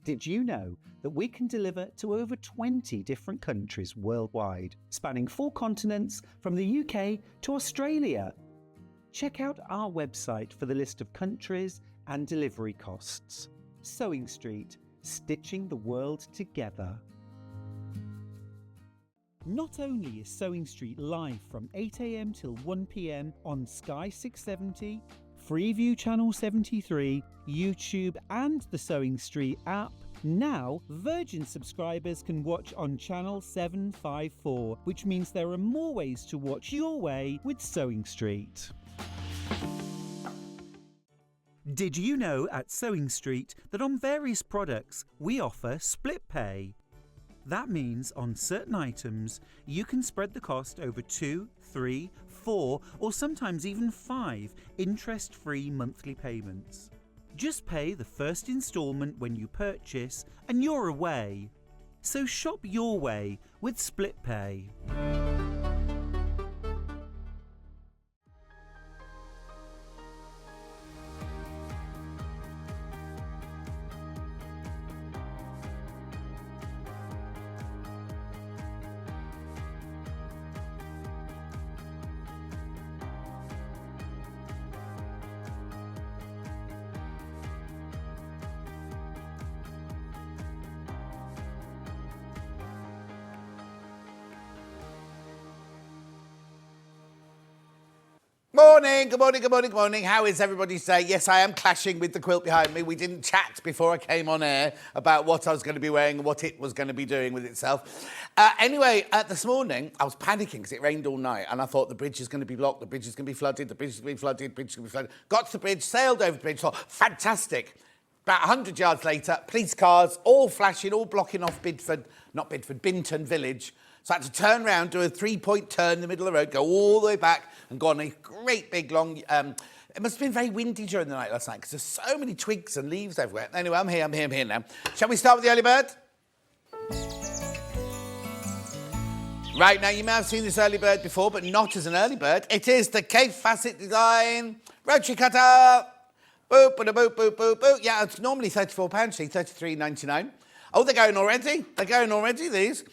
Did you know that we can deliver to over 20 different countries worldwide, spanning 4 continents from the UK to Australia? Check out our website for the list of countries and delivery costs. Sewing Street, stitching the world together. Not only is Sewing Street live from 8 a.m. till 1 p.m. on Sky 670, Freeview Channel 73, YouTube and the Sewing Street app, now Virgin subscribers can watch on Channel 754, which means there are more ways to watch your way with Sewing Street. Did you know at Sewing Street that on various products we offer split pay? That means on certain items you can spread the cost over 2, 3, 4 or sometimes even 5 interest-free monthly payments. Just pay the first instalment when you purchase and you're away. So shop your way with split pay. Morning, good morning, good morning, good morning. How is everybody's day? Yes, I am clashing with the quilt behind me. We didn't chat before I came on air about what I was going to be wearing and what it was going to be doing with itself. Anyway, this morning, I was panicking because it rained all night and I thought the bridge is going to be blocked, the bridge is going to be flooded, the bridge is going to be flooded, the bridge is going to be flooded. Got to the bridge, sailed over the bridge, thought, fantastic. About 100 yards later, police cars, all flashing, all blocking off Binton Village. So I had to turn around, do a 3-point turn in the middle of the road, go all the way back and go on a great big long... it must have been very windy during the night last night because there's so many twigs and leaves everywhere. Anyway, I'm here now. Shall we start with the early bird? Right, now you may have seen this early bird before, but not as an early bird. It is the Kaffe Fassett design rotary cutter. Boop, boop, boop, boop, boop, boop. Yeah, it's normally £34, see, $33.99. Oh, they're going already? They're going already, these.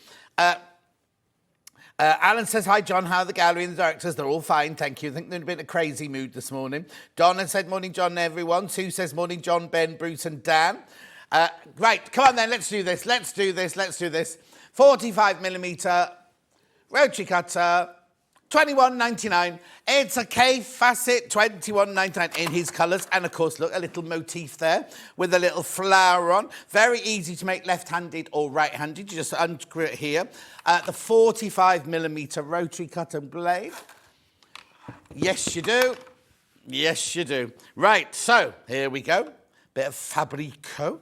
Alan says, hi, John. How are the gallery and the directors? They're all fine, thank you. I think they're in a bit of a crazy mood this morning. Donna said, morning, John, everyone. Sue says, morning, John, Ben, Bruce and Dan. Right, come on then, let's do this. 45mm rotary cutter, $21.99. It's a Kaffe Fassett, $21.99 in his colours. And, of course, look, a little motif there with a little flower on. Very easy to make left-handed or right-handed. You just unscrew it here. The 45mm rotary cutter blade. Yes, you do. Yes, you do. Right, so here we go. Bit of Fabrico.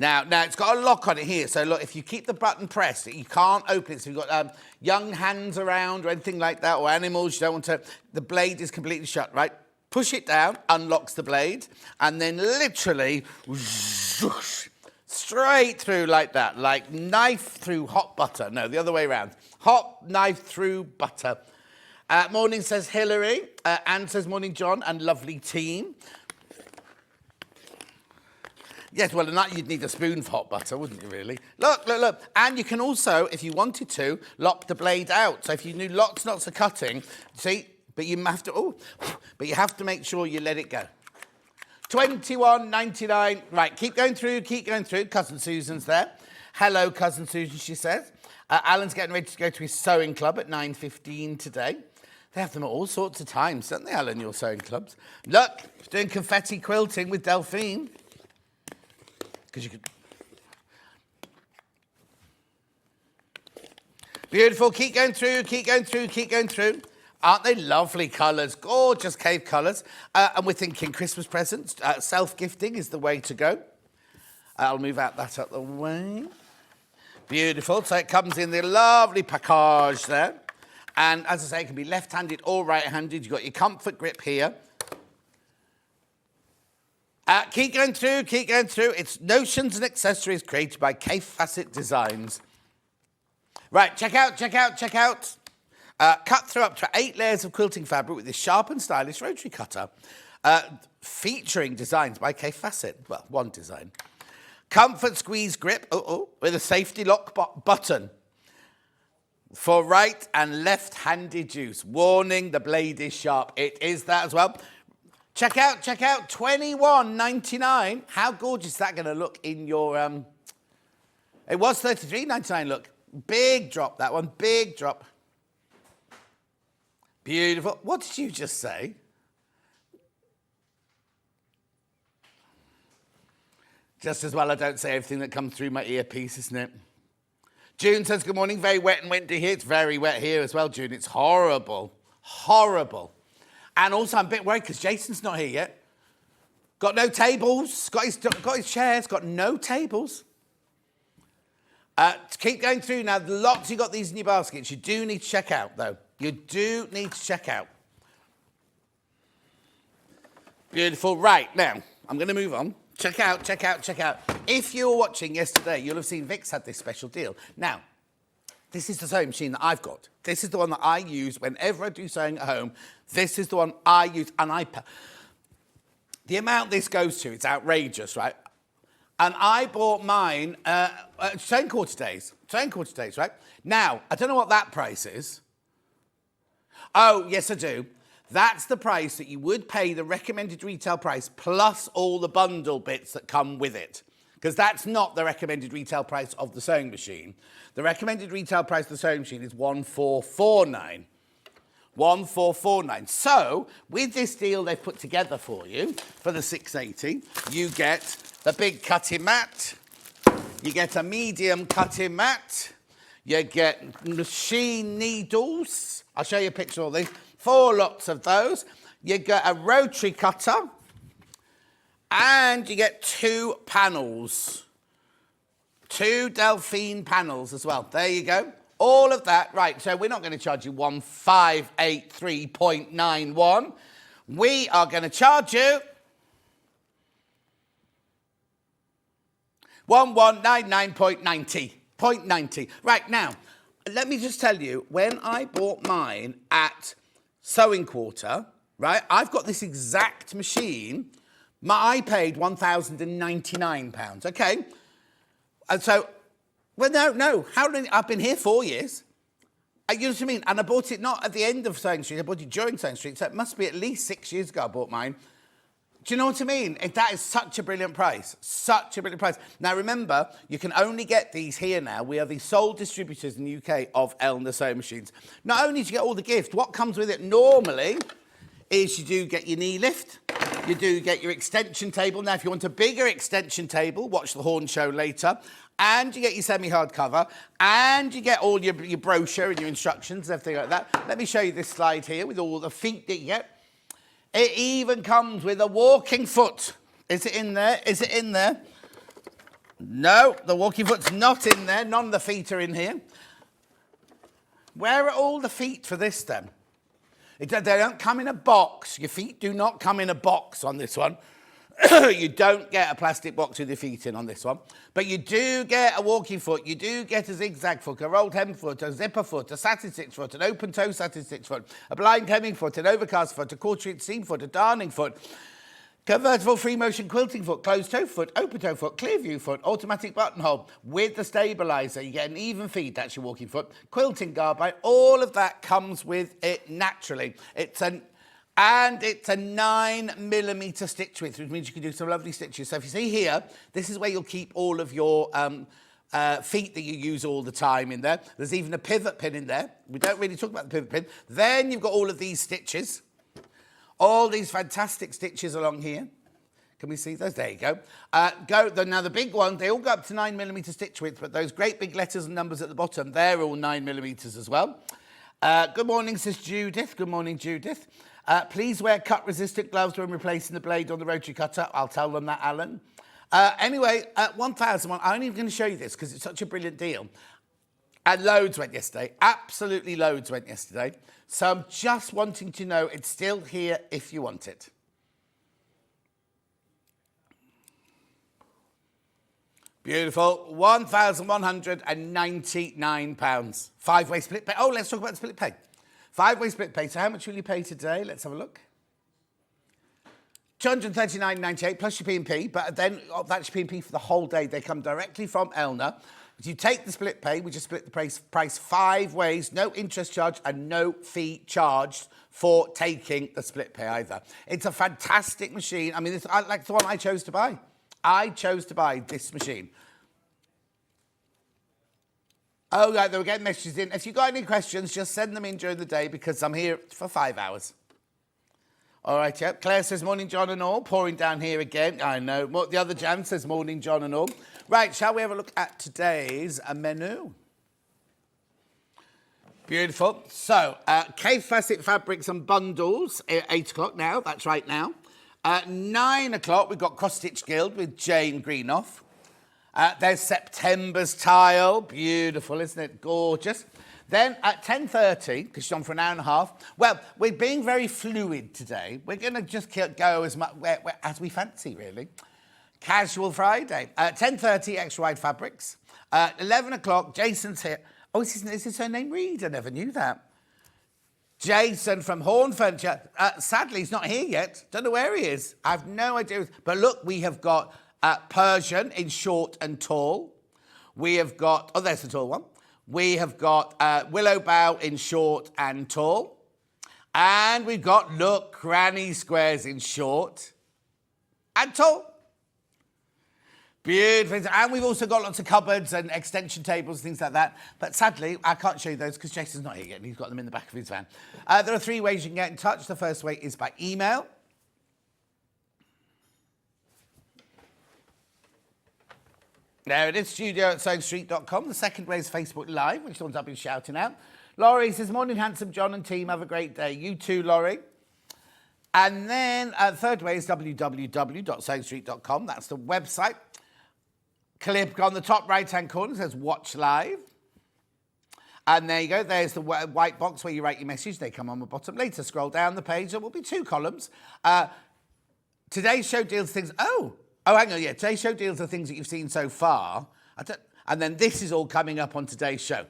Now, it's got a lock on it here. So, look, if you keep the button pressed, you can't open it. So, you've got young hands around or anything like that, or animals, you don't want to... The blade is completely shut, right? Push it down, unlocks the blade, and then literally... straight through like that, like knife through hot butter. No, the other way around. Hot knife through butter. Morning, says Hillary. Anne says, morning, John, and lovely team. Yes, well, you'd need a spoon for hot butter, wouldn't you, really? Look. And you can also, if you wanted to, lock the blade out. So if you knew lots and lots of cutting, see, but you have to make sure you let it go. $21.99. Right, keep going through. Cousin Susan's there. Hello, Cousin Susan, she says. Alan's getting ready to go to his sewing club at 9:15 today. They have them at all sorts of times, don't they, Alan, your sewing clubs? Look, doing confetti quilting with Delphine. Because you could... Beautiful. Keep going through. Aren't they lovely colours? Gorgeous cave colours. And we're thinking Christmas presents. Self-gifting is the way to go. I'll move that out the way. Beautiful. So it comes in the lovely package there. And as I say, it can be left-handed or right-handed. You've got your comfort grip here. Keep going through. It's notions and accessories created by Kaffe Fassett Designs. Right, check out. Cut through up to 8 layers of quilting fabric with this sharp and stylish rotary cutter. Featuring designs by Kaffe Fassett. Well, one design. Comfort squeeze grip, with a safety lock button for right and left-handed use. Warning, the blade is sharp. It is that as well. Check out, $21.99. How gorgeous is that going to look in your... It was $33.99, look. Big drop, that one, big drop. Beautiful. What did you just say? Just as well I don't say everything that comes through my earpiece, isn't it? June says, good morning, very wet and windy here. It's very wet here as well, June. It's horrible, horrible. And also I'm a bit worried because Jason's not here yet. Got no tables, got his chairs, got no tables. To keep going through now, lots you got these in your baskets. You do need to check out, though. You do need to check out. Beautiful. Right, now, I'm going to move on. Check out. If you were watching yesterday, you'll have seen Vic's had this special deal. Now, this is the sewing machine that I've got. This is the one that I use whenever I do sewing at home. This is the one I use, and the amount this goes to, it's outrageous, right? And I bought mine sewing quarter days, right? Now, I don't know what that price is. Oh, yes, I do. That's the price that you would pay, the recommended retail price, plus all the bundle bits that come with it. Because that's not the recommended retail price of the sewing machine. The recommended retail price of the sewing machine is $1,449. $1,449. So, with this deal they've put together for you, for the $680, you get the big cutting mat, you get a medium cutting mat, you get machine needles. I'll show you a picture of these. 4 lots of those. You get a rotary cutter, and you get 2 panels. 2 Delphine panels as well. There you go. All of that. Right, so we're not going to charge you 1,583.91. We are going to charge you 1,199.90. Right, now, let me just tell you, when I bought mine at Sewing Quarter, right, I've got this exact machine. I paid £1,099, okay? And so, well, no. I've been here 4 years. You know what I mean? And I bought it not at the end of Sewing Street, I bought it during Sewing Street, so it must be at least 6 years ago I bought mine. Do you know what I mean? That is such a brilliant price. Such a brilliant price. Now, remember, you can only get these here now. We are the sole distributors in the UK of Elna sewing machines. Not only do you get all the gift, what comes with it normally is you do get your knee lift. You do get your extension table. Now, if you want a bigger extension table, watch the Horn Show later. And you get your semi-hard cover. And you get all your brochure and your instructions and everything like that. Let me show you this slide here with all the feet that you get. It even comes with a walking foot. Is it in there? Is it in there? No, the walking foot's not in there. None of the feet are in here. Where are all the feet for this then? They don't come in a box. Your feet do not come in a box on this one. You don't get a plastic box with your feet in on this one. But you do get a walking foot. You do get a zigzag foot, a rolled hem foot, a zipper foot, a satin stitch foot, an open toe satin stitch foot, a blind hemming foot, an overcast foot, a quarter inch seam foot, a darning foot, convertible free motion quilting foot, closed toe foot, open toe foot, clear view foot, automatic buttonhole with the stabiliser. You get an even feed, that's your walking foot, quilting garbine. All of that comes with it naturally. It's a 9mm stitch width, which means you can do some lovely stitches. So if you see here, this is where you'll keep all of your feet that you use all the time in there. There's even a pivot pin in there. We don't really talk about the pivot pin. Then you've got all of these stitches. All these fantastic stitches along here. Can we see those? There you go. Now, the big ones, they all go up to 9mm stitch width, but those great big letters and numbers at the bottom, they're all 9mm as well. Good morning, says Judith. Good morning, Judith. Please wear cut-resistant gloves when replacing the blade on the rotary cutter. I'll tell them that, Alan. Anyway, 1,001. I'm only going to show you this because it's such a brilliant deal. And loads went yesterday. Absolutely loads went yesterday. So I'm just wanting to know it's still here if you want it. Beautiful. £1,199. 5-way split pay. Oh, let's talk about the split pay. 5-way split pay. So how much will you pay today? Let's have a look. £239.98 plus your P&P, but then that's your P&P for the whole day. They come directly from Elna. If you take the split pay, we just split the price 5 ways, no interest charge and no fee charged for taking the split pay either. It's a fantastic machine. I mean, it's like the one I chose to buy. I chose to buy this machine. Oh, right, they were getting messages in. If you've got any questions, just send them in during the day because I'm here for 5 hours. All right, yeah. Claire says, morning, John and all. Pouring down here again. I know. The other Jan says, morning, John and all. Right, shall we have a look at today's menu? Beautiful. So, Kaffe Fassett fabrics and bundles, 8 o'clock now. That's right now. At 9 o'clock, we've got Cross Stitch Guild with Jane Greenoff. There's September's tile. Beautiful, isn't it? Gorgeous. Then at 10:30, because she's on for an hour and a half, well, we're being very fluid today. We're going to just go as much as we fancy, really. Casual Friday. At 10:30, extra wide fabrics. 11 o'clock, Jason's here. Oh, is his her name Reed? I never knew that. Jason from Horn Furniture. Sadly, he's not here yet. Don't know where he is. I have no idea. But look, we have got Persian in short and tall. We have got, oh, there's the tall one. We have got Willow Bough in short and tall. And we've got, look, Granny Squares in short and tall. Beautiful. And we've also got lots of cupboards and extension tables, things like that. But sadly, I can't show you those because Jason's not here yet. He's got them in the back of his van. There are 3 ways you can get in touch. The first way is by email. There it is, studio@sewingstreet.com. The second way is Facebook Live, which is the ones I've been shouting out. Laurie says, morning, handsome John and team. Have a great day. You too, Laurie. And then third way is www.sewingstreet.com. That's the website. Click on the top right-hand corner. It says Watch Live. And there you go. There's the white box where you write your message. They come on the bottom. Later, scroll down the page. There will be 2 columns. Today's show deals things... Oh, hang on, yeah. Today's show deals are things that you've seen so far. And then this is all coming up on today's show.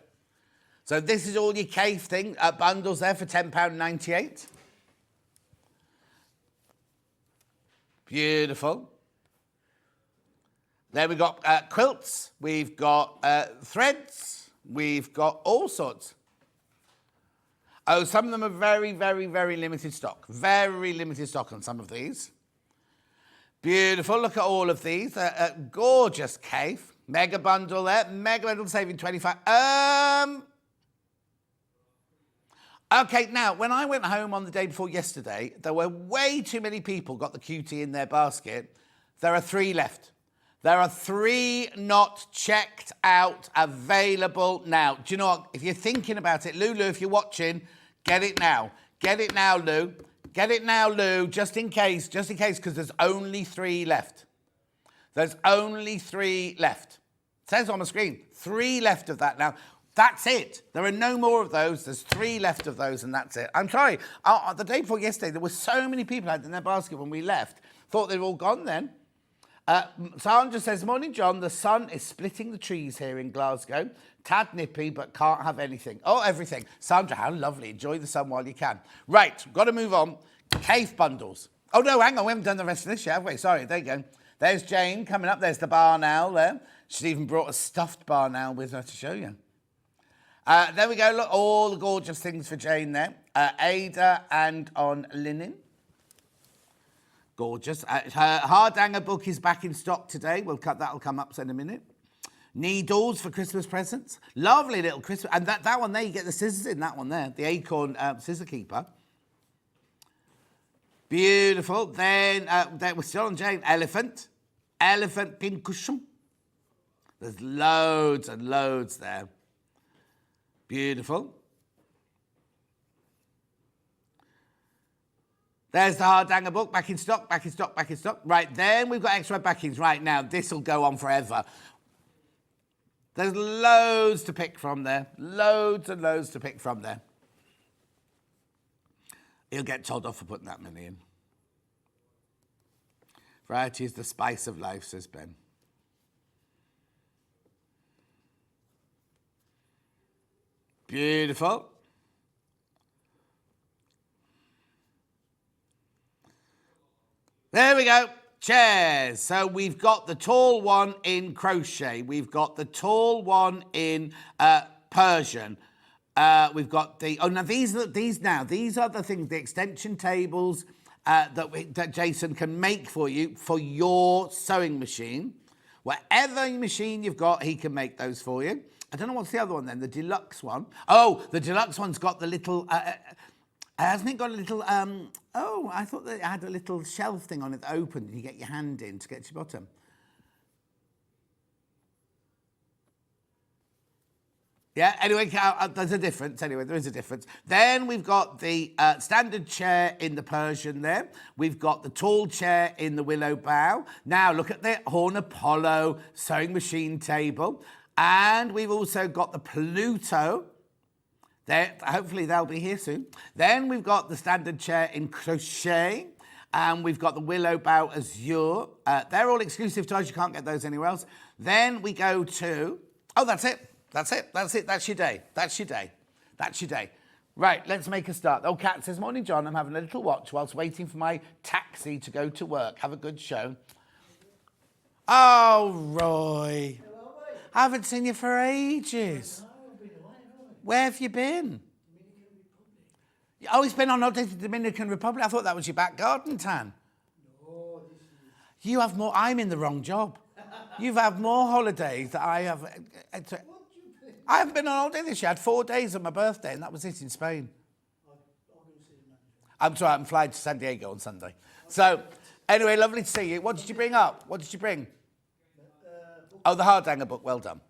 So this is all your Kaffe thing. Bundles there for £10.98. Beautiful. There we've got quilts. We've got threads. We've got all sorts. Oh, some of them are very, very, very limited stock. Very limited stock on some of these. Beautiful. Look at all of these. Gorgeous Kaffe. Mega bundle there. Mega bundle saving 25. Okay, now, when I went home on the day before yesterday, there were way too many people got the QT in their basket. There are 3 left. There are 3 not checked out, available now. Do you know what? If you're thinking about it, Lulu, if you're watching, get it now. Get it now, Lou. Get it now, Lou, just in case, because there's only 3 left. There's only 3 left. It says on the screen, 3 left of that now. That's it. There are no more of those. There's 3 left of those, and that's it. I'm sorry. The day before yesterday, there were so many people had in their basket when we left. Thought they'd all gone then. Sandra says, morning, John. The sun is splitting the trees here in Glasgow. Tad nippy, but can't have anything. Oh, everything. Sandra, how lovely. Enjoy the sun while you can. Right, got to move on. Kaffe bundles. Oh, no, hang on. We haven't done the rest of this yet, have we? Sorry, there you go. There's Jane coming up. There's the barn owl there. She's even brought a stuffed barn owl with her to show you. There we go. Look, all the gorgeous things for Jane there. Ada and on linen. Gorgeous. Her Hardanger book is back in stock today. That'll come up in a minute. Needles for Christmas presents. Lovely little Christmas. And that one there, you get the scissors in that one there. The acorn scissor keeper. Beautiful. Then we're still on Jane. Elephant pincushion. There's loads and loads there. Beautiful. There's the Hardanger book, back in stock, back in stock, back in stock. Right, then we've got extra backings. Right, now, this will go on forever. There's loads to pick from there. Loads and loads to pick from there. He'll get told off for putting that many in. Variety is the spice of life, says Ben. Beautiful. There we go. Chairs. So we've got the tall one in crochet. We've got the tall one in Persian. We've got the... Oh, now these are the things, the extension tables that Jason can make for you for your sewing machine. Whatever machine you've got, he can make those for you. I don't know what's the other one then, the deluxe one. Oh, the deluxe one's got the little... hasn't it got a little... oh, I thought that it had a little shelf thing on it that opened and you get your hand in to get to your bottom. Yeah, anyway, there's a difference. Anyway, there is a difference. Then we've got the standard chair in the Persian there. We've got the tall chair in the willow bough. Now, look at the Horn Apollo sewing machine table. And we've also got the Pluto. There, hopefully they'll be here soon. Then we've got the standard chair in crochet. And we've got the willow bough azure. They're all exclusive to us. You can't get those anywhere else. Then we go to... Oh, that's it. That's it. That's it. That's your day. That's your day. That's your day. Right, let's make a start. Oh, Kat says, morning, John. I'm having a little watch whilst waiting for my taxi to go to work. Have a good show. Oh, Roy. I haven't seen you for ages. Where have you been? Oh, he's been on holiday to the Dominican Republic. I thought that was your back garden, Tan. No, you have more. I'm in the wrong job. You've had more holidays than I have. I haven't been on holiday this year. I had 4 days on my birthday, and that was it in Spain. I'm sorry, I'm flying to San Diego on Sunday. So, anyway, lovely to see you. What did you bring up? What did you bring? Oh, the Hardanger book. Well done.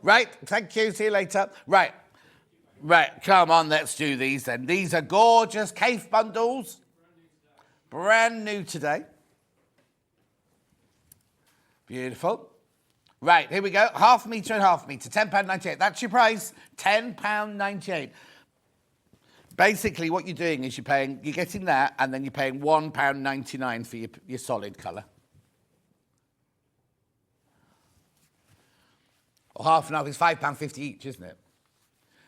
Right, thank you. See you later. Right, come on, let's do these then. These are gorgeous Kaffe bundles. Brand new today. Beautiful. Right, here we go. £0.5 metre and £0.5 metre. £10.98. That's your price. £10.98. Basically, what you're doing is you're getting that, and then you're paying £1.99 for your solid colour. Or half and half is £5.50 each, isn't it?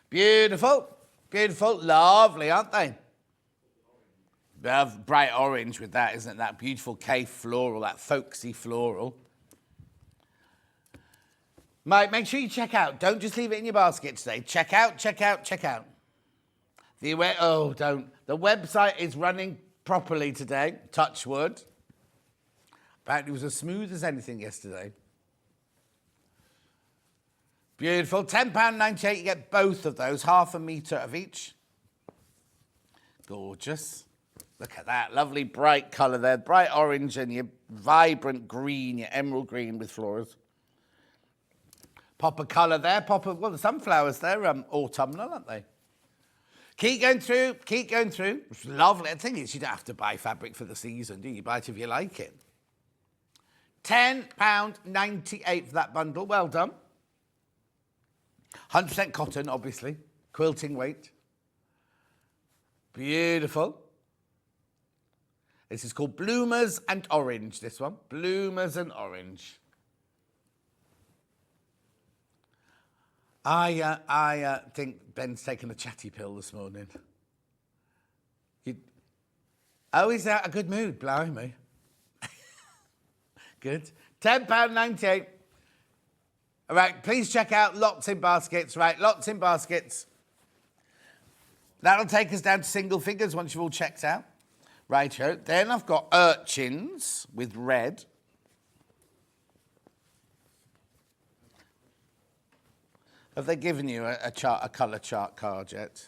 Beautiful. Beautiful. Lovely, aren't they? Bright orange with that, isn't it? That beautiful Kaffe floral, that folksy floral. Mate, make sure you check out. Don't just leave it in your basket today. Check out, check out, check out. The website is running properly today. Touch wood. Apparently it was as smooth as anything yesterday. Beautiful. £10.98. You get both of those. £0.5 metre of each. Gorgeous. Look at that. Lovely bright colour there. Bright orange and your vibrant green, your emerald green with flowers. Pop a colour there, the sunflowers, they're autumnal, aren't they? Keep going through. It's lovely. The thing is, you don't have to buy fabric for the season, do you? You buy it if you like it. £10.98 for that bundle. Well done. 100% cotton, obviously. Quilting weight. Beautiful. This is called Bloomers and Orange, this one. Bloomers and Orange. I think Ben's taken a chatty pill this morning. Is that a good mood? Blimey. Good. £10.98. All right, please check out Lots in Baskets. Right, Lots in Baskets. That'll take us down to single figures once you've all checked out. Righto. Then I've got urchins with red. Have they given you a colour chart card yet?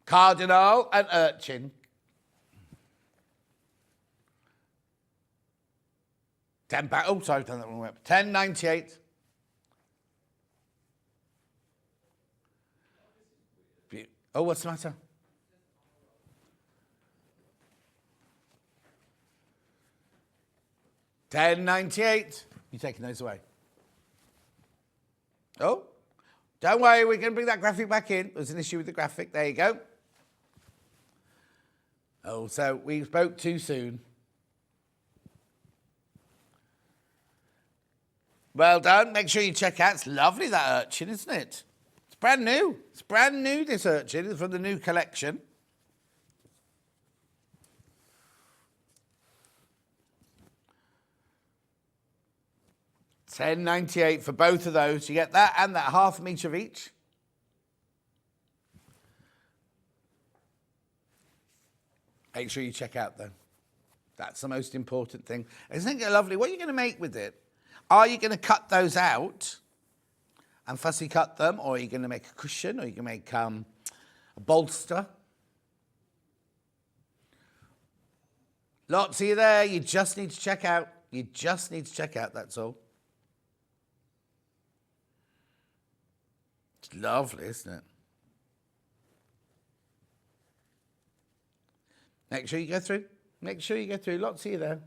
Cardinal and urchin. £10. Oh, sorry, I've done that wrong. £10.98. Oh, what's the matter? £10.98. You're taking those away. Oh, don't worry, we're going to bring that graphic back in. There's an issue with the graphic. There you go. Oh, so we spoke too soon. Well done. Make sure you check out. It's lovely, that urchin, isn't it? It's brand new. It's brand new, this urchin. It's from the new collection. 10.98 for both of those. You get that and that half a metre of each. Make sure you check out, though. That's the most important thing. Isn't it lovely? What are you going to make with it? Are you going to cut those out and fussy cut them? Or are you going to make a cushion? Or are you going to make a bolster? Lots of you there. You just need to check out. You just need to check out, that's all. It's lovely, isn't it? Make sure you go through. Make sure you go through. Lots of you there.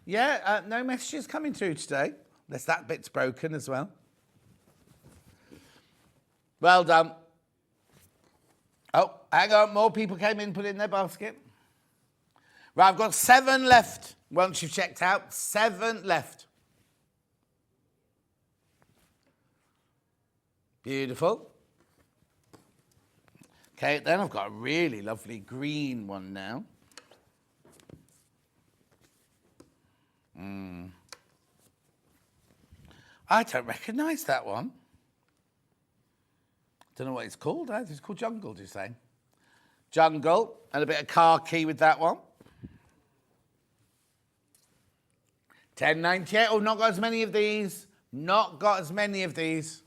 Yeah, no messages coming through today. Unless that bit's broken as well. Well done. Oh, hang on. More people came in, put it in their basket. Right, I've got 7 left. Once you've checked out, 7 left. Beautiful. Okay, then I've got a really lovely green one now. I don't recognise that one. Don't know what it's called. It's called Jungle, do you say? Jungle, and a bit of khaki with that one. 10.98. Oh, not got as many of these. Not got as many of these.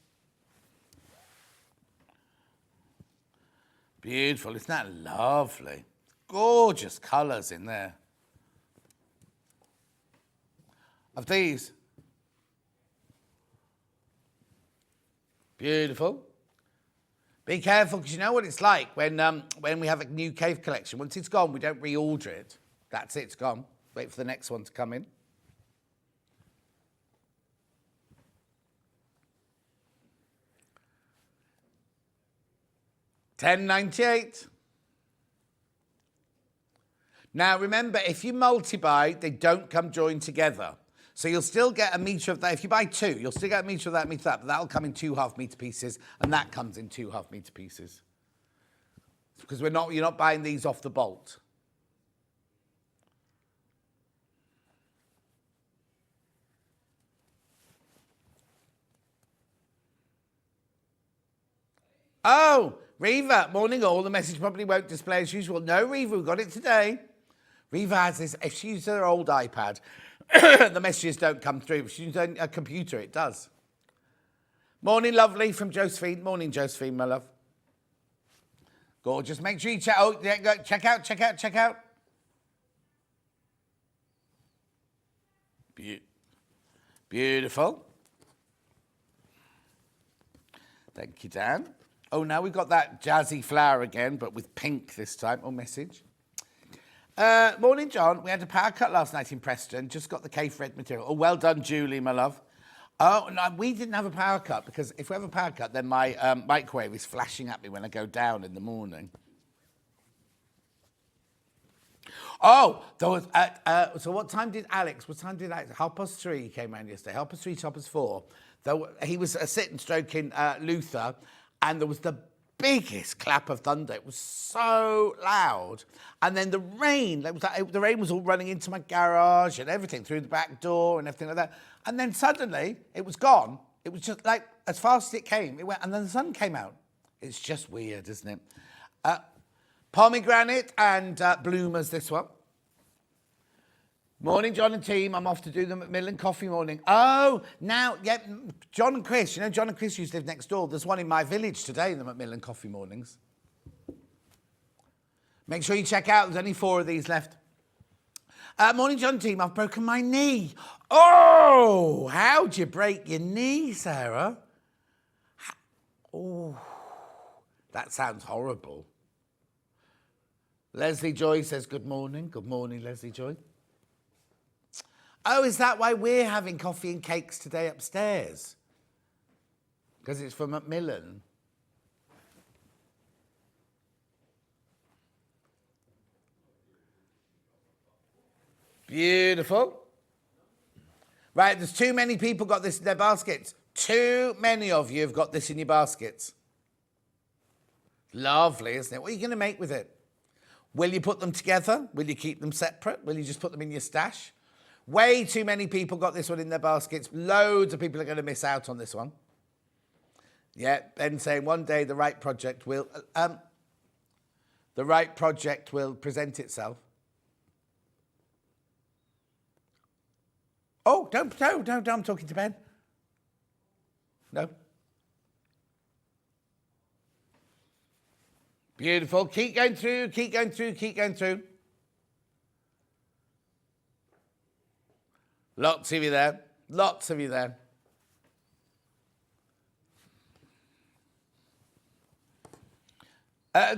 Beautiful. Isn't that lovely? Gorgeous colours in there. Of these. Beautiful. Be careful, because you know what it's like when we have a new cave collection. Once it's gone, we don't reorder it. That's it, it's gone. Wait for the next one to come in. $10.98. Now remember, if you multi-buy, they don't come joined together. So you'll still get a metre of that. If you buy 2, you'll still get a metre of that, metre of that, but that'll come in 2 half-metre pieces, and that comes in 2 half-metre pieces. Because you're not buying these off the bolt. Oh, Reva, morning all. The message probably won't display as usual. No, Reva, we got it today. Reva has this, if she uses her old iPad, the messages don't come through. If she uses a computer, it does. Morning, lovely, from Josephine. Morning, Josephine, my love. Gorgeous. Make sure you check. Oh, yeah, go, check out. Beautiful. Thank you, Dan. Oh, now we've got that jazzy flower again, but with pink this time. Oh, message. Morning, John. We had a power cut last night in Preston. Just got the Kaffe red material. Oh, well done, Julie, my love. Oh, no, we didn't have a power cut because if we have a power cut, then my microwave is flashing at me when I go down in the morning. Oh, there was, so what time did Alex, 3:30 he came around yesterday, 3:30, 4. He was sitting stroking Luther, and there was the biggest clap of thunder. It was so loud. And then the rain, the rain was all running into my garage and everything, through the back door and everything like that. And then suddenly, it was gone. It was just like, as fast as it came, it went, and then the sun came out. It's just weird, isn't it? Pomegranate and bloomers, this one. Morning, John and team. I'm off to do the Macmillan coffee morning. Oh, now, yeah, John and Chris. You know, John and Chris used to live next door. There's one in my village today, the Macmillan coffee mornings. Make sure you check out. There's only 4 of these left. Morning, John and team. I've broken my knee. Oh, how'd you break your knee, Sarah? Oh, that sounds horrible. Leslie Joy says good morning. Good morning, Leslie Joy. Oh, is that why we're having coffee and cakes today upstairs? Because it's from Macmillan. Beautiful. Right, there's too many people got this in their baskets. Too many of you have got this in your baskets. Lovely, isn't it? What are you going to make with it? Will you put them together? Will you keep them separate? Will you just put them in your stash? Way too many people got this one in their baskets. Loads of people are going to miss out on this one. Yeah, Ben saying one day the right project will present itself. Oh, don't, I'm talking to Ben. No. Beautiful. Keep going through, keep going through, keep going through. Lots of you there. Lots of you there.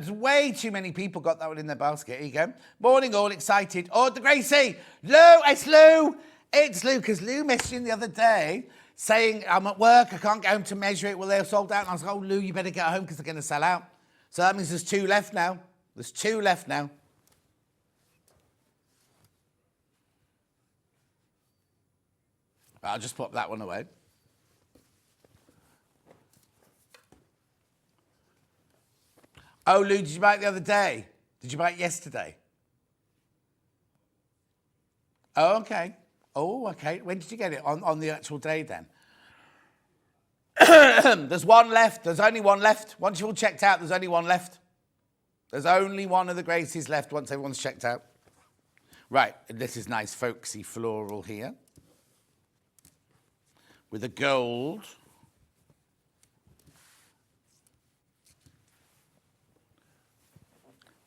Way too many people got that one in their basket. Here you go. Morning, all excited. Oh, the Gracie. Lou, it's Lou. It's Lou, because Lou messaged in the other day saying, I'm at work, I can't get home to measure it. Well, they're sold out. And I was like, oh, Lou, you better get home because they're going to sell out. So that means there's 2 left now. There's 2 left now. I'll just pop that one away. Oh, Lou, did you buy it the other day? Did you buy it yesterday? Oh, okay. Oh, okay. When did you get it? On the actual day then? There's 1 left. There's only 1 left. Once you've all checked out, there's only 1 left. There's only 1 of the Gracies left once everyone's checked out. Right, this is nice folksy floral here. With a gold.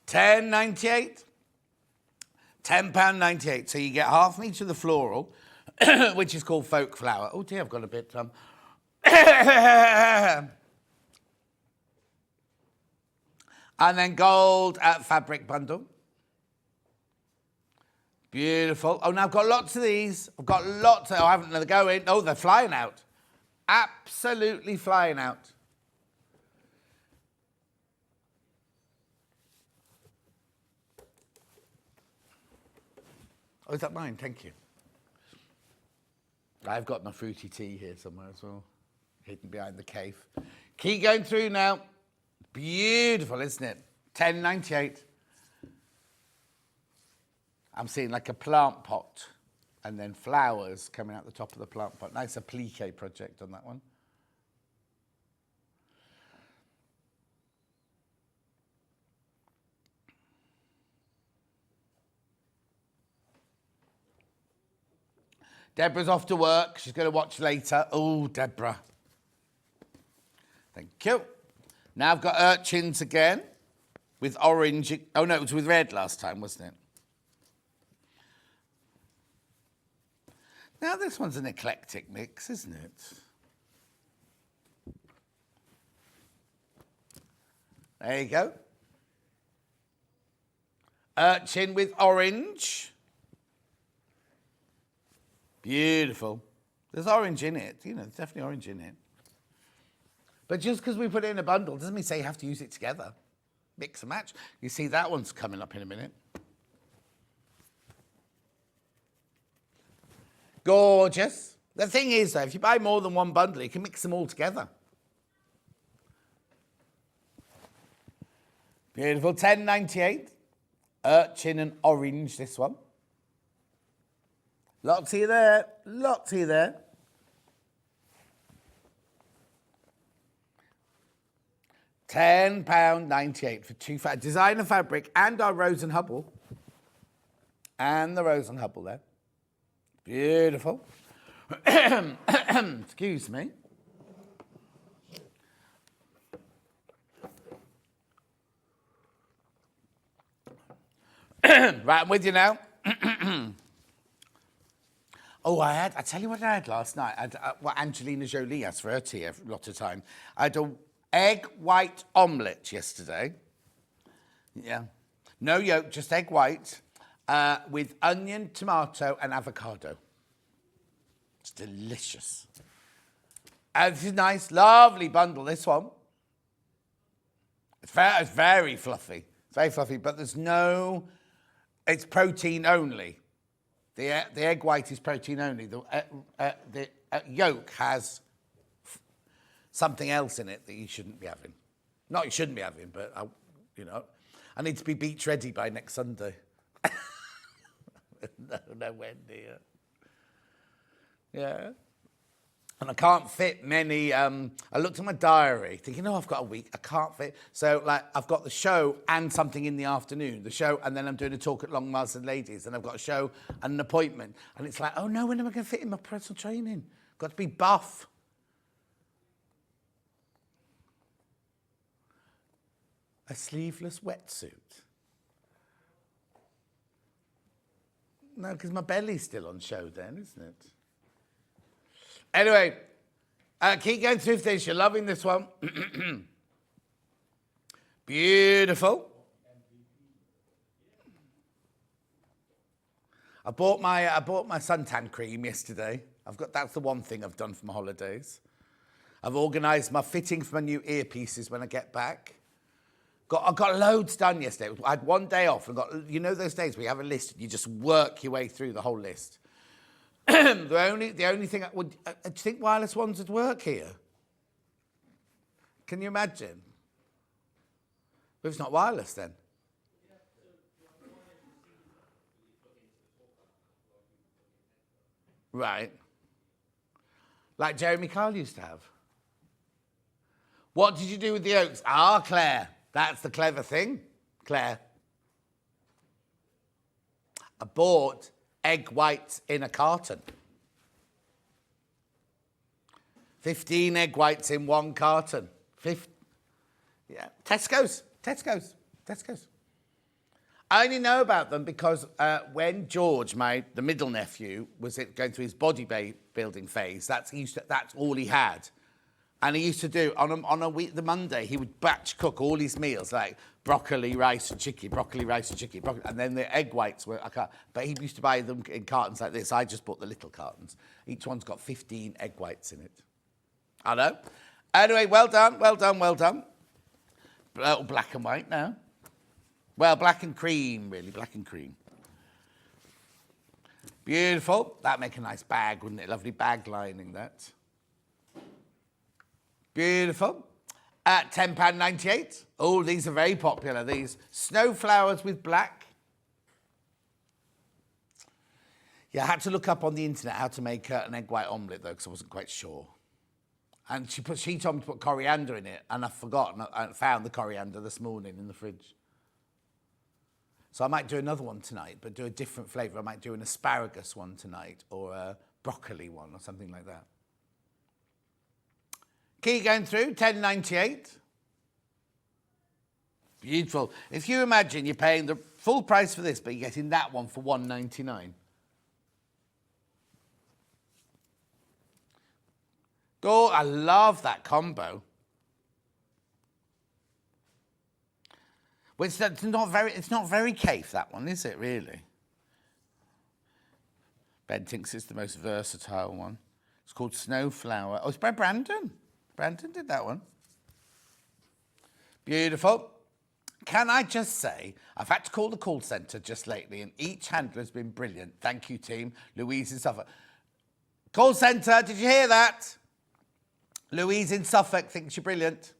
£10.98. £10.98. So you get half an each of the floral, which is called folk flower. Oh dear, I've got a bit. And then gold fabric bundle. Beautiful. Oh, now I've got lots of these. I've got lots. I haven't. They're going. Oh, they're flying out. Absolutely flying out. Oh, is that mine? Thank you. I've got my fruity tea here somewhere as well, hidden behind the cave. Keep going through now. Beautiful, isn't it? £10.98. I'm seeing like a plant pot and then flowers coming out the top of the plant pot. Nice applique project on that one. Deborah's off to work. She's going to watch later. Oh, Deborah. Thank you. Now I've got urchins again with orange. Oh, no, it was with red last time, wasn't it? Now this one's an eclectic mix, isn't it? There you go. Urchin with orange. Beautiful. There's orange in it. You know, there's definitely orange in it. But just because we put it in a bundle doesn't mean say you have to use it together. Mix and match. You see that one's coming up in a minute. Gorgeous. The thing is, though, if you buy more than 1 bundle, you can mix them all together. Beautiful. £10.98. Urchin and orange, this one. Lots here there. Lots here there. £10.98 for 2 designer fabric and our Rose and Hubble. And the Rose and Hubble there. Beautiful. Excuse me. Right, I'm with you now. Oh, I tell you what I had last night. I had what Angelina Jolie has for her tea a lot of time. I had an egg white omelette yesterday. Yeah. No yolk, just egg white with onion, tomato and avocado. It's delicious. This is nice, lovely bundle, this one. It's very fluffy. It's very fluffy, but there's no... It's protein only. The egg white is protein only. The yolk has something else in it that you shouldn't be having. Not you shouldn't be having, but, I need to be beach ready by next Sunday. No, when, dear. Yeah. And I can't fit many. I looked at my diary thinking, oh, I've got a week. I can't fit. So, like, I've got the show and something in the afternoon. The show, and then I'm doing a talk at Long Marsden Ladies. And I've got a show and an appointment. And it's like, oh, no, when am I going to fit in my personal training? Got to be buff. A sleeveless wetsuit. No, because my belly's still on show then, isn't it? Anyway, keep going through this. You're loving this one. Beautiful. I bought my suntan cream yesterday. That's the one thing I've done for my holidays. I've organised my fitting for my new earpieces when I get back. I got loads done yesterday. I had one day off and those days where you have a list and you just work your way through the whole list. The only thing do you think wireless ones would work here? Can you imagine? But it's not wireless then. Right. Like Jeremy Kyle used to have. What did you do with the oats? Ah, Claire. That's the clever thing. Claire. I bought egg whites in a carton. 15 egg whites in one carton. Yeah. Tesco's. I only know about them because when George, the middle nephew, was going through his bodybuilding phase, that's all he had. And he used to do, on a week, the Monday, he would batch cook all his meals, like broccoli, rice and chicken, and then the egg whites were, but he used to buy them in cartons like this. I just bought the little cartons. Each one's got 15 egg whites in it. I know. Anyway, well done. Black and white now. Well, black and cream, really, black and cream. Beautiful. That'd make a nice bag, wouldn't it? Lovely bag lining, that. Beautiful. At £10.98. Oh, these are very popular, these. Snowflowers with black. Yeah, I had to look up on the internet how to make an egg white omelette, though, because I wasn't quite sure. And she told me to put coriander in it, and I forgot, and I found the coriander this morning in the fridge. So I might do another one tonight, but do a different flavour. I might do an asparagus one tonight, or a broccoli one, or something like that. Keep going through, £10.98. Beautiful. If you imagine you're paying the full price for this, but you're getting that one for £1.99. Oh, I love that combo. Well, it's not very Kaffe, that one, is it, really? Ben thinks it's the most versatile one. It's called Snowflower. Oh, it's by Brandon. Brandon did that one. Beautiful. Can I just say, I've had to call the call centre just lately, and each handler has been brilliant. Thank you, team. Louise in Suffolk. Call centre, did you hear that? Louise in Suffolk thinks you're brilliant.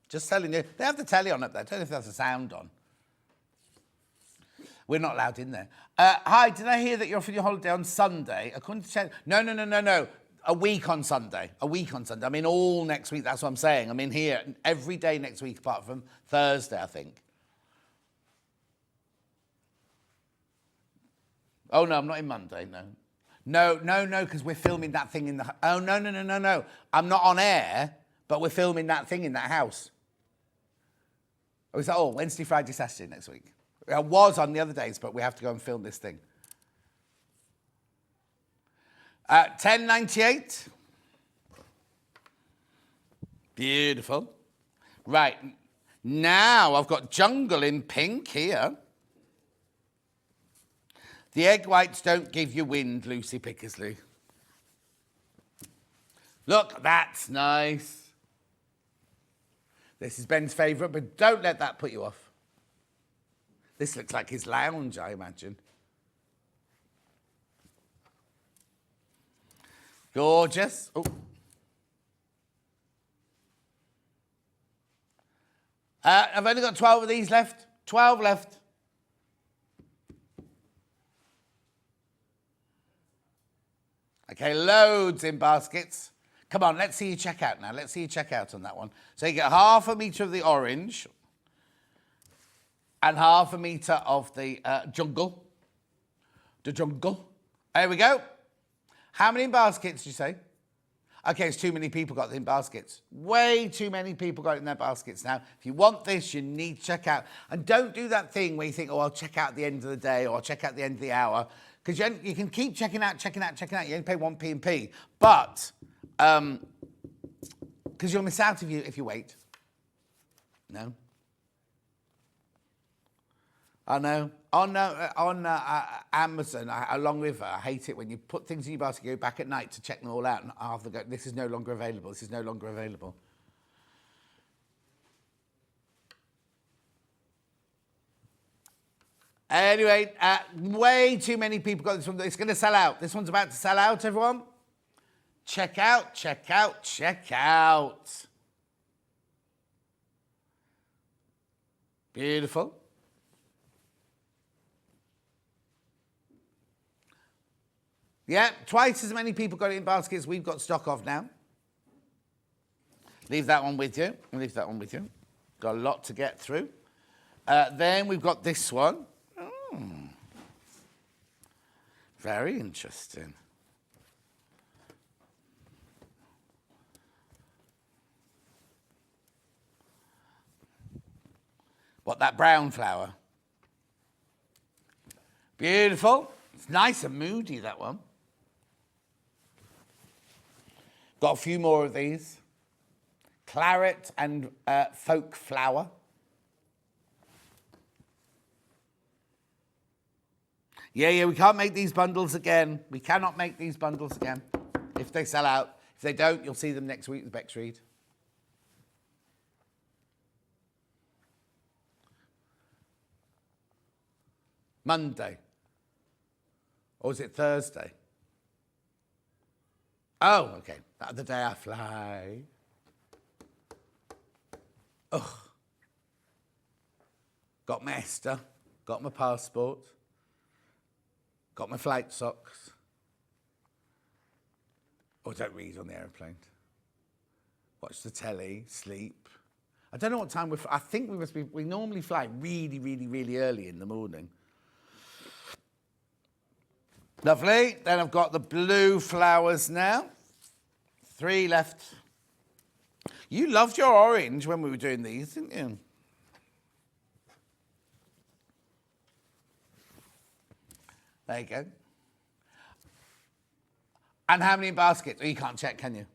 Just telling you. They have the telly on up there. I don't know if there's a sound on. We're not allowed in there. Hi, did I hear that you're off on your holiday on Sunday? According to No. A week on Sunday. I'm in all next week. That's what I'm saying. I'm in here every day next week apart from Thursday, I think. Oh, no, I'm not in Monday, no. No, because we're filming that thing in the... Oh, no. I'm not on air, but we're filming that thing in that house. Oh, is that all? Wednesday, Friday, Saturday next week. I was on the other days, but we have to go and film this thing. £10.98. Beautiful. Right. Now I've got jungle in pink here. The egg whites don't give you wind, Lucy Pickersley. Look, that's nice. This is Ben's favourite, but don't let that put you off. This looks like his lounge, I imagine. Gorgeous. Oh. I've only got 12 of these left. 12 left. Okay, loads in baskets. Come on, let's see you check out now. Let's see you check out on that one. So you get half a metre of the orange and half a metre of the jungle. The jungle. There we go. How many baskets did you say? Okay, it's too many people got it in baskets. Way too many people got it in their baskets now. If you want this, you need to check out. And don't do that thing where you think, oh, I'll check out at the end of the day or I'll check out at the end of the hour. Because you can keep checking out. You only pay 1p and p. But, because you'll miss out if you wait. No? I know. On Amazon, along with I hate it when you put things in your basket, you go back at night to check them all out, and half they go, this is no longer available, this is no longer available. Anyway, way too many people got this one. It's going to sell out. This one's about to sell out, everyone. Check out, check out, check out. Beautiful. Yeah, twice as many people got it in baskets we've got stock of now. Leave that one with you. Leave that one with you. Got a lot to get through. Then we've got this one. Very interesting. What, that brown flower? Beautiful. It's nice and moody, that one. Got a few more of these. Claret and folk flower. Yeah, we can't make these bundles again. We cannot make these bundles again if they sell out. If they don't, you'll see them next week with Bexreed. Monday. Or is it Thursday? Oh, okay. That's the day I fly. Ugh. Got my Esther. Got my passport. Got my flight socks. Oh, don't read on the aeroplane. Watch the telly, sleep. I don't know what time I think we normally fly really, really, really early in the morning. Lovely. Then I've got the blue flowers now. 3 left. You loved your orange when we were doing these, didn't you? There you go. And how many baskets? Oh, you can't check, can you?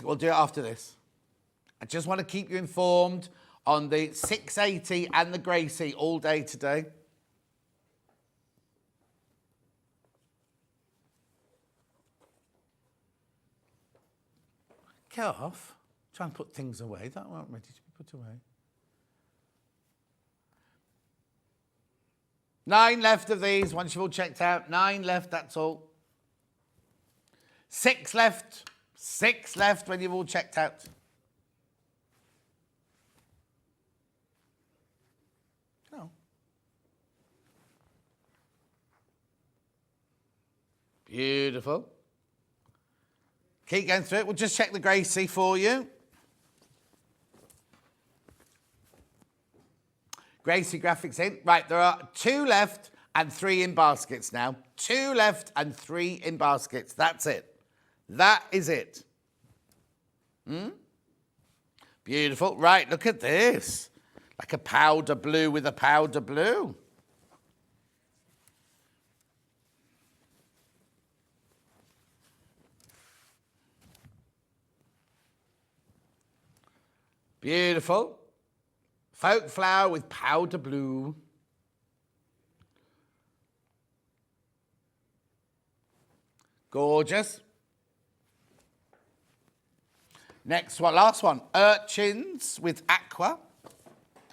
We'll do it after this. I just want to keep you informed on the 680 and the Gracie all day today. Get off. Try and put things away that weren't ready to be put away. 9 left of these, once you've all checked out. 9 left, that's all. 6 left. 6 left when you've all checked out. Oh. Beautiful. Keep going through it. We'll just check the Gracie for you. Gracie graphics in. Right, there are 2 left and 3 in baskets now. 2 left and 3 in baskets. That's it. That is it. Beautiful. Right, look at this. Like a powder blue with a powder blue. Beautiful. Folk flower with powder blue. Gorgeous. Next one, last one. Urchins with aqua.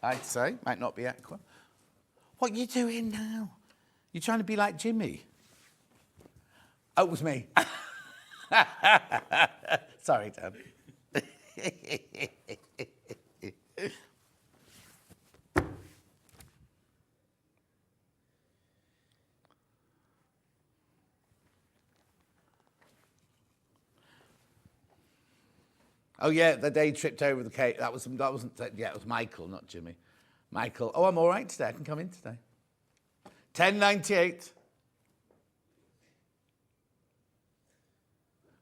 I'd say, might not be aqua. What are you doing now? You're trying to be like Jimmy. Oh, it was me. Sorry, Dan. Oh, yeah, the day he tripped over the cake. That wasn't, yeah, it was Michael, not Jimmy. Michael. Oh, I'm all right today. I can come in today. 10.98.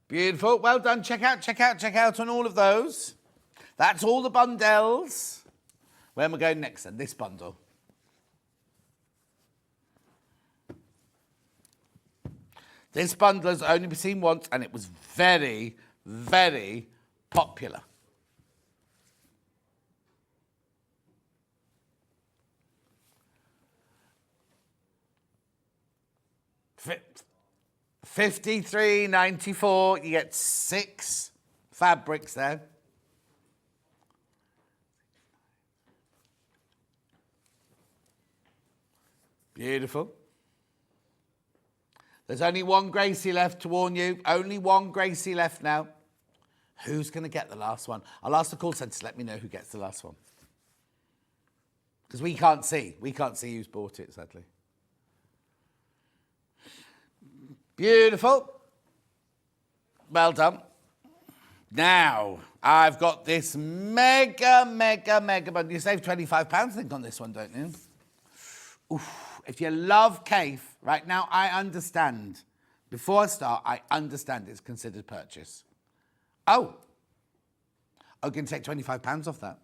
Beautiful. Well done. Check out on all of those. That's all the bundles. Where am I going next then? This bundle. This bundle has only been seen once, and it was very, very popular. $53.94. You get 6 fabrics there. Beautiful. There's only one Gracie left to warn you. Only one Gracie left now. Who's going to get the last one? I'll ask the call centre to let me know who gets the last one. Because we can't see. We can't see who's bought it, sadly. Beautiful. Well done. Now, I've got this mega bundle. You save £25, I think, on this one, don't you? Oof. If you love Kaffe, right now, I understand. Before I start, I understand it's considered purchase. Oh. I'm going to take £25 off that.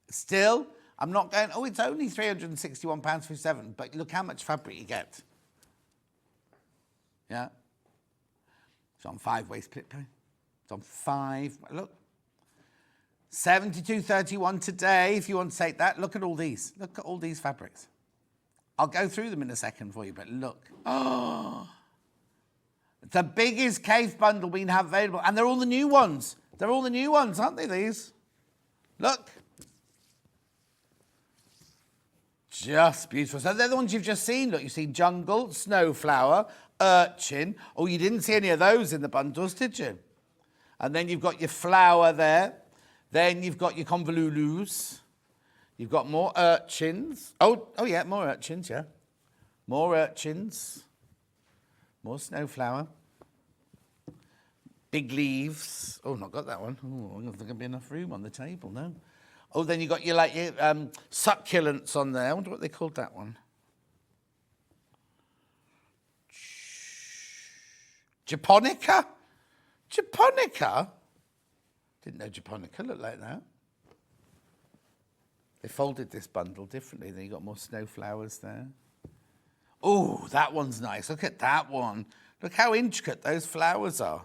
Still, I'm not going, oh, it's only £361.57, but look how much fabric you get. Yeah. It's on 5-way split pay. It's on 5. Look. 72.31 today, if you want to take that. Look at all these. Look at all these fabrics. I'll go through them in a second for you, but look. Oh. It's the biggest Kaffe bundle we have available. And they're all the new ones. They're all the new ones, aren't they, these? Look. Just beautiful. So they're the ones you've just seen. Look, you've seen Jungle, Snowflower, Urchin. Oh, you didn't see any of those in the bundles, did you? And then you've got your flower there. Then you've got your convolulus. You've got more urchins. Oh yeah, more urchins, yeah. More urchins. More snowflower. Big leaves. Oh, not got that one. Oh, I don't think there'll be enough room on the table, no. Oh, then you've got your, like, your succulents on there. I wonder what they called that one. Japonica? Japonica? Didn't know Japonica looked like that. They folded this bundle differently. Then you got more snowflowers there. Oh, that one's nice. Look at that one. Look how intricate those flowers are.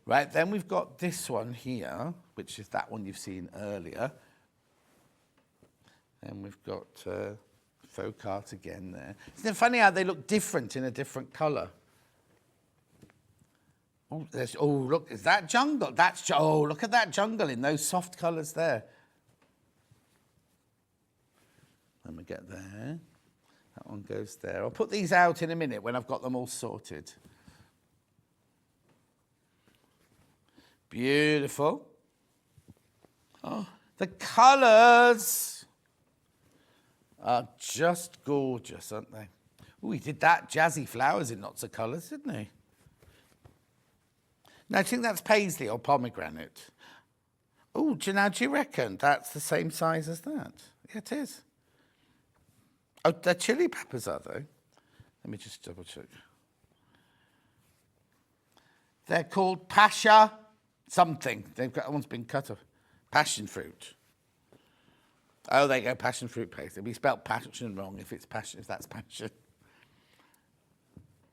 Right, then we've got this one here, which is that one you've seen earlier. Then we've got faux art again there. Isn't it funny how they look different in a different colour? Oh, look, is that jungle? Oh, look at that jungle in those soft colours there. Let me get there. That one goes there. I'll put these out in a minute when I've got them all sorted. Beautiful. Oh, the colours are just gorgeous, aren't they? Oh, he did that jazzy flowers in lots of colours, didn't he? Now, I think that's paisley or pomegranate. Oh, do you reckon that's the same size as that? Yeah, it is. Oh, they're chili peppers, are they? Let me just double check. They're called Pasha something. One's been cut off. Passion fruit. Oh, there you go, passion fruit paste. We spelled passion wrong if it's passion, if that's passion.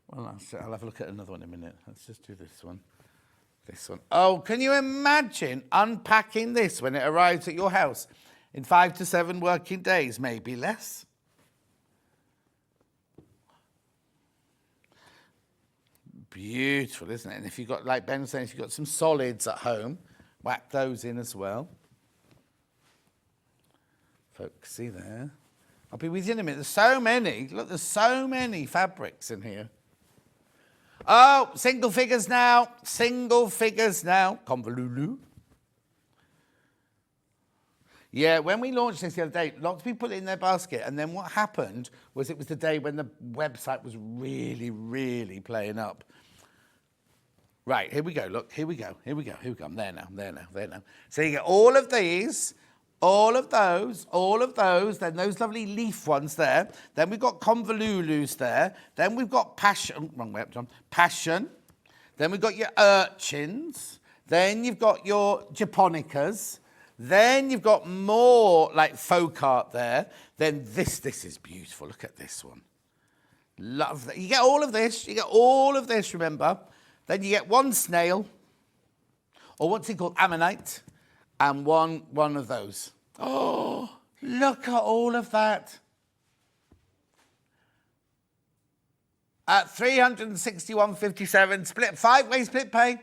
Well, I'll have a look at another one in a minute. Let's just do this one. This one. Oh, can you imagine unpacking this when it arrives at your house in 5 to 7 working days, maybe less? Beautiful, isn't it? And if you've got, like Ben was saying, if you've got some solids at home, whack those in as well. Folks, see there? I'll be with you in a minute. There's so many. Look, there's so many fabrics in here. Oh, single figures now. Single figures now. Convolulu. Yeah, when we launched this the other day, lots of people put it in their basket. And then what happened was it was the day when the website was really, really playing up. Right, here we go. Look, here we go. I'm there now. So you get all of these, all of those, then those lovely leaf ones there. Then we've got convolulus there. Then we've got passion. Wrong way up, John. Passion. Then we've got your urchins. Then you've got your japonicas. Then you've got more like folk art there. Then this is beautiful. Look at this one. Love that. You get all of this. Remember. Then you get one snail, or what's it called, ammonite, and one of those. Oh, look at all of that. At 361.57, split 5-way split pay.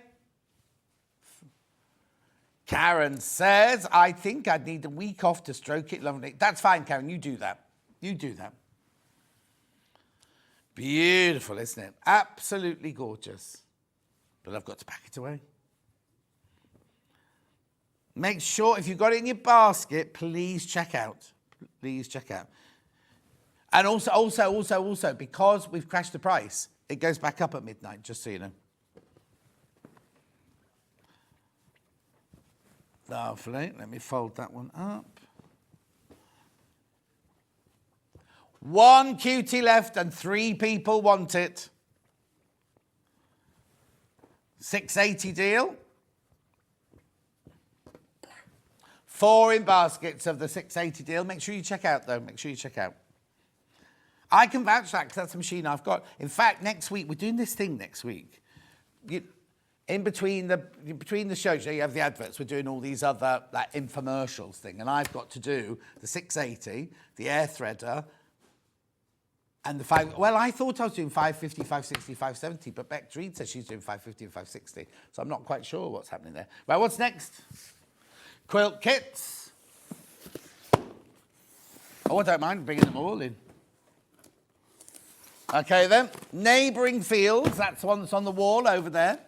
Karen says, I think I'd need a week off to stroke it lovely. That's fine, Karen, you do that. Beautiful, isn't it? Absolutely gorgeous. But I've got to pack it away. Make sure, if you've got it in your basket, please check out. And also, because we've crashed the price, it goes back up at midnight, just so you know. Lovely. Let me fold that one up. One cutie left and 3 people want it. 680 deal. 4 in baskets of the 680 deal. Make sure you check out, though. I can vouch for that because that's a machine I've got. In fact, next week, we're doing this thing next week. In between the shows, you have the adverts, we're doing all these other like infomercials thing. And I've got to do the 680, the air threader, and the 5... Well, I thought I was doing 550, 560, 570, but Beck Reed says she's doing 550 and 560. So I'm not quite sure what's happening there. Right, what's next? Quilt kits. Oh, I don't mind bringing them all in. Okay, then. Neighbouring Fields. That's the one that's on the wall over there.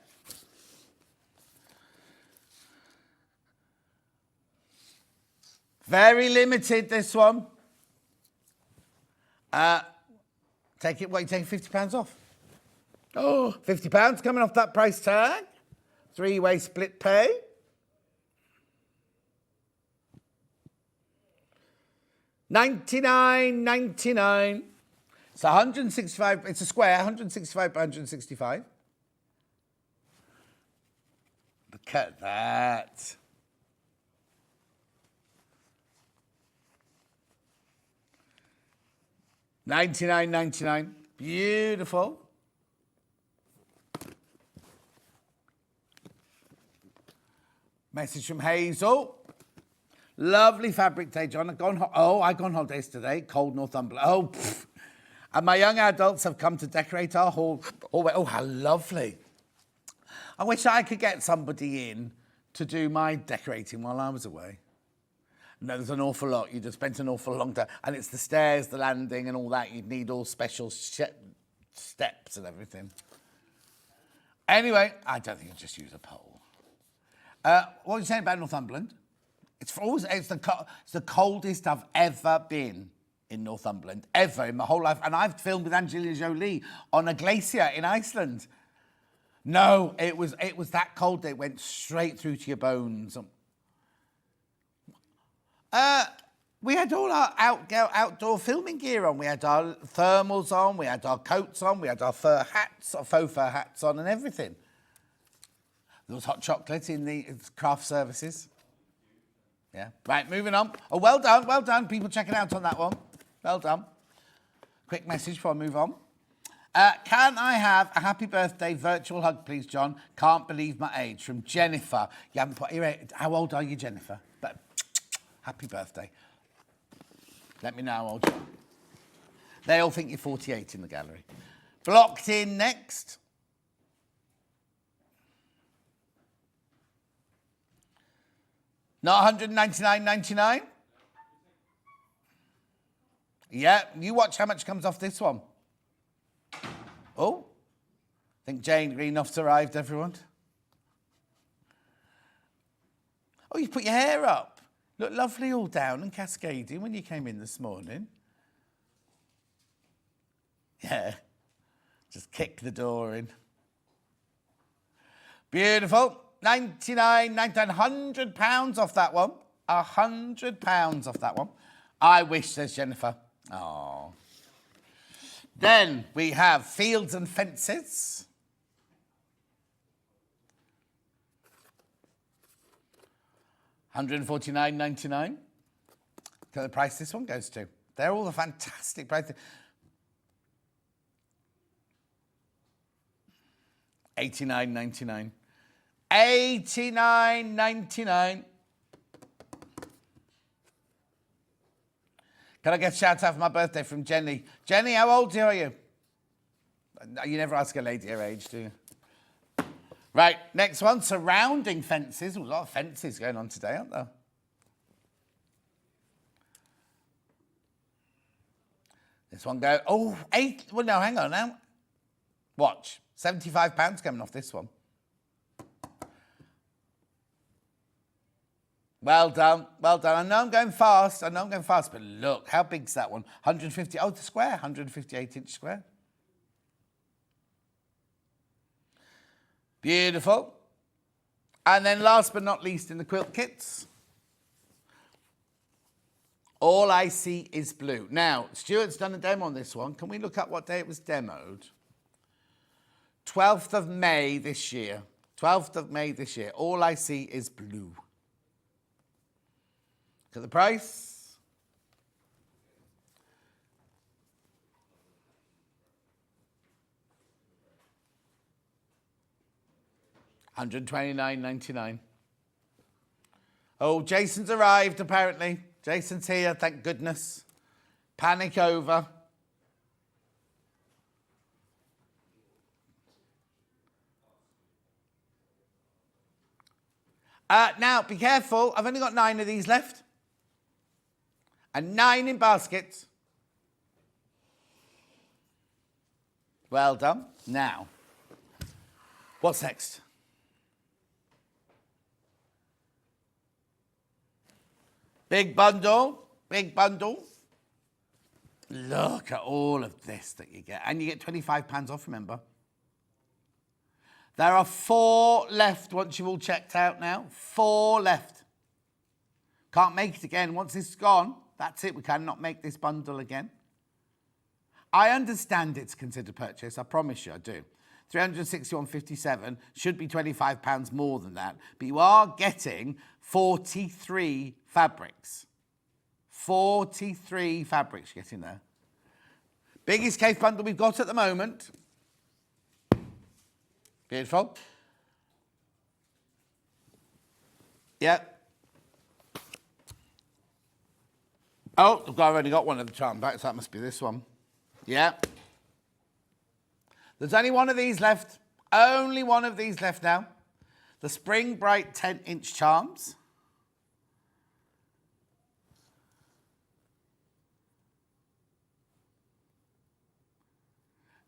Very limited, this one. Take it, what, you taking £50 off? Oh, £50 coming off that price tag. 3-way split pay. $99.99. It's 165, it's a square, 165 by 165. Look at that. $99.99. Beautiful. Message from Hazel. Lovely fabric day, John. I've gone on holidays today. Cold Northumberland. Oh, pfft. And my young adults have come to decorate our hall. Oh, how lovely. I wish I could get somebody in to do my decorating while I was away. No, there's an awful lot. You just spent an awful long time. And it's the stairs, the landing and all that. You'd need all special steps and everything. Anyway, I don't think I'll just use a pole. What were you saying about Northumberland? It's the coldest I've ever been in Northumberland, ever in my whole life. And I've filmed with Angelina Jolie on a glacier in Iceland. No, it was that cold that it went straight through to your bones. We had all our outdoor filming gear on. We had our thermals on, we had our coats on, we had our faux fur hats on and everything. There was hot chocolate in the craft services. Yeah. Right, moving on. Oh, well done. People checking out on that one. Well done. Quick message before I move on. Can I have a happy birthday virtual hug, please, John? Can't believe my age. From Jennifer. You haven't put your age. How old are you, Jennifer? But happy birthday. Let me know how old you are. They all think you're 48 in the gallery. Blocked in next. Not $199.99? Yeah, you watch how much comes off this one. Oh, I think Jane Greenoff's arrived, everyone. Oh, you put your hair up. Looked lovely all down and cascading when you came in this morning. Yeah, just kick the door in. Beautiful. 99, £100 off that one. £100 off that one. I wish, says Jennifer. Oh. Then we have Fields and Fences. £149.99. Look at the price this one goes to. They're all the fantastic prices. £89.99. £89.99. Can I get a shout out for my birthday from Jenny? Jenny, how old are you? You never ask a lady her age, do you? Right, next one, surrounding fences. Ooh, a lot of fences going on today, aren't there? This one go, oh, well, no, hang on now. Watch, £75 coming off this one. Well done, well done. I know I'm going fast, but look, how big's that one? 150, oh, the square, 158-inch square. Beautiful. And then last but not least in the quilt kits, All I See Is Blue. Now, Stuart's done a demo on this one. Can we look up what day it was demoed? 12th of May this year. 12th of May this year. All I See Is Blue. Look at the price. £129.99. Oh, Jason's arrived, apparently. Jason's here, thank goodness. Panic over. Now, be careful. I've only got 9 of these left. And 9 in baskets. Well done. Now, what's next? Big bundle, big bundle. Look at all of this that you get. And you get £25 off, remember. There are 4 left once you've all checked out now. 4 left. Can't make it again. Once this is gone, that's it. We cannot make this bundle again. I understand it's considered purchase. I promise you I do. £361.57 should be £25 more than that. But you are getting 43 fabrics. 43 fabrics you're getting there. Biggest case bundle we've got at the moment. Beautiful. Yep. Oh, I've only got one of the charm backs. That must be this one. Yeah. There's only one of these left. Only one of these left now. The Spring Bright 10-inch charms.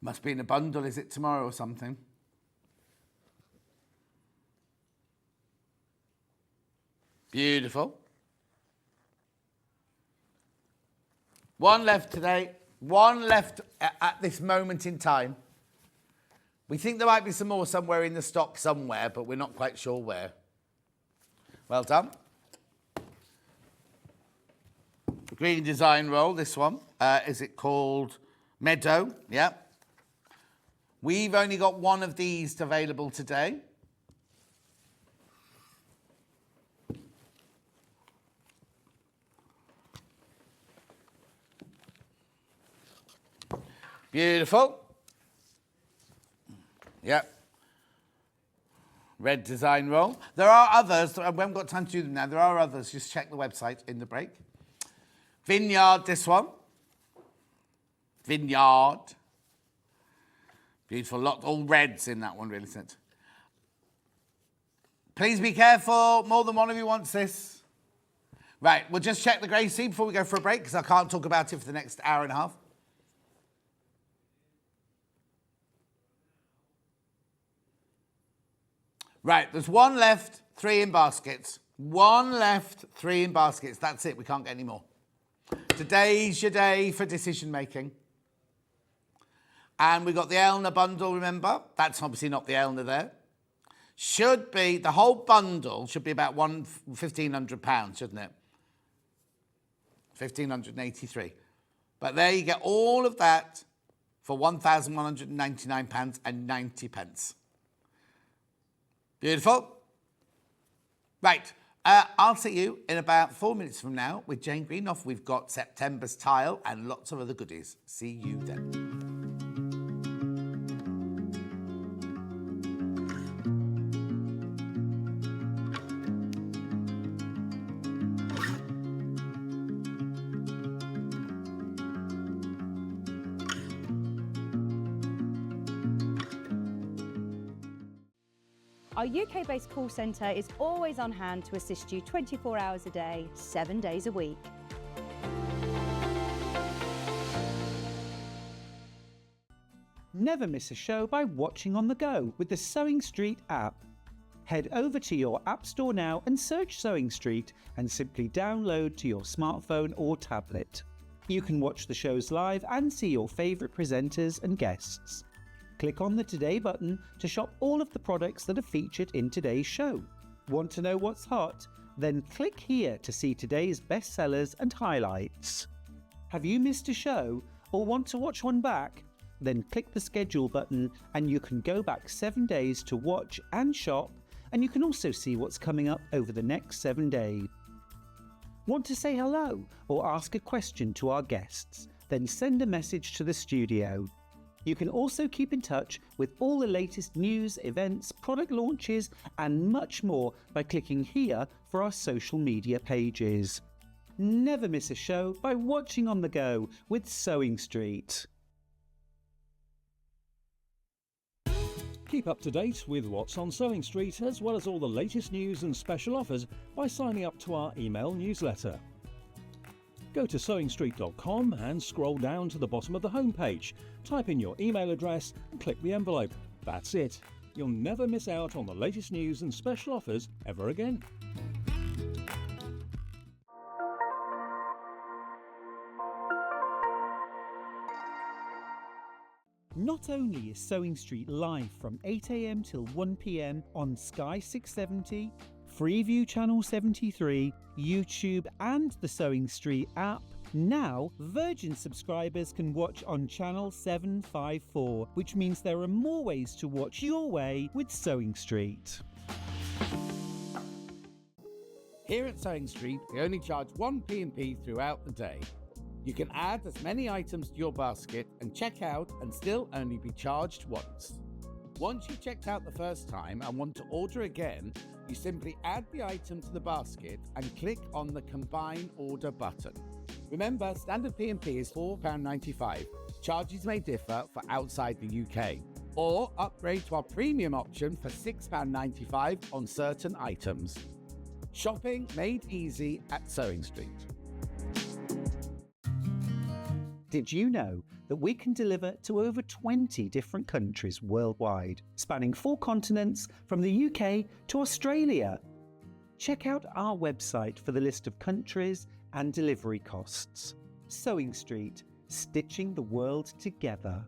Must be in a bundle, is it tomorrow or something? Beautiful. One left today. One left at this moment in time. We think there might be some more somewhere in the stock somewhere, but we're not quite sure where. Well done. The green design roll, this one. Is it called Meadow? Yeah. We've only got one of these available today. Beautiful. Yep. Red design roll. There are others. We haven't got time to do them now. There are others. Just check the website in the break. Vineyard, this one. Vineyard. Beautiful. Lot, all reds in that one, really, isn't it? Please be careful. More than one of you wants this. Right, we'll just check the grey sea before we go for a break, because I can't talk about it for the next hour and a half. Right, there's one left, 3 in baskets. One left, 3 in baskets. That's it, we can't get any more. Today's your day for decision making. And we got the Elna bundle, remember? That's obviously not the Elna there. should be, the whole bundle should be about £1,500, shouldn't it? 1,583. But there you get all of that for £1,199.90. Beautiful. Right. I'll see you in about 4 minutes from now with Jane Greenoff. We've got September's tile and lots of other goodies. See you then. Our UK-based call centre is always on hand to assist you 24 hours a day, 7 days a week. Never miss a show by watching on the go with the Sewing Street app. Head over to your app store now and search Sewing Street and simply download to your smartphone or tablet. You can watch the shows live and see your favourite presenters and guests. Click on the Today button to shop all of the products that are featured in today's show. Want to know what's hot? Then click here to see today's bestsellers and highlights. Have you missed a show or want to watch one back? Then click the schedule button and you can go back 7 days to watch and shop, and you can also see what's coming up over the next 7 days. Want to say hello or ask a question to our guests? Then send a message to the studio. You can also keep in touch with all the latest news, events, product launches and much more by clicking here for our social media pages. Never miss a show by watching on the go with Sewing Street. Keep up to date with what's on Sewing Street, as well as all the latest news and special offers by signing up to our email newsletter. Go to sewingstreet.com and scroll down to the bottom of the homepage. Type in your email address and click the envelope. That's it. You'll never miss out on the latest news and special offers ever again. Not only is Sewing Street live from 8 AM till 1 PM on Sky 670, Freeview Channel 73, YouTube and the Sewing Street app, now Virgin subscribers can watch on Channel 754, which means there are more ways to watch your way with Sewing Street. Here at Sewing Street, we only charge 1 P&P throughout the day. You can add as many items to your basket and check out and still only be charged once. Once you've checked out the first time and want to order again, you simply add the item to the basket and click on the Combine Order button. Remember, standard P&P is £4.95. Charges may differ for outside the UK. Or upgrade to our premium option for £6.95 on certain items. Shopping made easy at Sewing Street. Did you know that we can deliver to over 20 different countries worldwide, spanning 4 continents from the UK to Australia? Check out our website for the list of countries and delivery costs. Sewing Street, stitching the world together.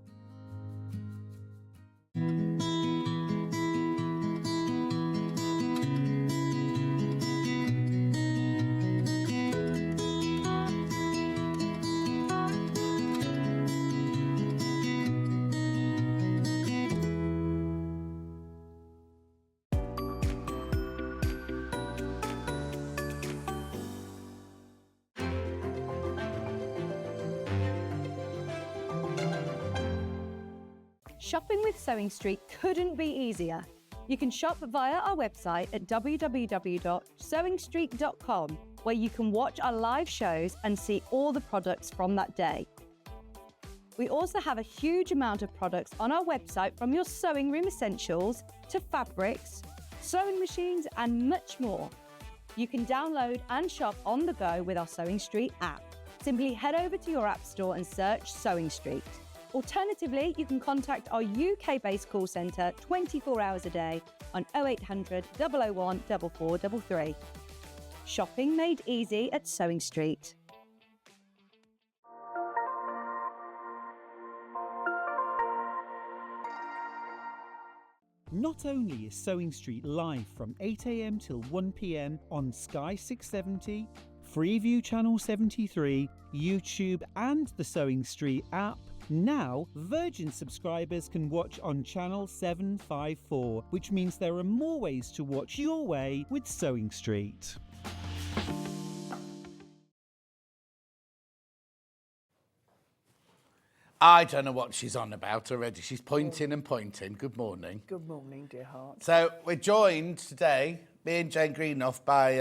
Shopping with Sewing Street couldn't be easier. You can shop via our website at www.sewingstreet.com, where you can watch our live shows and see all the products from that day. We also have a huge amount of products on our website, from your sewing room essentials to fabrics, sewing machines and much more. You can download and shop on the go with our Sewing Street app. Simply head over to your app store and search Sewing Street. Alternatively, you can contact our UK-based call centre 24 hours a day on 0800 001 4433. Shopping made easy at Sewing Street. Not only is Sewing Street live from 8 a.m. till 1 p.m. on Sky 670, Freeview Channel 73, YouTube and the Sewing Street app, now Virgin subscribers can watch on Channel 754, which means there are more ways to watch your way with Sewing Street. I don't know what she's on about already. She's pointing and pointing. Good morning. Good morning, dear heart. So we're joined today, me and Jane Greenoff, by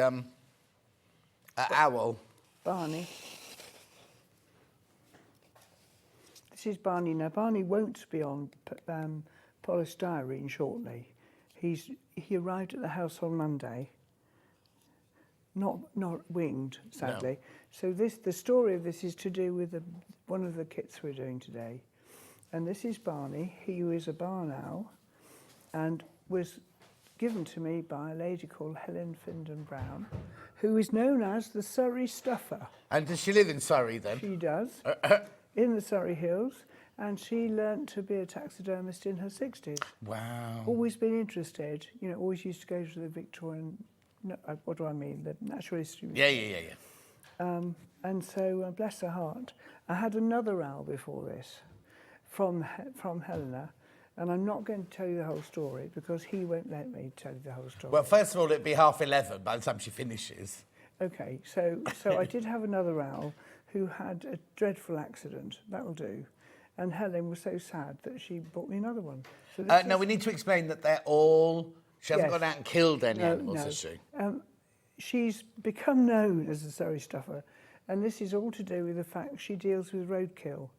Owl. Barney. This is Barney. Now, Barney won't be on polystyrene shortly. He arrived at the house on Monday. Not winged, sadly. No. So the story of this is to do with one of the kits we're doing today. And this is Barney. He is a barn owl and was given to me by a lady called Helen Findon Brown, who is known as the Surrey Stuffer. And does she live in Surrey then? She does, in the Surrey Hills, and she learnt to be a taxidermist in her 60s. Wow. Always been interested, always used to go to the Victorian, no, what do I mean, the Natural History Museum. Yeah. And so, bless her heart, I had another owl before this from Helena, and I'm not going to tell you the whole story because he won't let me tell you the whole story. Well, first of all, it'd be 11:30 by the time she finishes. Okay, so I did have another owl who had a dreadful accident. That'll do. And Helen was so sad that she bought me another one. So No, we need to explain that they're all... She hasn't Yes. gone out and killed any animals, no. has she? She's become known as the Surrey Stuffer, and this is all to do with the fact she deals with roadkill.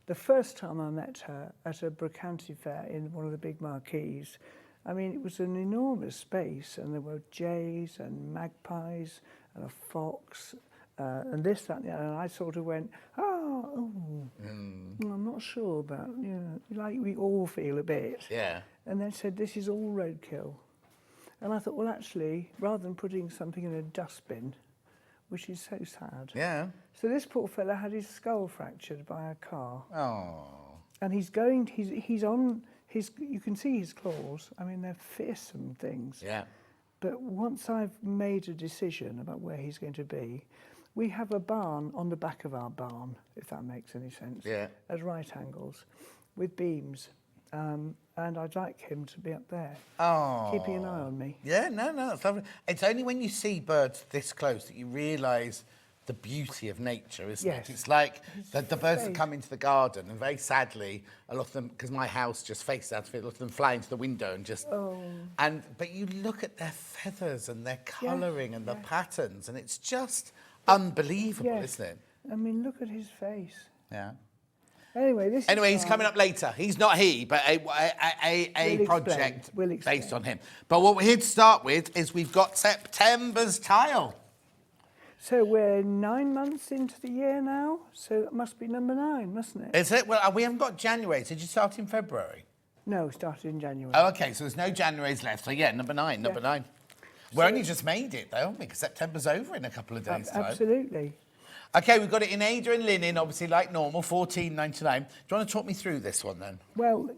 The first time I met her at a Brocante fair in one of the big marquees, I mean, it was an enormous space, and there were jays and magpies and a fox and this, that, and the other. And I sort of went, I'm not sure about, like we all feel a bit. Yeah. And then said, this is all roadkill. And I thought, well, actually, rather than putting something in a dustbin, which is so sad. Yeah. So this poor fella had his skull fractured by a car. Oh. And he's on his, you can see his claws. I mean, they're fearsome things. Yeah. But once I've made a decision about where he's going to be, we have a barn on the back of our barn, if that makes any sense. Yeah. At right angles, with beams. And I'd like him to be up there, keeping an eye on me. Yeah, no, it's lovely. It's only when you see birds this close that you realise the beauty of nature, isn't Yes. it? It's like the birds that face. come into the garden, and very sadly, a lot of them, because my house just faces out of it, a lot of them fly into the window and just... But you look at their feathers and their colouring and the patterns, and it's just unbelievable, isn't it? I mean, look at his face. Yeah. Anyway, he's coming up later. He's not he, but a project based on him. But what we're here to start with is we've got September's tile. So we're 9 months into the year now, so that must be number 9, mustn't it? Is it? Well, we haven't got January. Did you start in February? No, started in January. Oh, okay, so there's no January's left. So yeah, number 9. We only just made it, though, haven't we? Because September's over in a couple of days' time. Absolutely. Okay, we've got it in Ada and linen, obviously, like normal, $14.99. Do you want to talk me through this one, then? Well,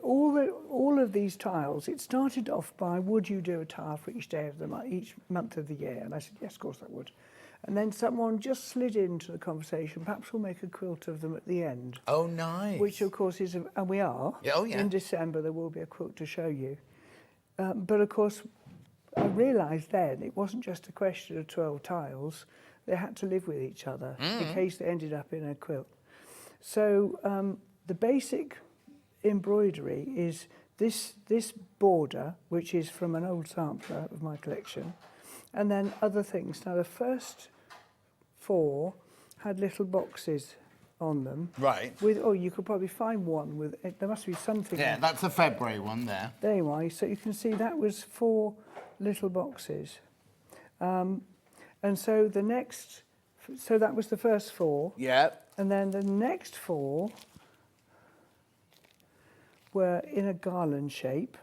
all of these tiles, it started off by, would you do a tile for each day of each month of the year? And I said, yes, of course I would. And then someone just slid into the conversation, perhaps we'll make a quilt of them at the end. Oh, nice. Which, of course, is, and we are. Yeah, oh, yeah. In December, there will be a quilt to show you. But, of course, I realised then it wasn't just a question of 12 tiles. They had to live with each other in case they ended up in a quilt. So the basic embroidery is this border, which is from an old sampler of my collection, and then other things. Now, the first 4 had little boxes on them. Right. You could probably find one with, there must be something. Yeah, that's the February one there. There you are. So you can see that was 4 little boxes. And so so that was the first 4. Yeah. And then the next 4 were in a garland shape.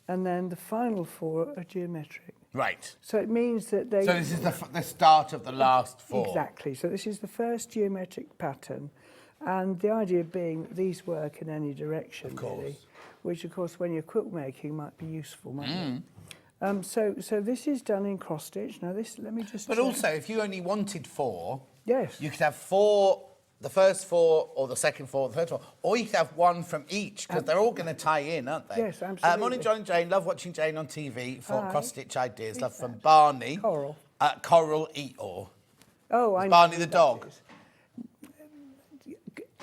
And then the final 4 are geometric. Right. So it means that they... So this is the start of the last 4. Exactly. So this is the first geometric pattern. And the idea being that these work in any direction, Of course. really, which, of course, when you're quilt making might be useful, mightn't it? So this is done in cross stitch. Now this, let me just But check. also, if you only wanted 4, Yes. you could have 4, the first 4, or the second 4, the third 4, or you could have 1 from each, because they're all going to tie in, aren't they? Yes, absolutely. Morning, John and Jane. Love watching Jane on TV for Hi. cross-stitch ideas. Who's Love from that? Barney. Coral. Coral Eeyore. Oh, I know Barney who the that dog. is.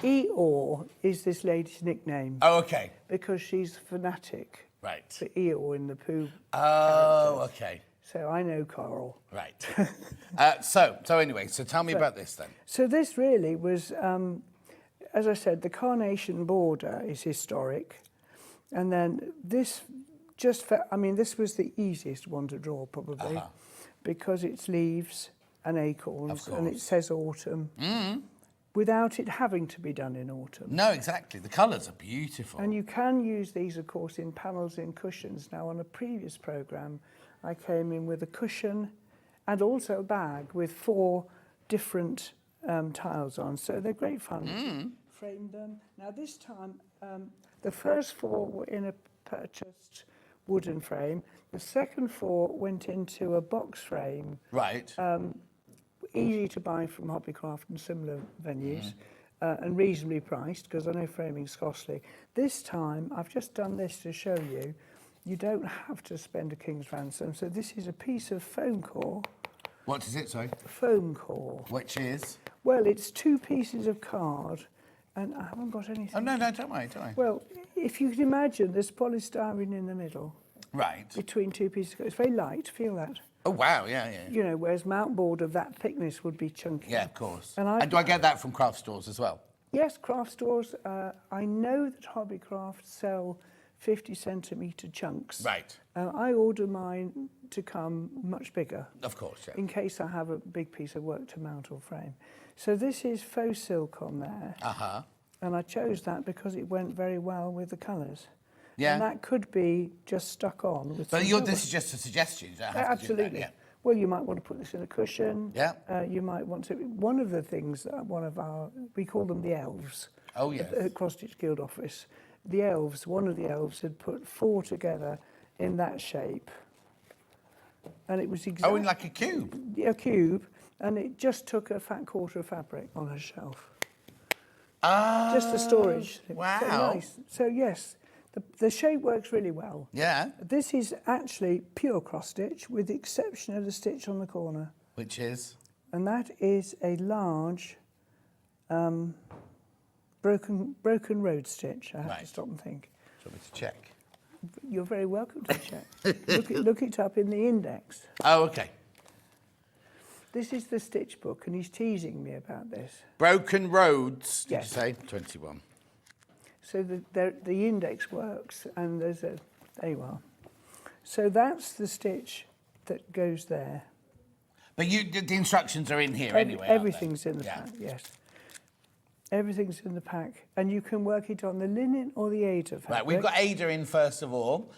Eeyore is this lady's nickname Oh, okay. because she's fanatic Right. for Eeyore in the Pooh. Oh, characters. okay. So I know Coral. Right. So anyway, so tell me about this then. So this really was, as I said, the carnation border is historic. And then this this was the easiest one to draw probably because it's leaves and acorns and it course. says autumn without it having to be done in autumn. No, exactly. The colours are beautiful. And you can use these, of course, in panels and cushions. Now, on a previous programme, I came in with a cushion and also a bag with 4 different tiles on. So they're great fun. Framed them. Now, this time, the first 4 were in a purchased wooden frame. The second 4 went into a box frame, Right. easy to buy from Hobbycraft and similar venues. And reasonably priced, because I know framing's costly. This time, I've just done this to show you, you don't have to spend a king's ransom. So this is a piece of foam core. What is it, sorry? Foam core. Which is? Well, it's 2 pieces of card, and I haven't got anything. Oh, no, don't worry. Well, if you can imagine, there's polystyrene in the middle, Right. between 2 pieces of card. It's very light, feel that. Oh, wow, yeah. You know, whereas mount board of that thickness would be chunky. Yeah, of course. And do I get that from craft stores as well? Yes, craft stores. I know that Hobbycraft sell 50 centimetre chunks. Right. I order mine to come much bigger. Of course, yeah. In case I have a big piece of work to mount or frame. So this is faux silk on there. Uh-huh. And I chose that because it went very well with the colours. Yeah. And that could be just stuck on with But some this colour. is just a suggestion. You don't have to do Absolutely. that, Well, you might want to put this in a cushion. Yeah. You might want to. One of the things that we call them the elves. Oh, yes. At Cross Stitch Guild office, the elves. One of the elves had put 4 together in that shape, and it was exactly Oh, in like a cube? a cube, and it just took a fat quarter of fabric on her shelf. Ah. Just the storage. thing. Wow. So nice. So yes, the shape works really well. Yeah. This is actually pure cross stitch, with the exception of the stitch on the corner. Which is? And that is a large broken road stitch. I have to Right. stop and think. Do you want me to check? You're very welcome to check. look it up in the index. Oh, okay. This is the stitch book, and he's teasing me about this. Broken Roads, did Yes. you say? 21. So the index works, and there you are. So that's the stitch that goes there. But the instructions are in here anyway, aren't they? Everything's in the pack, yes. Everything's in the pack, and you can work it on the linen or the Ada fabric. Right, we've got Ada in first of all.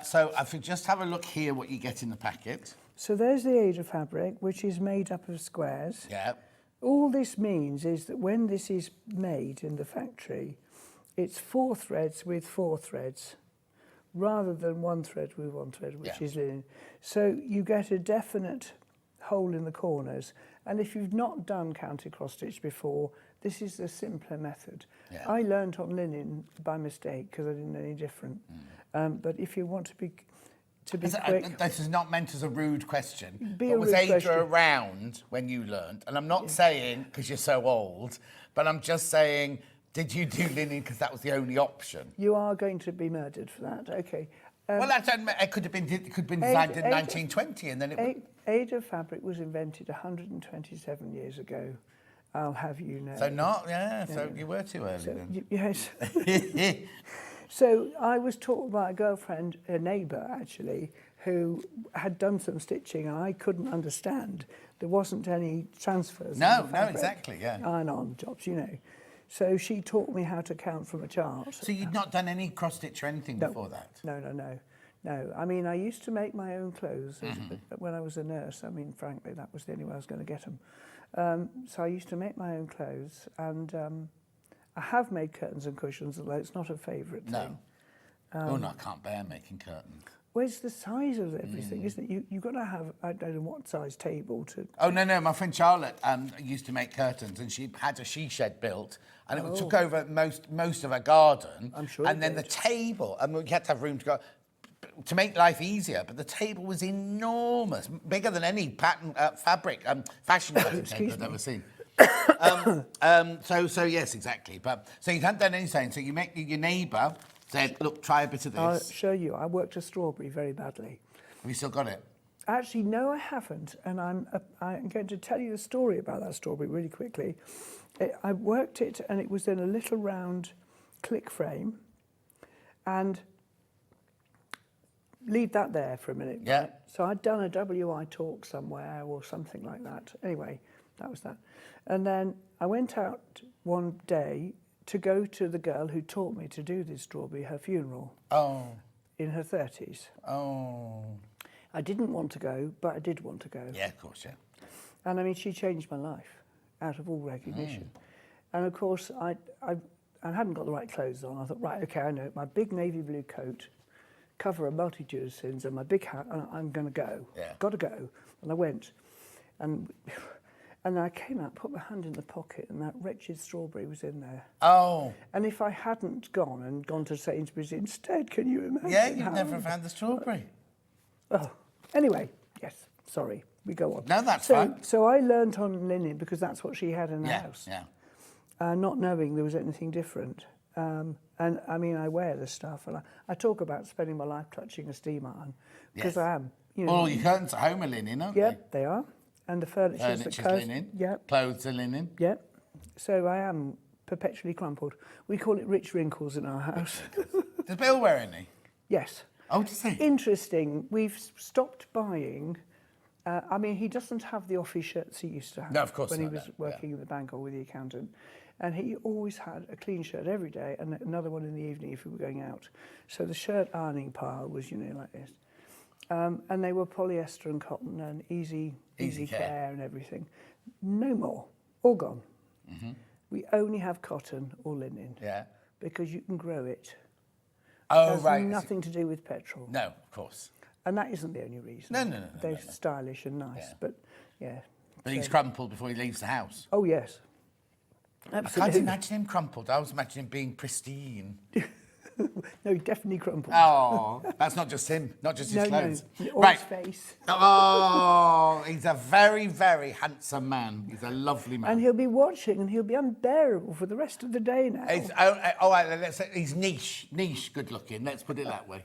So if you just have a look here what you get in the packet. So there's the Ada fabric, which is made up of squares. Yeah. All this means is that when this is made in the factory, it's 4 threads with 4 threads, rather than 1 thread with 1 thread, which Yeah. is linen. So you get a definite hole in the corners. And if you've not done counter cross stitch before, this is the simpler method. Yeah. I learnt on linen by mistake because I didn't know any different. But if you want to be quick, This is not meant as a rude question. Be But a was rude Ada question. around when you learnt? And I'm not saying because you're so old, but I'm just saying, did you do linen because that was the only option? you are going to be murdered for that. Okay. Well, it could have been designed in Ada- 1920, and then it would... Ada fabric was invented 127 years ago. I'll have you know. So so you were too early then. Yes. So I was taught by a girlfriend, a neighbour actually, who had done some stitching, and I couldn't understand. There wasn't any transfers. No, in the fabric. exactly, yeah. Iron-on jobs, you know. So she taught me how to count from a chart. So you'd not done any cross stitch or anything before that? No. I mean, I used to make my own clothes when I was a nurse. I mean, frankly, that was the only way I was going to get them. So I used to make my own clothes, and I have made curtains and cushions, although it's not a favourite thing. No. I can't bear making curtains. Well, it's the size of everything, isn't it? You've got to have, I don't know what size table to... Oh, no, my friend Charlotte used to make curtains, and she had a she shed built, and it took over most of her garden. I'm sure And it then did. the table, and we had to have room to go, to make life easier, but the table was enormous, bigger than any pattern, fabric, fashion table I've ever seen. So yes, exactly. But so you hadn't done anything, so you make your neighbour said, look, try a bit of this. I'll show you. I worked a strawberry very badly. Have you still got it? Actually, no, I haven't. And I'm going to tell you the story about that strawberry really quickly. I worked it, and it was in a little round click frame. And leave that there for a minute. Yeah. Right? So I'd done a WI talk somewhere or something like that. Anyway, that was that. And then I went out one day to go to the girl who taught me to do this strawberry, her funeral. Oh. In her 30s. Oh. I didn't want to go, but I did want to go. Yeah, of course, yeah. And I mean, she changed my life out of all recognition. And of course, I hadn't got the right clothes on. I thought, right, okay, I know, my big navy blue coat, cover a multitude of sins, and my big hat, and I'm going to go. Yeah. Got to go. And I went. And I came out, put my hand in the pocket, and that wretched strawberry was in there. Oh. And if I hadn't gone to Sainsbury's instead, can you imagine? Yeah, you'd never have had the strawberry. Oh, anyway, yes, sorry, we go on. No, that's fine. So I learnt on linen because that's what she had in the house. Yeah. Not knowing there was anything different. And I mean, I wear the stuff, and I talk about spending my life clutching a steam iron because I am. You know, All your curtains at home are linen, aren't Yep, they are. And the furniture's linen. Yep. Clothes are linen. Yep. So I am perpetually crumpled. We call it rich wrinkles in our house. Does Bill wear any? Yes. Oh, does he? Interesting. We've stopped buying. I mean, he doesn't have the office shirts he used to have. No, of course when not, he was no, working in the bank or with the accountant. And he always had a clean shirt every day and another one in the evening if we were going out. So the shirt ironing pile was, like this. And they were polyester and cotton and easy care and everything. No more. All gone. Mm-hmm. We only have cotton or linen. Yeah. Because you can grow it. Oh, It right. has nothing to do with petrol. No, of course. And that isn't the only reason. No. They're stylish and nice, Yeah. but yeah. But he's crumpled before he leaves the house. Oh, yes. I Absolutely. can't imagine him crumpled. I was imagining him being pristine. No, he definitely crumpled. Oh, that's not just him, not just his clothes. Or Right. his face. Oh, he's a very, very handsome man. He's a lovely man. And he'll be watching and he'll be unbearable for the rest of the day now. Let's say he's niche good looking. Let's put it that way.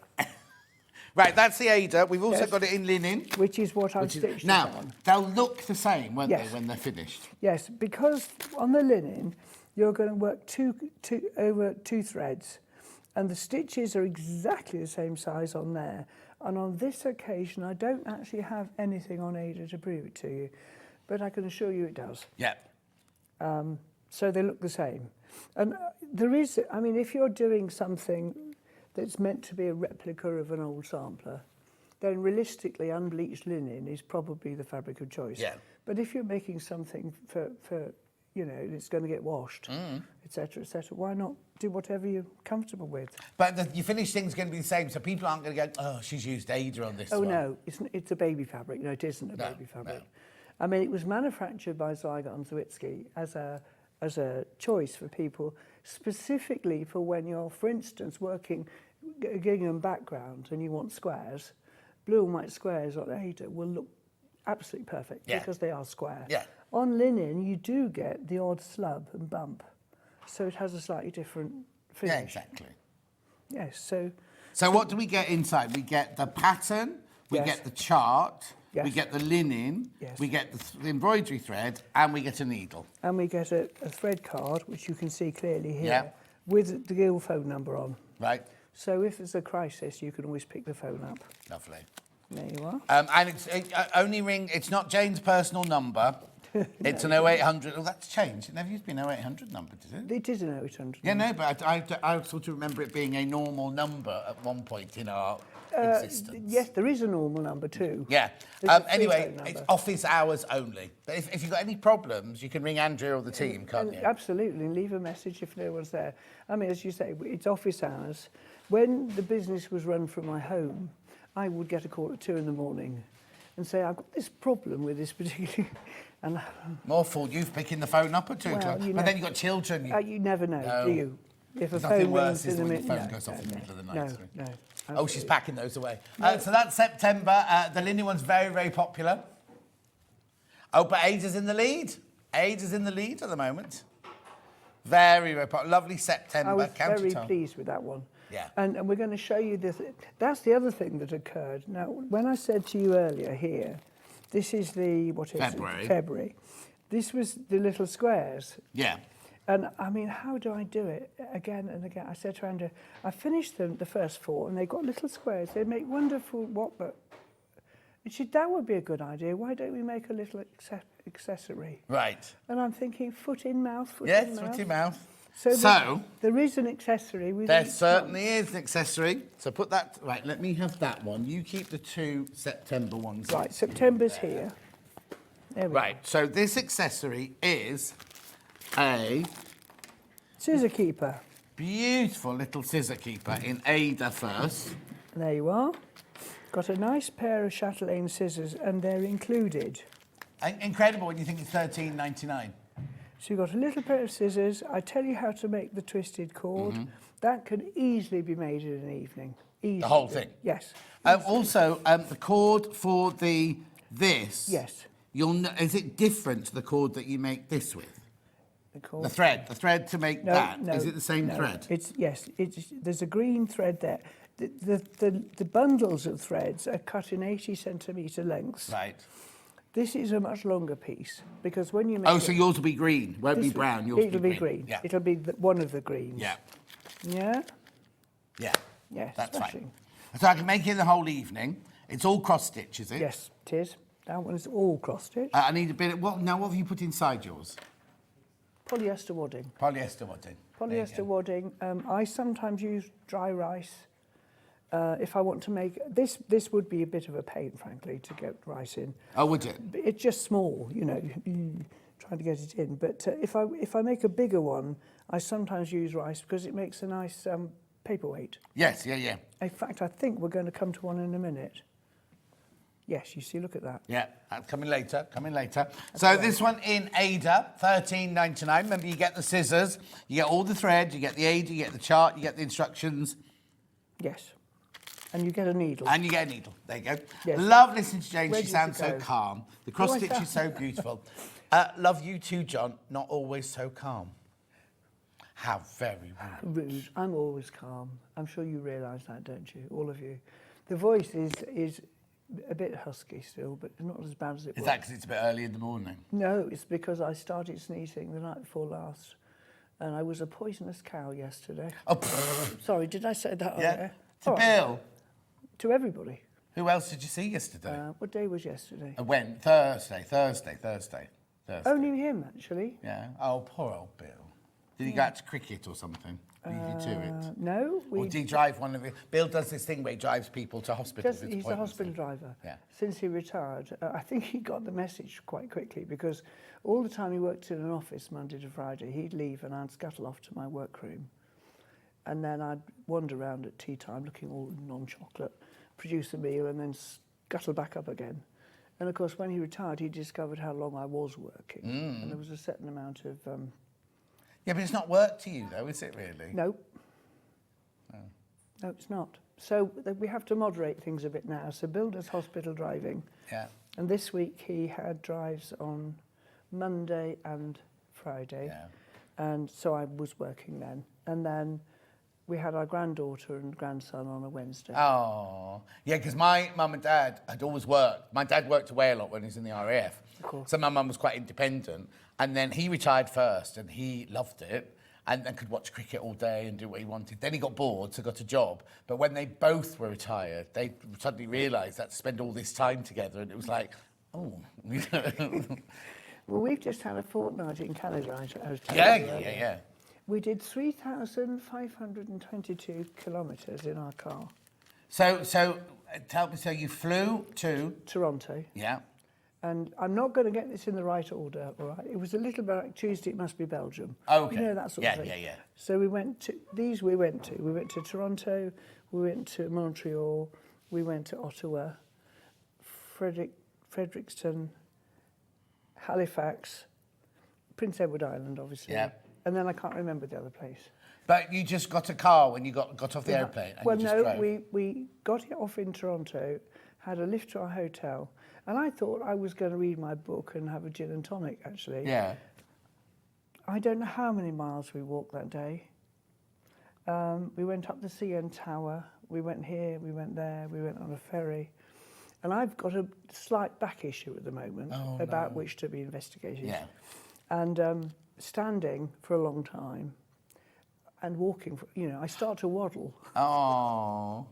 Right, that's the Ada. We've also got it in linen. Which is what I've stitched it Now, on. they'll look the same, won't Yes. they, when they're finished? Yes, because on the linen, you're going to work over two threads. And the stitches are exactly the same size on there. And on this occasion, I don't actually have anything on Ada to prove it to you, but I can assure you it does. Yeah. So they look the same. And there is, I mean, if you're doing something that's meant to be a replica of an old sampler, then realistically, unbleached linen is probably the fabric of choice. Yeah. But if you're making something for it's going to get washed, et cetera, why not do whatever you're comfortable with? But your finished thing's going to be the same, so people aren't going to go, oh, she's used Ada on this Oh, one. no, it's a baby fabric. No, it isn't a baby fabric. No. I mean, it was manufactured by Zygot and Zwitzky as a choice for people, specifically for when you're, for instance, working a gingham background and you want squares. Blue and white squares on Ada will look absolutely perfect because they are square. Yeah. On linen, you do get the odd slub and bump, so it has a slightly different finish. Yeah, exactly. Yes, so... So what do we get inside? We get the pattern, we Yes. get the chart, Yes. we get the linen, Yes. we get the embroidery thread, and we get a needle. And we get a thread card, which you can see clearly here, Yeah. with the Guild phone number on. Right? So if there's a crisis, you can always pick the phone up. Lovely. There you are. And it's only ring, it's not Jane's personal number. It's an 0800. Oh, that's changed. It never used to be an 0800 number, did it? It is an 0800. Yeah, no, but I sort of remember it being a normal number at one point in our existence. Yes, there is a normal number too. Yeah. There's a Anyway, free phone it's number. office hours only. But if you've got any problems, you can ring Andrea or the team, can't you? Absolutely, and leave a message if no one's there. I mean, as you say, it's office hours. When the business was run from my home, I would get a call at 2 in the morning and say, I've got this problem with this particular... and More fool you for picking the phone up at 2 Well, o'clock. you But know- then you've got children. you never know, No. do you? If a There's nothing phone worse rings is in the when the middle... phone goes off in the middle of the night. No, isn't it? no. Oh, she's packing those away. So that's September. The linen one's very, very popular. Oh, but Ada's in the lead. Ada's in the lead at the moment. Very, very popular. Lovely September. I was Counter very tone. pleased with that one. Yeah. And we're going to show you this. That's the other thing that occurred. Now, when I said to you earlier here, this is the, what is February. it? February. This was the little squares. Yeah. And I mean, how do I do it again and again? I said to Andrew, I finished them, the first 4, and they got little squares. They make wonderful but and she said, that would be a good idea. Why don't we make a little accessory? Right. And I'm thinking, foot in mouth, foot in Yes, mouth. with your mouth. So there is an accessory. With There each certainly is an accessory. So put that... Right, let me have that one. You keep the 2 September ones. Right, September's here. There we Right, so this accessory is a go. Scissor keeper. beautiful little scissor keeper in Ada first. There you are. Got a nice pair of chatelaine scissors, and they're included. Incredible when you think it's $13.99. So you've got a little pair of scissors. I tell you how to make the twisted cord. That could easily be made in an evening. Easily. The whole thing? Yes. Also, the cord for this. Yes. Is it different to the cord that you make this with? The cord. The thread to make that. Is it the same thread? Yes. There's a green thread there. The bundles of threads are cut in 80 centimetre lengths. Right. This is a much longer piece because when you make Oh, so yours will be green, won't be this- brown. Yours it'll will be green. Yeah. It'll be one of the greens. Yeah. Yeah. Yeah. Yes. That's smashing. fine. So I can make it the whole evening. It's all cross stitch, is it? Yes, it is. That one is all cross stitch. I need a bit of what have you put inside yours? Polyester wadding. Polyester wadding. There you Polyester go. wadding. I sometimes use dry rice. If I want to make this would be a bit of a pain, frankly, to get rice in. Oh, would it? But it's just small, trying to get it in. But if I make a bigger one, I sometimes use rice because it makes a nice paperweight. Yes, yeah. In fact, I think we're going to come to one in a minute. Yes, you see, look at that. Yeah, that's coming later. So this one in Ada, $13.99. Remember, you get the scissors, you get all the thread, you get the Ada, you get the chart, you get the instructions, Yes. And you get a needle. and you get a needle. There you go. Yes. Love listening to Jane. Ready She to sounds so go. calm. The cross I stitch sound- is so beautiful. Love you too, John. Not always so calm. How very rude. Rude. I'm always calm. I'm sure you realise that, don't you? All of you. The voice is a bit husky still, but not as bad as it Is was. that because it's a bit early in the morning? No, it's because I started sneezing the night before last, and I was a poisonous cow yesterday. Oh, pfft. Sorry, did I say that? Yeah. earlier? To All right. Bill. To everybody. Who else did you see yesterday? What day was yesterday? When? Thursday. Only him, actually. Yeah. Oh, poor old Bill. Did he go out to cricket or something? Leave you to it? No, Or did he drive one of the... Bill does this thing where he drives people to hospitals. with he's a appointments. hospital driver. Yeah. Since he retired, I think he got the message quite quickly because all the time he worked in an office Monday to Friday, he'd leave and I'd scuttle off to my workroom. And then I'd wander around at tea time looking all non-chocolate, produce a meal and then scuttle back up again. And of course, when he retired, he discovered how long I was working. And there was a certain amount of... Yeah, but it's not work to you, though, is it really? No. No, it's not. So we have to moderate things a bit now. So Bill does hospital driving. Yeah. And this week he had drives on Monday and Friday. Yeah. And so I was working then. And then we had our granddaughter and grandson on a Wednesday. Oh, yeah, because my mum and dad had always worked. My dad worked away a lot when he was in the RAF. Of course. So my mum was quite independent. And then he retired first and he loved it and could watch cricket all day and do what he wanted. Then he got bored, so got a job. But when they both were retired, they suddenly realised that to spend all this time together and it was like, oh. Well, we've just had a fortnight in Canada, I was telling you earlier. Yeah. We did 3,522 kilometres in our car. So tell me, so you flew to... Toronto. Yeah. And I'm not going to get this in the right order, all right? It was a little bit like Tuesday, it must be Belgium. Okay. You know, that sort of thing. Yeah. So we went to, we went to Toronto, we went to Montreal, we went to Ottawa, Fredericton, Halifax, Prince Edward Island, obviously. Yeah. And then I can't remember the other place. But you just got a car when you got off the airplane? And Well, you just no, drove? we got it off in Toronto, had a lift to our hotel, and I thought I was going to read my book and have a gin and tonic, actually. Yeah. I don't know how many miles we walked that day. We went up the CN Tower, we went here, we went there, we went on a ferry. And I've got a slight back issue at the moment about which to be investigated. Yeah. And standing for a long time and walking, I start to waddle. Oh.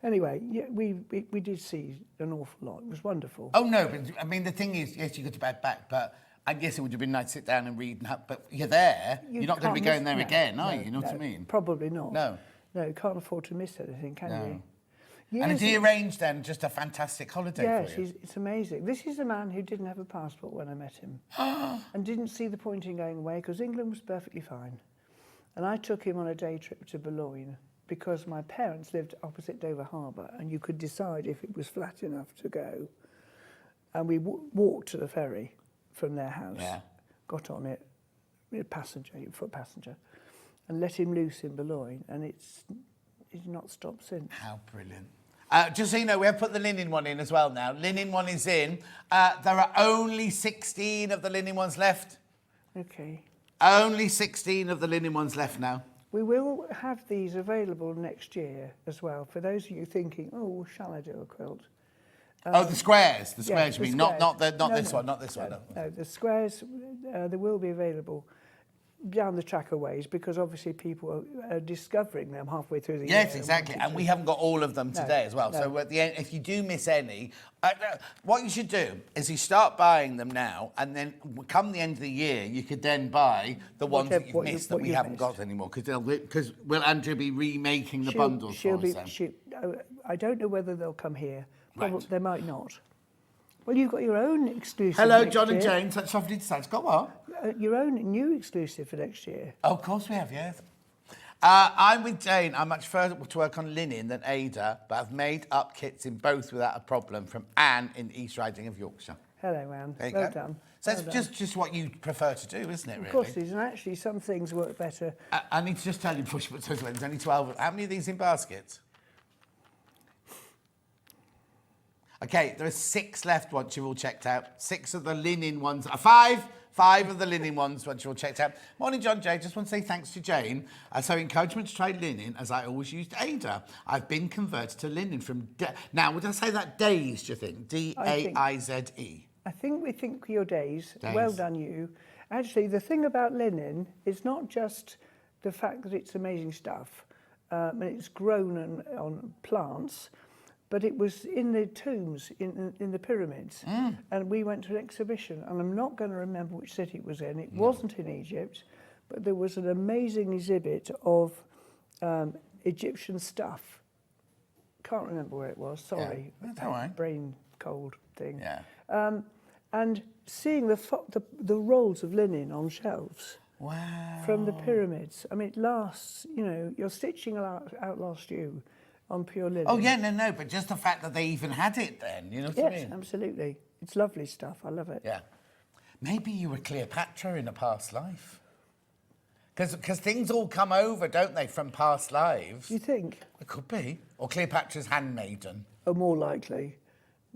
Anyway, yeah, we did see an awful lot. It was wonderful. Oh, no, but I mean, the thing is, yes, you got a bad back, but I guess it would have been nice to sit down and read, but you're there. You're not going to be going there again, are you? You know what I mean? Probably not. No. No, you can't afford to miss anything, can you? And has he arranged then just a fantastic holiday for you? Yes, it's amazing. This is a man who didn't have a passport when I met him and didn't see the point in going away because England was perfectly fine. And I took him on a day trip to Boulogne because my parents lived opposite Dover Harbour and you could decide if it was flat enough to go. And we walked to the ferry from their house, got on it, foot passenger, and let him loose in Boulogne, and it's not stopped since. How brilliant. Just so you know, we have put the linen one in as well now. Linen one is in. There are only 16 of the linen ones left. Okay. Only 16 of the linen ones left now. We will have these available next year as well. For those of you thinking, oh, shall I do a quilt? The squares. The squares, you mean, squares. not this No. one, not this one. No. No, the squares, they will be available down the track a ways because obviously people are discovering them halfway through the year. Yes, exactly. And we haven't got all of them today as well. No. So at the end, if you do miss any, what you should do is you start buying them now, and then come the end of the year, you could then buy the ones that you've missed that we haven't got anymore, because will Andrew be remaking the bundles for us then? I don't know whether they'll come here. Probably, Right. they might not. Well, you've got your own exclusive. Hello, next John and year. Jane. Such lovely designs. Got what? Your own new exclusive for next year. Oh, of course we have, yes. I'm with Jane. I much prefer to work on linen than Ada, but I've made up kits in both without a problem from Anne in East Riding of Yorkshire. Hello, Anne. There you Well go. done. So Well it's done. just what you prefer to do, isn't it, really? Of course it is, and actually some things work better. I need to just tell you before you put those lens, only 12. How many of these in baskets? Okay, there are 6 left once you've all checked out. 6 of the linen ones. 5 of the linen ones once you're all checked out. Morning, John Jay. Just want to say thanks to Jane. So encouragement to try linen, as I always used Ada. I've been converted to linen from... Now, would I say that days, do you think? D-A-I-Z-E. I think we think your days. Days. Well done, you. Actually, the thing about linen is not just the fact that it's amazing stuff, and it's grown on plants, but it was in the tombs, in the pyramids. And we went to an exhibition, and I'm not going to remember which city it was in. It wasn't in Egypt, but there was an amazing exhibit of Egyptian stuff. Can't remember where it was, sorry. Yeah, that's all right. Brain cold thing. Yeah. And seeing the rolls of linen on shelves. Wow. From the pyramids. I mean, it lasts, your stitching will outlast you on pure linen. Oh, yeah, no, but just the fact that they even had it then, you know what I mean? Yes, absolutely. It's lovely stuff. I love it. Yeah. Maybe you were Cleopatra in a past life. Because things all come over, don't they, from past lives? You think? It could be. Or Cleopatra's handmaiden. Oh, more likely.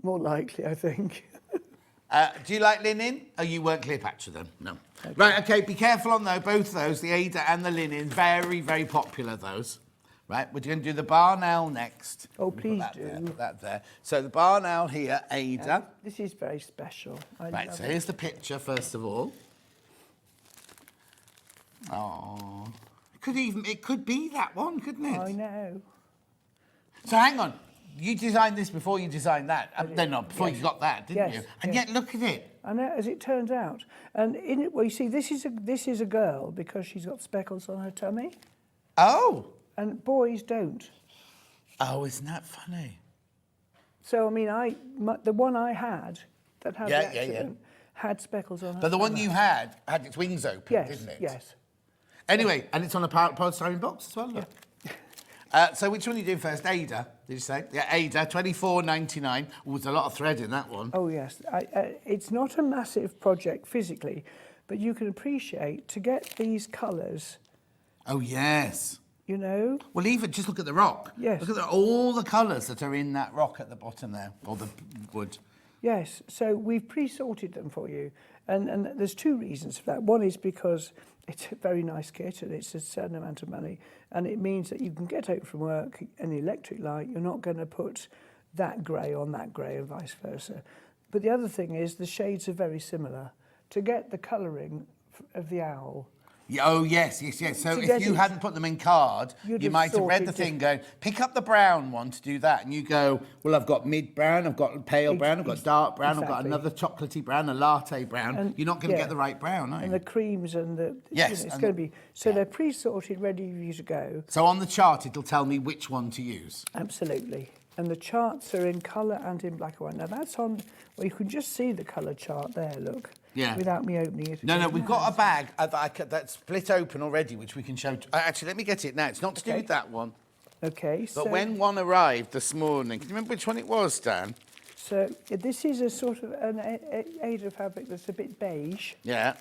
More likely, I think. Do you like linen? Oh, you weren't Cleopatra then? No. Okay. Right, OK, be careful on both those, the Ada and the linen. Very, very popular, those. Right, we're going to do the barn owl next. Oh, please put do. Put that there. So the barn owl here, Ada. This is very special. Right, so here's the picture, first of all. Oh, it could be that one, couldn't it? I know. So hang on, you designed this before you designed that. No, before you got that, didn't you? And yet, look at it. And as it turns out, and in it, well, you see, this is a girl because she's got speckles on her tummy, Oh. and boys don't. Oh, isn't that funny? So I mean, the one I had that had Yeah, the accident had speckles on her. But the one tummy. you had its wings open, Yes, didn't it? yes. Anyway, and it's on a polystyrene box as well. Look. So which one are you doing first? Ada, did you say? Yeah, Ada, $24.99. Oh, there's a lot of thread in that one. Oh yes, it's not a massive project physically, but you can appreciate to get these colours. Oh, yes. You know. Well, even just look at the rock. Yes. Look at all the colours that are in that rock at the bottom there, or the wood. Yes, so we've pre-sorted them for you, and there's two reasons for that. One is because it's a very nice kit and it's a certain amount of money, and it means that you can get out from work and the electric light, you're not going to put that grey on that grey and vice versa. But the other thing is the shades are very similar. To get the colouring of the owl, Yeah, oh, yes. So To if get you it- hadn't put them in card, You'd you have might have read the sorted thing going, pick up the brown one to do that. And you go, well, I've got mid-brown, I've got pale brown, I've got dark brown, I've got Exactly. another chocolatey brown, a latte brown. And- You're not going to yeah. get the right brown, are you? and the creams and the Yes, it's and going to the- be so they're pre-sorted, ready for you to go. So on the chart, it'll tell me which one to use. Absolutely. And the charts are in colour and in black and white. Now that's on, well, you can just see the colour chart there, look. Yeah. Without me opening it. No, again. we've got a bag that's split open already, which we can show. Actually, let me get it now. It's not to do Okay. with that one. Okay, But when one arrived this morning, can you remember which one it was, Dan? So this is a sort of an Ada fabric that's a bit beige Yeah.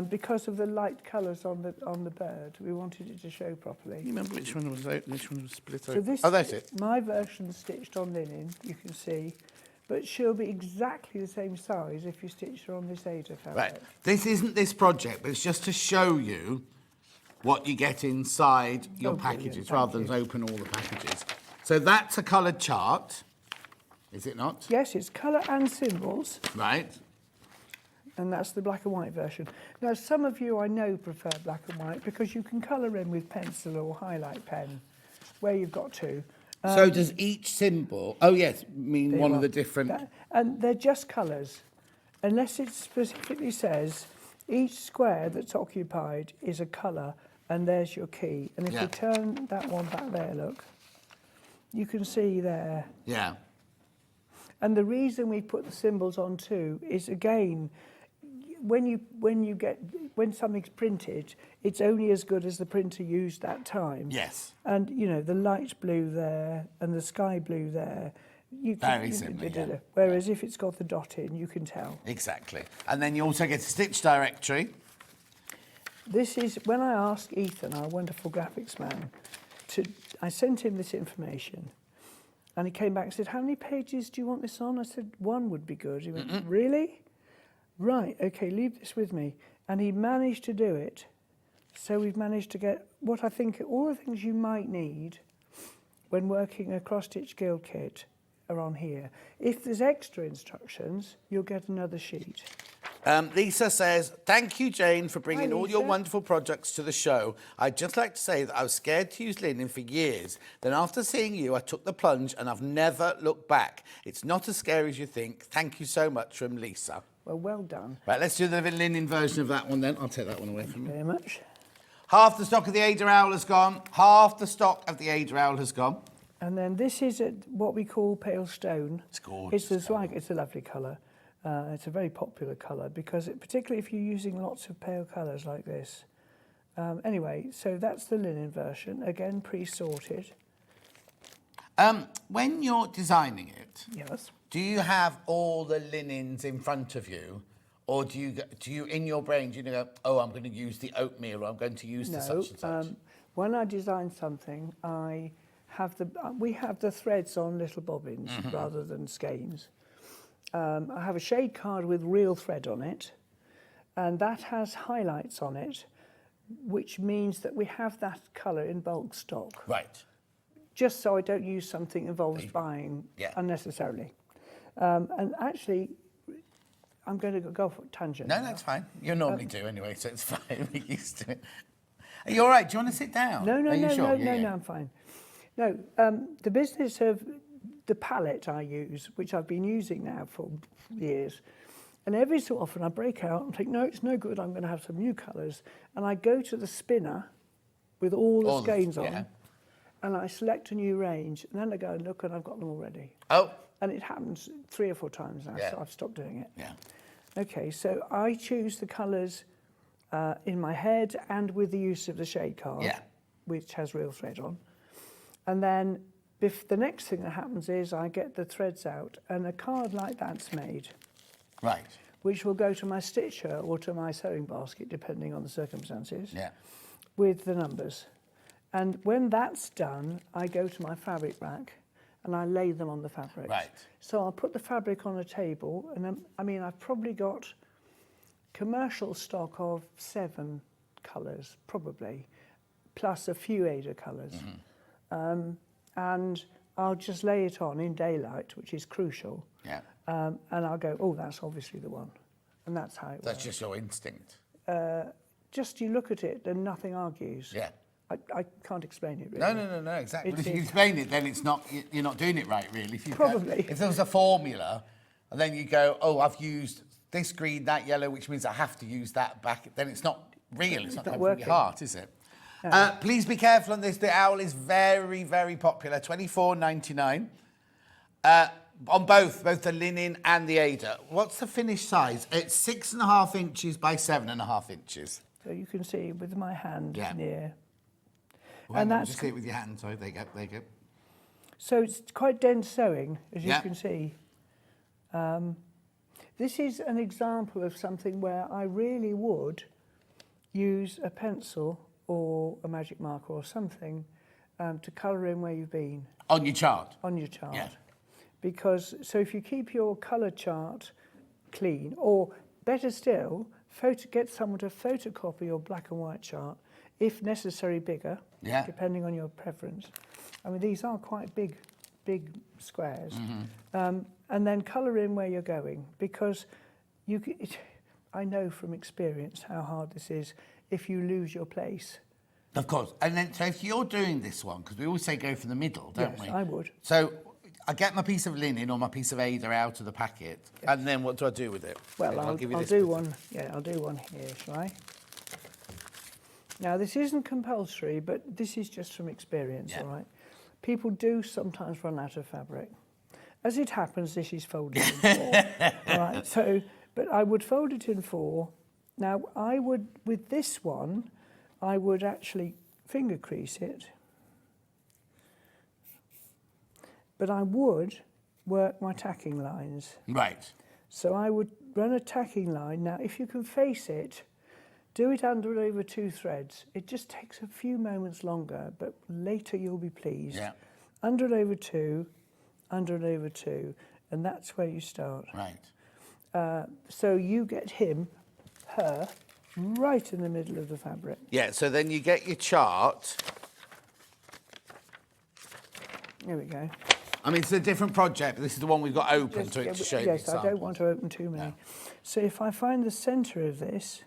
because of the light colours on the bird. We wanted it to show properly. You remember which one was open, which one was split So open? this, Oh, that's it. my version's stitched on linen, you can see, but she'll be exactly the same size if you stitch her on this Ada fabric. Right. This isn't this project, but it's just to show you what you get inside your Oh, brilliant, packages, thank rather than you. open all the packages. So that's a coloured chart, is it not? Yes, it's colour and symbols, Right. and that's the black and white version. Now, some of you I know prefer black and white because you can colour in with pencil or highlight pen, where you've got to. So does each symbol, oh yes, mean There one you of the are. different... And they're just colours, unless it specifically says each square that's occupied is a colour, and there's your key. And if Yeah. we turn that one back there, look, you can see there. Yeah. And the reason we put the symbols on too is, again, when something's printed, it's only as good as the printer used that time. Yes. And you know the light blue there and the sky blue there. Very similar, yeah. Whereas if it's got the dot in, you can tell. Exactly. And then you also get a stitch directory. This is when I asked Ethan, our wonderful graphics man, I sent him this information, and he came back and said, "How many pages do you want this on?" I said, "1 would be good." He went, "Really? Right, okay, leave this with me." And he managed to do it. So we've managed to get what I think all the things you might need when working a cross-stitch guild kit are on here. If there's extra instructions, you'll get another sheet. Lisa says, thank you, Jane, for bringing Hi, all your Lisa. wonderful projects to the show. I'd just like to say that I was scared to use linen for years. Then after seeing you, I took the plunge and I've never looked back. It's not as scary as you think. Thank you so much, from Lisa. Well done. Right, let's do the linen version of that one then. I'll take that one away from you. Very much. Half the stock of the Ada Owl has gone. Half the stock of the Ada Owl has gone. And then this is what we call pale stone. It's gorgeous. It's a lovely colour. It's a very popular colour because particularly if you're using lots of pale colours like this. Anyway, so that's the linen version, again pre-sorted. When you're designing it, Yes. do you have all the linens in front of you? Or do you in your brain, do you go, oh, I'm going to use the oatmeal, or I'm going to use the such and such? When I design something, we have the threads on little bobbins rather than skeins. I have a shade card with real thread on it, and that has highlights on it, which means that we have that colour in bulk stock. Right. Just so I don't use something involves buying unnecessarily. And actually, I'm going to go for a tangent. No, that's fine. You normally do anyway, so it's fine. We're used to it. Are you all right? Do you want to sit down? No, Are you sure? no, I'm fine. No, the business of the palette I use, which I've been using now for years, And every so often I break out and think, no, it's no good, I'm going to have some new colours. And I go to the spinner with all the skeins on, and I select a new range, and then I go and look, and I've got them already. Oh. And it happens 3 or 4 times now, so I've stopped doing it. Yeah. Okay, so I choose the colours in my head and with the use of the shade card, which has real thread on. And then the next thing that happens is I get the threads out, and a card like that's made. Right. Which will go to my stitcher or to my sewing basket, depending on the circumstances, Yeah. with the numbers. And when that's done, I go to my fabric rack and I lay them on the fabric. Right. So I'll put the fabric on a table, and I mean, I've probably got commercial stock of 7 colours, probably, plus a few Ada colours. And I'll just lay it on in daylight, which is crucial. Yeah. And I'll go, oh, that's obviously the one. And that's how it works. That's just your instinct. Just you look at it and nothing argues. Yeah. I can't explain it really. No, exactly. But if you explain it, then it's not, you're not doing it right, really. If Probably. If there was a formula, and then you go, oh, I've used this green, that yellow, which means I have to use that back, then it's not real. It's not coming from your heart, is it? Please be careful on this. The owl is very, very popular. $24.99 on both the linen and the Ada. What's the finished size? It's 6.5 inches by 7.5 inches. So you can see with my hand near. Well, and that's just see it with your hand. Sorry, there you go. So it's quite dense sewing, as you can see. This is an example of something where I really would use a pencil or a magic marker or something to colour in where you've been. On your chart? On your chart. Yeah. Because, so if you keep your colour chart clean, or better still, get someone to photocopy your black and white chart, if necessary bigger, depending on your preference. I mean, these are quite big squares. And then colour in where you're going, because I know from experience how hard this is if you lose your place. Of course. And then, so if you're doing this one, because we always say go for the middle, don't we? Yes, I would. So I get my piece of linen or my piece of Ada out of the packet, and then what do I do with it? Well, I'll do one. Yeah, I'll do one here, shall I? Now, this isn't compulsory, but this is just from experience, all right? People do sometimes run out of fabric. As it happens, this is folded in 4. All right, so, but I would fold it in 4. Now, I would, with this one, I would actually finger crease it. But I would work my tacking lines. Right. So I would run a tacking line. Now, if you can face it, do it under and over 2 threads. It just takes a few moments longer, but later you'll be pleased. Yeah. Under and over 2, under and over 2, and that's where you start. Right. So you get her, right in the middle of the fabric. Yeah, so then you get your chart. There we go. I mean, it's a different project, but this is the one we've got open to show you. Yes, I don't want to open too many. No. So if I find the centre of this,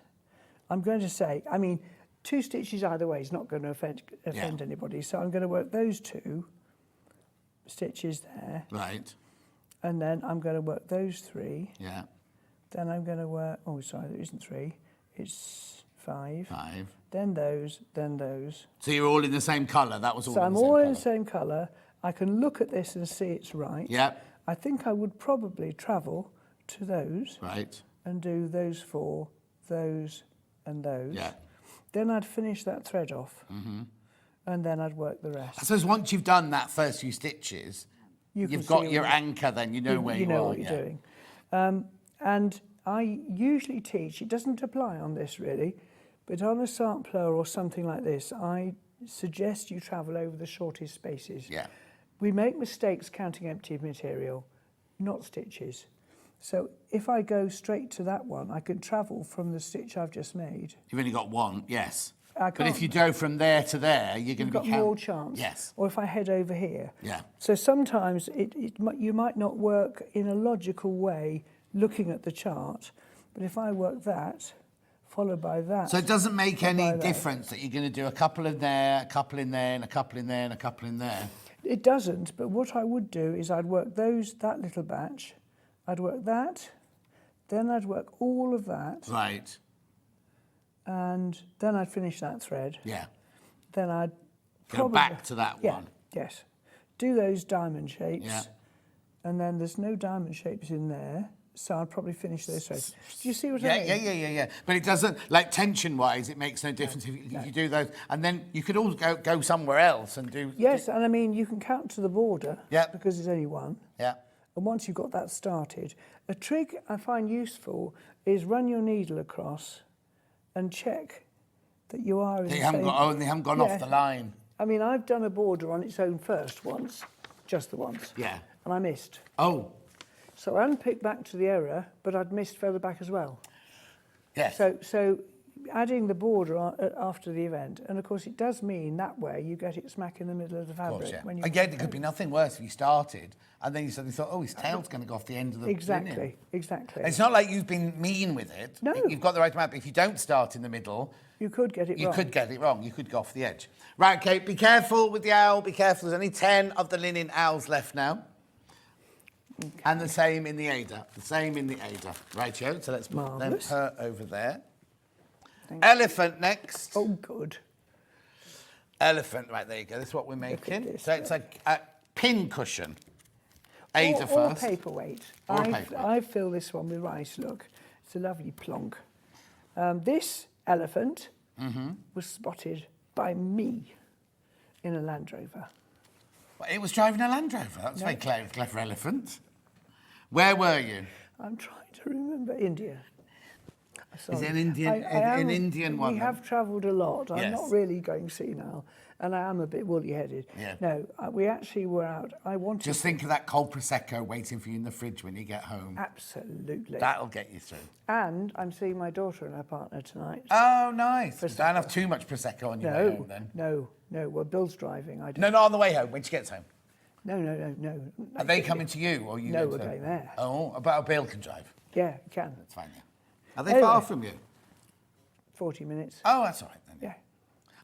I'm going to say, I mean, 2 stitches either way is not going to offend anybody. So I'm going to work those 2 stitches there. Right. And then I'm going to work those 3. Yeah. Then I'm going to work, oh, sorry, there isn't 3. It's 5. 5. Then those, then those. So you're all in the same colour? That was all So in I'm the same all colour? in the same colour. I can look at this and see it's right. Yeah. I think I would probably travel to those. Right. And do those 4, those and those. Yeah. Then I'd finish that thread off. And then I'd work the rest. I suppose once you've done that first few stitches, you've got your anchor then, you know where you are. You know what you're doing. And I usually teach, it doesn't apply on this really, but on a sampler or something like this, I suggest you travel over the shortest spaces. Yeah. We make mistakes counting empty material, not stitches. So if I go straight to that one, I can travel from the stitch I've just made. You've only got one, yes. But if you go from there to there, you're going to be... You've got more chance. Yes. Or if I head over here. Yeah. So sometimes you might not work in a logical way looking at the chart, but if I work that, followed by that... So it doesn't make any difference that you're going to do a couple in there, a couple in there, and a couple in there, and a couple in there? It doesn't, but what I would do is I'd work that little batch, I'd work that, Then I'd work all of that, Right. and then I'd finish that thread. Yeah. Then I'd Go back to that yeah, one. yes. Do those diamond shapes. Yeah. And then there's no diamond shapes in there, so I'd probably finish those threads. Do you see what Yeah, I mean? yeah. But it doesn't, like tension-wise, it makes no difference if you do those. And then you could all go somewhere else and do... Yes, and I mean, you can count to the border, Yeah. because there's only one. Yeah. And once you've got that started, a trick I find useful is run your needle across and check that you are in They the haven't same... they haven't gone off the line. I mean, I've done a border on its own first once, just the once. Yeah. And I missed. Oh, So I hadn't picked back to the error, but I'd missed further back as well. yes. So adding the border after the event, and of course it does mean that way you get it smack in the middle of the Of fabric. course, yeah. When you Again, it could be nothing worse if you started and then you suddenly thought, oh, his tail's going to go off the end of the Exactly, linen. exactly. It's not like you've been mean with it. No. You've got the right amount, but if you don't start in the middle, You could get it you wrong. could get it wrong. You could go off the edge. Right, okay, be careful with the owl. Be careful. There's only 10 of the linen owls left now. Okay. And the same in the Ada. The same in the Ada. Right, Joe. So let's put them Marvellous. her over there. Thank Elephant next. Oh, good. Elephant. Right, there you go. This is what we're making. this, So it's a pin cushion. Ada or first. paperweight. Or I paperweight. fill this one with rice, look. It's a lovely plonk. This elephant was spotted by me in a Land Rover. Well, it was driving a Land Rover. That's very clever elephant. Where were you? I'm trying to remember India. Is it Sorry. an Indian, an Indian one? We then? have travelled a lot. I'm Yes. not really going senile, and I am a bit woolly-headed. Yeah. No, we actually were out. I wanted Just think of that cold Prosecco waiting for you in the fridge when you get home. Absolutely. That'll get you through. And I'm seeing my daughter and her partner tonight. Oh, nice. Don't have too much Prosecco on your way home then. No. Well, Bill's driving. I don't. No, not on the way home, when she gets home. No. Are they coming to you or you No, go we're to them? going there. Oh, about Bill can drive. Yeah, you can. That's fine, yeah. Are they Anyway. far from you? 40 minutes. Oh, that's all right then. Yeah.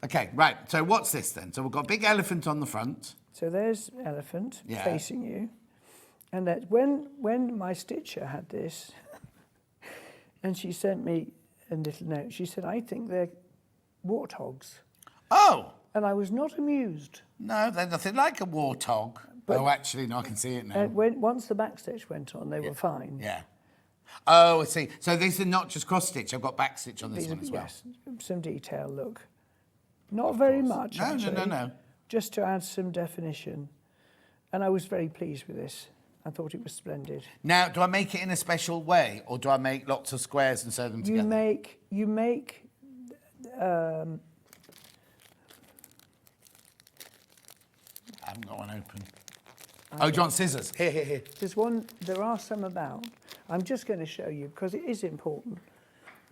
Okay, right. So what's this then? So we've got a big elephant on the front. So there's elephant Yeah. facing you, and that when my stitcher had this, and she sent me a little note. She said, "I think they're warthogs," Oh, and I was not amused. no, they're nothing like a warthog. Oh, actually, no, I can see it now. Once the back stitch went on, they were fine. Yeah. Oh, I see. So these are not just cross stitch. I've got back stitch on this one as well. Yes, some detail. Look, not very much. No, actually, no. Just to add some definition, and I was very pleased with this. I thought it was splendid. Now, do I make it in a special way, or do I make lots of squares and sew them together? You make. I haven't got one open. Oh, do you want scissors? Here. There are some about. I'm just going to show you because it is important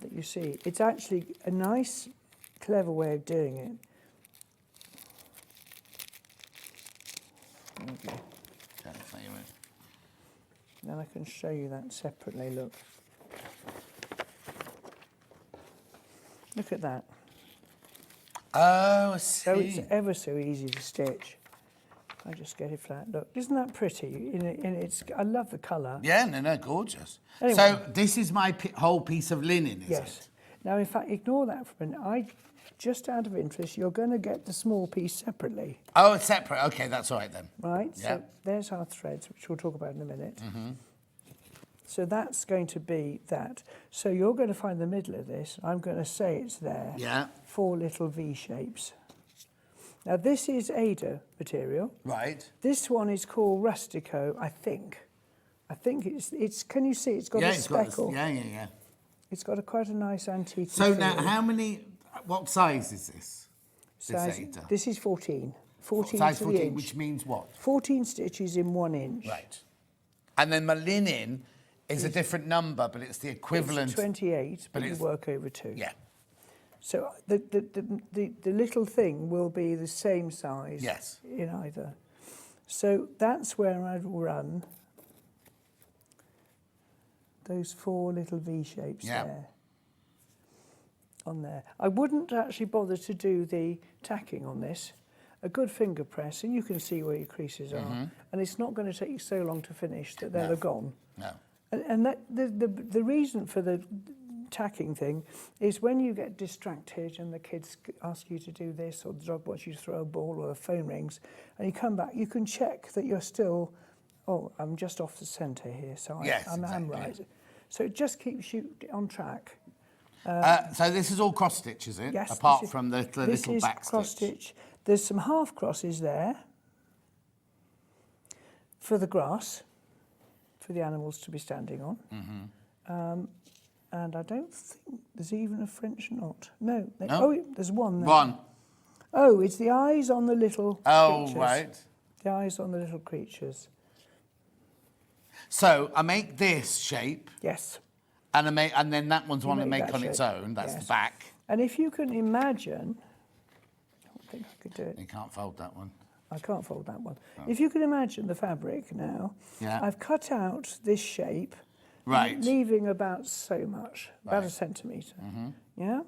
that you see. It's actually a nice, clever way of doing it. Okay. Then I can show you that separately. Look at that. Oh, I see. So it's ever so easy to stitch. I just get it flat. Look, isn't that pretty? I love the colour. Yeah, no, gorgeous. Anyway. So this is my whole piece of linen, is Yes. it? Now, in fact, ignore that for a minute. Just out of interest, you're going to get the small piece separately, Oh, it's separate. Okay, that's all right then. right? Yeah. So there's our threads, which we'll talk about in a minute. So that's going to be that. So you're going to find the middle of this. I'm going to say it's there. Yeah. 4 little V shapes. Now, this is Ada material. Right. This one is called Rustico, I think. I think it's. Can you see? It's got a It's got speckle. this, yeah. It's got quite a nice antique. So now, feel. what size is this? Size- Ada? This is 14. 14 Size to the 14, inch. which means what? 14 stitches in 1 inch. Right. And then my linen is a different number, but it's the equivalent. It's 28, but you it's- work over 2. Yeah. So the little thing will be the same size Yes. in either. So that's where I'd run those 4 little V shapes Yeah. there. On there. I wouldn't actually bother to do the tacking on this. A good finger press, and you can see where your creases are. And it's not going to take you so long to finish that they'll have gone. No. And that, the reason for the tacking thing is when you get distracted and the kids ask you to do this, or the dog wants you to throw a ball, or the phone rings, and you come back, you can check that you're still, oh, I'm just off the centre here, so Yes, I'm exactly. right. So it just keeps you on track. So this is all cross stitch, is it? Yes. Apart this is- from the this little is back cross stitch. stitch. There's some half crosses there for the grass, for the animals to be standing on. And I don't think there's even a French knot. No. No? Oh, there's one there. One. Oh, it's the eyes on the little Oh, creatures. right. The eyes on the little creatures. So I make this shape, Yes. and then that one's one I make make that on its shape, own. That's yes. the back. And if you can imagine, I don't think I could do it. You can't fold that one. I can't fold that one. If you can imagine the fabric now, Yeah. I've cut out this shape, Right. leaving about so much, about a Right. centimetre. Yeah?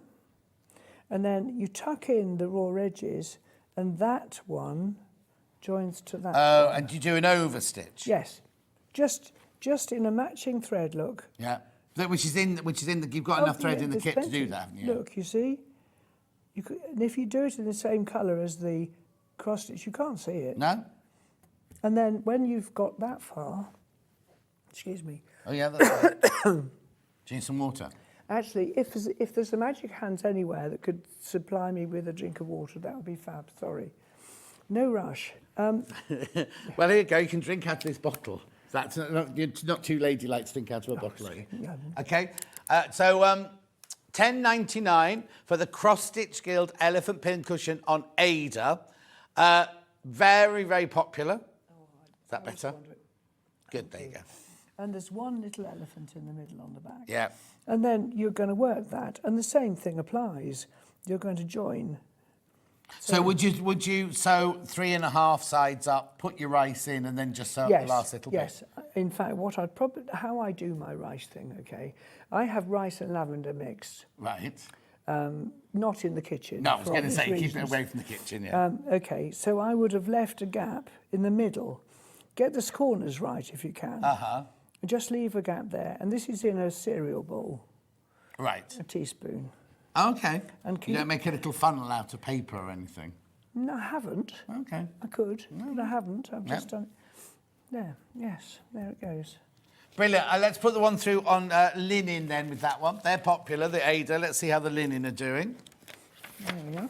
And then you tuck in the raw edges, and that one joins to that Oh, one. and you do an overstitch. Yes. Just in a matching thread, look. Yeah. Which is in the. You've got enough Oh, thread yeah, in the there's kit to plenty. do that, haven't you? Look, you see? You could, and if you do it in the same colour as the cross stitch, you can't see it. No. And then when you've got that far, excuse me, Oh yeah, that's right. Do you need some water? actually, if there's a magic hands anywhere that could supply me with a drink of water, that would be fab, sorry. No rush. Well, here you go. You can drink out of this bottle. That's you're not too ladylike to drink out of a bottle, are you? Yeah. Okay. So $10.99 for the Cross Stitch Guild Elephant Pin Cushion on Ada. Very, very popular. Is that better? Good, there you go. And there's one little elephant in the middle on the back. Yeah. And then you're going to work that, and the same thing applies. You're going to join. So would you sew 3.5 sides up, put your rice in, and then just sew up the last little bit? Yes. In fact, how I do my rice thing, okay, I have rice and lavender mixed, Right. not in the kitchen. No, I was for going to obvious say keep it reasons. away from the kitchen. Yeah. Okay, so I would have left a gap in the middle. Get the corners right if you can. And just leave a gap there. And this is in a cereal bowl, Right. a teaspoon. Okay. And You keep- don't make a little funnel out of paper or anything. No, I haven't. Okay. I could, but I haven't. I've just Yep. done it. There, yes, there it goes. Brilliant. Let's put the one through on linen then with that one. They're popular, the Ada. Let's see how the linen are doing. There we go.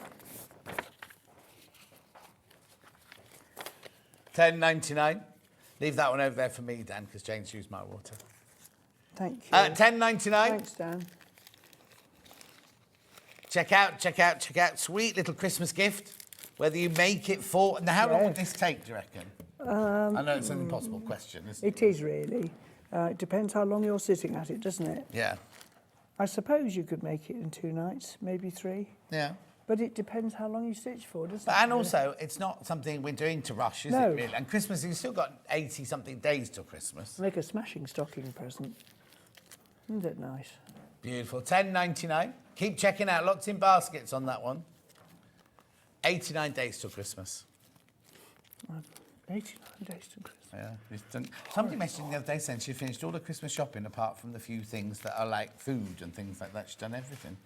$10.99. Leave that one over there for me, Dan, because Jane's used my water. Thank you. $10.99. Thanks, Dan. Check out. Sweet little Christmas gift. Whether you make it for... Now, how long would this take, do you reckon? I know it's an impossible question, isn't it? It is really. It depends how long you're sitting at it, doesn't it? Yeah. I suppose you could make it in 2 nights, maybe 3. Yeah. But it depends how long you stitch for, doesn't But, it? and also, it's not something we're doing to rush, is No. it, really? And Christmas, you've still got 80-something days till Christmas. Make a smashing stocking present. Isn't it nice? Beautiful. $10.99. Keep checking out. Lots in baskets on that one. 89 days till Christmas. 89 days to Christmas. Yeah. Somebody messaged me the other day saying she finished all the Christmas shopping apart from the few things that are like food and things like that. She's done everything.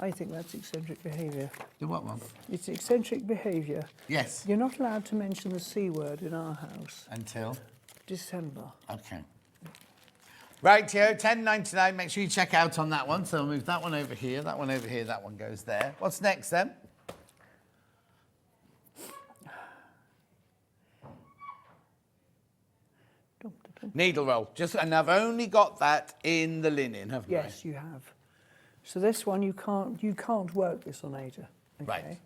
I think that's eccentric behaviour. The what one? It's eccentric behaviour. Yes. You're not allowed to mention the C word in our house. Until? December. Okay. Right, Theo, $10.99. Make sure you check out on that one. So we'll move that one over here, that one over here, that one goes there. What's next then? Needle roll. And I've only got that in the linen, haven't I? Yes, you have. So this one you can't work this on Ada. Okay? Right.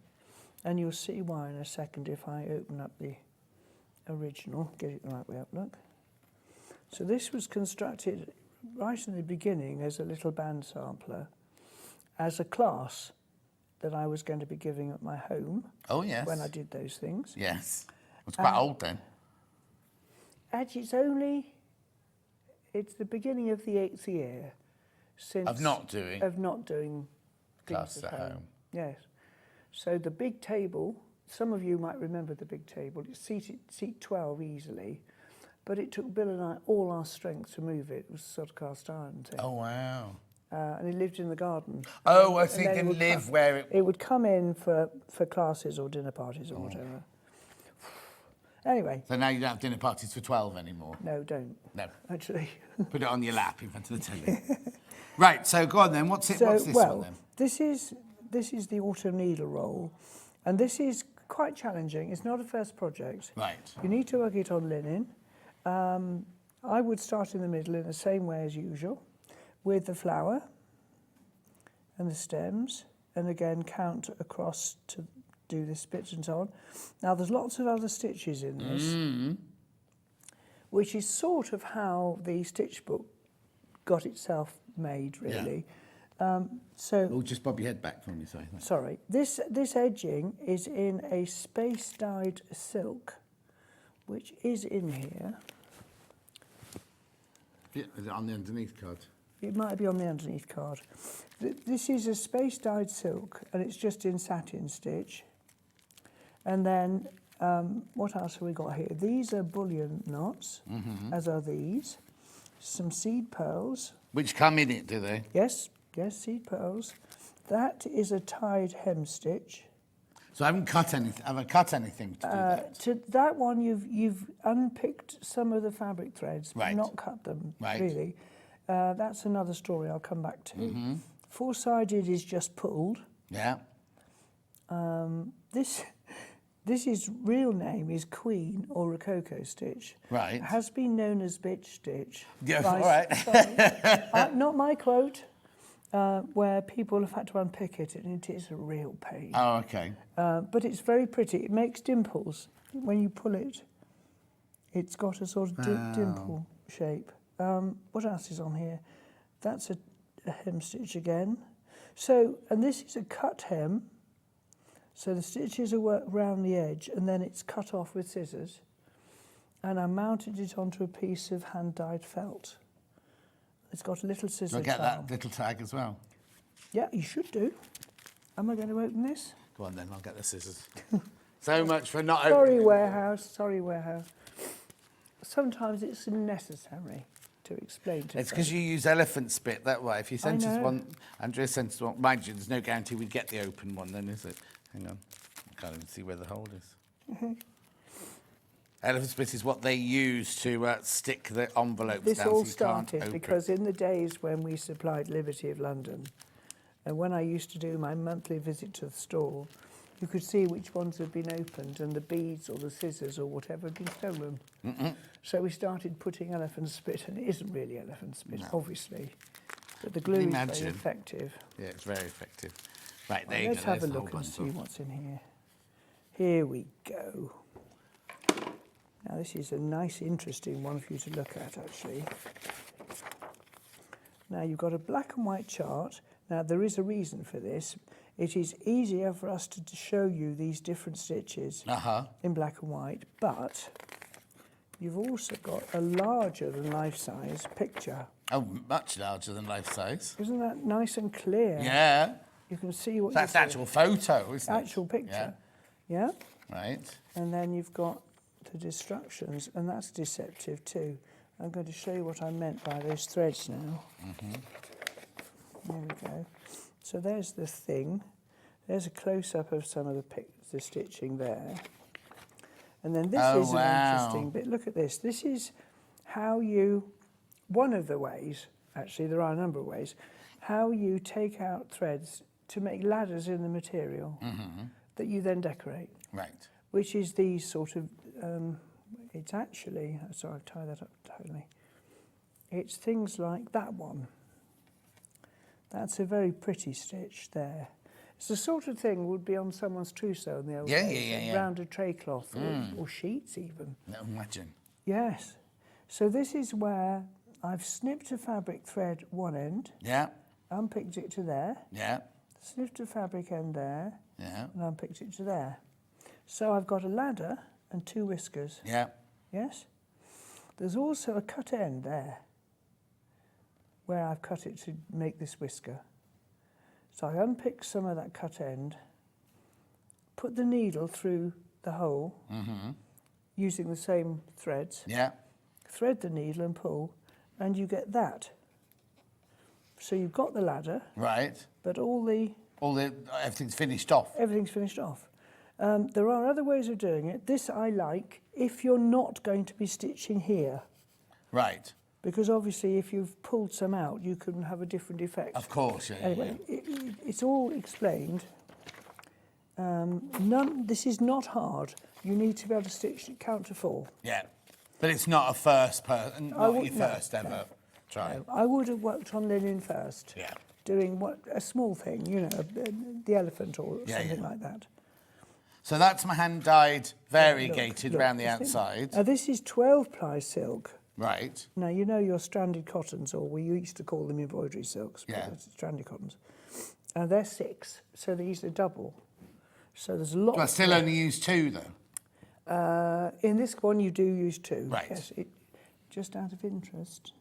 And you'll see why in a second if I open up the original, get it the right way up, look. So this was constructed right in the beginning as a little band sampler, as a class that I was going to be giving at my home. Oh, yes. When I did those things. Yes. It's quite old then. Actually, it's the beginning of the 8th year since... Of not doing things class at home. Yes. So the big table, some of you might remember the big table, it's seat 12 easily. But it took Bill and I all our strength to move it. It was a sort of cast iron thing. Oh, wow. And he lived in the garden. Oh, And so you then it can would live come- where it... It would come in for classes or dinner parties or whatever. Anyway, So now you don't have dinner parties for 12 anymore? no, don't. No. Actually. Put it on your lap in front of the telly. Right, so go on then. What's this one then? This is the autumn needle roll, and this is quite challenging. It's not a first project. Right. You need to work it on linen. I would start in the middle in the same way as usual, with the flower and the stems, and again count across to do the spits and so on. Now there's lots of other stitches in this, which is sort of how the stitch book got itself made, really. So, Oh, just bob your head back for me, sorry. sorry, this edging is in a space dyed silk, which is in here. Yeah, is it on the underneath card? It might be on the underneath card. This is a space dyed silk, and it's just in satin stitch. And then, what else have we got here? These are bullion knots, as are these. Some seed pearls. Which come in it, do they? Yes, seed pearls. That is a tied hem stitch. So I haven't cut anything to do that? To that one, you've unpicked some of the fabric threads, Right. not cut them, Right. really. That's another story I'll come back to. Four-sided is just pulled. Yeah. This is real name is Queen or Rococo stitch. Right. It has been known as bitch stitch. Yeah, by- all right. sorry. Not my quote, where people have had to unpick it, and it is a real pain. Oh, okay. But it's very pretty. It makes dimples. When you pull it, it's got a sort of dimple shape. What else is on here? That's a hem stitch again. So, and this is a cut hem. So the stitches are worked round the edge, and then it's cut off with scissors. And I mounted it onto a piece of hand-dyed felt. It's got a little scissor Do I get tile. that little tag as well? Yeah, you should do. Am I going to open this? Go on then, I'll get the scissors. So much for not Sorry, opening. warehouse. Sorry, warehouse. Sometimes it's necessary to explain to It's because you use elephant spit that way. If you sent us know. one, Andrea sent us one, mind you, there's no guarantee we'd get the open one then, is it? Hang on. I can't even see where the hole is. Elephant spit is what they use to stick the envelopes This down all so you can't started open. because in the days when we supplied Liberty of London, and when I used to do my monthly visit to the store, you could see which ones had been opened and the beads or the scissors or whatever had been stolen. So we started putting elephant spit, and it isn't really elephant spit, obviously, but the glue is imagine? very effective. Yeah, it's very effective. Right, there Right, you let's go. have a there's the look whole and see bundle. what's in here. Here we go. Now this is a nice, interesting one for you to look at, actually. Now you've got a black and white chart. Now there is a reason for this. It is easier for us to show you these different stitches in black and white, but you've also got a larger than life-size picture. Oh, much larger than life size. Isn't that nice and clear? Yeah. You can see what That's you're actual photo, isn't it? actual picture. Yeah. Right. And then you've got the destructions, and that's deceptive too. I'm going to show you what I meant by those threads now. There we go. So there's the thing. There's a close-up of some of the stitching there. And then this is an interesting bit. Look at this. This is how you, one of the ways, actually there are a number of ways, how you take out threads to make ladders in the material that you then decorate. Right. Which is these sort of, it's actually, sorry, I've tied that up totally. It's things like that one. That's a very pretty stitch there. It's the sort of thing would be on someone's trousseau in the old days, yeah. rounded tray cloth or sheets even. No, imagine. Yes. So this is where I've snipped a fabric thread one end, Yeah. unpicked it to there, Yeah. snipped a fabric end there, Yeah. and unpicked it to there. So I've got a ladder and two whiskers. Yeah. Yes? There's also a cut end there where I've cut it to make this whisker. So I unpick some of that cut end, put the needle through the hole using the same threads, Yeah. thread the needle and pull, and you get that. So you've got the ladder, Right. but Everything's finished off. everything's finished off. There are other ways of doing it. This I like if you're not going to be stitching here, Right. because obviously if you've pulled some out, you can have a different effect. Of course, yeah. Anyway, it's all explained. This is not hard. You need to be able to stitch count to 4. Yeah. But it's not a first person, not your first ever try. I would have worked on linen first. Yeah. Doing a small thing, you know, the elephant or something like that. So that's my hand-dyed, variegated Look, around the you see? outside. Now this is 12-ply silk. Right. Now, you know your stranded cottons, or we used to call them embroidery silks, but Yeah. it's stranded cottons. They're 6, so these are double. So there's a lot. But I still only use 2, though. In this one, you do use 2. Right. Yes, just out of interest.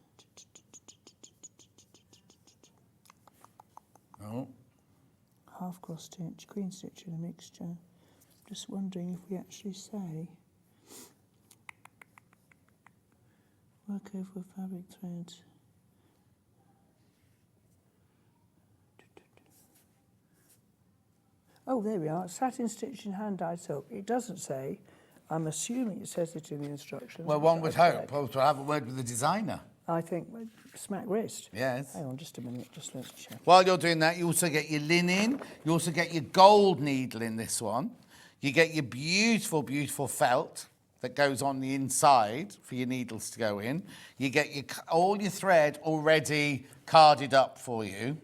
Oh. Half cross stitch, queen stitch in a mixture. Just wondering if we actually say work over fabric thread. Oh, there we are. Satin stitch in hand-dyed silk. It doesn't say. I'm assuming it says it in the instructions. Well, one would hope. Well, to have a word with the designer. I think smack wrist. Yes. Hang on just a minute. Just let's check. While you're doing that, you also get your linen. You also get your gold needle in this one. You get your beautiful, beautiful felt that goes on the inside for your needles to go in. You get all your thread already carded up for you.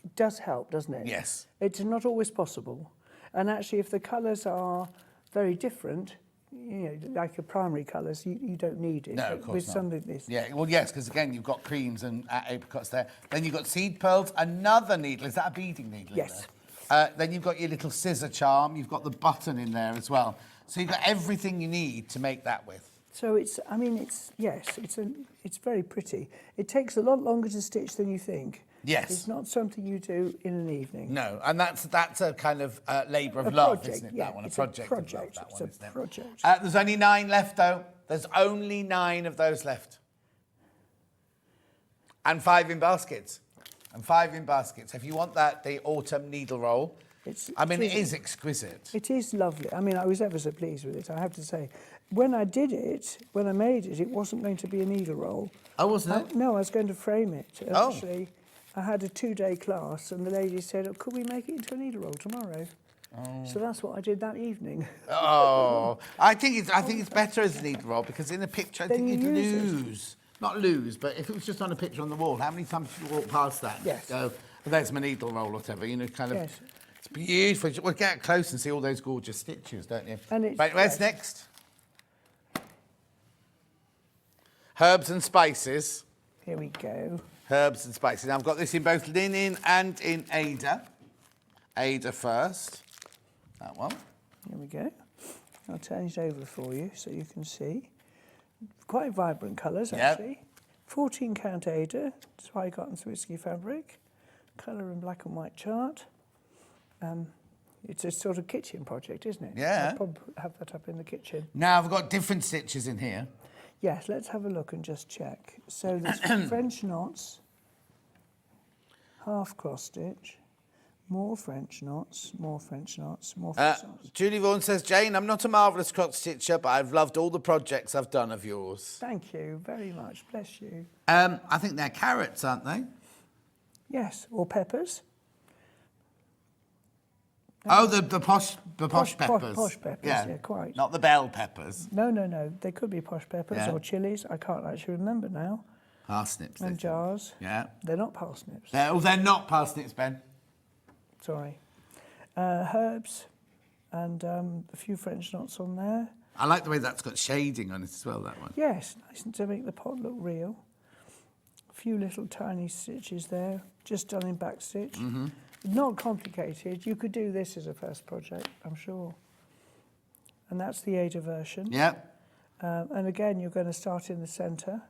It does help, doesn't it? Yes. It's not always possible. And actually, if the colours are very different, you know, like your primary colours, you don't need it. No, But of course with not. something this. Yeah, well, yes, because again, you've got creams and apricots there. Then you've got seed pearls, another needle. Is that a beading needle? Yes. In there? Then you've got your little scissor charm. You've got the button in there as well. So you've got everything you need to make that with. So it's very pretty. It takes a lot longer to stitch than you think. Yes. It's not something you do in an evening. No, and that's a kind of labour of love, project, isn't it? yeah, That one, it's a project of love. project, That it's one, a isn't it? project. There's only 9 left, though. There's only 9 of those left, and 5 in baskets. If you want the autumn needle roll, it is exquisite. It is lovely. I mean, I was ever so pleased with it, I have to say. When I made it, it wasn't going to be a needle roll. Oh, wasn't it? No, I was going to frame it. Oh. Actually, I had a 2-day class, and the lady said, could we make it into a needle roll tomorrow? Oh. So that's what I did that evening. Oh, I think it's better as a needle roll, because in a picture, I think you'd lose. Not lose, but if it was just on a picture on the wall, how many times did you walk past that? Yes. Go, well, there's my needle roll, or whatever, you know, kind of. Yes. It's beautiful. Well, get close and see all those gorgeous stitches, don't you? And it's Right, where's next? Herbs and spices. Here we go. Herbs and spices. Now, I've got this in both linen and in Ada. Ada first. That one. Here we go. I'll turn it over for you so you can see. Quite vibrant colours, actually. 14 count Ada, Spy Cotton Swarovski fabric. Colour and black and white chart. It's a sort of kitchen project, isn't it? Yeah. I'll probably have that up in the kitchen. Now, I've got different stitches in here. Yes, let's have a look and just check. So there's French knots, half cross stitch, more French knots, more French knots, more French knots. Julie Vaughan says, Jane, I'm not a marvellous cross stitcher, but I've loved all the projects I've done of yours. Thank you very much. Bless you. I think they're carrots, aren't they? Yes, or peppers. Oh, the posh peppers. Posh peppers, yeah, quite. Not the bell peppers. No. They could be posh peppers Yeah. or chilies. I can't actually remember now. Parsnips. And jars. Yeah. They're not parsnips. They're not parsnips, Ben. Sorry. Herbs and a few French knots on there. I like the way that's got shading on it as well, that one. Yes, nice to make the pot look real. A few little tiny stitches there, just done in back stitch. Mm-hmm. Not complicated. You could do this as a first project, I'm sure. And that's the Ada version. Yeah. And again, you're going to start in the centre.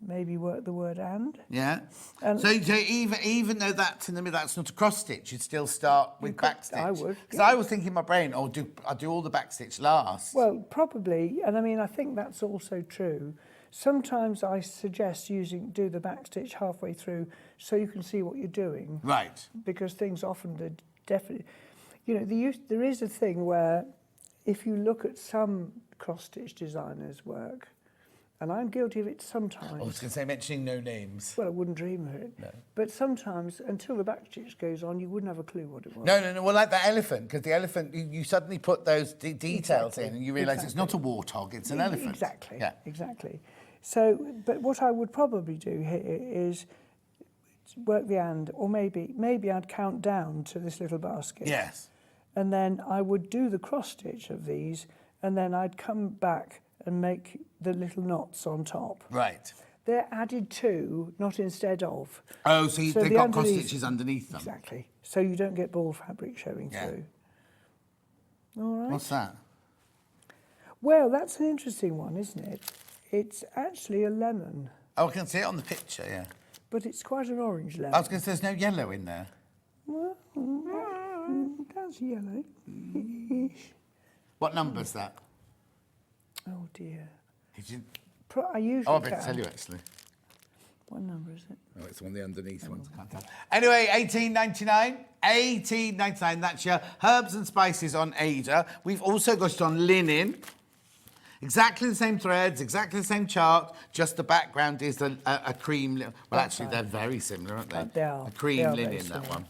maybe work the word and. Yeah. And- So even though that's in the middle, that's not a cross stitch. You'd still start with back stitch. I would, Because yeah. I was thinking in my brain, I'll do all the back stitch last. Well, probably, and I mean, I think that's also true. Sometimes I suggest do the back stitch halfway through so you can see what you're doing. Right. Because things often definitely, there is a thing where if you look at some cross-stitch designers' work, and I'm guilty of it sometimes. I was going to say, mentioning no names. Well, I wouldn't dream of it. No. But sometimes, until the back stitch goes on, you wouldn't have a clue what it was. No. Well, like the elephant, because the elephant, you suddenly put those details Exactly, in and you realise it's not a warthog, it's an elephant. Exactly, Yeah. exactly. So, but what I would probably do here is work the and, or maybe I'd count down to this little basket. Yes. And then I would do the cross stitch of these, and then I'd come back and make the little knots on top. Right. They're added to, not instead of. Oh, so, they've the got cross underneath- stitches underneath them. Exactly. So you don't get ball fabric showing Yeah. through. All right. What's that? Well, that's an interesting one, isn't it? It's actually a lemon, Oh, I can see it on the picture, yeah. but it's quite an orange lemon. I was going to say there's no yellow in there. Well, that's yellow. What number's that? Oh dear. Did you... I usually Oh, I better can. tell you, actually. What number is it? Oh, it's one of the underneath ones. I can't tell. Anyway, 18.99. 18.99. That's your herbs and spices on Ada. We've also got it on linen. Exactly the same threads, exactly the same chart. Just the background is a cream. Well, actually, they're very similar, aren't they? They are. A cream They are very linen, that similar. one.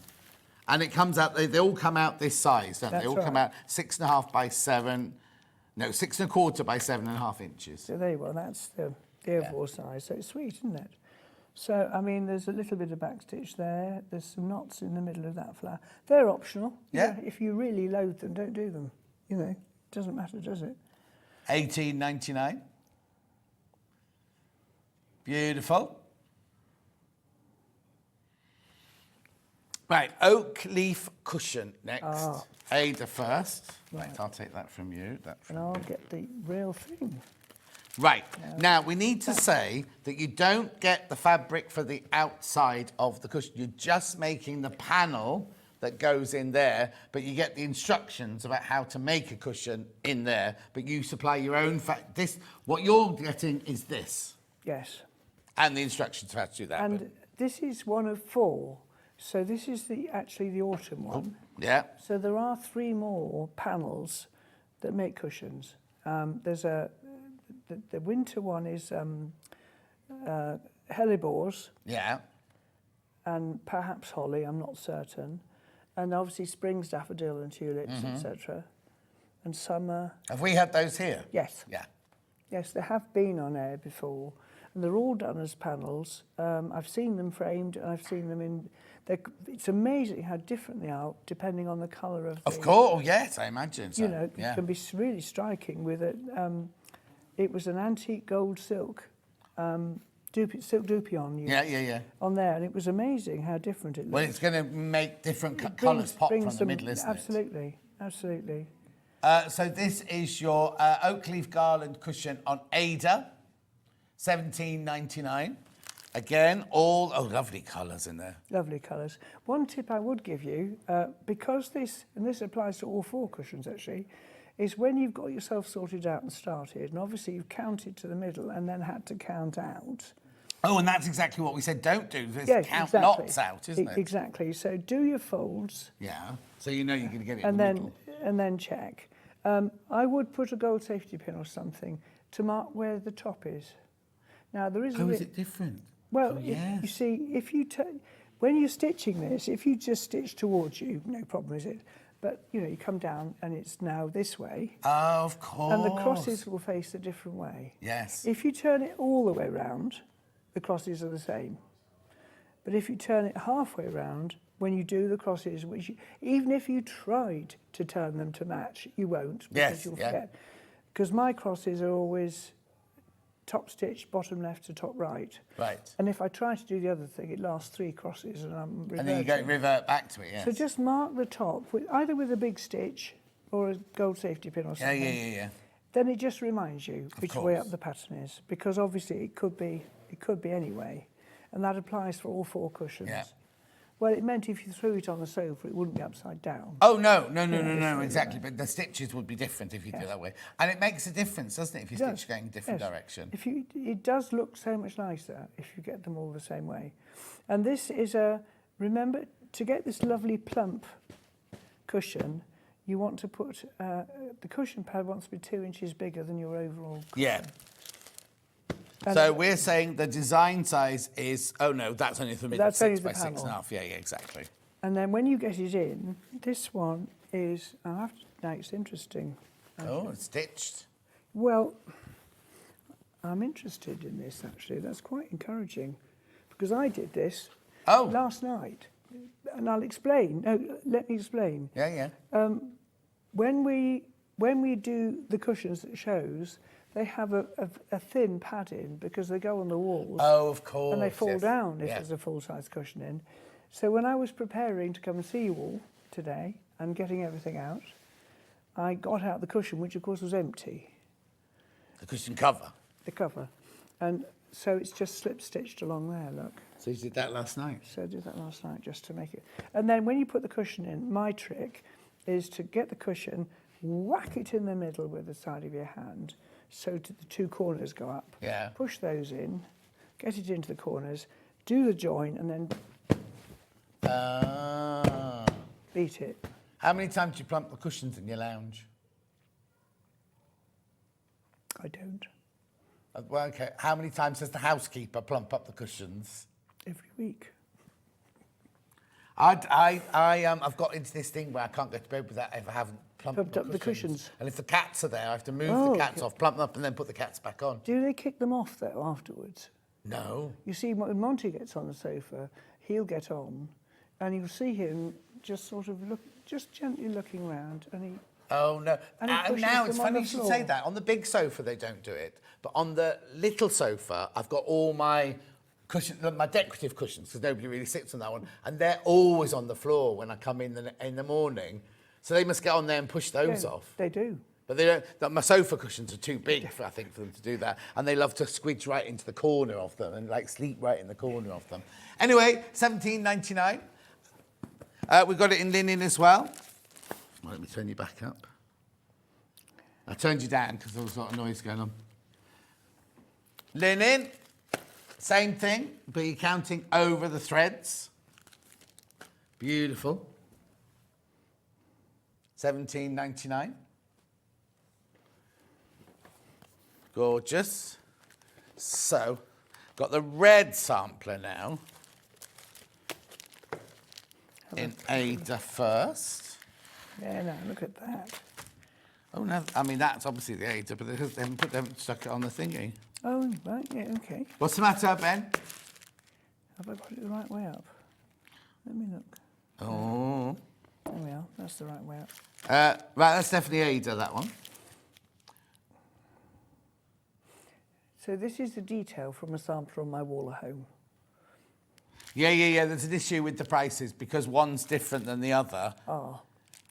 And it comes out. They all come out this size, don't they? That's They all come right. out 6.5 by 7. No, 6 1/4 by 7.5 inches. So there you go. That's the overall size. So it's sweet, isn't it? So, I mean, there's a little bit of backstitch there. There's some knots in the middle of that flower. They're optional. Yeah. If you really loathe them, don't do them. It doesn't matter, does it? 18.99. Beautiful. Right, oak leaf cushion next. Ah. Ada first. Right, I'll take that from you. That from And I'll you. get the real thing. Right, now we need to say that you don't get the fabric for the outside of the cushion. You're just making the panel that goes in there, but you get the instructions about how to make a cushion in there, but you supply your own what you're getting is this, Yes. and the instructions for how to do that. And this is one of 4. So this is actually the autumn one. Yeah, So there are 3 more panels that make cushions. There's the winter one is hellebores yeah. and perhaps holly, I'm not certain. And obviously spring's daffodil and tulips, etc. And summer, Have we had those here? yes. Yeah. Yes, they have been on air before. And they're all done as panels. I've seen them framed and I've seen them in... It's amazing how different they are depending on the colour of Of the... course, oh, yes, I imagine so. It can be really striking with it. It was an antique gold silk, silk dupion Yeah. on there, and it was amazing how different it looked. Well, it's going to make different It colours pop from brings the them- middle, isn't it? Absolutely. So this is your oak leaf garland cushion on Ada, $17.99. Again, all lovely colours in there. Lovely colours. One tip I would give you, because this applies to all 4 cushions actually, is when you've got yourself sorted out and started, and obviously you've counted to the middle and then had to count out. Oh, and that's exactly what we said don't do. Is Yes, count exactly. knots out, isn't it? Exactly. So do your folds Yeah. So you know you're going to get it and in the middle. then check. I would put a gold safety pin or something to mark where the top is. Now there is a Oh, bit, is it different? well, Oh, you yes. see, if you when you're stitching this, if you just stitch towards you, no problem, is it? But you come down and it's now this way, Oh, of course. and the crosses will face a different way. Yes. If you turn it all the way round, the crosses are the same. But if you turn it halfway round, when you do the crosses, even if you tried to turn them to match, you won't, because Yes, you'll yeah. forget. Because my crosses are always top stitch, bottom left to top right. Right. And if I try to do the other thing, it lasts 3 crosses and I'm reverting. And then you go revert back to it, yes. So just mark the top, either with a big stitch or a gold safety pin or something. Yeah. Then it just reminds you which way course. up the pattern is, because obviously it could be it could be anyway. And that applies for all 4 cushions. Yeah. Well, it meant if you threw it on the sofa, it wouldn't be upside down. Oh, no, so, exactly. But the stitches would be different if you do it that way. And it makes a difference, doesn't it, if you stitch going in a different direction? It does look so much nicer if you get them all the same way. And this is remember, to get this lovely plump cushion, you want to put, the cushion pad wants to be 2 inches bigger than your overall cushion. Yeah. And so we're saying the design size is, oh no, that's only for me. That's only 6 by the 6.5. panel. Yeah, exactly. And then when you get it in, this one is, now it's interesting. Oh, it's stitched. Well, I'm interested in this actually. That's quite encouraging because I did this last night. And I'll explain. No, let me explain. Yeah. When we do the cushions that shows, they have a thin padding because they go on the walls. Oh, of course. And they fall down if there's a full-size cushion in. So when I was preparing to come and see you all today and getting everything out, I got out the cushion, which of course was empty. The cushion cover. The cover. And so it's just slip-stitched along there, look. So you did that last night? So I did that last night just to make it. And then when you put the cushion in, my trick is to get the cushion, whack it in the middle with the side of your hand so the 2 corners go up. Yeah. Push those in, get it into the corners, do the join and then beat it. How many times do you plump the cushions in your lounge? I don't. Well, okay. How many times does the housekeeper plump up the cushions? Every week. I've got into this thing where I can't go to bed without ever having plumped up the cushions. And if the cats are there, I have to move the cats off, plump them up, and then put the cats back on. Do they kick them off though afterwards? No. You see, when Monty gets on the sofa, he'll get on, and you'll see him just sort of just gently looking around, and he. Oh no! And he pushes now them it's on funny the you should floor. say that. On the big sofa, they don't do it, but on the little sofa, I've got all my my decorative cushions, because nobody really sits on that one, and they're always on the floor when I come in the morning. So they must get on there and push those off. They do. But they don't. My sofa cushions are too big, I think, for them to do that, and they love to squidge right into the corner of them and like sleep right in the corner of them. Anyway, $17.99. We've got it in linen as well. Well, let me turn you back up. I turned you down because there was a lot of noise going on. Linen, same thing, but you're counting over the threads. Beautiful. $17.99. Gorgeous. So, got the red sampler now. In Ada first. Yeah, no, look at that. Oh no, I mean that's obviously the Ada, but they haven't stuck it on the thingy. Oh, right, yeah, okay. What's the matter, Ben? Have I got it the right way up? Let me look. Oh. There we are, that's the right way up. Right, that's definitely Ada, that one. So this is the detail from a sampler on my wall at home. Yeah. There's an issue with the prices because one's different than the other. Oh,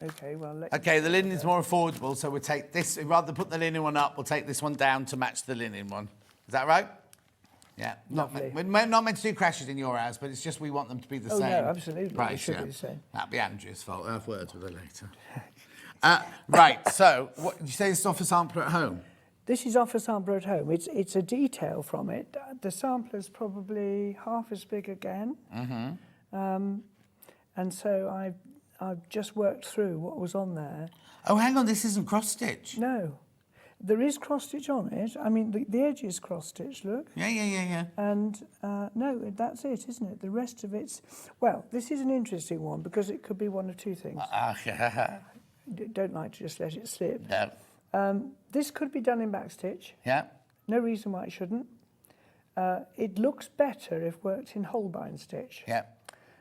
okay, well... Okay, the linen is more affordable, so we'll take this. Rather than put the linen one up, we'll take this one down to match the linen one. Is that right? Yeah. Lovely. We're not meant to do crashes in your house, but it's just we want them to be the same. Oh, no, absolutely. Price, It should be the same. That'd be Andrew's fault. I'll have words with her later. Right, so, what did you say this is off a sampler at home? This is off a sampler at home. It's a detail from it. The sampler's probably half as big again. Mm-hmm. And so I've just worked through what was on there. Oh, hang on, this isn't cross-stitch. No. There is cross-stitch on it. I mean, the edge is cross-stitch, look. Yeah. And no, that's it, isn't it? The rest of it's... Well, this is an interesting one because it could be one of two things. Don't like to just let it slip. Yeah. This could be done in backstitch. Yeah. No reason why it shouldn't. It looks better if worked in Holbein stitch. Yeah.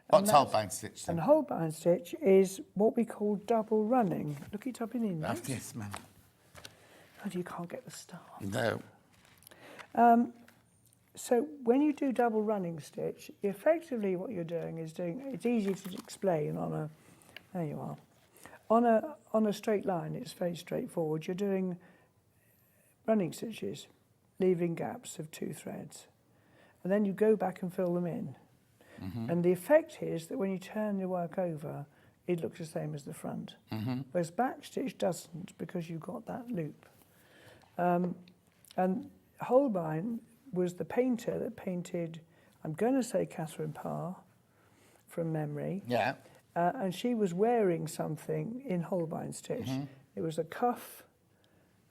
What's Holbein stitch then? And Holbein stitch is what we call double running. Look it up in English. Oh, yes, ma'am. Oh, you can't get the star. No. So when you do double running stitch, effectively what you're doing is it's easy to explain on a, there you are. On a straight line, it's very straightforward. You're doing running stitches, leaving gaps of 2 threads. and then you go back and fill them in. And the effect is that when you turn the work over, it looks the same as the front. Whereas backstitch doesn't, because you've got that loop. And Holbein was the painter that painted, I'm going to say Catherine Parr, from memory. Yeah. And she was wearing something in Holbein stitch. It was a cuff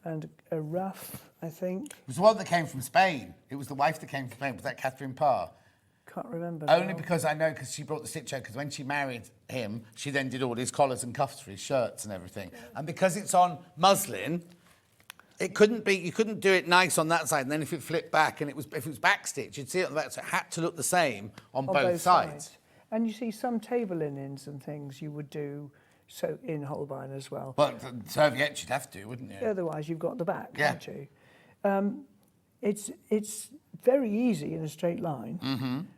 and a ruff, I think. It was the one that came from Spain. It was the wife that came from Spain. Was that Catherine Parr? Can't remember. Only now. because I know, because she brought the stitch out, because when she married him, she then did all his collars and cuffs for his shirts and everything. And because it's on muslin, it couldn't be, you couldn't do it nice on that side, and then if it flipped back and if it was backstitch, you'd see it on the back, so it had to look the same on both sides. And you see some table linens and things you would do so in Holbein as well. But the serviette you'd have to, wouldn't you? Otherwise, you've got the back, Yeah. haven't you? It's very easy in a straight line.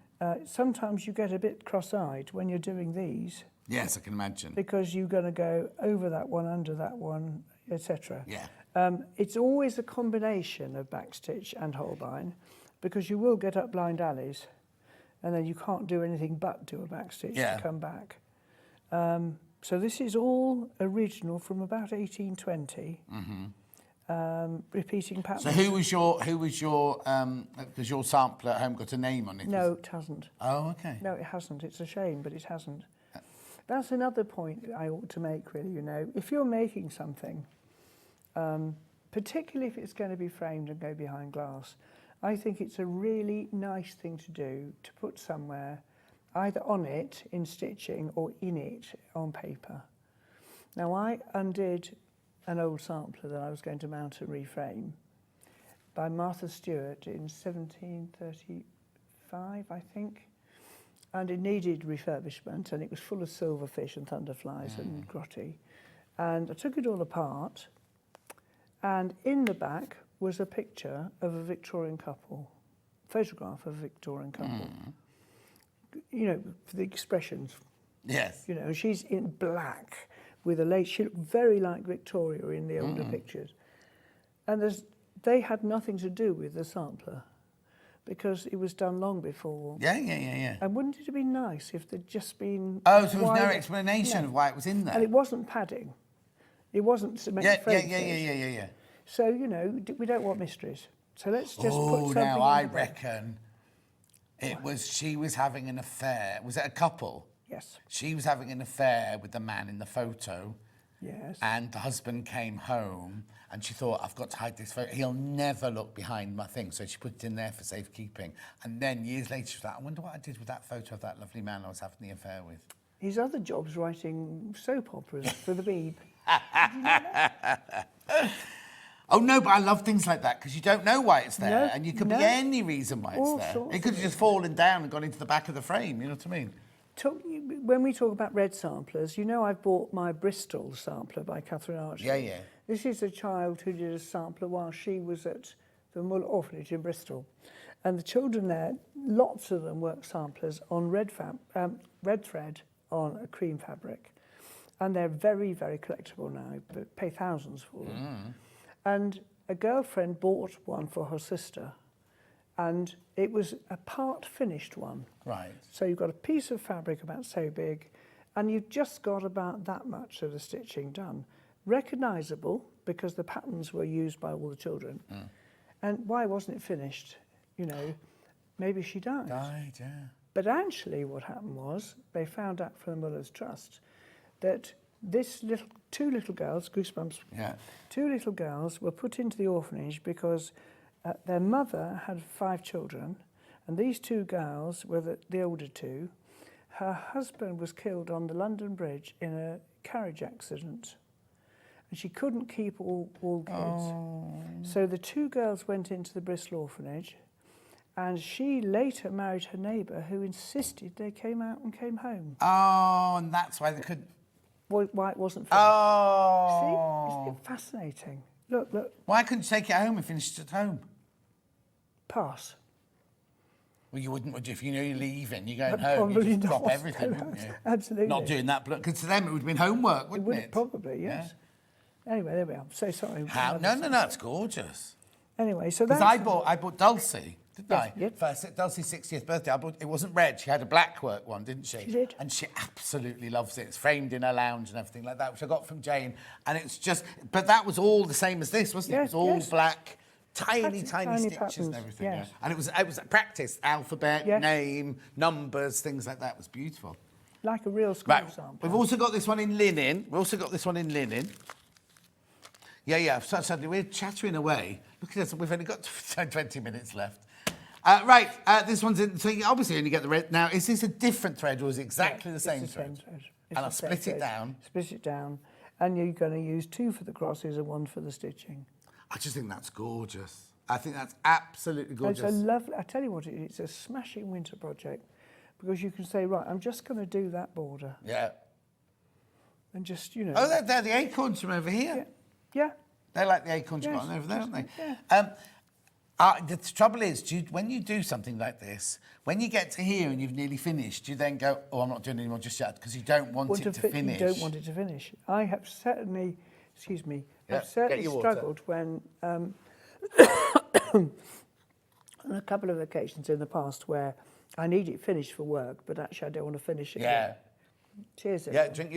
Sometimes you get a bit cross-eyed when you're doing these Yes, I can imagine. because you're going to go over that one, under that one, etc. Yeah. It's always a combination of backstitch and Holbein because you will get up blind alleys and then you can't do anything but do a backstitch to come back. So this is all original from about 1820. Repeating patterns. So who was your does your sampler at home got a name on it? No, it hasn't. Oh, okay. No, it hasn't. It's a shame, but it hasn't. That's another point that I ought to make, really, you know. If you're making something, particularly if it's going to be framed and go behind glass, I think it's a really nice thing to do to put somewhere, either on it in stitching or in it on paper. Now, I undid an old sampler that I was going to mount and reframe by Martha Stewart in 1735, I think. And it needed refurbishment, and it was full of silverfish and thunderflies and grotty. And I took it all apart, and in the back was a picture of a Victorian couple, photograph of a Victorian couple. You know, for the expressions. Yes. You know, she's in black with a lace. She looked very like Victoria in the older pictures. And they had nothing to do with the sampler because it was done long before. Yeah. And wouldn't it have been nice if there'd just been... Oh, so there was no explanation of why it was in there? And it wasn't padding. It wasn't to make Yeah. So, you know, we don't want mysteries. So let's just put something now I in the back. reckon it was she was having an affair. Was it a couple? Yes. She was having an affair with the man in the photo. Yes. And the husband came home and she thought, I've got to hide this photo. He'll never look behind my thing. So she put it in there for safekeeping. And then years later, she thought, I wonder what I did with that photo of that lovely man I was having the affair with. His other job's writing soap operas for the Beeb. Oh, no, but I love things like that because you don't know why it's there. No, And you could no. be any reason why it's All there. sorts It could of have just fallen down and gone into the back of the frame, you know what I mean? When we talk about red samplers, you know I've bought my Bristol sampler by Catherine Archer. Yeah. This is a child who did a sampler while she was at the Mull Orphanage in Bristol. And the children there, lots of them work samplers on red thread on a cream fabric. And they're very, very collectible now, but pay thousands for them. And a girlfriend bought one for her sister, and it was a part finished one. Right. So you've got a piece of fabric about so big, and you've just got about that much of the stitching done. Recognisable, because the patterns were used by all the children. And why wasn't it finished? You know, maybe she died. Yeah. But actually what happened was, they found out from the Mullers Trust that two little girls, goosebumps, two little girls were put into the orphanage because their mother had 5 children, and these 2 girls were the older 2. Her husband was killed on the London Bridge in a carriage accident, and she couldn't keep all kids. So the 2 girls went into the Bristol orphanage, and she later married her neighbour who insisted they came out and came home. Oh, and that's why they couldn't... Why it wasn't finished. Oh. See, isn't it fascinating? Look. Why couldn't you take it home and finish it at home? Pass. Well, you wouldn't, would you? If you knew you're leaving, you're going But home, probably you'd just drop not. everything, wouldn't you? Absolutely. Not doing that, because to them it would have been homework, wouldn't it? Probably, yes. Anyway, there we are. So sorry. How? No, it's gorgeous. Anyway, so Because that's... I bought Dulcie, didn't Yes, I? yep. First, Dulcie's 60th birthday. It wasn't red. She had a black work one, didn't she? She did. And she absolutely loves it. It's framed in her lounge and everything like that, which I got from Jane. And it's just, but that was all the same as this, wasn't it? It was all black, tiny stitches tiny and patterns, everything. yes. Yeah. And it was practice, alphabet, Yes. name, numbers, things like that. It was beautiful. Like a real school Right. sample. We've also got this one in linen. Yeah. Suddenly we're chattering away. Look at us. We've only got 20 minutes left. Right. This one's in. So you obviously only get the red. Now, is this a different thread or is it exactly the same thread? And I'll split it down. Split it down. And you're going to use 2 for the crosses and 1 for the stitching. I just think that's gorgeous. I think that's absolutely gorgeous. It's a lovely, I tell you what, it's a smashing winter project because you can say, right, I'm just going to do that border. Yeah. And just, you know. Oh, they're the acorns from over here. Yeah. They're like the acorns you've Yes, got over there, aren't they? yeah. The trouble is, when you do something like this, when you get to here and you've nearly finished, you then go, oh, I'm not doing any more just yet, because you don't want it to finish. You don't want it to finish. I have certainly, Yeah, I've certainly get your water. struggled when, on a couple of occasions in the past where I need it finished for work, but actually I don't want to finish it. Yeah. Yet. Cheers. Yeah, everyone. drink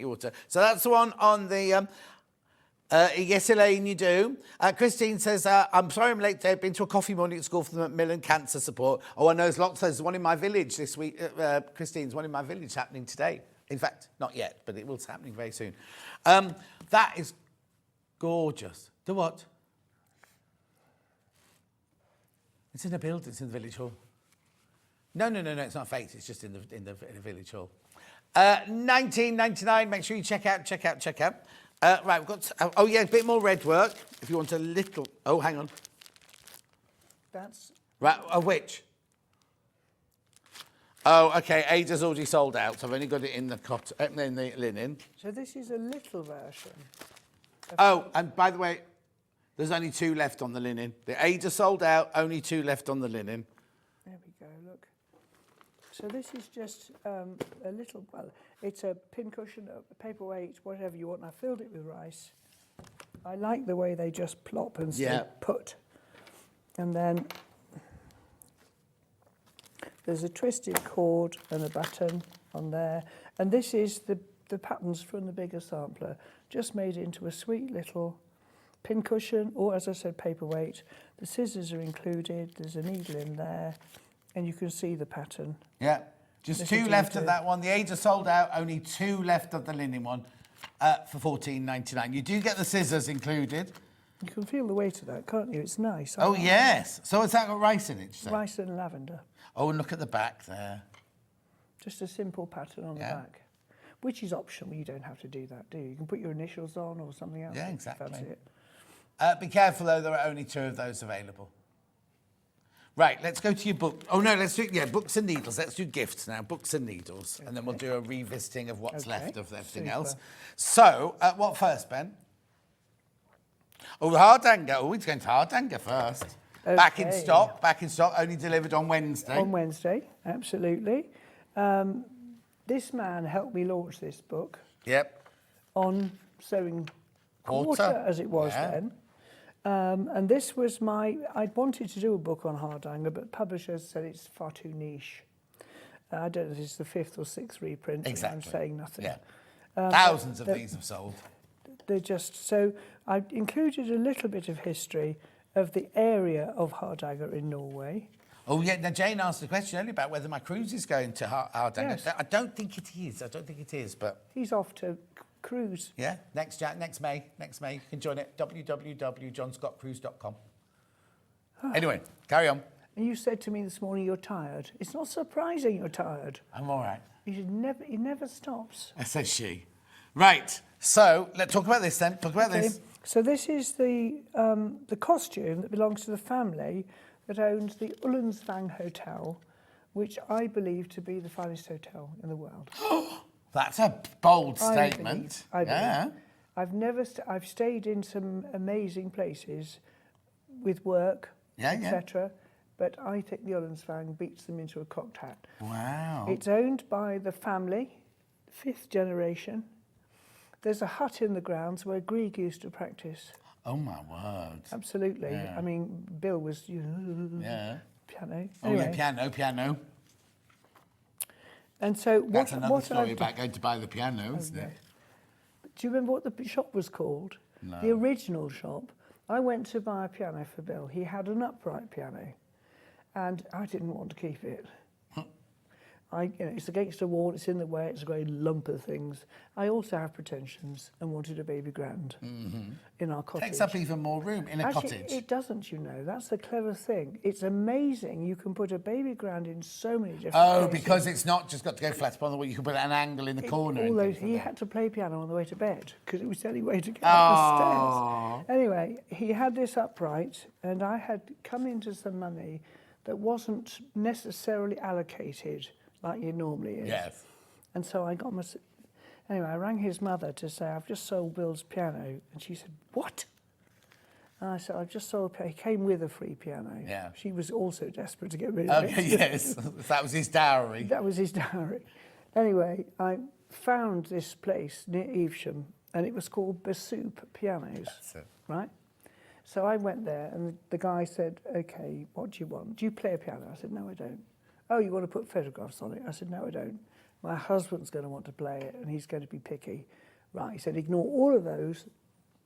your water. So that's the one on the... yes, Elaine, you do. Christine says, I'm sorry I'm late today. I've been to a coffee morning at school for the Macmillan Cancer Support. Oh, I know there's lots. There's one in my village this week. Christine's one in my village happening today. In fact, not yet, but it will be happening very soon. That is gorgeous. The what? It's in a building. It's in the village hall. No, it's not faked. It's just in the village hall. 19.99. Make sure you check out. Right, we've got... oh, yeah, a bit more red work. If you want a little... Oh, hang on. That's... Right, a which? Oh, OK, Ada's already sold out. So I've only got it in the linen. So this is a little version. Oh, and by the way, there's only 2 left on the linen. The Ada sold out, only 2 left on the linen. There we go, look. So this is just a little, well, it's a pincushion, a paperweight, whatever you want. I filled it with rice. I like the way they just plop and say put. And then there's a twisted cord and a button on there. And this is the patterns from the bigger sampler, just made into a sweet little pincushion, or as I said, paperweight. The scissors are included, there's a needle in there. And you can see the pattern. Yeah, just 2 left of that one. The Ada sold out, only 2 left of the linen one for $14.99. You do get the scissors included. You can feel the weight of that, can't you? It's nice. Oh, yes. So has that got rice in it, you say? Rice and lavender. Oh, and look at the back there. Just a simple pattern on the back, which is optional. You don't have to do that, do you? You can put your initials on or something else. Yeah, exactly. That's it. Be careful, though. There are only 2 of those available. Right, let's go to your book. Oh, no, let's do, books and needles. Let's do gifts now, books and needles. Okay. And then we'll do a revisiting of what's left of everything else. So, what first, Ben? Oh, Hardanger. Oh, it's going to Hardanger first. Okay. Back in stock, only delivered on Wednesday. On Wednesday, absolutely. This man helped me launch this book. Yep. On sewing quarter, as it was then. And this was I'd wanted to do a book on Hardanger, but publishers said it's far too niche. I don't know if it's the 5th or 6th reprint. Exactly. I'm saying nothing. Yeah. Thousands of these have sold. They're just, so I included a little bit of history of the area of Hardanger in Norway. Oh, yeah. Now, Jane asked the question earlier about whether my cruise is going to Hardanger. Yes. I don't think it is. But he's off to cruise. Yeah, next May. You can join it, www.johnscottcruise.com. Anyway, carry on. And you said to me this morning you're tired. It's not surprising you're tired. I'm all right. He never stops. Says she. Right, so let's talk about this then. This. So this is the costume that belongs to the family that owns the Ullensvang Hotel, which I believe to be the finest hotel in the world. That's a bold statement. I believe. I've stayed in some amazing places with work, etc. But I think the Ullensvang beats them into a cocked hat. Wow. It's owned by the family, 5th generation. There's a hut in the grounds where Grieg used to practice. Oh, my word. Absolutely. Yeah. I mean, Bill was piano. Oh, Anyway, yeah, piano. And so what, That's another what story I've about going to buy the piano, isn't it? Do you remember what the shop was called? No. The original shop. I went to buy a piano for Bill. He had an upright piano, and I didn't want to keep it. It's against the wall, it's in the way, it's a great lump of things. I also have pretensions and wanted a baby grand in our cottage. Takes up even more room in a Actually, cottage. it doesn't, you know. That's the clever thing. It's amazing. You can put a baby grand in so many different places. Because it's not just got to go flat upon the wall. You can put it at an angle in the corner. And things like He that. had to play piano on the way to bed because it was the only way to get up the stairs. Anyway, he had this upright, and I had come into some money that wasn't necessarily allocated like it normally is. Yes. And so I got Anyway, I rang his mother to say, I've just sold Bill's piano. And she said, what? And I said, I've just sold a piano. He came with a free piano. Yeah. She was also desperate to get rid of Okay, it. yes. That was his dowry. That was his dowry. Anyway, I found this place near Evesham, and it was called Bassoop Pianos. That's it. Right? So I went there, and the guy said, okay, what do you want? Do you play a piano? I said, no, I don't. Oh, you want to put photographs on it? I said, no, I don't. My husband's going to want to play it, and he's going to be picky. Right, he said, ignore all of those.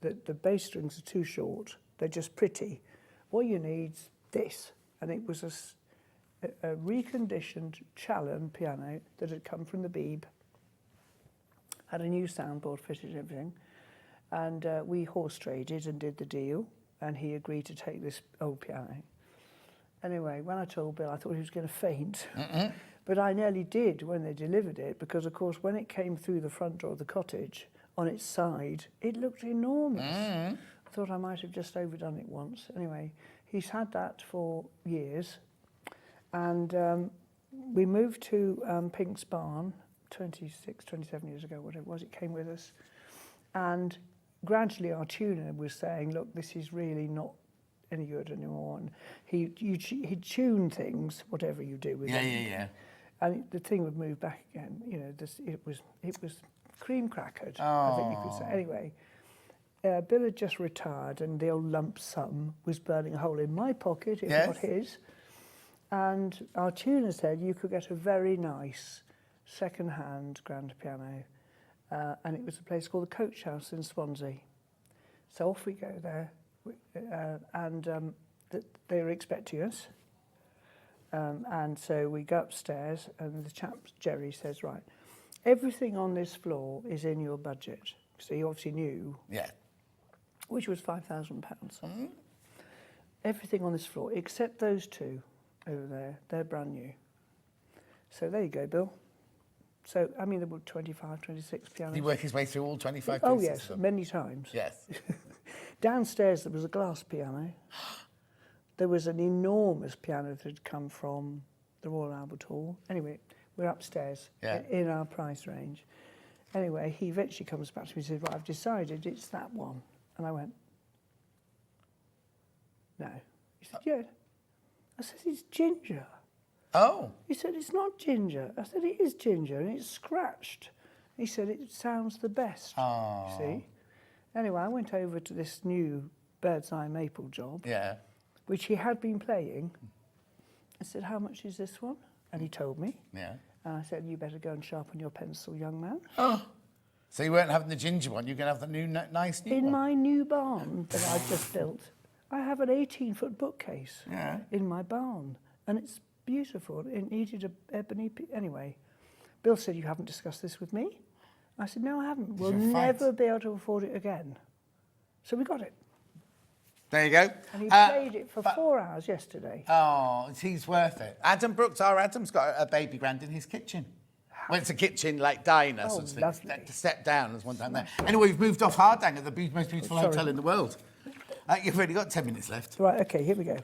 The bass strings are too short. They're just pretty. What you need's this. And it was a reconditioned Challen piano that had come from the Beeb. Had a new soundboard fitted and everything. And we horse traded and did the deal, and he agreed to take this old piano. Anyway, when I told Bill, I thought he was going to faint. But I nearly did when they delivered it, because, of course, when it came through the front door of the cottage, on its side, it looked enormous. I thought I might have just overdone it once. Anyway, he's had that for years. And we moved to Pink's Barn 26, 27 years ago, whatever it was. It came with us. And gradually our tuner was saying, look, this is really not any good anymore. And he'd tune things, whatever you do with it. Yeah. And the thing would move back again. You know, it was cream crackered, I think you could say. Anyway, Bill had just retired, and the old lump sum was burning a hole in my pocket, if not his. And our tuner said you could get a very nice second-hand grand piano, and it was a place called the Coach House in Swansea. So off we go there, and they were expecting us. And so we go upstairs, and the chap, Jerry, says, right, everything on this floor is in your budget. So he obviously knew. Yeah. Which was £5,000. Everything on this floor, except those two over there, they're brand new. So there you go, Bill. So, I mean, there were 25, 26 pianos. Did he work his way through all 25 Oh, pieces? yes, many times. Yes. Downstairs, there was a glass piano. There was an enormous piano that had come from the Royal Albert Hall. Anyway, we're upstairs in our price range. Anyway, he eventually comes back to me and says, right, I've decided it's that one. And I went, no. He said, yeah. I said, it's ginger. Oh. He said, it's not ginger. I said, it is ginger, and it's scratched. He said, it sounds the best. Oh. See? Anyway, I went over to this new bird's eye maple job. Yeah. Which he had been playing. I said, how much is this one? And he told me. Yeah. And I said, you better go and sharpen your pencil, young man. Oh. So you weren't having the ginger one, you're going to have the new, nice new one? In my new barn that I've just built, I have an 18-foot bookcase in my barn. And it's beautiful. It needed an ebony... Anyway, Bill said, you haven't discussed this with me? I said, no, I haven't. We'll never be able to afford it again. So we got it. There you go. And he played it for 4 hours yesterday. Oh, he's worth it. Adam Brooks, our Adam's got a baby grand in his kitchen. Well, it's a kitchen like diner, sort of thing. Lovely. To step down, there's one down there. Anyway, we've moved off Hardanger, the most beautiful hotel in the world. You've only got 10 minutes left. Right, OK, here we go.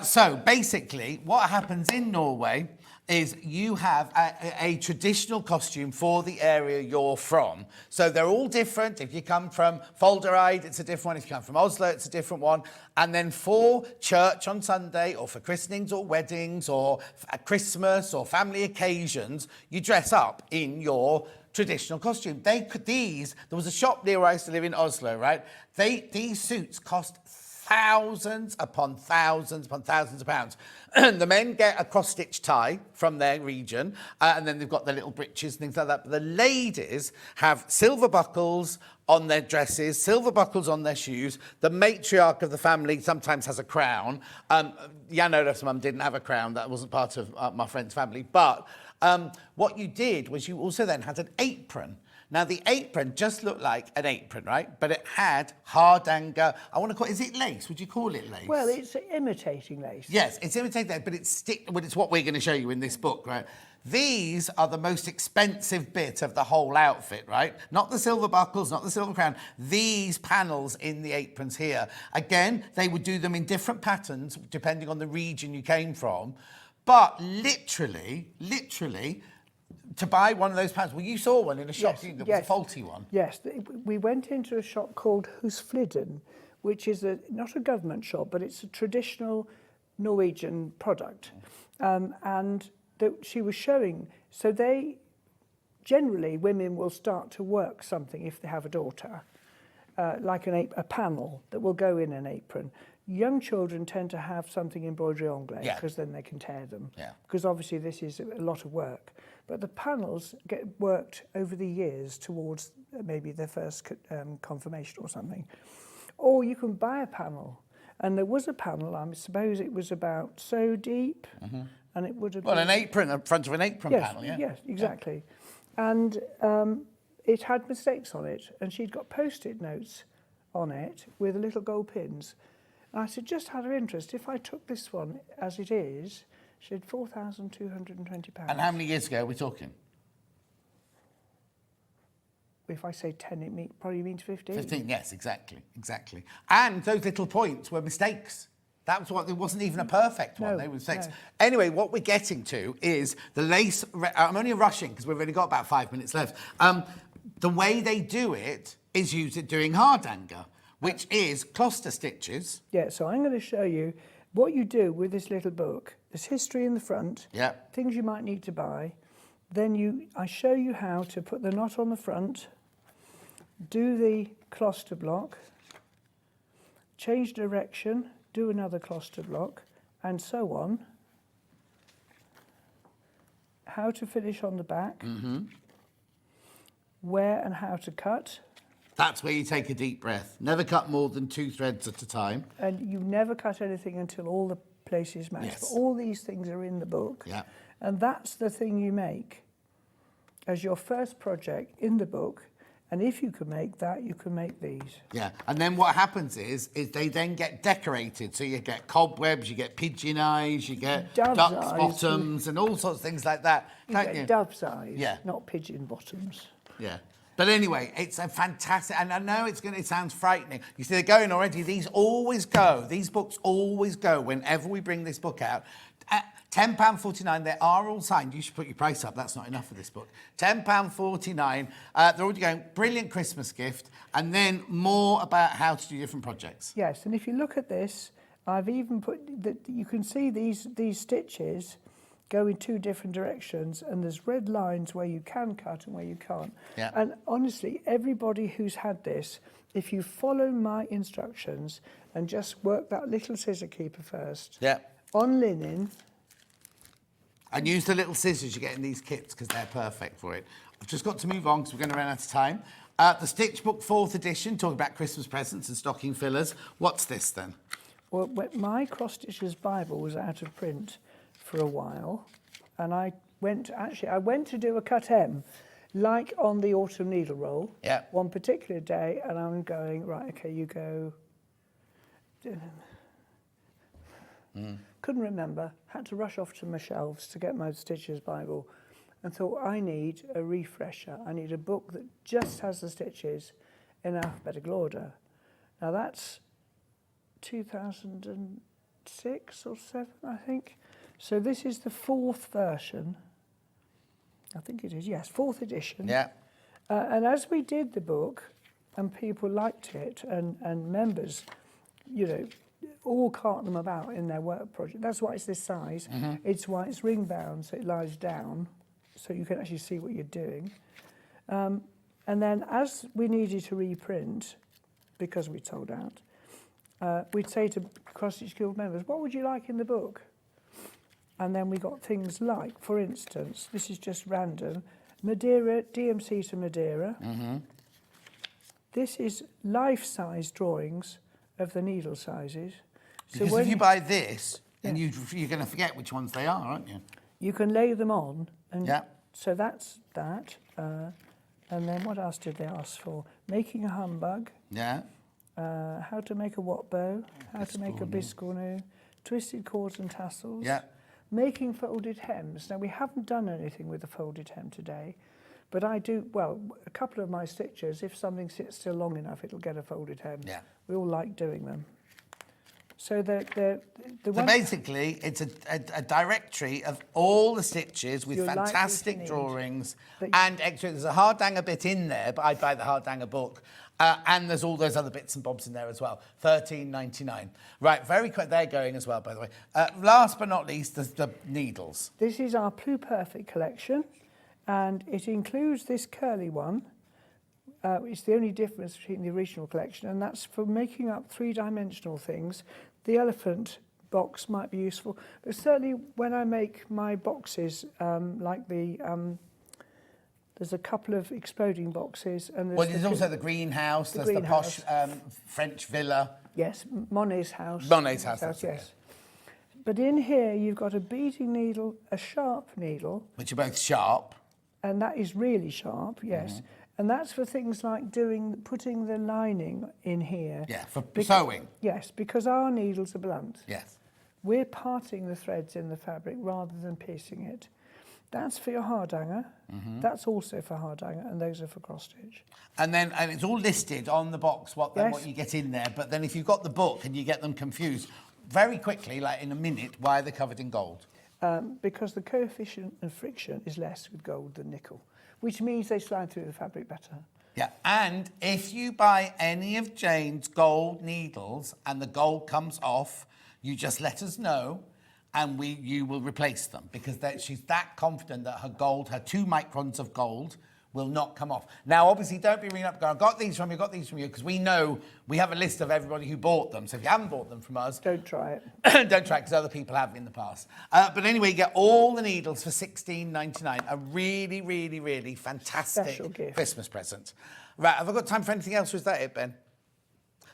So basically, what happens in Norway is you have a traditional costume for the area you're from. So they're all different. If you come from Foldereid, it's a different one. If you come from Oslo, it's a different one. And then for church on Sunday, or for christenings or weddings, or at Christmas or family occasions, you dress up in your traditional costume. There was a shop near where I used to live in Oslo, right? These suits cost thousands upon thousands of pounds. The men get a cross-stitch tie from their region, and then they've got their little breeches and things like that. But the ladies have silver buckles on their dresses, silver buckles on their shoes. The matriarch of the family sometimes has a crown. Jan Olaf's mum didn't have a crown. That wasn't part of my friend's family. But what you did was you also then had an apron. Now, the apron just looked like an apron, right? But it had hardanger. I want to call it, is it lace? Would you call it lace? Well, it's imitating lace. Yes, it's imitating lace, but it's what we're going to show you in this book, right? These are the most expensive bit of the whole outfit, right? Not the silver buckles, not the silver crown. These panels in the aprons here. Again, they would do them in different patterns depending on the region you came from. But literally, to buy one of those panels, well, you saw one in a shop, didn't you? There was a faulty one. Yes, we went into a shop called Husfliden, which is not a government shop, but it's a traditional Norwegian product. And she was showing, so generally women will start to work something if they have a daughter, like a panel that will go in an apron. Young children tend to have something embroidery anglaise because then they can tear them. Yeah. Because obviously this is a lot of work. But the panels get worked over the years towards maybe their first confirmation or something. Or you can buy a panel. And there was a panel, I suppose it was about so deep, and it would have been... an apron, in front of an apron panel, yeah? Yes, exactly. Yeah. And it had mistakes on it, and she'd got Post-it notes on it with little gold pins. And I said, just out of interest, if I took this one as it is, she had £4,220. And how many years ago are we talking? If I say 10, it probably means 15. 15, yes, exactly. And those little points were mistakes. That was what, it wasn't even a perfect one, they were mistakes. No. Anyway, what we're getting to is the lace, I'm only rushing because we've only got about 5 minutes left. The way they do it is doing hardanger, which is cluster stitches. Yeah, so I'm going to show you what you do with this little book. There's history in the front, things you might need to buy. Then I show you how to put the knot on the front, do the cluster block, change direction, do another cluster block, and so on. How to finish on the back, where and how to cut. That's where you take a deep breath. Never cut more than 2 threads at a time. And you never cut anything until all the places match. Yes. But all these things are in the book. Yeah. And that's the thing you make as your first project in the book. And if you can make that, you can make these. Yeah, and then what happens is they then get decorated. So you get cobwebs, you get pigeon eyes, you get duck's bottoms and all sorts of things like that. You get dove's eyes, not pigeon bottoms. Yeah. But anyway, it's a fantastic, and I know it sounds frightening. You see, they're going already. These books always go whenever we bring this book out. £10.49, they are all signed. You should put your price up, that's not enough for this book. £10.49, they're already going, brilliant Christmas gift, and then more about how to do different projects. Yes, and if you look at this, I've even put, you can see these stitches go in 2 different directions, and there's red lines where you can cut and where you can't. Yeah. And honestly, everybody who's had this, if you follow my instructions and just work that little scissor keeper first, on linen. And use the little scissors you get in these kits because they're perfect for it. I've just got to move on because we're going to run out of time. The Stitch Book 4th edition, talking about Christmas presents and stocking fillers. What's this then? Well, my Cross Stitcher's Bible was out of print for a while, and I went to do a cut hem, like on the autumn needle roll, one particular day, and I'm going, right, okay, you go. Couldn't remember, had to rush off to my shelves to get my Stitcher's Bible, and thought, I need a refresher. I need a book that just has the stitches in alphabetical order. Now that's 2006 or 7, I think. So this is the 4th version. I think it is, yes, 4th edition. Yeah. And as we did the book, and people liked it, and members, all cart them about in their work project. That's why it's this size. It's why it's ring bound, so it lies down, so you can actually see what you're doing. And then as we needed to reprint, because we sold out, we'd say to Cross-Stitch Guild members, what would you like in the book? And then we got things like, for instance, this is just random, Madeira, DMC to Madeira. This is life-size drawings of the needle sizes. Because if you buy this, then you're going to forget which ones they are, aren't you? You can lay them on. And Yeah. So that's that. And then what else did they ask for? Making a humbug. Yeah. How to make a what bow. How to make a biscornu. Twisted cords and tassels. Yeah. Making folded hems. Now, we haven't done anything with the folded hem today, but I do, well, a couple of my stitches, if something sits still long enough, it'll get a folded hem. Yeah. We all like doing them. So So basically, it's a directory of all the stitches with You're likely to fantastic need. drawings But- and extra. There's a Hardanger bit in there, but I'd buy the Hardanger book. And there's all those other bits and bobs in there as well. $13.99. Right, very quick. They're going as well, by the way. Last but not least, there's the needles. This is our Plu Perfect collection, and it includes this curly one. It's the only difference between the original collection, and that's for making up three-dimensional things. The elephant box might be useful, but certainly when I make my boxes, like the there's a couple of exploding boxes, and There's also the greenhouse. There's the posh French villa. Yes, Monet's house. Monet's house, that's it, yes. But in here you've got a beading needle, a sharp needle, Which are both sharp. and that is really sharp, yes. And that's for things like putting the lining in here. Yeah, for sewing. Yes, because our needles are blunt. Yes. We're parting the threads in the fabric rather than piercing it. That's for your Hardanger. That's also for Hardanger, and those are for cross stitch. And it's all listed on the box what Yes. you get in there. But then if you've got the book and you get them confused, very quickly, like in a minute, why are they covered in gold? Because the coefficient of friction is less with gold than nickel, which means they slide through the fabric better. Yeah, and if you buy any of Jane's gold needles and the gold comes off, you just let us know and you will replace them because she's that confident that her 2 microns of gold will not come off. Now, obviously, don't be ringing up going, I got these from you, because we know we have a list of everybody who bought them. So if you haven't bought them from us, Don't try it. don't try it because other people have in the past. But anyway, you get all the needles for $16.99. A really, really, really fantastic Special gift. Christmas present. Right, have I got time for anything else or is that it, Ben?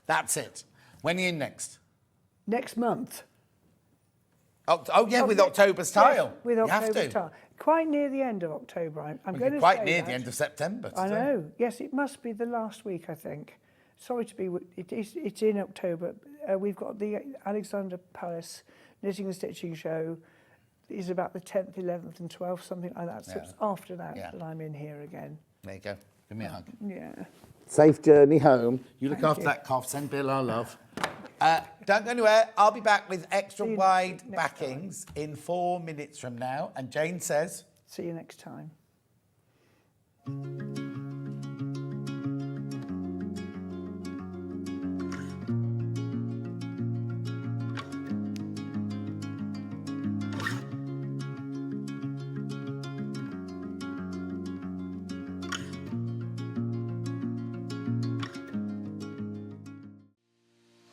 That's it. When are you in next? Next month. With October's tile. Yes, with You have October's to. tile. Quite near the end of October. I'm going to Quite say near that. the end of September. I know. Yes, it must be the last week, I think. Sorry to be... It's in October. We've got the Alexander Palace Knitting and Stitching Show. Is about the 10th, 11th and 12th, something like that. So it's after that that I'm in here again. There you go. Give me a hug. Yeah. Safe journey home. You look Thank after you. that cough. Send Bill our love. Don't go anywhere. I'll be back with extra See you wide next backings in 4 minutes from now. And Jane says... See you next time.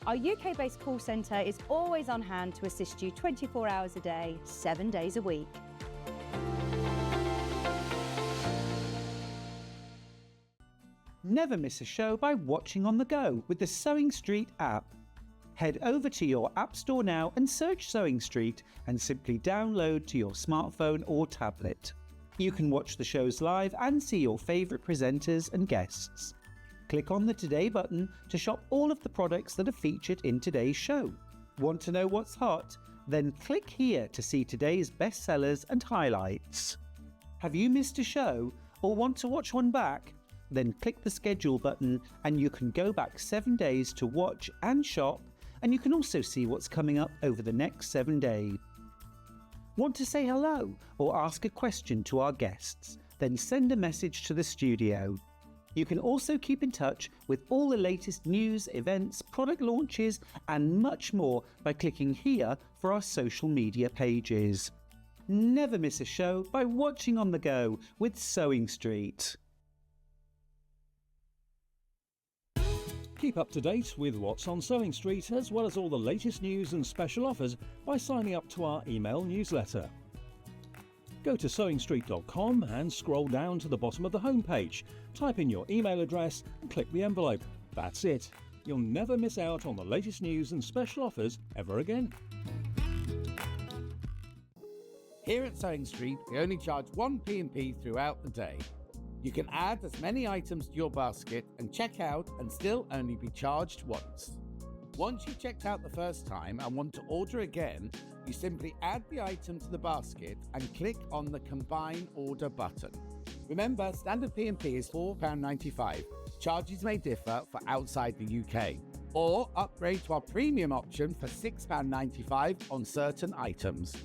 Our UK-based call centre is always on hand to assist you 24 hours a day, 7 days a week. Never miss a show by watching on the go with the Sewing Street app. Head over to your app store now and search Sewing Street and simply download to your smartphone or tablet. You can watch the shows live and see your favourite presenters and guests. Click on the Today button to shop all of the products that are featured in today's show. Want to know what's hot? Then click here to see today's bestsellers and highlights. Have you missed a show or want to watch one back? Then click the schedule button and you can go back 7 days to watch and shop, and you can also see what's coming up over the next 7 days. Want to say hello or ask a question to our guests? Then send a message to the studio. You can also keep in touch with all the latest news, events, product launches and much more by clicking here for our social media pages. Never miss a show by watching on the go with Sewing Street. Keep up to date with what's on Sewing Street, as well as all the latest news and special offers by signing up to our email newsletter. Go to sewingstreet.com and scroll down to the bottom of the homepage. Type in your email address and click the envelope. That's it. You'll never miss out on the latest news and special offers ever again. Here at Sewing Street, we only charge one P&P throughout the day. You can add as many items to your basket and check out and still only be charged once. Once you've checked out the first time and want to order again, you simply add the item to the basket and click on the Combine Order button. Remember, standard P&P is £4.95. Charges may differ for outside the UK. Or upgrade to our premium option for £6.95 on certain items.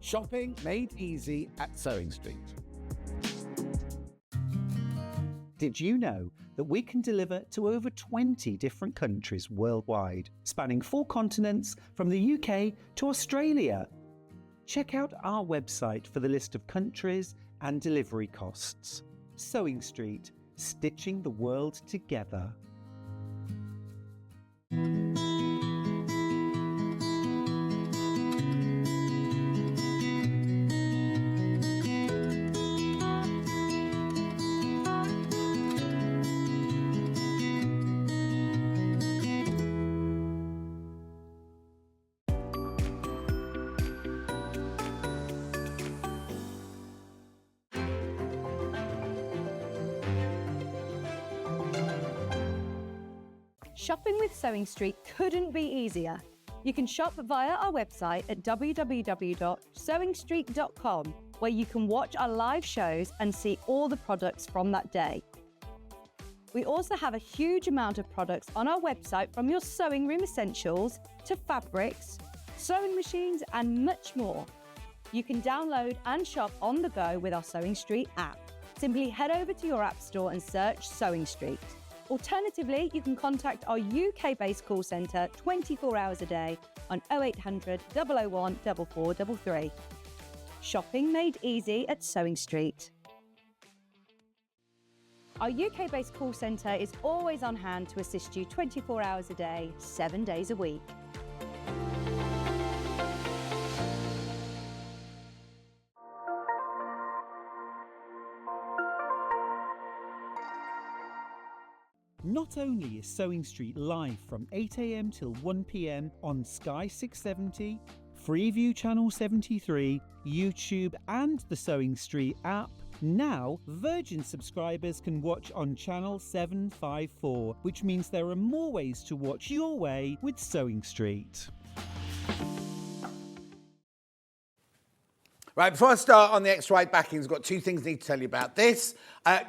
Shopping made easy at Sewing Street. Did you know that we can deliver to over 20 different countries worldwide, spanning 4 continents from the UK to Australia? Check out our website for the list of countries and delivery costs. Sewing Street, stitching the world together. Shopping with Sewing Street couldn't be easier. You can shop via our website at www.sewingstreet.com, where you can watch our live shows and see all the products from that day. We also have a huge amount of products on our website, from your sewing room essentials to fabrics, sewing machines and much more. You can download and shop on the go with our Sewing Street app. Simply head over to your app store and search Sewing Street. Alternatively, you can contact our UK-based call centre 24 hours a day on 0800 001 4433. Shopping made easy at Sewing Street. Our UK-based call centre is always on hand to assist you 24 hours a day, 7 days a week. Not only is Sewing Street live from 8 AM till 1 PM on Sky 670, Freeview Channel 73, YouTube and the Sewing Street app, now Virgin subscribers can watch on Channel 754, which means there are more ways to watch your way with Sewing Street. Right, before I start on the extra wide backings, I've got 2 things I need to tell you about. This,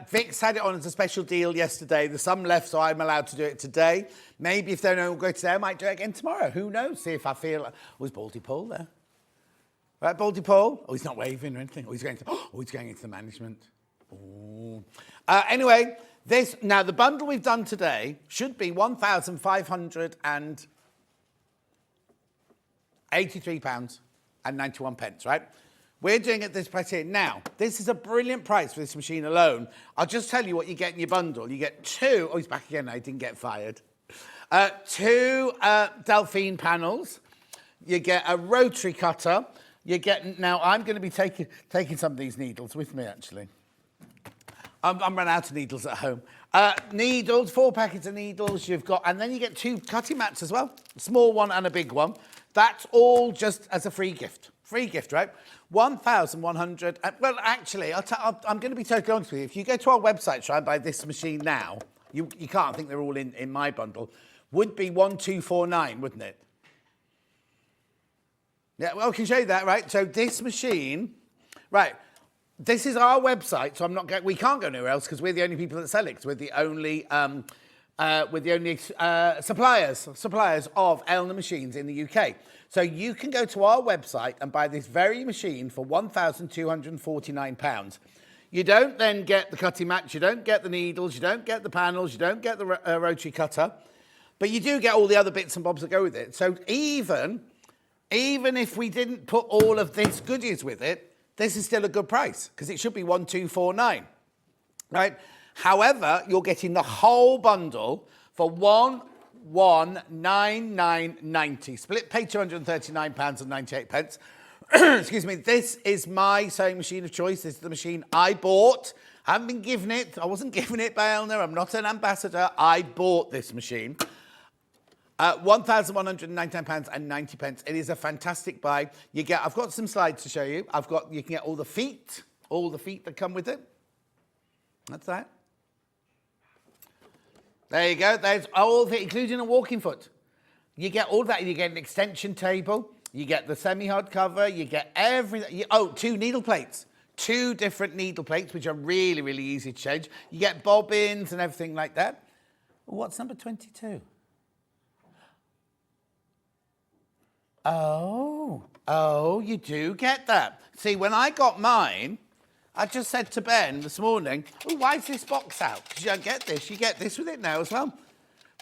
Vic's had it on as a special deal yesterday. There's some left, so I'm allowed to do it today. Maybe if they don't go today, I might do it again tomorrow. Who knows? See if I feel... Oh, is Baldy Paul there? Right, Baldy Paul? Oh, he's not waving or anything. Oh, he's going into the management. Oh. Anyway, this... Now, the bundle we've done today should be £1,583.91, right? We're doing it this price here. Now, this is a brilliant price for this machine alone. I'll just tell you what you get in your bundle. You get 2... Oh, he's back again. I didn't get fired. 2 Delphine panels. You get a rotary cutter. You get... Now, I'm going to be taking some of these needles with me, actually. I'm running out of needles at home. Needles, 4 packets of needles you've got. And then you get 2 cutting mats as well. A small one and a big one. That's all just as a free gift. Free gift, right? 1,100. Well, actually, I'm going to be totally honest with you. If you go to our website, try and buy this machine now, you can't think they're all in my bundle, would be 1,249, wouldn't it? Yeah, well, I can show you that, right? So this machine, right, this is our website, so we can't go anywhere else because we're the only people that sell it, because we're the only suppliers of Elna machines in the UK. So you can go to our website and buy this very machine for £1,249. You don't then get the cutting mat, you don't get the needles, you don't get the panels, you don't get the rotary cutter, but you do get all the other bits and bobs that go with it. So even if we didn't put all of this goodies with it, this is still a good price, because it should be 1,249, right? However, you're getting the whole bundle for 1,199.90. Split pay £239.98. Excuse me. This is my sewing machine of choice. This is the machine I bought. I haven't been given it. I wasn't given it by Eleanor. I'm not an ambassador. I bought this machine. £1,199.90. It is a fantastic buy. I've got some slides to show you. You can get all the feet that come with it. That's that. There you go. There's all of it, including a walking foot. You get all that. You get an extension table. You get the semi-hard cover. You get everything. 2 needle plates. 2 different needle plates, which are really, really easy to change. You get bobbins and everything like that. What's number 22? Oh, you do get that. See, when I got mine, I just said to Ben this morning, why is this box out? Because you don't get this. You get this with it now as well.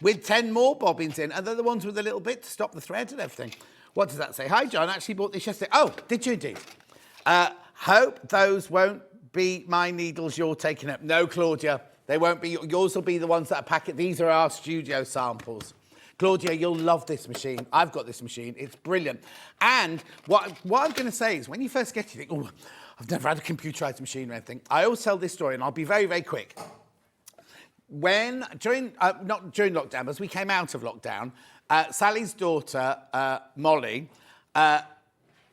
With 10 more bobbins in. And they're the ones with a little bit to stop the thread and everything. What does that say? Hi, John. I actually bought this yesterday. Oh, did you indeed? Hope those won't be my needles you're taking up. No, Claudia. They won't be. Yours will be the ones that are packed. These are our studio samples. Claudia, you'll love this machine. I've got this machine. It's brilliant. And what I'm going to say is when you first get it, you think, oh, I've never had a computerized machine or anything. I always tell this story, and I'll be very, very quick. Not during lockdown, but as we came out of lockdown, Sally's daughter, Molly, had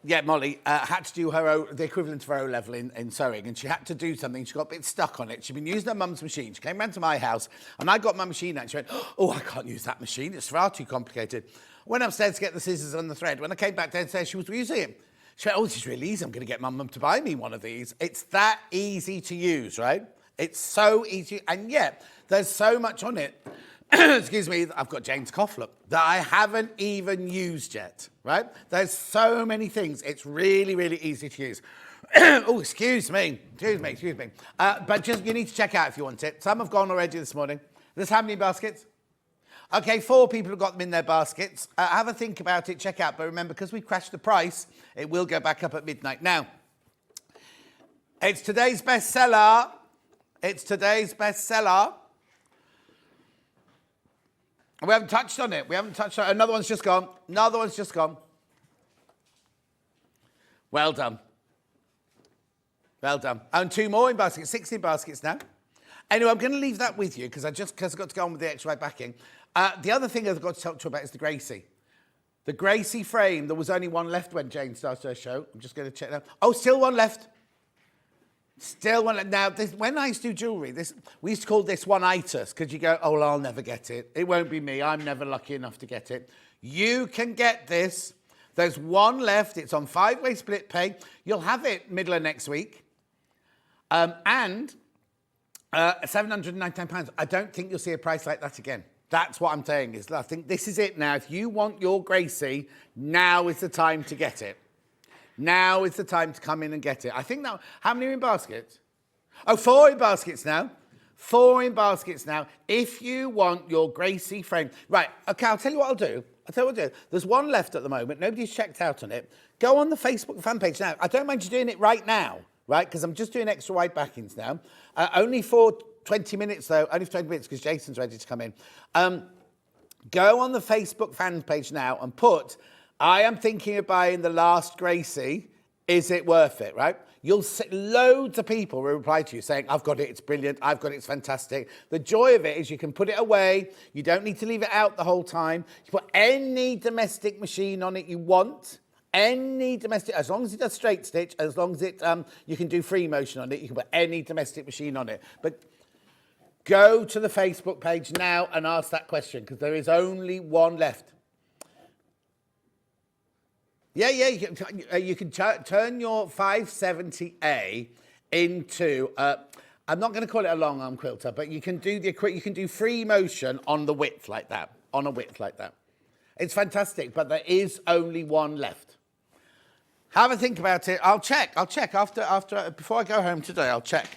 to do the equivalent of her O-level in sewing, and she had to do something. She got a bit stuck on it. She'd been using her mum's machine. She came round to my house, and I got my machine out, and she went, oh, I can't use that machine. It's far too complicated. I went upstairs to get the scissors and the thread. When I came back downstairs, she was using it. She went, oh, this is really easy. I'm going to get my mum to buy me one of these. It's that easy to use, right? It's so easy, and yet there's so much on it. Excuse me, I've got Jane's cough, look, that I haven't even used yet, right? There's so many things. It's really, really easy to use. Oh, excuse me. But just, you need to check out if you want it. Some have gone already this morning. There's how many baskets? Okay, 4 people have got them in their baskets. Have a think about it, check out. But remember, because we crashed the price, it will go back up at midnight. Now, it's today's bestseller. We haven't touched on it. Another one's just gone. Well done. And 2 more in baskets. 16 baskets now. Anyway, I'm going to leave that with you because I've got to go on with the extra backing. The other thing I've got to talk to you about is the Gracie. The Gracie frame. There was only one left when Jane started her show. I'm just going to check that. Oh, still one left. Now, when I used to do jewellery, we used to call this one-itis because you go, oh, well, I'll never get it. It won't be me. I'm never lucky enough to get it. You can get this. There's one left. It's on 5-way split pay. You'll have it middle of next week. And £799. I don't think you'll see a price like that again. That's what I'm saying. I think this is it now. If you want your Gracie, now is the time to get it. Now is the time to come in and get it. I think now, how many are in baskets? Oh, 4 in baskets now. 4 in baskets now. If you want your Gracie frame. Right, okay, I'll tell you what I'll do. There's one left at the moment. Nobody's checked out on it. Go on the Facebook fan page now. I don't mind you doing it right now, right? Because I'm just doing extra wide backings now. Only for 20 minutes, though. Only for 20 minutes because Jason's ready to come in. Go on the Facebook fan page now and put... I am thinking of buying the last Gracie. Is it worth it, right? You'll see loads of people will reply to you saying, I've got it, it's brilliant, I've got it, it's fantastic. The joy of it is you can put it away. You don't need to leave it out the whole time. You put any domestic machine on it you want. As long as it does straight stitch, as long as it you can do free motion on it, you can put any domestic machine on it. But go to the Facebook page now and ask that question because there is only one left. Yeah, you can turn your 570A into. I'm not going to call it a long arm quilter, but you can do free motion on the width like that, It's fantastic, but there is only one left. Have a think about it. I'll check after before I go home today. I'll check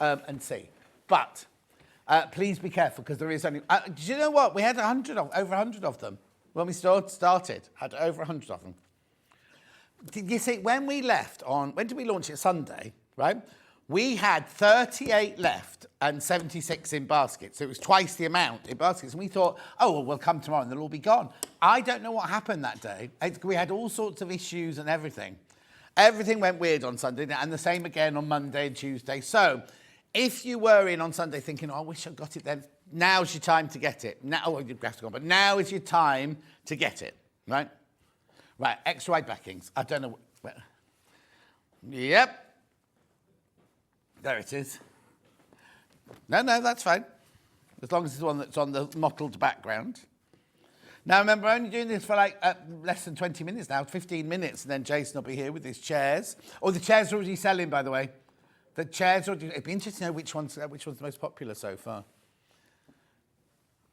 and see. But please be careful because there is only. Did you know what? We had over 100 of them when we started. Had over 100 of them. Did you see, when we left when did we launch it? Sunday, right? We had 38 left and 76 in baskets. So it was twice the amount in baskets. And we thought, oh, well, we'll come tomorrow and they'll all be gone. I don't know what happened that day. We had all sorts of issues and everything. Everything went weird on Sunday and the same again on Monday and Tuesday. So if you were in on Sunday thinking, oh, I wish I got it then, now's your time to get it. Now, oh, you've got to go on, but now is your time to get it, right? Right, extra wide backings. I don't know. Yep. There it is. No, that's fine. As long as it's the one that's on the mottled background. Now, remember, I'm only doing this for like less than 20 minutes now, 15 minutes, and then Jason will be here with his chairs. Oh, the chairs are already selling, by the way. The chairs are already... It'd be interesting to know which one's the most popular so far.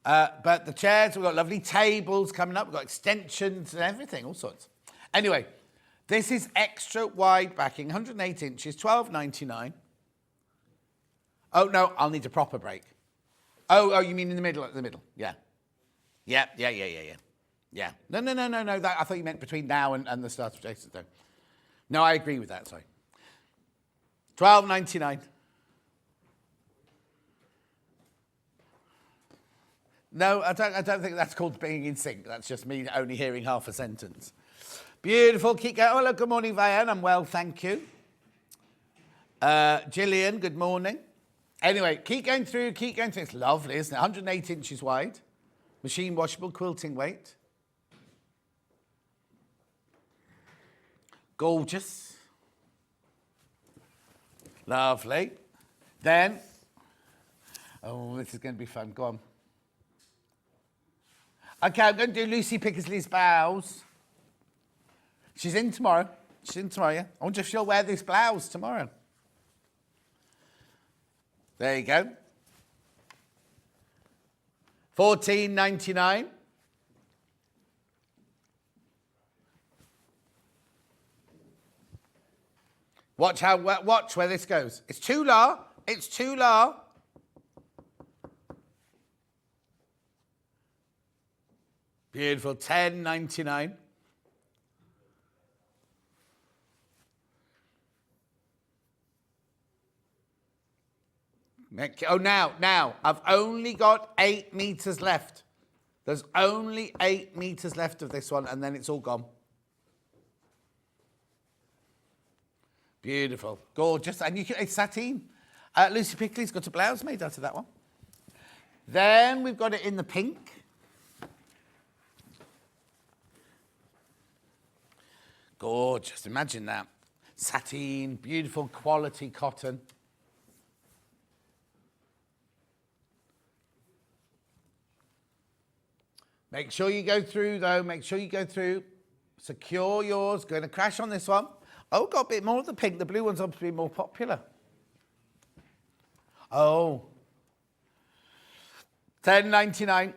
But the chairs, we've got lovely tables coming up. We've got extensions and everything, all sorts. Anyway, this is extra wide backing, 108 inches, $12.99. Oh, no, I'll need a proper break. Oh, you mean in the middle, at the middle? Yeah. Yeah. No. That, I thought you meant between now and the start of Jason's time. No, I agree with that, sorry. $12.99. No, I don't think that's called being in sync. That's just me only hearing half a sentence. Beautiful. Keep going. Oh, hello, good morning, Vianne. I'm well, thank you. Gillian, good morning. Anyway, keep going through. It's lovely, isn't it? 108 inches wide. Machine washable, quilting weight. Gorgeous. Lovely. Then, oh, this is going to be fun. Go on. Okay, I'm going to do Lucy Pickersley's blouse. She's in tomorrow, yeah? I wonder if she'll wear this blouse tomorrow. There you go. $14.99. Watch where this goes. It's too low. Beautiful. $10.99. Oh, now, I've only got 8 meters left. There's only 8 meters left of this one, and then it's all gone. Beautiful. Gorgeous. And it's sateen. Lucy Pickley's got a blouse made out of that one. Then we've got it in the pink. Gorgeous. Imagine that. Sateen, beautiful quality cotton. Make sure you go through, though. Secure yours. Going to crash on this one. Oh, got a bit more of the pink. The blue one's obviously more popular. Oh. $10.99.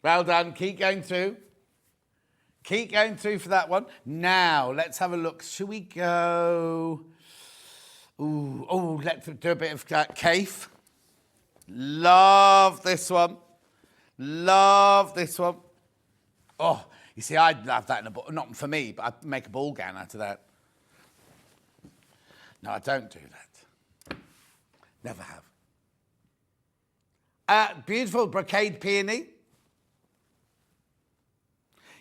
Well done. Keep going through. Keep going through for that one. Now, let's have a look. Should we go... let's do a bit of Kaffe. Love this one. Oh, you see, I'd love that in a ball. Not for me, but I'd make a ball gown out of that. No, I don't do that. Never have. Beautiful brocade peony.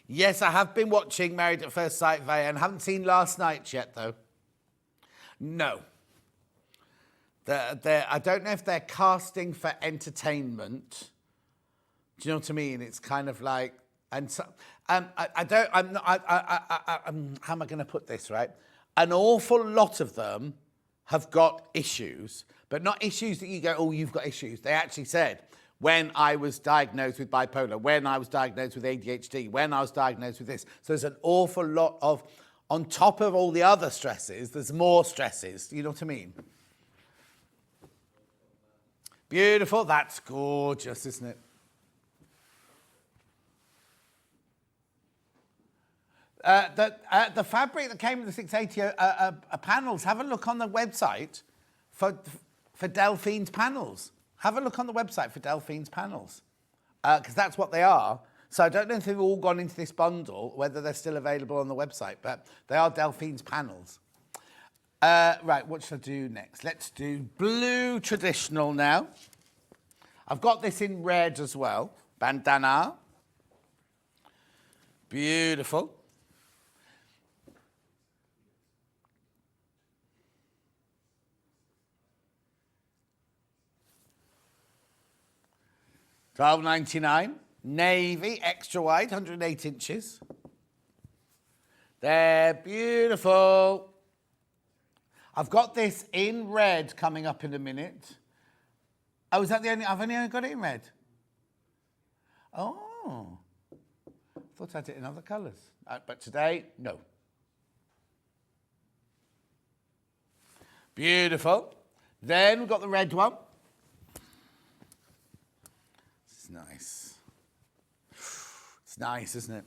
Yes, I have been watching Married at First Sight, and haven't seen last night's yet, though. No. I don't know if they're casting for entertainment. Do you know what I mean? It's kind of like, and so, how am I going to put this, right? An awful lot of them have got issues, but not issues that you go, oh, you've got issues. They actually said, when I was diagnosed with bipolar, when I was diagnosed with ADHD, when I was diagnosed with this. So there's an awful lot of, on top of all the other stresses, there's more stresses. You know what I mean? Beautiful. That's gorgeous, isn't it? The fabric that came with the 680 panels, have a look on the website for Delphine's panels. Have a look on the website for Delphine's panels, because that's what they are. So I don't know if they've all gone into this bundle, whether they're still available on the website, but they are Delphine's panels. Right, what should I do next? Let's do blue traditional now. I've got this in red as well. Bandana. Beautiful. $12.99. Navy, extra wide, 108 inches. They're beautiful. I've got this in red coming up in a minute. Oh, is that the only? I've only got it in red. Oh, I thought I had it in other colours. But today, no. Beautiful. Then we've got the red one. It's nice. It's nice, isn't it?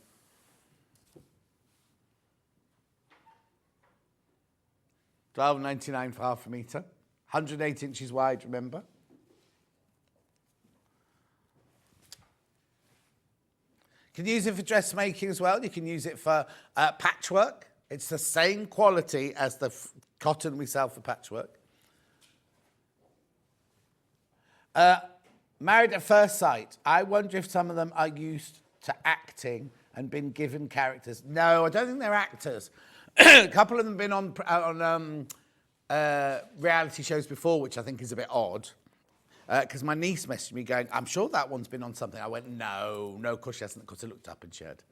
$12.99 for half a metre. 108 inches wide, remember? You can use it for dressmaking as well. You can use it for patchwork. It's the same quality as the cotton we sell for patchwork. Married at First Sight. I wonder if some of them are used to acting and been given characters. No, I don't think they're actors. A couple of them have been on reality shows before, which I think is a bit odd. Because my niece messaged me going, I'm sure that one's been on something. I went, no, of course she hasn't, because I looked up and she had.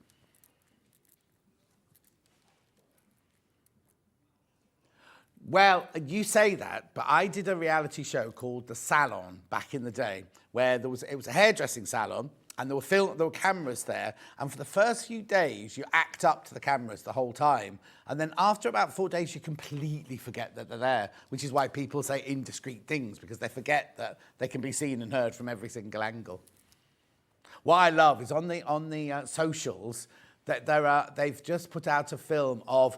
Well, you say that, but I did a reality show called The Salon back in the day, where it was a hairdressing salon, and there were cameras there, and for the first few days, you act up to the cameras the whole time, and then after about 4 days, you completely forget that they're there, which is why people say indiscreet things, because they forget that they can be seen and heard from every single angle. What I love is on the socials, that they've just put out a film of,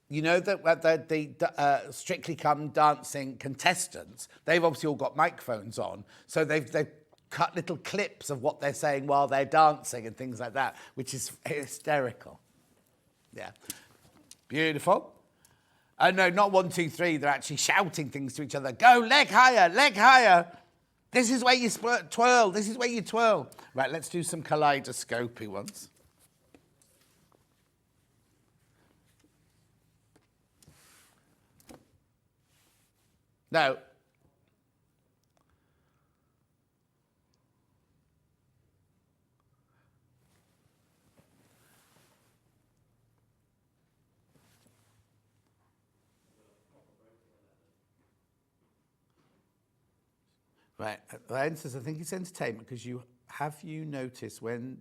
you know, the Strictly Come Dancing contestants. They've obviously all got microphones on, so they've cut little clips of what they're saying while they're dancing and things like that, which is hysterical. Yeah. Beautiful. No, not 1, 2, 3. They're actually shouting things to each other. Go, leg higher, leg higher. This is where you twirl. This is where you twirl. Right, let's do some kaleidoscopy ones. No. Right, Ryan says, I think it's entertainment because you noticed when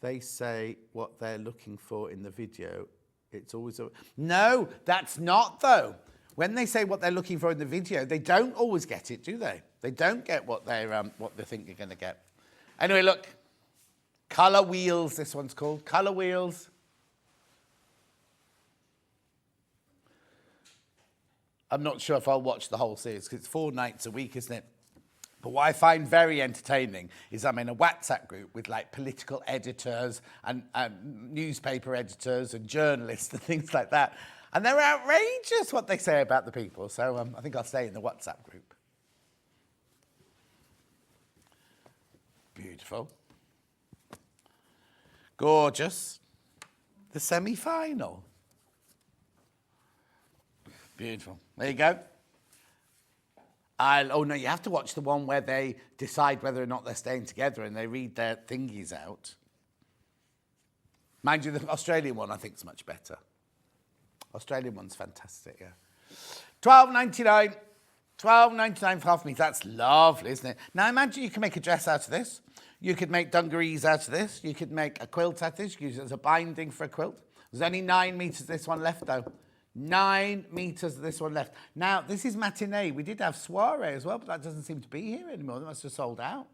they say what they're looking for in the video, it's always no, that's not though. When they say what they're looking for in the video, they don't always get it, do they? They don't get what they think you're going to get. Anyway, look, colour wheels. This one's called colour wheels. I'm not sure if I'll watch the whole series because it's 4 nights a week, isn't it? But what I find very entertaining is I'm in a WhatsApp group with like political editors and newspaper editors and journalists and things like that. And they're outrageous what they say about the people. So I think I'll stay in the WhatsApp group. Beautiful. Gorgeous. The semi-final. Beautiful. There you go. Oh, no, you have to watch the one where they decide whether or not they're staying together and they read their thingies out. Mind you, the Australian one I think is much better. Australian one's fantastic, yeah. $12.99. $12.99 for half a metre. That's lovely, isn't it? Now, imagine you can make a dress out of this. You could make dungarees out of this. You could make a quilt out of this. You could use it as a binding for a quilt. There's only 9 metres of this one left, though. 9 metres of this one left. Now, this is matinee. We did have soiree as well, but that doesn't seem to be here anymore. That must have sold out.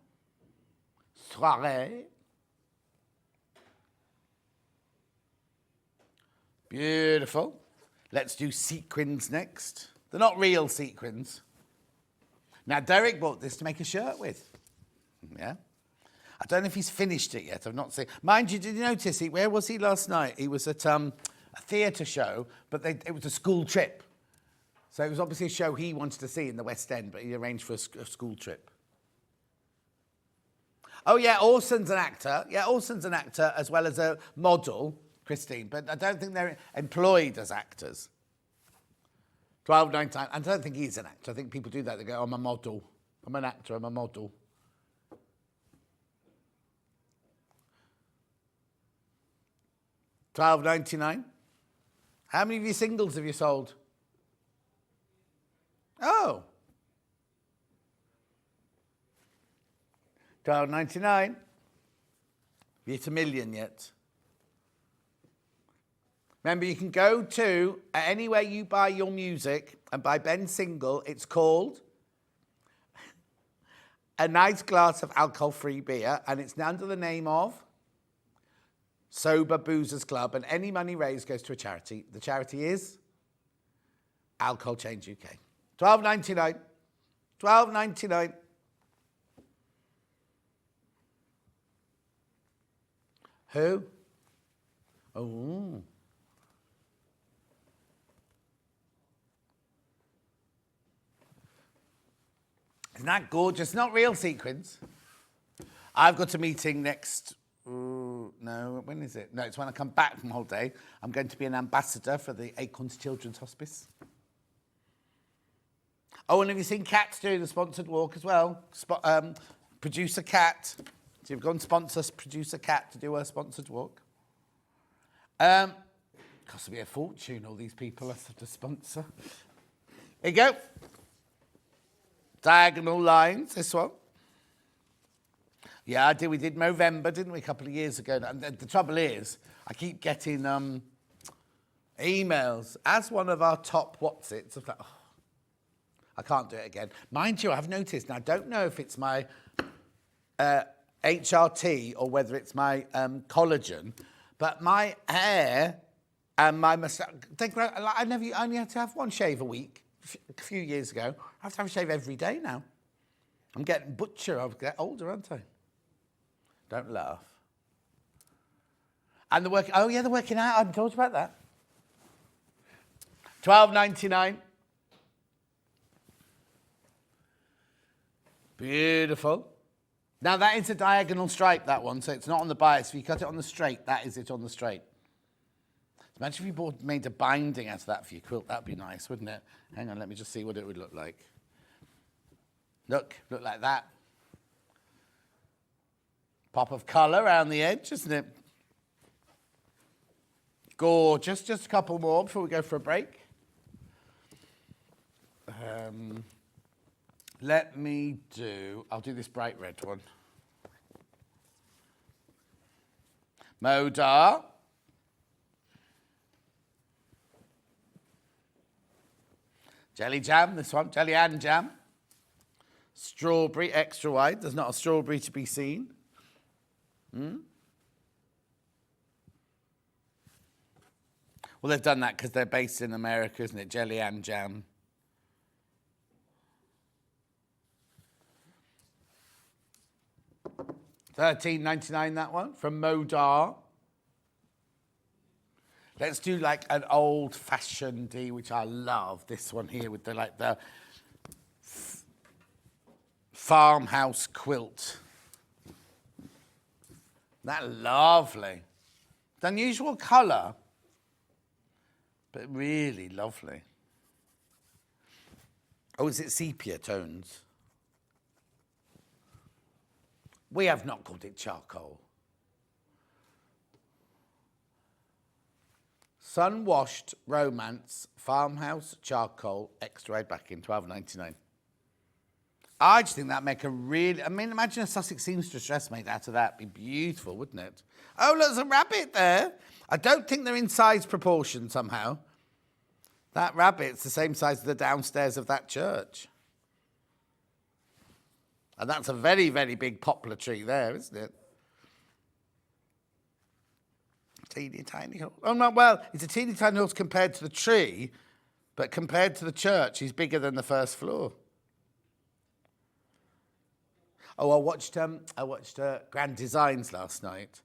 Soiree. Beautiful. Let's do sequins next. They're not real sequins. Now, Derek bought this to make a shirt with. Yeah. I don't know if he's finished it yet. I've not seen. Mind you, did you notice? Where was he last night? He was at a theatre show, but it was a school trip. So it was obviously a show he wanted to see in the West End, but he arranged for a school trip. Oh, yeah, Orson's an actor. Yeah, Orson's an actor as well as a model, Christine, but I don't think they're employed as actors. 12.99. I don't think he's an actor. I think people do that. They go, I'm a model. I'm an actor. I'm a model. $12.99. How many of your singles have you sold? Oh. $12.99. You hit 1 million yet. Remember, you can go to anywhere you buy your music and buy Ben's single. It's called A Nice Glass of Alcohol-Free Beer, and it's under the name of Sober Boozers Club, and any money raised goes to a charity. The charity is Alcohol Change UK. $12.99. $12.99. Who? Oh. Isn't that gorgeous? Not real sequins. I've got a meeting next... no, when is it? No, it's when I come back from holiday. I'm going to be an ambassador for the Acorns Children's Hospice. Oh, and have you seen Kat doing the sponsored walk as well? Producer Kat. So you've gone sponsor Producer Kat to do her sponsored walk. Costs me a fortune, all these people have to sponsor. There you go. Diagonal lines, this one. Yeah, we did Movember, didn't we, a couple of years ago? And the trouble is, I keep getting emails as one of our top what's-its. Like, oh, I can't do it again. Mind you, I've noticed, and I don't know if it's my HRT or whether it's my collagen, but my hair and my moustache, I only had to have one shave a week a few years ago. I have to have a shave every day now. I'm getting butcher. I'll get older, aren't I? Don't laugh. And the working out. I haven't talked about that. $12.99. Beautiful. Now that is a diagonal stripe, that one, so it's not on the bias. If you cut it on the straight, that is it on the straight. Imagine if you made a binding out of that for your quilt. That'd be nice, wouldn't it? Hang on, let me just see what it would look like. Look like that. Pop of colour around the edge, isn't it? Gorgeous. Just a couple more before we go for a break. I'll do this bright red one. Modar. Jelly jam, this one, jelly and jam. Strawberry, extra wide. There's not a strawberry to be seen. Well, they've done that because they're based in America, isn't it? Jelly and jam. $13.99 that one from Modar. Let's do like an old-fashioned, which I love. This one here with the farmhouse quilt. That lovely. The unusual colour, but really lovely. Oh, is it sepia tones? We have not called it charcoal. Sun-washed romance, farmhouse, charcoal, extra wide backing, $12.99. I just think that'd make imagine a Sussex seamstress dress made out of that. It'd be beautiful, wouldn't it? Oh, look, there's a rabbit there. I don't think they're in size proportion somehow. That rabbit's the same size as the downstairs of that church. And that's a very, very big poplar tree there, isn't it? Teeny tiny horse. Oh, no, well, it's a teeny tiny horse compared to the tree, but compared to the church, he's bigger than the first floor. Oh, I watched Grand Designs last night,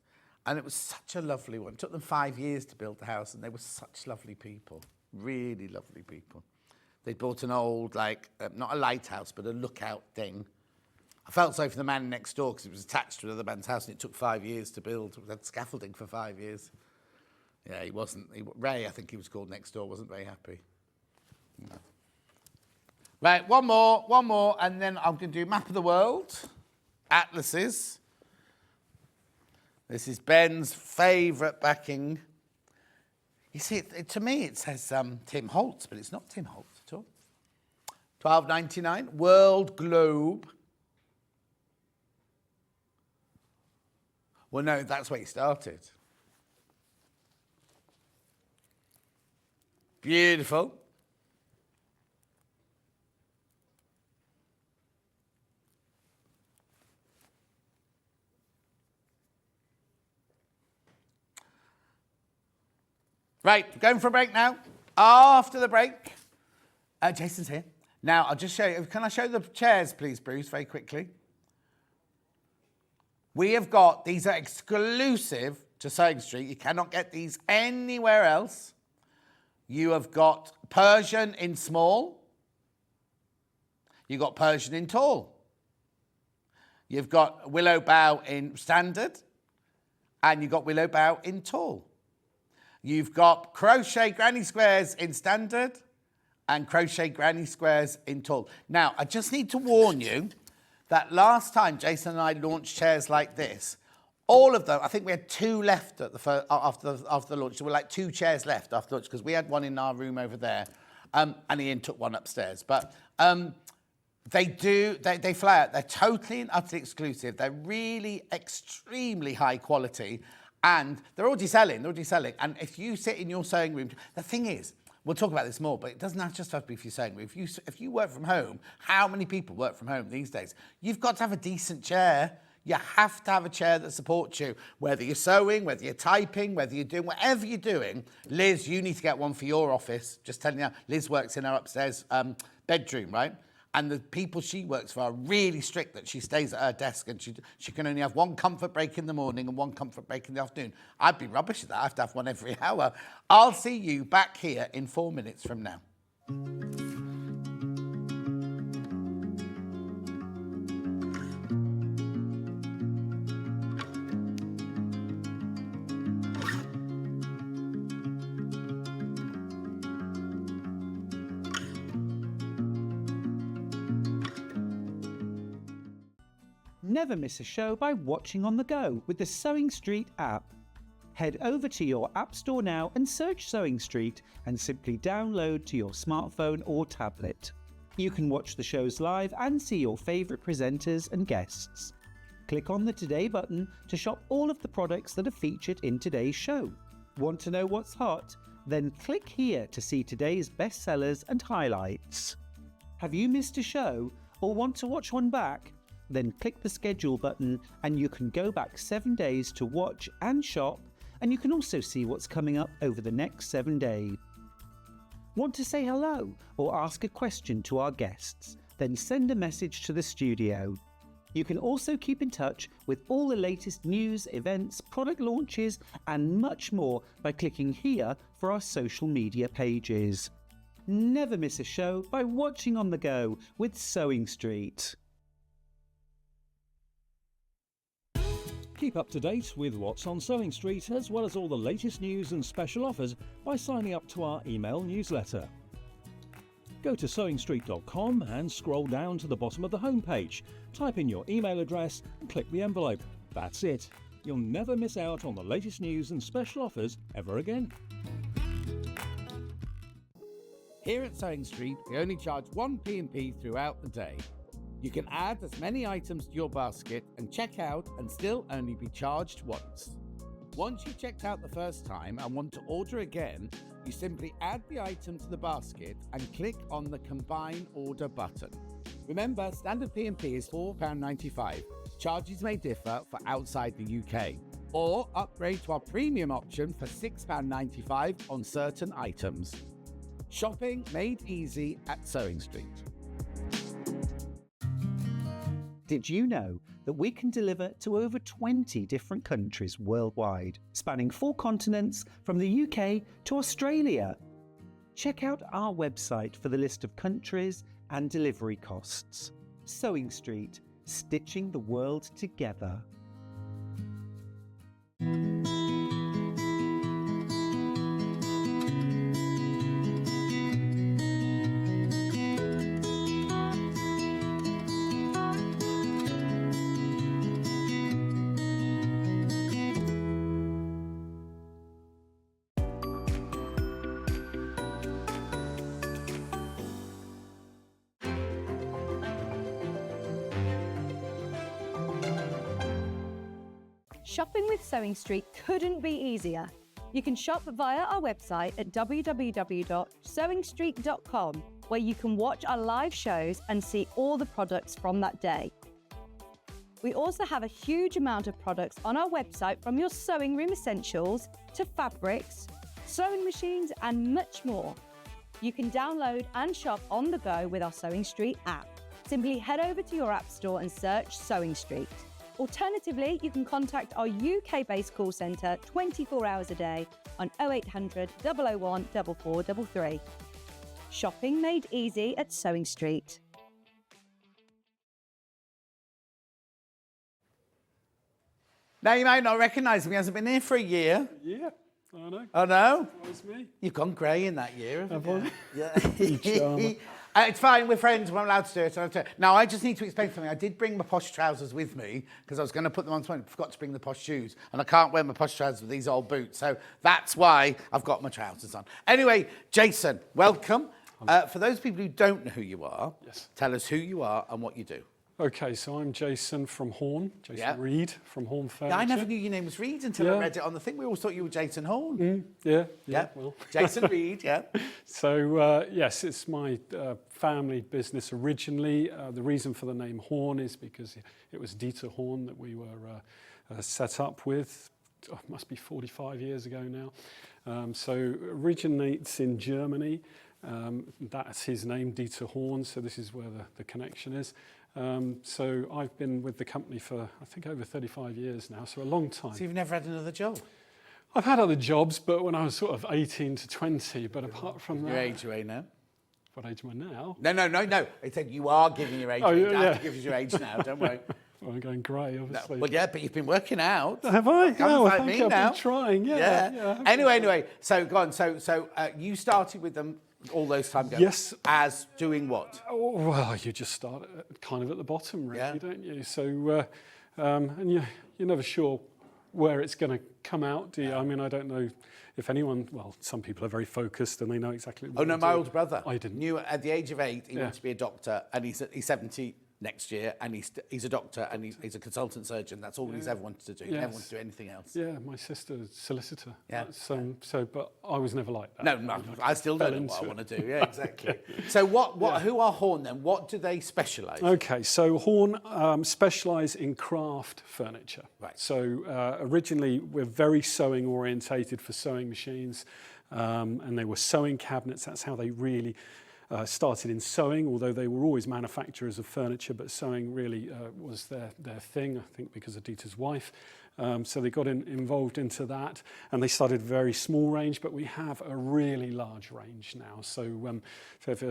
and it was such a lovely one. It took them 5 years to build the house, and they were such lovely people, really lovely people. They built an old, not a lighthouse, but a lookout thing. I felt sorry for the man next door because it was attached to another man's house, and it took 5 years to build. We had scaffolding for 5 years. Yeah, he wasn't. Ray, I think he was called next door, wasn't very happy. No. Right, one more, and then I'm going to do Map of the World, atlases. This is Ben's favourite backing. You see, to me it says Tim Holtz, but it's not Tim Holtz at all. $12.99, World Globe. Well, no, that's where he started. Beautiful. Right, going for a break now. After the break, Jason's here. Now, I'll just show you. Can I show the chairs, please, Bruce, very quickly? We have got, these are exclusive to Sewing Street. You cannot get these anywhere else. You have got Persian in small. You've got Persian in tall. You've got willow bough in standard. And you've got willow bough in tall. You've got crochet granny squares in standard and crochet granny squares in tall. Now, I just need to warn you that last time Jason and I launched chairs like this, all of them, I think we had 2 left at after the launch. There were like 2 chairs left after launch because we had one in our room over there, and Ian took one upstairs. But they fly out. They're totally and utterly exclusive. They're really extremely high quality. And they're already selling. And if you sit in your sewing room, the thing is, we'll talk about this more, but it doesn't just have to be for your sewing room. If you work from home, how many people work from home these days? You've got to have a decent chair. You have to have a chair that supports you, whether you're sewing, whether you're typing, whether you're doing whatever you're doing. Liz, you need to get one for your office. Just telling you, Liz works in her upstairs bedroom, right? And the people she works for are really strict that she stays at her desk and she can only have 1 comfort break in the morning and 1 comfort break in the afternoon. I'd be rubbish at that. I have to have one every hour. I'll see you back here in 4 minutes from now. Never miss a show by watching on the go with the Sewing Street app. Head over to your app store now and search Sewing Street and simply download to your smartphone or tablet. You can watch the shows live and see your favourite presenters and guests. Click on the Today button to shop all of the products that are featured in today's show. Want to know what's hot? Then click here to see today's bestsellers and highlights. Have you missed a show or want to watch one back? Then click the schedule button and you can go back 7 days to watch and shop, and you can also see what's coming up over the next 7 days. Want to say hello or ask a question to our guests? Then send a message to the studio. You can also keep in touch with all the latest news, events, product launches and much more by clicking here for our social media pages. Never miss a show by watching on the go with Sewing Street. Keep up to date with what's on Sewing Street, as well as all the latest news and special offers by signing up to our email newsletter. Go to sewingstreet.com and scroll down to the bottom of the homepage. Type in your email address and click the envelope. That's it. You'll never miss out on the latest news and special offers ever again. Here at Sewing Street, we only charge 1 P&P throughout the day. You can add as many items to your basket and check out and still only be charged once. Once you've checked out the first time and want to order again, you simply add the item to the basket and click on the Combine Order button. Remember, standard P&P is £4.95. Charges may differ for outside the UK. Or upgrade to our premium option for £6.95 on certain items. Shopping made easy at Sewing Street. Did you know that we can deliver to over 20 different countries worldwide, spanning 4 continents from the UK to Australia? Check out our website for the list of countries and delivery costs. Sewing Street, stitching the world together. Shopping with Sewing Street couldn't be easier. You can shop via our website at www.sewingstreet.com, where you can watch our live shows and see all the products from that day. We also have a huge amount of products on our website, from your sewing room essentials to fabrics, sewing machines and much more. You can download and shop on the go with our Sewing Street app. Simply head over to your app store and search Sewing Street. Alternatively, you can contact our UK-based call centre 24 hours a day on 0800 001 4433. Shopping made easy at Sewing Street. Now, you might not recognise him. He hasn't been here for a year. Yeah, I know. Oh, no? It's me. You've gone grey in that year, haven't you? You charmer. It's fine, we're friends, we're allowed to do it. Now, I just need to explain something. I did bring my posh trousers with me because I was going to put them on tomorrow. I forgot to bring the posh shoes, and I can't wear my posh trousers with these old boots. So that's why I've got my trousers on. Anyway, Jason, welcome. For those people who don't know who you are, Yes. Tell us who you are and what you do. Okay, so I'm Jason from Horn, Jason Yeah. Reed from Horn Furniture. I never knew your name was Reed until I read it on the thing. We all thought you were Jason Horn. Yeah, Well, well. Jason Reed, yeah. So, yes, it's my family business originally. The reason for the name Horn is because it was Dieter Horn that we were set up with. Oh, it must be 45 years ago now. So originates in Germany. That's his name, Dieter Horn, so this is where the connection is. So I've been with the company for, I think, over 35 years now, so a long time. So you've never had another job? I've had other jobs, but when I was sort of 18 to 20, but apart from that... Your age away now? What age am I now? No. I said you are giving your age. Oh, You don't yeah. have to give us your age now, don't worry. Well, I'm going grey, obviously. Well, yeah, but you've been working out. Have I? Come Oh, fight I me think I've now. been trying, yeah. Anyway, so go on. So you started with them all those time ago. Yes. As doing what? Oh, well, you just start kind of at the bottom, really, Yeah. don't you? So, and you're never sure where it's going to come out, do you? I mean, I don't know if anyone, well, some people are very focused and they know exactly what Oh, no, to my do. older brother. I didn't. Knew at the age of 8 he Yeah. wanted to be a doctor, and he's 70 next year, and he's a doctor, and he's a consultant surgeon. That's all he's ever wanted to do. He never Yes. wanted to do anything else. Yeah, my sister's solicitor. Yeah. So, but I was never like that. No, I still fell don't know what I into want to do. Yeah, exactly. So who are Horn then? What do they specialise in? Okay, so Horn specialise in craft furniture. Right. So originally we're very sewing orientated for sewing machines, and they were sewing cabinets. That's how they really started in sewing, although they were always manufacturers of furniture, but sewing really was their thing, I think because of Dieter's wife. So they got involved into that, and they started a very small range, but we have a really large range now. So if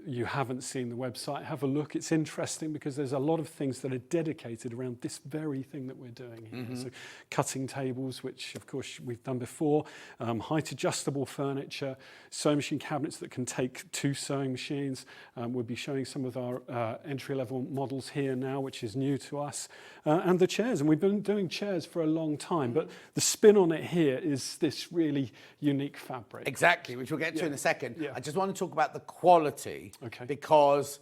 you haven't seen the website, have a look. It's interesting because there's a lot of things that are dedicated around this very thing that we're doing here. So cutting tables, which of course we've done before, height adjustable furniture, sewing machine cabinets that can take 2 sewing machines. We'll be showing some of our entry-level models here now, which is new to us, and the chairs. And we've been doing chairs for a long time, but the spin on it here is this really unique fabric. Exactly, which we'll get to in a second. Yeah. I just want to talk about the quality, Okay. because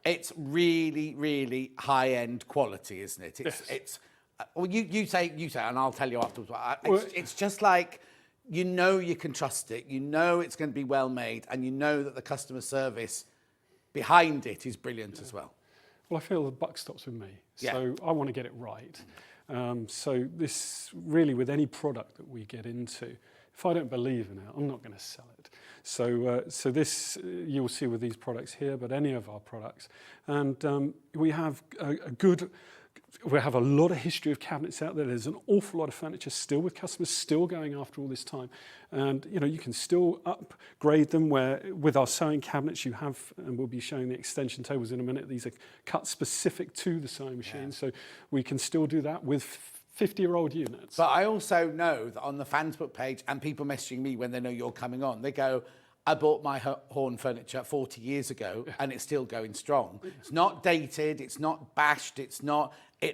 it's really, really high-end quality, isn't it? It's well, you say, and I'll tell you afterwards. It's just like, you know you can trust it, you know it's going to be well made, and you know that the customer service behind it is brilliant as well. Well, I feel the buck stops with me, Yeah. so I want to get it right. So this really, with any product that we get into, If I don't believe in it, I'm not going to sell it. So, so this you'll see with these products here, but any of our products, and we have we have a lot of history of cabinets out there. There's an awful lot of furniture still with customers still going after all this time, and you can still upgrade them. Where with our sewing cabinets, you have, and we'll be showing the extension tables in a minute. These are cut specific to the sewing machine, so we can still do that with 50-year-old units. But I also know that on the Fansbook page, and people messaging me when they know you're coming on, they go, I bought my Horn furniture 40 years ago and it's still going strong. It's not dated, it's not bashed, it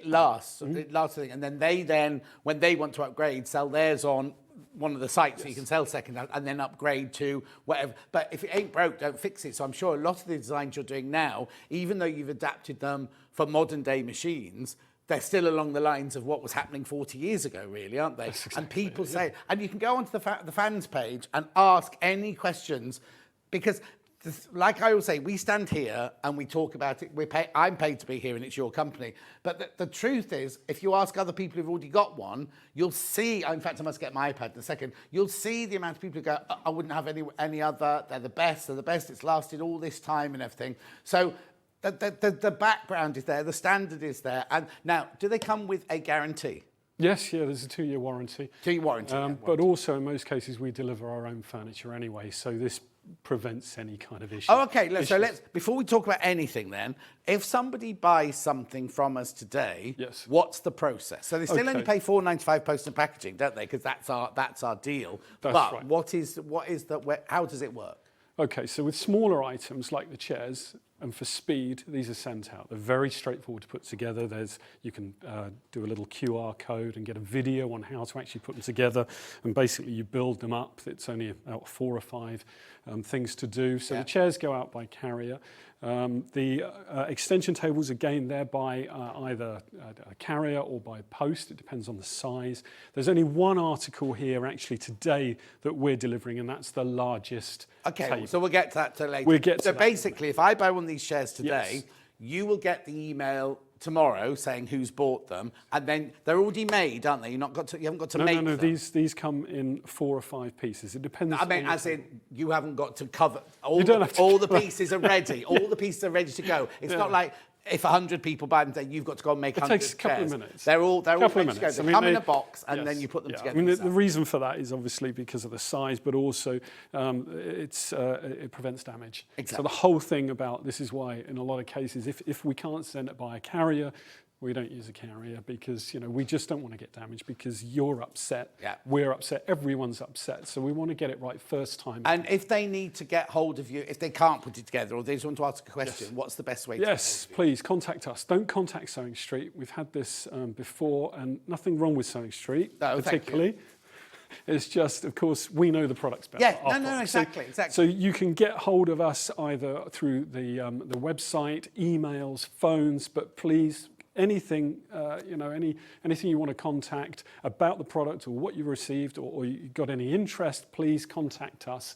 lasts. It lasts. And then when they want to upgrade, sell theirs on one of the sites so you can sell second hand and then upgrade to whatever. But if it ain't broke, don't fix it. So I'm sure a lot of the designs you're doing now, even though you've adapted them for modern day machines, they're still along the lines of what was happening 40 years ago, really, aren't they? Exactly, and people say, and you can go onto the fans page and ask any questions, because like I always say, we stand here and we talk about it. I'm paid to be here and it's your company. But the truth is, if you ask other people who've already got one, you'll see, in fact, I must get my iPad in a second, you'll see the amount of people who go, I wouldn't have any other, they're the best, it's lasted all this time and everything. So the background is there, the standard is there. And now, do they come with a guarantee? Yes, yeah, there's a 2-year warranty. 2-year warranty. But also, in most cases, we deliver our own furniture anyway, so this prevents any kind of issue. Oh, okay. So before we talk about anything then, if somebody buys something from us today, yes, what's the process? So they still only pay $4.95 post and packaging, don't they? Because that's our deal. That's but right. how does it work? Okay, so with smaller items like the chairs, and for speed, these are sent out. They're very straightforward to put together. You can do a little QR code and get a video on how to actually put them together. And basically, you build them up. It's only about 4 or 5 things to do. So the chairs go out by carrier. The extension tables, again, they're by either a carrier or by post. It depends on the size. There's only one article here actually today that we're delivering, and that's the largest table. So we'll get to that later. We'll get to so that basically, if I buy one of these chairs today, you will get the email tomorrow saying who's bought them, and then they're already made, aren't they? You haven't got to make them. No. These come in 4 or 5 pieces. It depends. I mean, as in you haven't got to cover all the pieces are ready. All the pieces are ready to go. It's not like if 100 people buy them, then you've got to go and make 100 chairs. It takes a couple of minutes. They're all ready to go. They come in a box and yes, then you put them together. I mean, the reason for that is obviously because of the size, but also it prevents damage. Exactly. So the whole thing about this is why, in a lot of cases, if we can't send it by a carrier, we don't use a carrier because, we just don't want to get damaged because you're upset, we're upset, everyone's upset. So we want to get it right first time. And if they need to get hold of you, if they can't put it together or they just want to ask a question, what's the best way to Yes, please contact us. Don't contact Sewing Street. We've had this before, and nothing wrong with Sewing Street, particularly. It's just, of course, we know the products better. Yeah, no, exactly. So you can get hold of us either through the website, emails, phones, but please, anything, anything you want to contact about the product or what you received or you got any interest, please contact us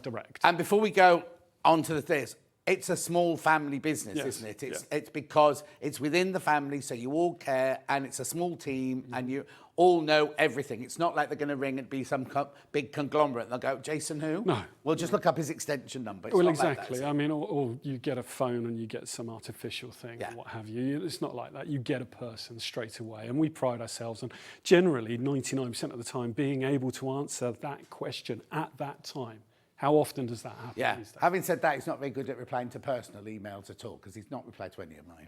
direct. And before we go on to this, it's a small family business, isn't it? It's because it's within the family, so you all care, and it's a small team, and you all know everything. It's not like they're going to ring and be some big conglomerate. And they'll go, Jason who? No. We'll just look up his extension number. It's well, not exactly. Like that, I mean, or you get a phone and you get some artificial thing or what have you. It's not like that. You get a person straight away. And we pride ourselves on generally 99% of the time being able to answer that question at that time. How often does that happen? Yeah. Having said that, he's not very good at replying to personal emails at all because he's not replied to any of mine.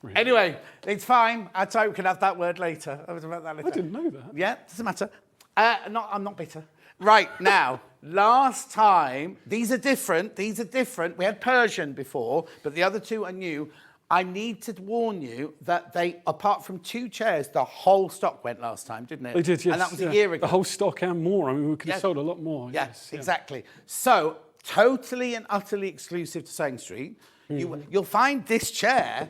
Really? Anyway, it's fine. I thought we could have that word later. I didn't know that. Yeah, doesn't matter. I'm not bitter. Right, now, last time, these are different. We had Persian before, but the other two are new. I need to warn you that they, apart from 2 chairs, the whole stock went last time, didn't it? They did, yes. And that was a year ago. The whole stock and more. I mean, we could have sold a lot more. Yes, exactly. So, totally and utterly exclusive to Sewing Street. You'll find this chair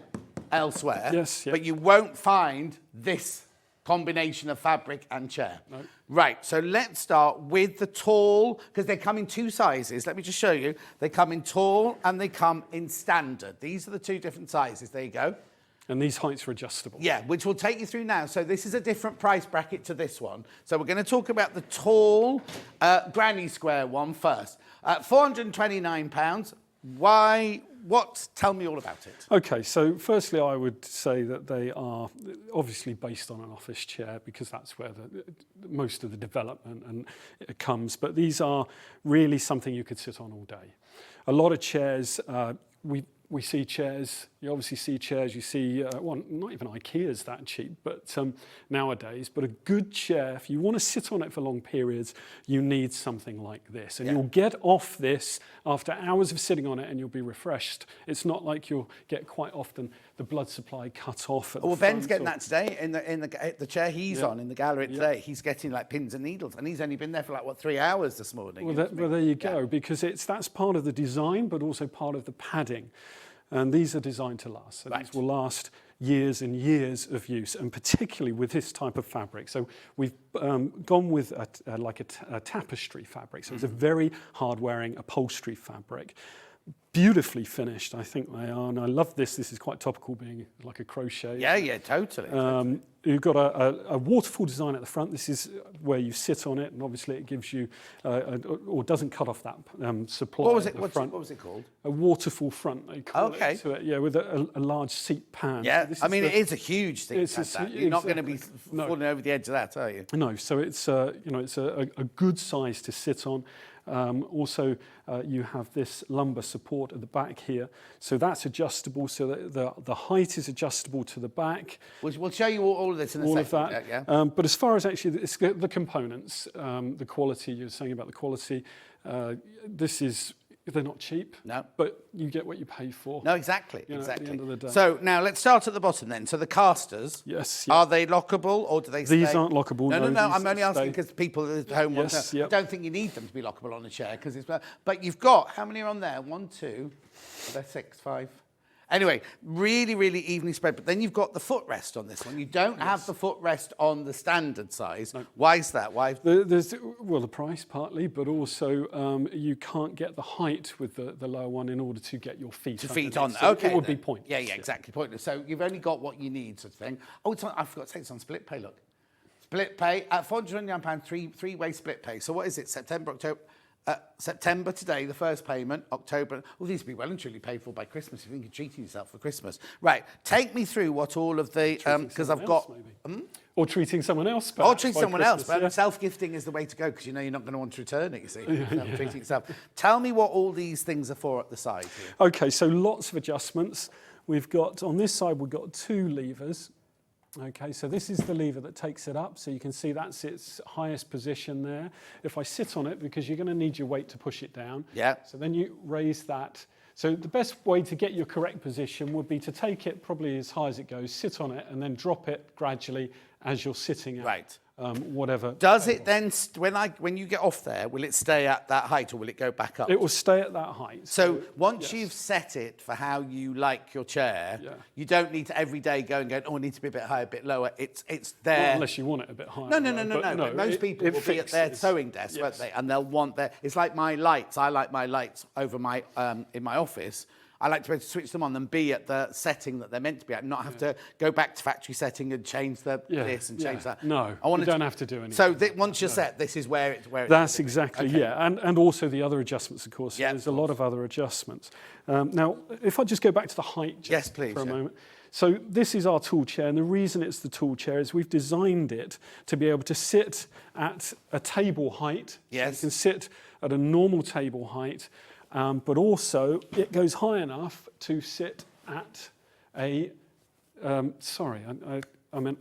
elsewhere, but you won't find this combination of fabric and chair. No. Right, so let's start with the tall, because they come in 2 sizes. Let me just show you. They come in tall and they come in standard. These are the 2 different sizes. There you go. And these heights are adjustable. Yeah, which we'll take you through now. So this is a different price bracket to this one. So we're going to talk about the tall granny square one first. £429. Why? What? Tell me all about it. Okay, so firstly, I would say that they are obviously based on an office chair because that's where most of the development and it comes. But these are really something you could sit on all day. A lot of chairs, we see chairs, you obviously see chairs, you see, well, not even IKEA's that cheap, but nowadays, but a good chair, if you want to sit on it for long periods, you need something like this. And you'll get off this after hours of sitting on it and you'll be refreshed. It's not like you'll get quite often the blood supply cut off at the front. Ben's getting that today in the chair he's on in the gallery today. He's getting like pins and needles, and he's only been there for like, what, 3 hours this morning? Well, there you go, because that's part of the design, but also part of the padding. And these are designed to last. So these will last years and years of use, and particularly with this type of fabric. So we've gone with a tapestry fabric. So it's a very hard-wearing upholstery fabric. Beautifully finished, I think they are, and I love this. This is quite topical, being like a crochet. Yeah, totally. You've got a waterfall design at the front. This is where you sit on it, and obviously it gives you, or doesn't cut off that supply. What was it? Front. What was it called? A waterfall front, they call it to it. Yeah, with a large seat pan. Yeah, so it is a huge seat pan. You're not going to be falling over the edge of that, are you? No, so it's it's a good size to sit on. Also, you have this lumbar support at the back here, so that's adjustable. So that the height is adjustable to the back. We'll show you all of this in a second. All of that. Yeah. But as far as actually the components, the quality, you were saying about the quality, they're not cheap. No. But you get what you pay for. No, exactly. At the end of the day. So now let's start at the bottom then. So the casters. Yes. Are they lockable or do they stay? These aren't lockable. No. I'm only asking because people at home want to. Yep. I don't think you need them to be lockable on a chair because it's. But you've got how many are on there? 1, 2. There's 6, 5. Anyway, really, really evenly spread. But then you've got the footrest on this one. You don't have the footrest on the standard size. No. Why is that? Why? There's the price partly, but also you can't get the height with the lower one in order to get your feet on. So okay, it would be pointless. Yeah, exactly, pointless. So you've only got what you need, sort of thing. Oh, I forgot to say it's on split pay. Look, split pay at £429, three-way split pay. So what is it? September, October. September today, the first payment, October. Well, these will be well and truly paid for by Christmas if you think you're treating yourself for Christmas. Right, take me through what all of the, because I've got... Or treating someone else. Or treating someone else, but self-gifting is the way to go because you know you're not going to want to return it, you see. Treating yourself. Tell me what all these things are for at the side here. Okay, so lots of adjustments. We've got, on this side, we've got 2 levers. Okay, so this is the lever that takes it up. So you can see that's its highest position there. If I sit on it, because you're going to need your weight to push it down. Yeah. So then you raise that. So the best way to get your correct position would be to take it probably as high as it goes, sit on it, and then drop it gradually as you're sitting at. Right. Whatever. Does it then, when you get off there, will it stay at that height or will it go back up? It will stay at that height. So once you've set it for how you like your chair, you don't need to every day go, oh, I need to be a bit higher, a bit lower. It's there. Not unless you want it a bit higher. No. Most people will be at their sewing desk, won't they? And they'll want their, it's like my lights. I like my lights over my, in my office. I like to be able to switch them on and be at the setting that they're meant to be at, and not have to go back to factory setting and change this and change that. No, you don't have to do anything. So once you're set, this is where it's... That's exactly, and also the other adjustments, of course. There's a lot of other adjustments. Now, if I just go back to the height for a moment. So this is our tool chair, and the reason it's the tool chair is we've designed it to be able to sit at a table height. Yes. So you can sit at a normal table height. But also, it goes high enough to sit at a... sorry, I meant...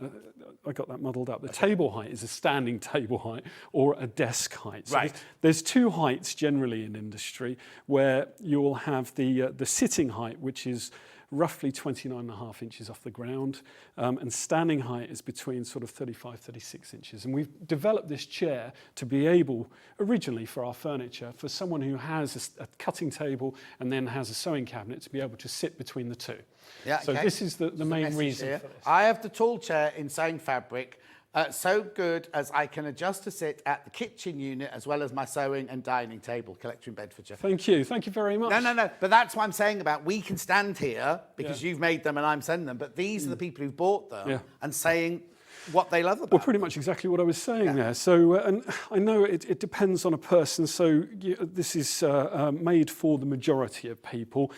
I got that muddled up. The table height is a standing table height or a desk height. So there's 2 heights generally in industry where you will have the sitting height, which is roughly 29.5 inches off the ground, and standing height is between sort of 35, 36 inches. And we've developed this chair to be able, originally for our furniture, for someone who has a cutting table and then has a sewing cabinet to be able to sit between the 2. Yeah, so this is the main reason for this. I have the tall chair in sewing fabric. So good as I can adjust to sit at the kitchen unit as well as my sewing and dining table, collector in Bedfordshire. Thank you very much. No. But that's what I'm saying about we can stand here because you've made them and I'm sending them. But these are the people who've bought them and saying what they love about Well, pretty much exactly what I was saying there. So, and I know it depends on a person. So this is made for the majority of people.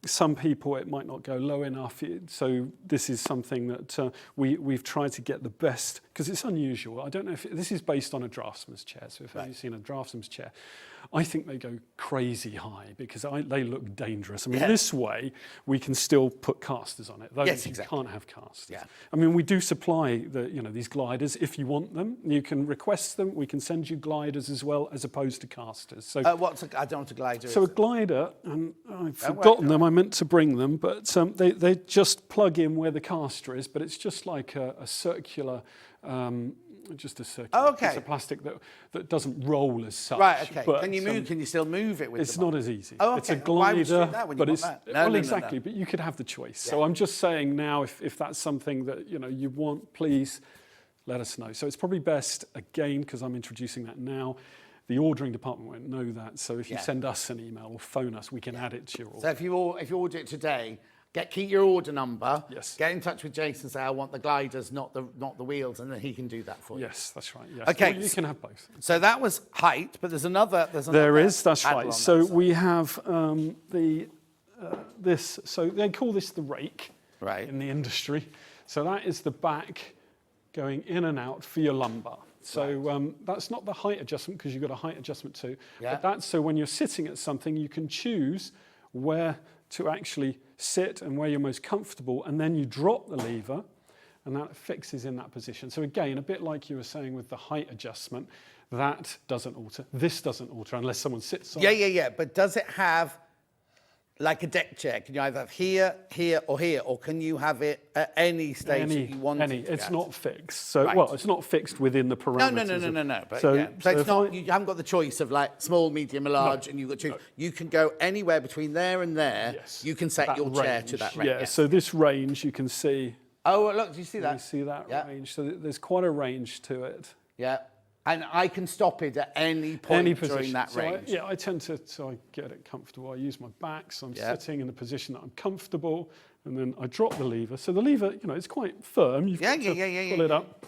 Some people, it might not go low enough. So this is something that we've tried to get the best, because it's unusual. I don't know if this is based on a draftsman's chair. So if you've seen a draftsman's chair, I think they go crazy high because they look dangerous. I mean, this way we can still put casters on it. Those you can't have casters. Yeah. I mean, we do supply these gliders. If you want them, you can request them. We can send you gliders as well, as opposed to casters. So I don't know what a glider is. So a glider, and I've forgotten them. I meant to bring them, but they just plug in where the caster is. But it's just like a circular. Just a circular piece of plastic that doesn't roll as such. Right, okay. But, can you still move it with it's not as easy. Oh, okay. It's a glider, but it's no, exactly. But you could have the choice. Yeah. So I'm just saying now, if that's something that you want, please let us know. So it's probably best again, because I'm introducing that now. The ordering department won't know that. So if you send us an email or phone us, we can add it to your order. So if you order it today, keep your order number. Yes. Get in touch with Jason and say, I want the gliders, not the wheels, and then he can do that for you. Yes, that's right. Yes. Okay. Well, you can have both. So that was height, but there's another. There is. That's right. So we have this. So they call this the rake. Right. In the industry. So that is the back going in and out for your lumbar. So that's not the height adjustment, because you've got a height adjustment too. Yeah. But that's so when you're sitting at something, you can choose where to actually sit and where you're most comfortable, and then you drop the lever and that fixes in that position. So again, a bit like you were saying with the height adjustment, that doesn't alter. This doesn't alter unless someone sits on it. Yeah. But does it have like a deck chair? Can you either have here, or can you have it at any stage that you want it to It's go? not fixed. So, well, it's not fixed within the parameters. No. But so it's not. You haven't got the choice of like small, medium, or large, and you've got to. No. You can go anywhere between there and there. Yes. You can set your chair to that range. Yeah. So this range, you can see. Oh, look! Do you see that? You see that range? So there's quite a range to it. Yeah. And I can stop it at any point during that range. I tend to, so I get it comfortable. I use my back, so I'm sitting in a position that I'm comfortable, and then I drop the lever. So the lever, it's quite firm. You've got to pull it up.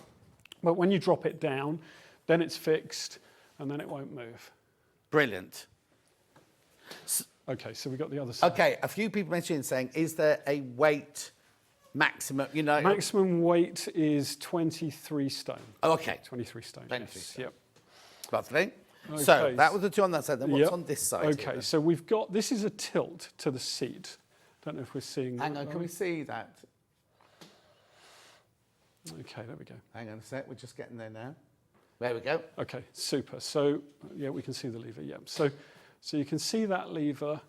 But when you drop it down, then it's fixed, and then it won't move. Brilliant. Okay, so we've got the other side. Okay, a few people mentioned saying, is there a weight maximum, Maximum weight is 23 stone. Oh, okay. 23 stone. 23 stone. Yep. Lovely. Okay. So that was the two on that side. Then what's on this side? Okay, here, so we've got, this is a tilt to the seat. Don't know if we're seeing Hang on, can we see that? Okay, there we go. Hang on a sec, we're just getting there now. There we go. Okay, super. So, we can see the lever, So you can see that lever.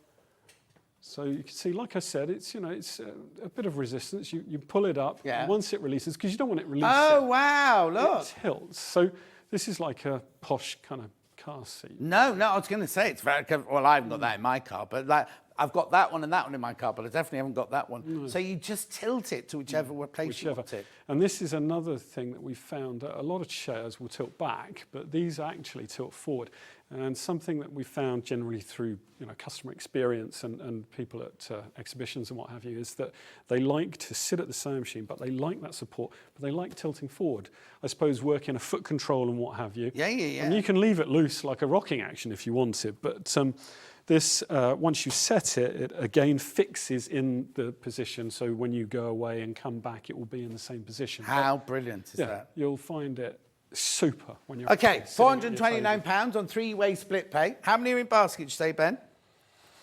So you can see, like I said, it's it's a bit of resistance. You pull it up. Yeah. Once it releases, because you don't want it releasing. Oh wow! Look. It tilts. So this is like a posh kind of car seat. No. I was going to say it's very. Well, I haven't got that in my car, but like I've got that one and that one in my car, but I definitely haven't got that one. No. So you just tilt it to whichever place you want it. And this is another thing that we found. That a lot of chairs will tilt back, but these actually tilt forward. And something that we found generally through customer experience and people at exhibitions and what have you is that they like to sit at the sewing machine, but they like that support, but they like tilting forward. I suppose working a foot control and what have you. Yeah. And you can leave it loose like a rocking action if you wanted, but this, once you set it, it again fixes in the position, so when you go away and come back, it will be in the same position. How brilliant is that? You'll find it super when you're okay. £429 on 3-way split pay. How many are in basket, you say, Ben?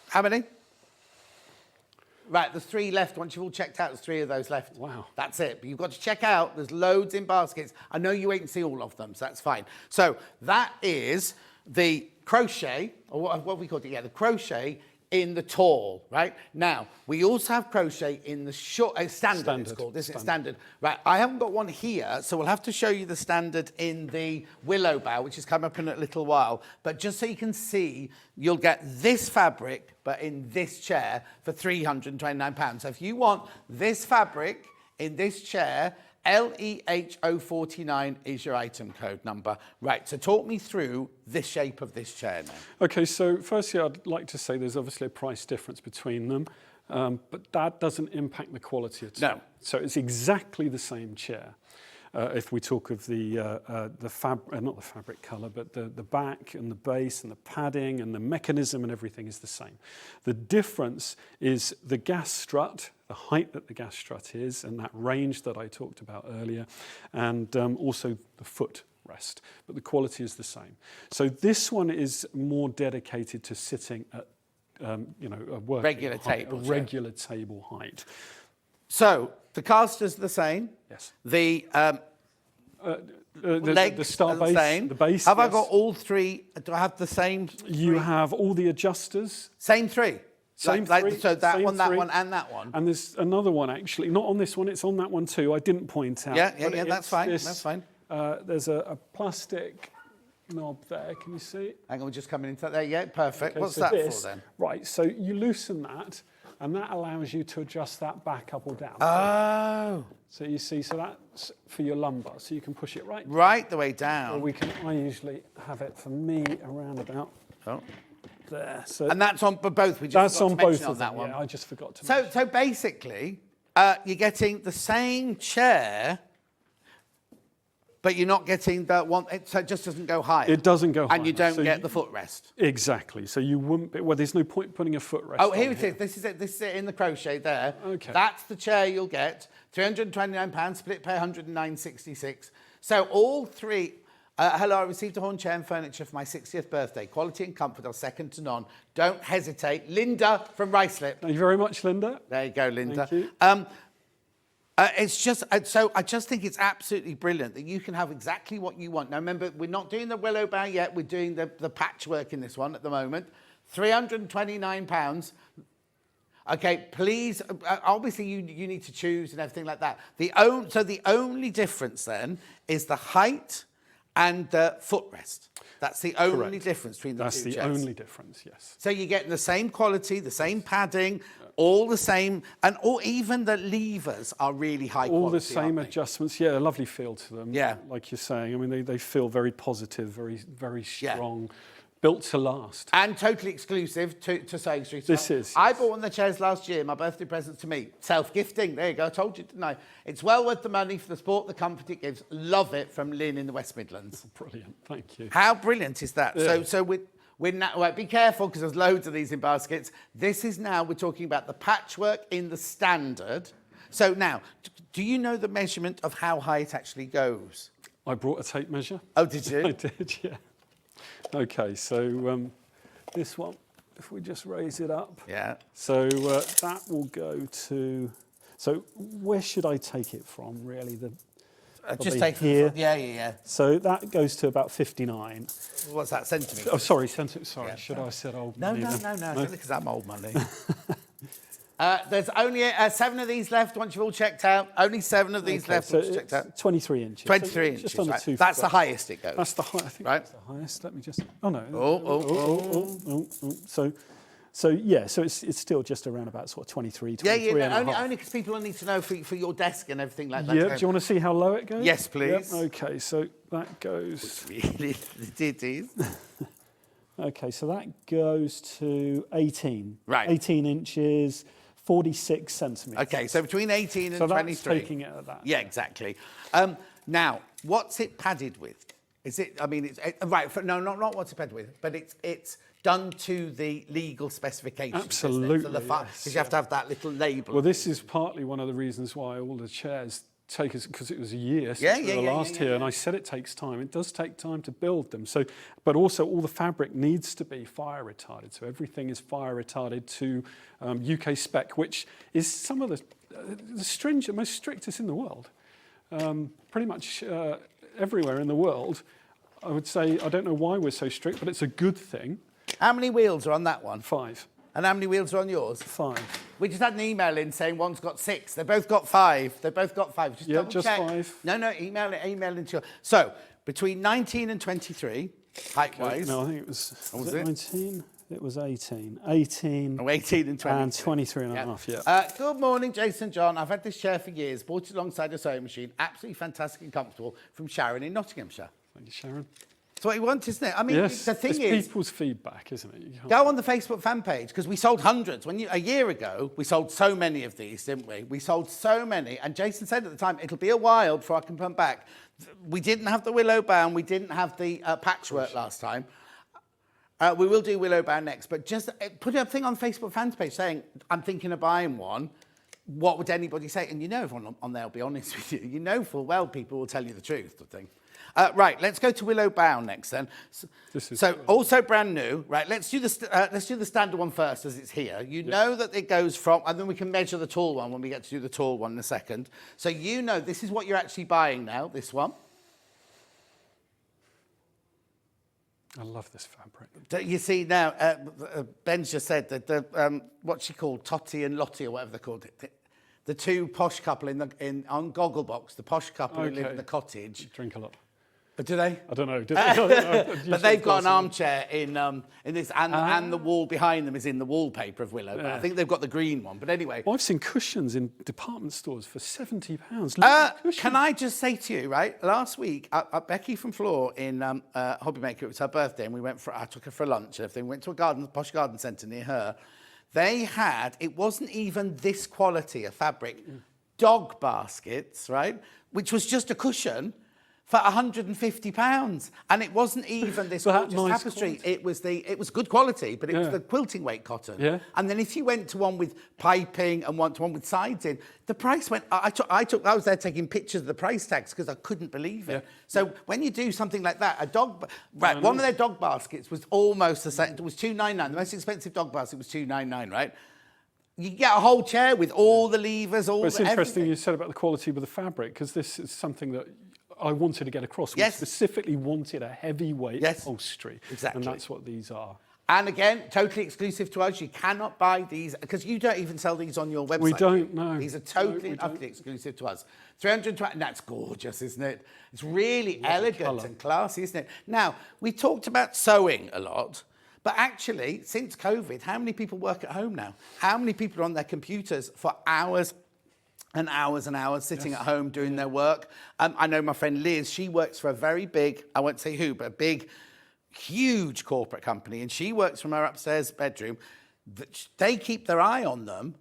How many? Right, there's 3 left. Once you've all checked out, there's 3 of those left. Wow. That's it. But you've got to check out. There's loads in baskets. I know you wait and see all of them, so that's fine. So that is the crochet, or what we called it, the crochet in the tall, right? Now, we also have crochet in the short, standard it's called, isn't it? Standard. Right, I haven't got one here, so we'll have to show you the standard in the willow bough, which is coming up in a little while. But just so you can see, you'll get this fabric, but in this chair for £329. So if you want this fabric in this chair LEH049 is your item code number. Right, so talk me through the shape of this chair now. Okay, so firstly, I'd like to say there's obviously a price difference between them, but that doesn't impact the quality at all. No. So it's exactly the same chair. If we talk of the fabric, not the fabric colour, but the back and the base and the padding and the mechanism and everything is the same. The difference is the gas strut, the height that the gas strut is, and that range that I talked about earlier, and also the foot rest, but the quality is the same. So this one is more dedicated to sitting at, a working Regular height, table a chair. regular table height. So the caster's the same. Yes. The legs the star are the base, same. the base. Have I yes. got all three? Do I have the same? You three? have all the adjusters. Same three. Same like, three, so that same one, that three. one, and that one. And there's another one actually, not on this one, it's on that one too. I didn't point out. Yeah, but that's it's fine. this, That's fine. There's a plastic knob there. Can you see it? Hang on, we're just coming into that there. Yeah, perfect. Okay, What's so that this- for then? Right, so you loosen that, and that allows you to adjust that back up or down. Oh, So you see, so that's for your lumbar, so you can push it right. right the way Or down. I usually have it for me around about Oh. there. So And that's on for both. We just that's forgot on to mention both of that them. one. Yeah, I just forgot to. So basically, you're getting the same chair, but you're not getting the one. So it just doesn't go higher. It doesn't go higher. And you don't So get you- the footrest. Exactly. So you wouldn't be, well, there's no point putting a footrest Oh, on here it is. This is it. This is it in the crochet there. Okay. That's the chair you'll get. £329, split pay 109.66. So all three. Hello, I received a horn chair and furniture for my 60th birthday. Quality and comfort are second to none. Don't hesitate. Linda from Ruislip. Thank you very much, Linda. There you go, Linda. Thank you. It's just, so I just think it's absolutely brilliant that you can have exactly what you want. Now, remember, we're not doing the willow bow yet. We're doing the patchwork in this one at the moment. £329. Okay, please, obviously you need to choose and everything like that. So the only difference then is the height and the footrest. That's the only Correct. difference between the That's two the chairs. only difference, yes. So you're getting the same quality, the same padding, all the same, and even the levers are really high quality. All the same aren't they? adjustments. Yeah, a lovely feel to them. Yeah. Like you're saying. I mean, they feel very positive, very Yeah. strong, built to last. And totally exclusive to Sewing Street. This is, I yes. bought one of the chairs last year, my birthday present to me. Self-gifting, there you go, I told you, didn't I? It's well worth the money for the sport, the comfort it gives. Love it, from Lynn in the West Midlands. Brilliant, thank you. How brilliant is that? Yeah. So we're now, right, be careful because there's loads of these in baskets. This is now, we're talking about the patchwork in the standard. So now, do you know the measurement of how high it actually goes? I brought a tape measure. Oh, did you? I did, yeah. Okay, so this one, if we just raise it up. Yeah. So that will go to, so where should I take it from, really? Just Probably take here. Yeah. So that goes to about 59. What's that, centimetres? Oh, sorry, sorry. Yeah, should I have said old No, money then? no, because I'm old money. There's only 7 of these left once you've all checked out. Only 7 of these Okay, left so once you've checked it's out. 23 inches. 23 So inches. Just under right. 2 That's the foot. highest it goes. That's the high. I think Right. that's the highest. Let me just. Oh no. Oh. So yeah. So it's still just around about sort of 23, 23 Yeah, and a half. only because people need to know for your desk and everything like that. Yeah. Do you want to see how low it goes? Yes, please. Yep. Okay. So that goes. Really, it is. Okay. So that goes to 18. Right. 18 inches, 46 centimeters. Okay, so between 18 and So 23. that's taking it at that. Yeah, exactly. Now, what's it padded with? Is it? I mean, not what's it padded with, but it's done to the legal specifications. Absolutely, Because yes, you have to have that little label. Well, this is partly one of the reasons why all the chairs take us, because it was a year Yeah, since we yeah, were yeah, last yeah, here, yeah. and I said it takes time. It does take time to build them. So, but also all the fabric needs to be fire retarded. So everything is fire retarded to UK spec, which is some of the stringent, most strictest in the world. Pretty much everywhere in the world, I would say. I don't know why we're so strict, but it's a good thing. How many wheels are on that one? 5. And how many wheels are on yours? 5. We just had an email in saying one's got 6. They both got 5. Just Yeah, double just check. 5. No, email into your... So, between 19 and 23, height-wise... No, I think it was Was it it? 19? It was 18. 18. Oh, 18 and 20. And 23 and a half, Good morning, Jason John. I've had this chair for years, bought it alongside a sewing machine. Absolutely fantastic and comfortable from Sharon in Nottinghamshire. Thank you, Sharon. That's what you want, isn't it? I mean, Yes, the thing it's is, people's feedback, isn't it? You can't- go on the Facebook fan page, because we sold hundreds. A year ago, we sold so many of these, didn't we? We sold so many. And Jason said at the time, it'll be a while before I can come back. We didn't have the willow bound. We didn't have the patchwork last time. We will do willow bound next. But just put a thing on Facebook fans page saying, I'm thinking of buying one. What would anybody say? And you know everyone on there will be honest with you. You know full well people will tell you the truth, I think. Right, let's go to willow bound next then. So also brand new. Right, let's do the standard one first as it's here. You know that it goes from, and then we can measure the tall one when we get to do the tall one in a second. So you know this is what you're actually buying now, this one. I love this fabric. You see now, Ben's just said that what's she called, Totty and Lottie or whatever they're called, the two posh couple on Gogglebox, the posh couple who live in the cottage. Drink a lot. Do they? I don't know. But they've got an armchair in this, and the wall behind them is in the wallpaper of willow. But I think they've got the green one. But anyway, Well, I've seen cushions in department stores for £70. can I just say to you, right? Last week, Becky from Floor in Hobbymaker, it was her birthday, and I took her for lunch and everything. We went to a posh garden centre near her. They had, it wasn't even this quality of fabric, dog baskets, right? Which was just a cushion for £150, and it wasn't even this gorgeous nice tapestry. quality. It was good quality, but it was the quilting weight cotton. Yeah. And then if you went to one with piping and one with sides in, the price went. I was there taking pictures of the price tags because I couldn't believe it. Yeah. So when you do something like that, one of their dog baskets was almost the same. It was $2.99. The most expensive dog basket was $2.99, right? You get a whole chair with all the levers, It's interesting everything. you said about the quality with the fabric, because this is something that I wanted to get across. We Yes. specifically wanted a heavyweight upholstery. Exactly. And that's what these are. And again, totally exclusive to us. You cannot buy these, because you don't even sell these on your website. We don't, no. These are totally and utterly exclusive to us. 320, that's gorgeous, isn't it? It's really elegant and classy, isn't it? Now, we talked about sewing a lot, but actually, since COVID, how many people work at home now? How many people are on their computers for hours and hours and hours sitting at home doing their work? I know my friend Liz, she works for a very big, I won't say who, but a big, huge corporate company, and she works from her upstairs bedroom. They keep their eye on them.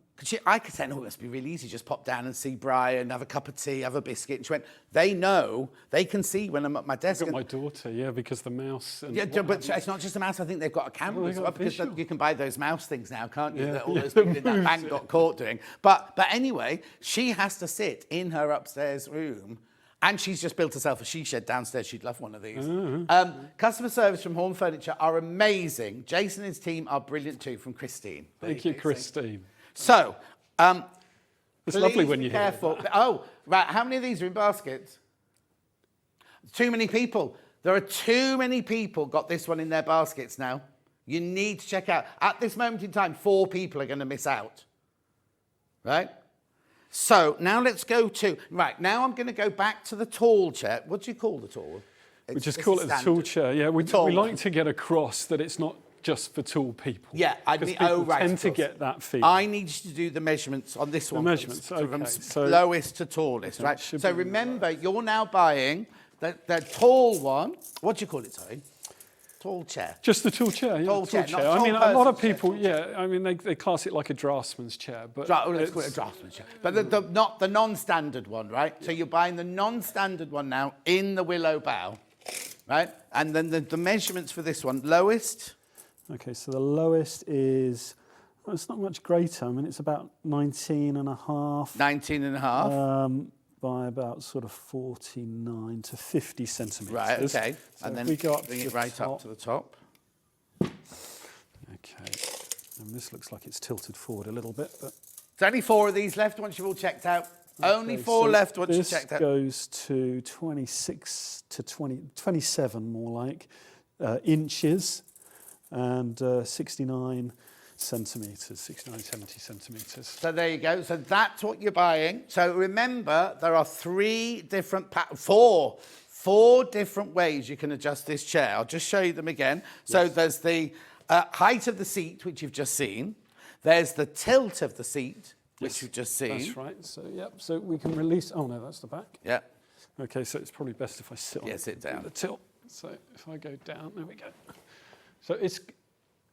I could say, oh, it must be really easy, just pop down and see Brian, have a cup of tea, have a biscuit. And she went, they know, they can see when I'm at my desk. I've got my daughter, because the mouse... And but it's not just a mouse. I think they've got a camera as well, because you can buy those mouse things now, can't you? Yeah. That all those people in that bank got caught doing. But anyway, she has to sit in her upstairs room, and she's just built herself a she shed downstairs. She'd love one of these. Customer service from Horn Furniture are amazing. Jason and his team are brilliant too, from Christine. Thank you, Christine. So, it's lovely when you hear careful. Oh, right. How many of these are in baskets? Too many people. There are too many people got this one in their baskets now. You need to check out. At this moment in time, 4 people are going to miss out. Right? So now let's go to... Right, now I'm going to go back to the tall chair. What do you call the tall one? We just call it the tall chair. Yeah, we like to get across that it's not just for tall people. Yeah, people tend to get that feeling. I need you to do the measurements on this one. Measurements, from so lowest to tallest, right? So remember, you're now buying the tall one. What do you call it, sorry? Tall chair. Just the tall chair, yeah. Tall chair. I mean, a lot of people, they class it like a draftsman's chair. But let's call it a draftsman's chair. But not the non-standard one, right? So you're buying the non-standard one now in the willow bough, right? And then the measurements for this one, lowest... Okay, so the lowest is, it's not much greater. I mean, it's about 19 and a half. 19 and a half. By about sort of 49 to 50 centimetres. Right, okay. So and then we go up bring to it right up to the top. Okay. And this looks like it's tilted forward a little bit, but... There's only 4 of these left once you've all checked out. Okay, only 4 left once you've checked out. This goes to 26 to 27 more like, inches. And 69 centimetres, 69, 70 centimetres. So there you go. So that's what you're buying. So remember, there are 4 different ways you can adjust this chair. I'll just show you them again. Yes. So there's the height of the seat, which you've just seen. There's the tilt of the seat, which Yes, you've just seen. That's right. So, yep, so we can release, oh no, that's the back. Yeah. Okay, so it's probably best if I sit on Yeah, sit down. the tilt. So if I go down, there we go. So it's,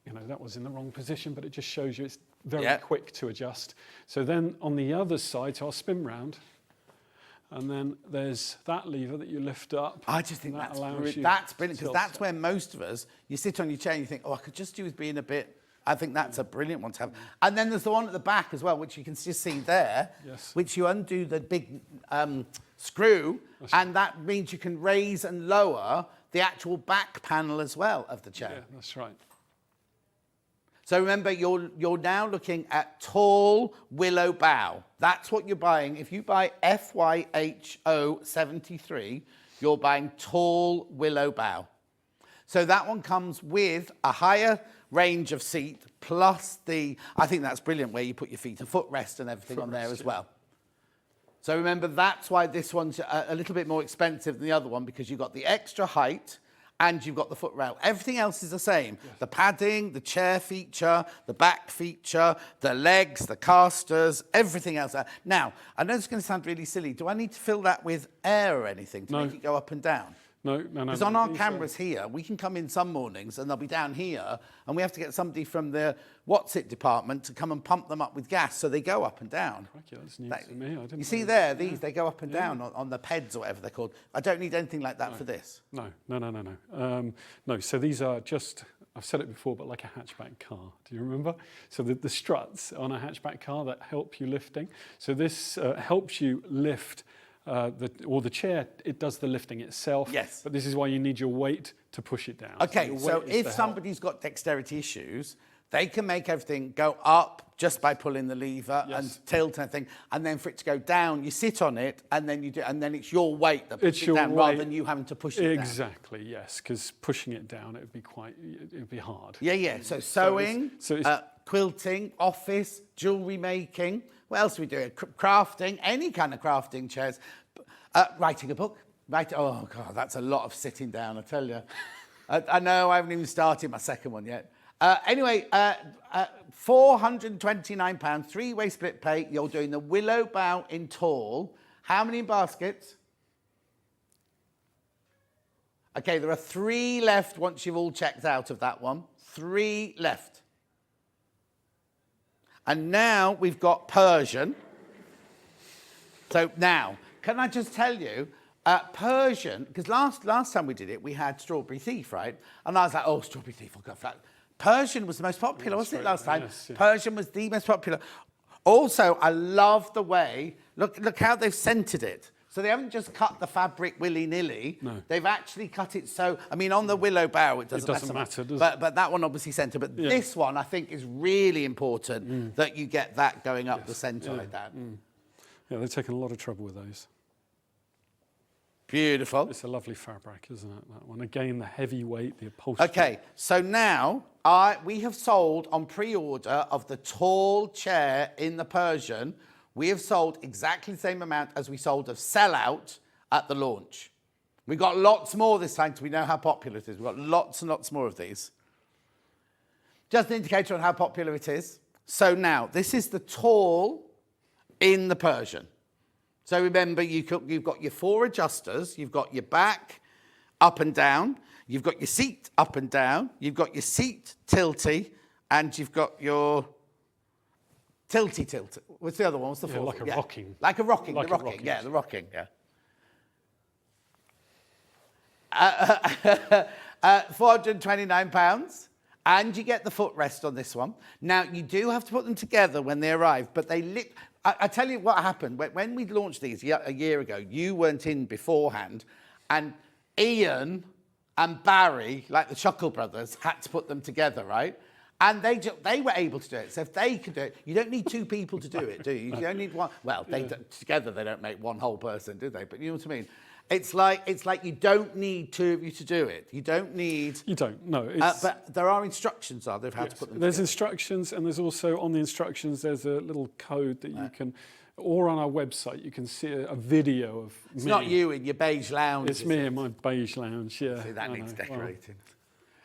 you know, that was in the wrong position, but it just shows you it's very quick to adjust. So then on the other side, so I'll spin round, and then there's that lever that you lift up. I just think that's brilliant, because that's where most of us, you sit on your chair and you think, oh, I could just do with being a bit. I think that's a brilliant one to have. And then there's the one at the back as well, which you can just see there, which you undo the big screw, and that means you can raise and lower the actual back panel as well of the chair. Yeah, that's right. So remember, you're now looking at tall willow bough. That's what you're buying. If you buy FYHO 73, you're buying tall willow bough. So that one comes with a higher range of seat plus I think that's brilliant, where you put your feet, a footrest and everything on there as well. So remember, that's why this one's a little bit more expensive than the other one, because you've got the extra height and you've got the footrail. Everything else is the same. Yes. The padding, the chair feature, the back feature, the legs, the casters, everything else. Now, I know it's going to sound really silly. Do I need to fill that with air or anything to make it go up and down? No. Because on our cameras here, we can come in some mornings and they'll be down here, and we have to get somebody from the What's It department to come and pump them up with gas, so they go up and down. Crikey, that's news to me. I didn't you see there, they go up and down on the PEDs or whatever they're called. I don't need anything like that for this. No. No, so these are just, I've said it before, but like a hatchback car. Do you remember? So the struts on a hatchback car that help you lifting. So this helps you lift the chair, it does the lifting itself. Yes. But this is why you need your weight to push it down. Okay, so if somebody's got dexterity issues, they can make everything go up just by pulling the lever and tilt and everything, and then for it to go down, you sit on it, and then and then it's your weight that pushes it down rather than you having to push it down. Exactly, yes, because pushing it down, it would be hard. Yeah. So sewing, quilting, office, jewellery making. What else are we doing? Crafting, any kind of crafting chairs. Writing a book. Oh, God, that's a lot of sitting down, I tell you. I know I haven't even started my second one yet. Anyway, £429, three-way split pay. You're doing the willow bough in tall. How many baskets? Okay, there are 3 left once you've all checked out of that one. 3 left. And now we've got Persian. So now, can I just tell you, Persian, because last time we did it, we had Strawberry Thief, right? And I was like, oh, Strawberry Thief, I'll go for that. Persian was the most popular, wasn't it, last time? Yes. Persian was the most popular. Also, I love the way, look how they've centred it. So they haven't just cut the fabric willy-nilly. No. They've actually cut it so... I mean, on the willow bough, it doesn't matter, does it? But that one obviously centre. But this one, I think, is really important that you get that going up the centre like that. Yeah, they've taken a lot of trouble with those. Beautiful. It's a lovely fabric, isn't it, that one? Again, the heavy weight, the upholstery. Okay, so now we have sold on pre-order of the tall chair in the Persian. We have sold exactly the same amount as we sold of Sellout at the launch. We got lots more this time because we know how popular it is. We've got lots and lots more of these. Just an indicator on how popular it is. So now, this is the tall in the Persian. So remember, you've got your 4 adjusters. You've got your back up and down. You've got your seat up and down. You've got your seat tilty. And you've got your... Tilty. What's the other one? What's the fourth? Like a rocking. Like a rocking, like the rocking. Yeah, the rocking, yeah. £429, and you get the footrest on this one. Now, you do have to put them together when they arrive, but I tell you what happened. When we launched these a year ago, you weren't in beforehand, and Ian and Barry, like the Chuckle Brothers, had to put them together, right? And they were able to do it. So if they could do it, you don't need 2 people to do it, do you? You don't need one. Well, together they don't make one whole person, do they? But you know what I mean? It's like you don't need 2 of you to do it. You don't need... You don't, no. But there are instructions, of how to put them There's together. Instructions, and there's also, on the instructions, there's a little code that you can... Or on our website, you can see a video of me. It's not you in your beige lounge. It's me in my beige lounge, yeah. See, that needs decorating.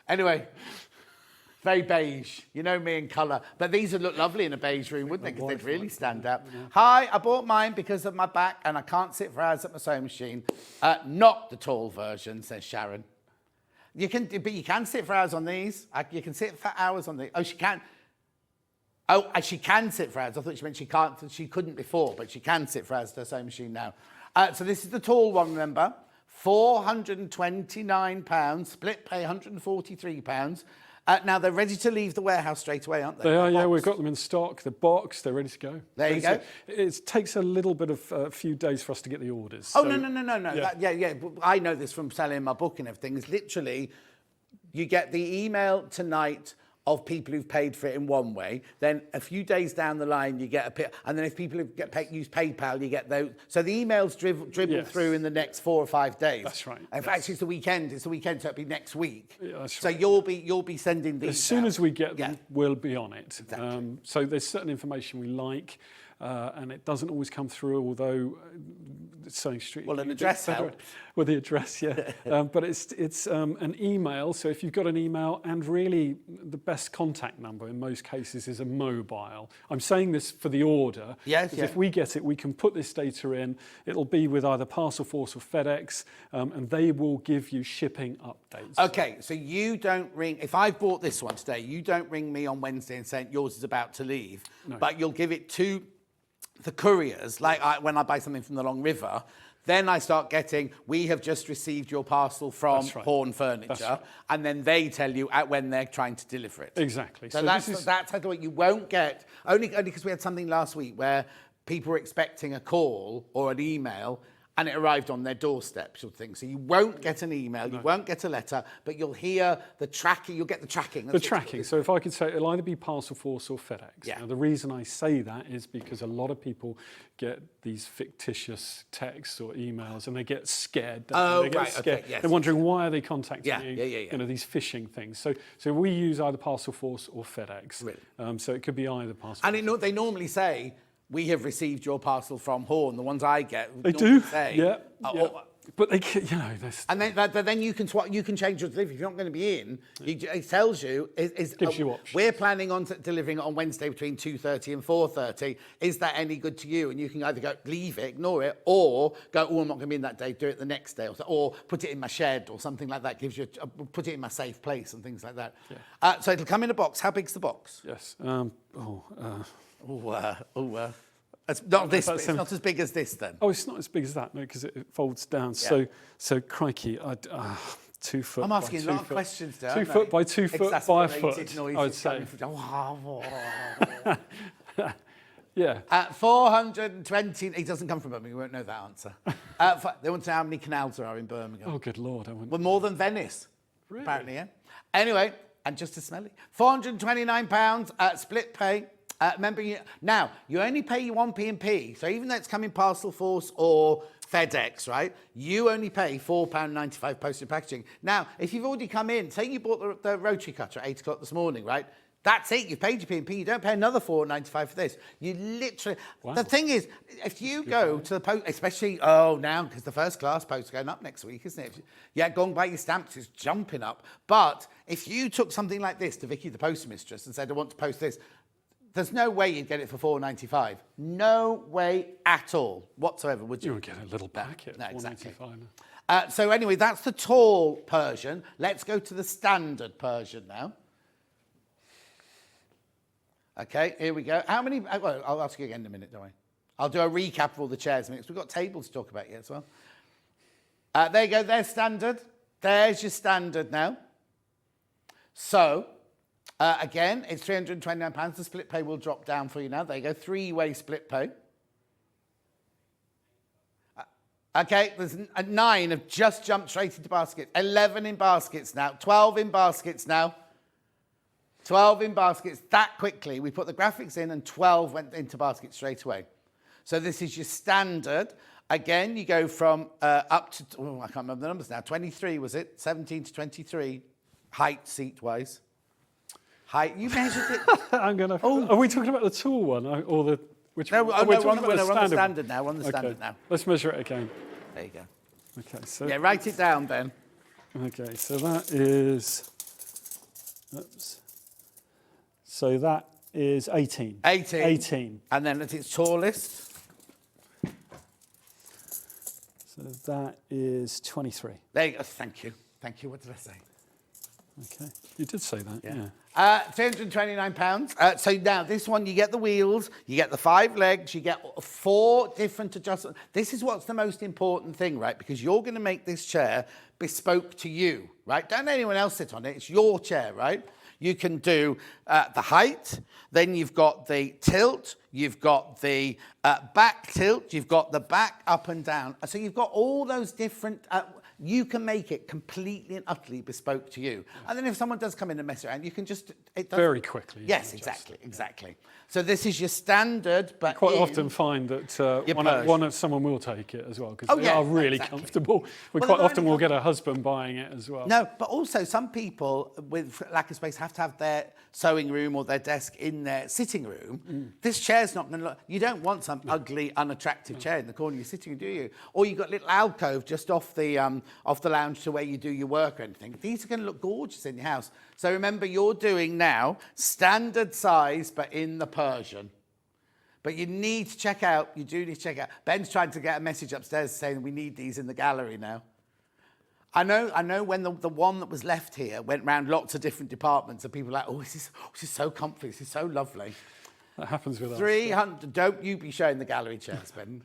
Anyway... Very beige. You know me in colour. But these would look lovely in a beige room, wouldn't they? Because they'd really stand out. Hi, I bought mine because of my back and I can't sit for hours at my sewing machine. Not the tall version, says Sharon. But you can sit for hours on these. You can sit for hours on these. Oh, she can. Oh, she can sit for hours. I thought she meant she can't. She couldn't before, but she can sit for hours at her sewing machine now. So this is the tall one, remember? £429, split pay £143. Now, they're ready to leave the warehouse straight away, aren't they? They are, yeah. We've got them in stock. They're boxed. They're ready to go. There you go. It takes a little bit of a few days for us to get the orders. Oh, so, no. Yeah. I know this from selling my book and everything. It's literally, you get the email tonight of people who've paid for it in one way. Then a few days down the line, you get and then if people use PayPal, you get those. So the emails dribble through in the next 4 or 5 days. That's right. In fact, it's the weekend. So it'll be next week. Yeah, that's so right. you'll be sending these as soon out. as we get them, we'll be on it. Exactly. So there's certain information we like, and it doesn't always come through, although Sewing Street... Well, an address helps. Well, the address, yeah. But it's an email, so if you've got an email, and really the best contact number in most cases is a mobile. I'm saying this for the order. Yes, because if we get it, we can put this data in. It'll be with either Parcel Force or FedEx, and they will give you shipping updates. Okay, so you don't ring... If I've bought this one today, you don't ring me on Wednesday and say yours is about to leave, but you'll give it to the couriers, like when I buy something from the Long River, then I start getting, we have just received your parcel from Horn Furniture, and then they tell you when they're trying to deliver it. Exactly. So that's how to you won't get, only because we had something last week where people were expecting a call or an email and it arrived on their doorstep, sort of thing. So you won't get an email, you won't get a letter, but you'll hear the tracking, you'll get the tracking. The tracking. So if I could say, it'll either be Parcel Force or FedEx. Yeah. Now, the reason I say that is because a lot of people get these fictitious texts or emails and they get scared. They get scared. Okay, yes. They're wondering, why are they contacting you? Yeah. You know, these phishing things. So we use either Parcel Force or FedEx. Really? So it could be either Parcel And Force. they normally say, we have received your parcel from Horn. The ones I get, They do. say, Yeah. But they, and then you can you can change your delivery if you're not going to be in. It tells you Gives you options. We're planning on delivering it on Wednesday between 2:30 and 4:30. Is that any good to you? And you can either go leave it, ignore it, or go, oh, I'm not going to be in that day. Do it the next day, or put it in my shed or something like that. Gives you put it in my safe place and things like that. Yeah. So it'll come in a box. How big's the box? Yes. It's not this. It's not as big as this then. Oh, it's not as big as that, no, because it folds down. So crikey, 2 foot. I'm asking by 2 a lot foot. of questions there. 2 foot by 2 foot by a foot. I would say. Yeah. 420. He doesn't come from Birmingham. You won't know that answer. They want to know how many canals there are in Birmingham. Oh, good Lord. I wouldn't. Well, more than Venice. Really? Apparently, yeah. Anyway, and just as smelly. £429 split pay. Remember, you only pay your 1p&P. So even though it's coming Parcel Force or FedEx, right, you only pay £4.95 postage packaging. Now, if you've already come in, say you bought the rotary cutter at 8 o'clock this morning, right? That's it. You've paid your P&P. You don't pay another £4.95 for this. You literally... Wow. The thing is, if you go to the post, especially, now, because the first class post is going up next week, isn't it? Yeah, go and buy your stamps. It's jumping up. But if you took something like this to Vicky, the postmistress, and said, I want to post this, there's no way you'd get it for £4.95. No way at all whatsoever, would you? You would get a little packet. No, exactly. £4.95. So anyway, that's the tall Persian. Let's go to the standard Persian now. Okay, here we go. How many... Well, I'll ask you again in a minute, don't I? I'll do a recap of all the chairs in a minute, 'cause we've got tables to talk about here as well. There you go. There's standard. There's your standard now. So... again, it's £329. The split pay will drop down for you now. There you go, 3-way split pay. Okay, there's 9 have just jumped straight into baskets. 11 in baskets now. 12 in baskets now. 12 in baskets. That quickly, we put the graphics in and 12 went into baskets straight away. So this is your standard. Again, you go from up to, I can't remember the numbers now, 23 was it? 17 to 23, height, seat-wise. Height, you measured it. I'm gonna. Oh, are we talking about the tall one or the which? No, one? we're on the standard now. We're on the standard now. Let's measure it again. There you go. Okay, so yeah, write it down, Ben. Okay, so that is. Oops. So that is 18. 18. 18. And then at its tallest, So that is 23. there you go. Thank you. Thank you. What did I say? Okay. You did say that, yeah. £329. So now this one, you get the wheels, you get the 5 legs, you get 4 different adjustments. This is what's the most important thing, right? Because you're going to make this chair bespoke to you, right? Don't anyone else sit on it. It's your chair, right? You can do the height, then you've got the tilt, you've got the back tilt, you've got the back up and down. So you've got all those different... you can make it completely and utterly bespoke to you. And then if someone does come in and mess around, you can just... Very quickly. Yes, exactly. So this is your standard, but Quite often find that someone will take it as well, because they are really comfortable. We quite often will get a husband buying it as well. No, but also some people with lack of space have to have their sewing room or their desk in their sitting room. This chair's not going to look... You don't want some ugly, unattractive chair in the corner of your sitting room, do you? Or you've got a little alcove just off the lounge to where you do your work or anything. These are going to look gorgeous in your house. So remember, you're doing now standard size, but in the Persian. But you need to check out, you do need to check out. Ben's trying to get a message upstairs saying we need these in the gallery now. I know when the one that was left here went round lots of different departments and people were like, oh, this is so comfy, this is so lovely. That happens with us. 300, don't you be showing the gallery chairs, Ben.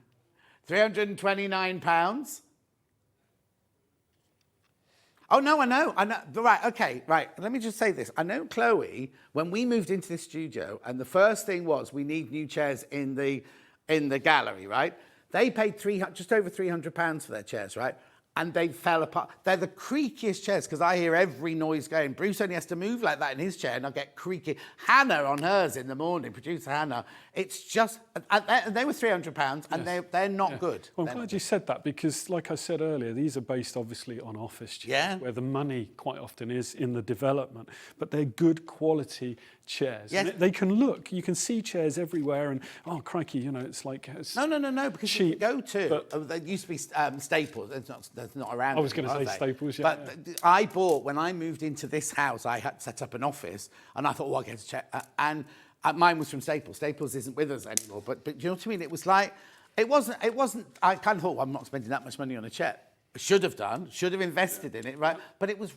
£329. Oh, no, I know. Right, okay, right. Let me just say this. I know Chloe, when we moved into this studio, and the first thing was we need new chairs in the gallery, right? They paid just over £300 for their chairs, right? And they fell apart. They're the creakiest chairs, because I hear every noise going. Bruce only has to move like that in his chair, and I'll get creaky. Hannah on hers in the morning, producer Hannah, it's just... They were £300, and they're not good. Well, I'm glad you said that, because, like I said earlier, these are based, obviously, on office chairs, where the money quite often is in the development. But they're good quality chairs. Yes. They can look. You can see chairs everywhere, and, oh, crikey, you know, it's like... No, because cheap, you can go to... there used to be Staples. There's not around. I was going to say Staples, yeah. But I bought, when I moved into this house, I had set up an office, and I thought, oh, I'll get a check. And mine was from Staples. Staples isn't with us anymore. But do you know what I mean? It was like, it wasn't, I kind of thought, well, I'm not spending that much money on a chair. Should have invested in it, right? But it was,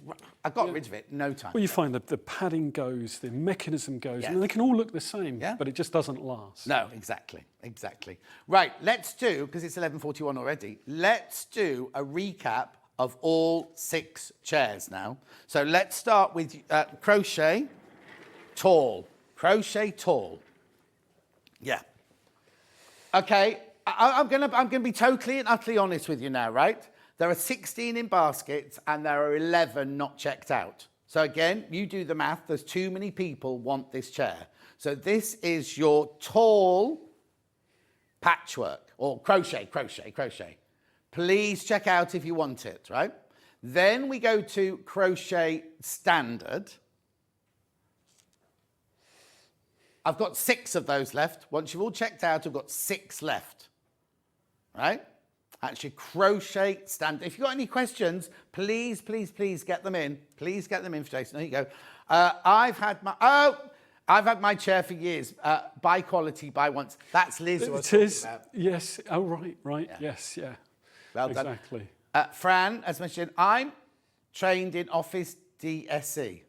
I got rid of it in no time. Well, you find that the padding goes, the mechanism goes, and they can all look the same, but it just doesn't last. No, exactly. Right, let's do, because it's 11:41 already, let's do a recap of all 6 chairs now. So let's start with crochet, tall. Crochet, tall. Yeah. Okay, I'm gonna be totally and utterly honest with you now, right? There are 16 in baskets and there are 11 not checked out. So again, you do the math. There's too many people want this chair. So this is your tall patchwork or crochet. Please check out if you want it, right? Then we go to crochet standard. I've got 6 of those left. Once you've all checked out, I've got 6 left, right? Actually, crochet standard. If you've got any questions, please get them in. Please get them in for Jason. There you go. I've had my chair for years. Buy quality, buy once. That's Liz. It is. Yes. Oh, right. Yeah. Yes. Yeah. Well done. Exactly. Fran, as mentioned, I'm trained in Office DSE.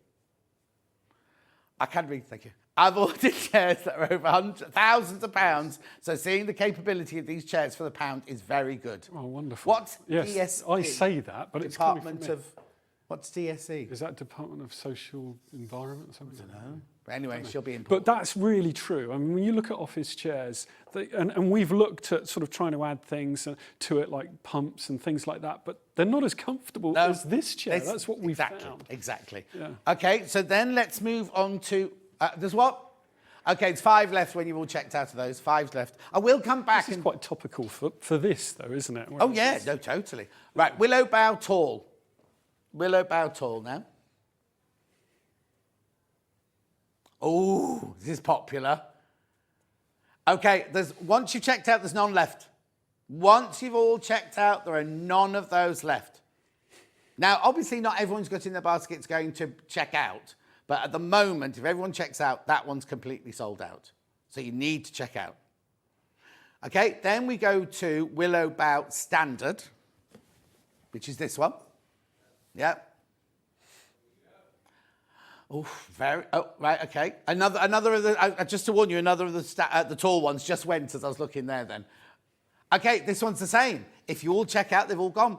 I can read. Thank you. I've ordered chairs that are over thousands of pounds, so seeing the capability of these chairs for the pound is very good. Oh, wonderful. What's yes, DSE? I say that, but it's coming from me. What's DSE? Is that Department of Social Environment or something? I don't know. But anyway, she'll be important. But that's really true. I mean, when you look at office chairs, and we've looked at sort of trying to add things to it, like pumps and things like that, but they're not as comfortable as this chair. That's what we've found. Exactly. Yeah. Okay, so then let's move on to... there's what? Okay, it's 5 left when you've all checked out of those. 5 left. I will come back. This is quite topical for this, though, isn't it? Oh, yeah. No, totally. Right, willow bough tall. Willow bough tall now. Oh, this is popular. Okay, once you've checked out, there's none left. Once you've all checked out, there are none of those left. Now, obviously, not everyone's got in their baskets going to check out. But at the moment, if everyone checks out, that one's completely sold out. So you need to check out. Okay, then we go to Willow Bout Standard, which is this one. Yeah. Oh, right, okay. Another of the, just to warn you, another of the tall ones just went as I was looking there then. Okay, this one's the same. If you all check out, they've all gone.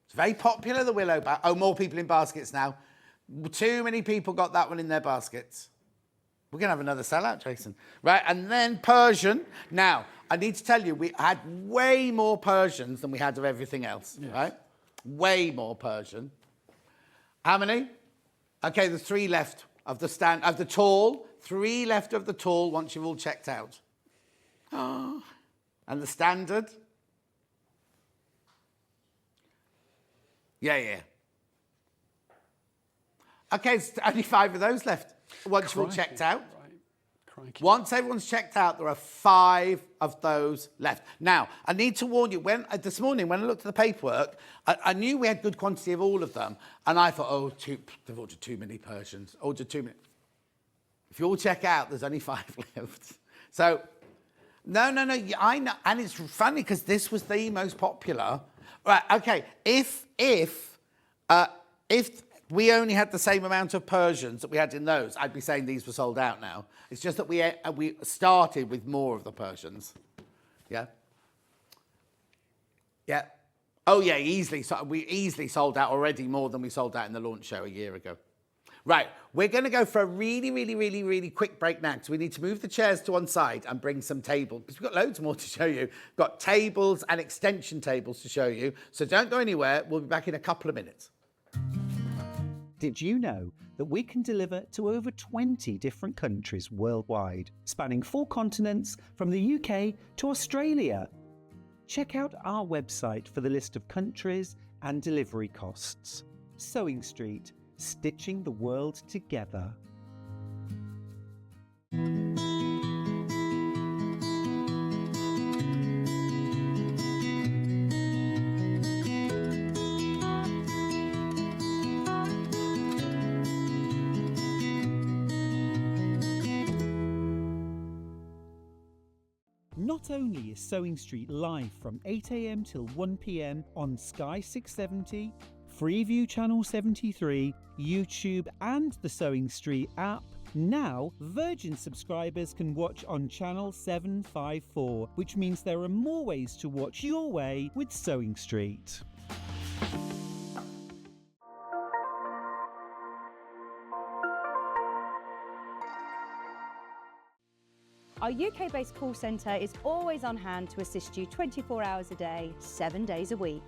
It's very popular, the Willow Bout. Oh, more people in baskets now. Too many people got that one in their baskets. We're going to have another sellout, Jason. Right, and then Persian. Now, I need to tell you, we had way more Persians than we had of everything else, right? Way more Persian. How many? Okay, there's 3 left of the tall. 3 left of the tall once you've all checked out. Oh. And the standard? Yeah. Okay, it's only 5 of those left once you've all checked out. Crikey. Once everyone's checked out, there are 5 of those left. Now, I need to warn you, this morning when I looked at the paperwork, I knew we had good quantity of all of them, and I thought, they've ordered too many Persians, ordered too many. If you all check out, there's only 5 left. So, no, I know, and it's funny because this was the most popular. Right, okay, if we only had the same amount of Persians that we had in those, I'd be saying these were sold out now. It's just that we started with more of the Persians. Yeah? Yeah. Oh, yeah, easily. So we easily sold out already more than we sold out in the launch show a year ago. Right, we're going to go for a really quick break now because we need to move the chairs to one side and bring some tables because we've got loads more to show you. We've got tables and extension tables to show you. So don't go anywhere. We'll be back in a couple of minutes. Did you know that we can deliver to over 20 different countries worldwide, spanning 4 continents from the UK to Australia? Check out our website for the list of countries and delivery costs. Sewing Street, stitching the world together. Not only is Sewing Street live from 8 AM till 1 PM on Sky 670, Freeview Channel 73, YouTube and the Sewing Street app, now Virgin subscribers can watch on Channel 754, which means there are more ways to watch your way with Sewing Street. Our UK-based call centre is always on hand to assist you 24 hours a day, 7 days a week.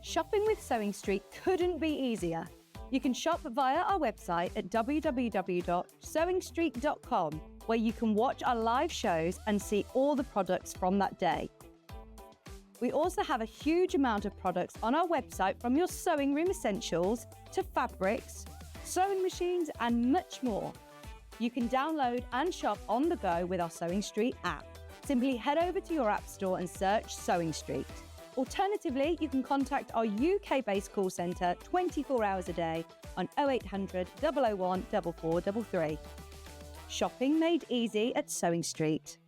Shopping with Sewing Street couldn't be easier. You can shop via our website at www.sewingstreet.com, where you can watch our live shows and see all the products from that day. We also have a huge amount of products on our website, from your sewing room essentials to fabrics, sewing machines and much more. You can download and shop on the go with our Sewing Street app. Simply head over to your app store and search Sewing Street. Alternatively, you can contact our UK-based call centre 24 hours a day on 0800 001 4433. Shopping made easy at Sewing Street.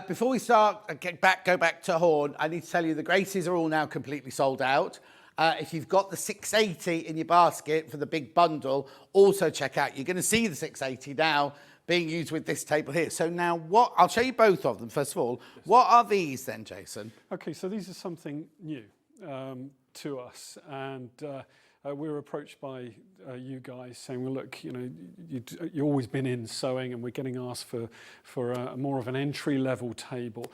Before we start, go back to Horn, I need to tell you the Gracies are all now completely sold out. If you've got the 680 in your basket for the big bundle, also check out. You're going to see the 680 now being used with this table here. So now I'll show you both of them first of all. What are these then, Jason? Okay, so these are something new to us, and we were approached by you guys saying, well, look, you know, you've always been in sewing, and we're getting asked for more of an entry-level table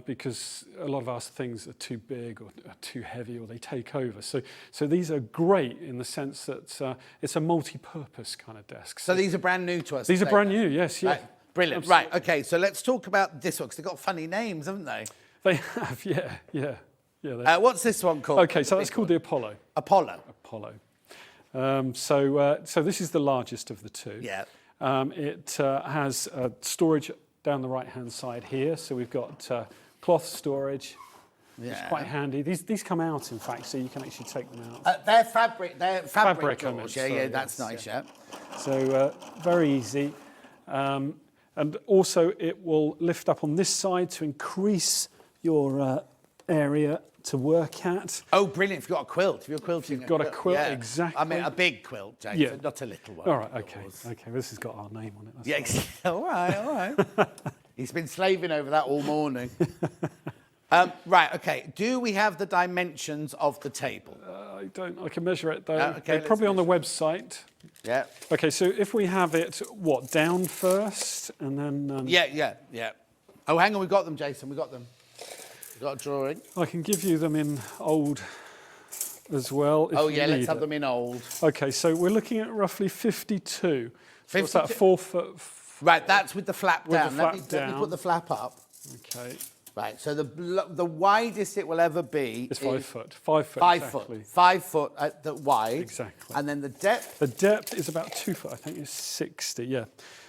because a lot of our things are too big or are too heavy, or they take over. So these are great in the sense that it's a multi-purpose kind of desk. So these are brand new to us. These are brand new, yes, yeah. Right. Brilliant. Absolutely. Right, okay, so let's talk about this one, because they've got funny names, haven't they? They have, yeah. What's this one called? Okay, so that's called the Apollo. Apollo. So this is the largest of the two. Yeah. It has storage down the right-hand side here. So we've got cloth storage. Yeah. It's quite handy. These come out, in fact, so you can actually take them out. They're fabric Fabric, drawers. I meant, Yeah, sorry, that's yes, nice, yeah. yeah. So very easy. And also it will lift up on this side to increase your area to work at. Oh, brilliant. If you've got a quilt. If you're quilting. You've got a quilt, yeah. exactly. I mean, a big quilt, James, Yeah. not a little one. All right, okay. This has got our name on it. That's Yeah, fine. all right. He's been slaving over that all morning. Right, okay. Do we have the dimensions of the table? I don't. I can measure it though. Okay, They're let's probably on the website. Yeah. Okay, so if we have it, down first, and then... Yeah. Oh, hang on, we got them, Jason. We got them. We got a drawing. I can give you them in old as well. If Oh, you yeah, let's need have it. them in old. Okay, so we're looking at roughly 52. So what's that, 52? 4 foot? Right, that's with the flap With the down. flap Let me down. put the flap up. Okay, Right, so the widest it will ever be it's 5 foot. 5 foot. 5 exactly. foot. 5 foot at the wide. Exactly. And then the depth. The depth is about 2 foot. I think it's 60. Yeah.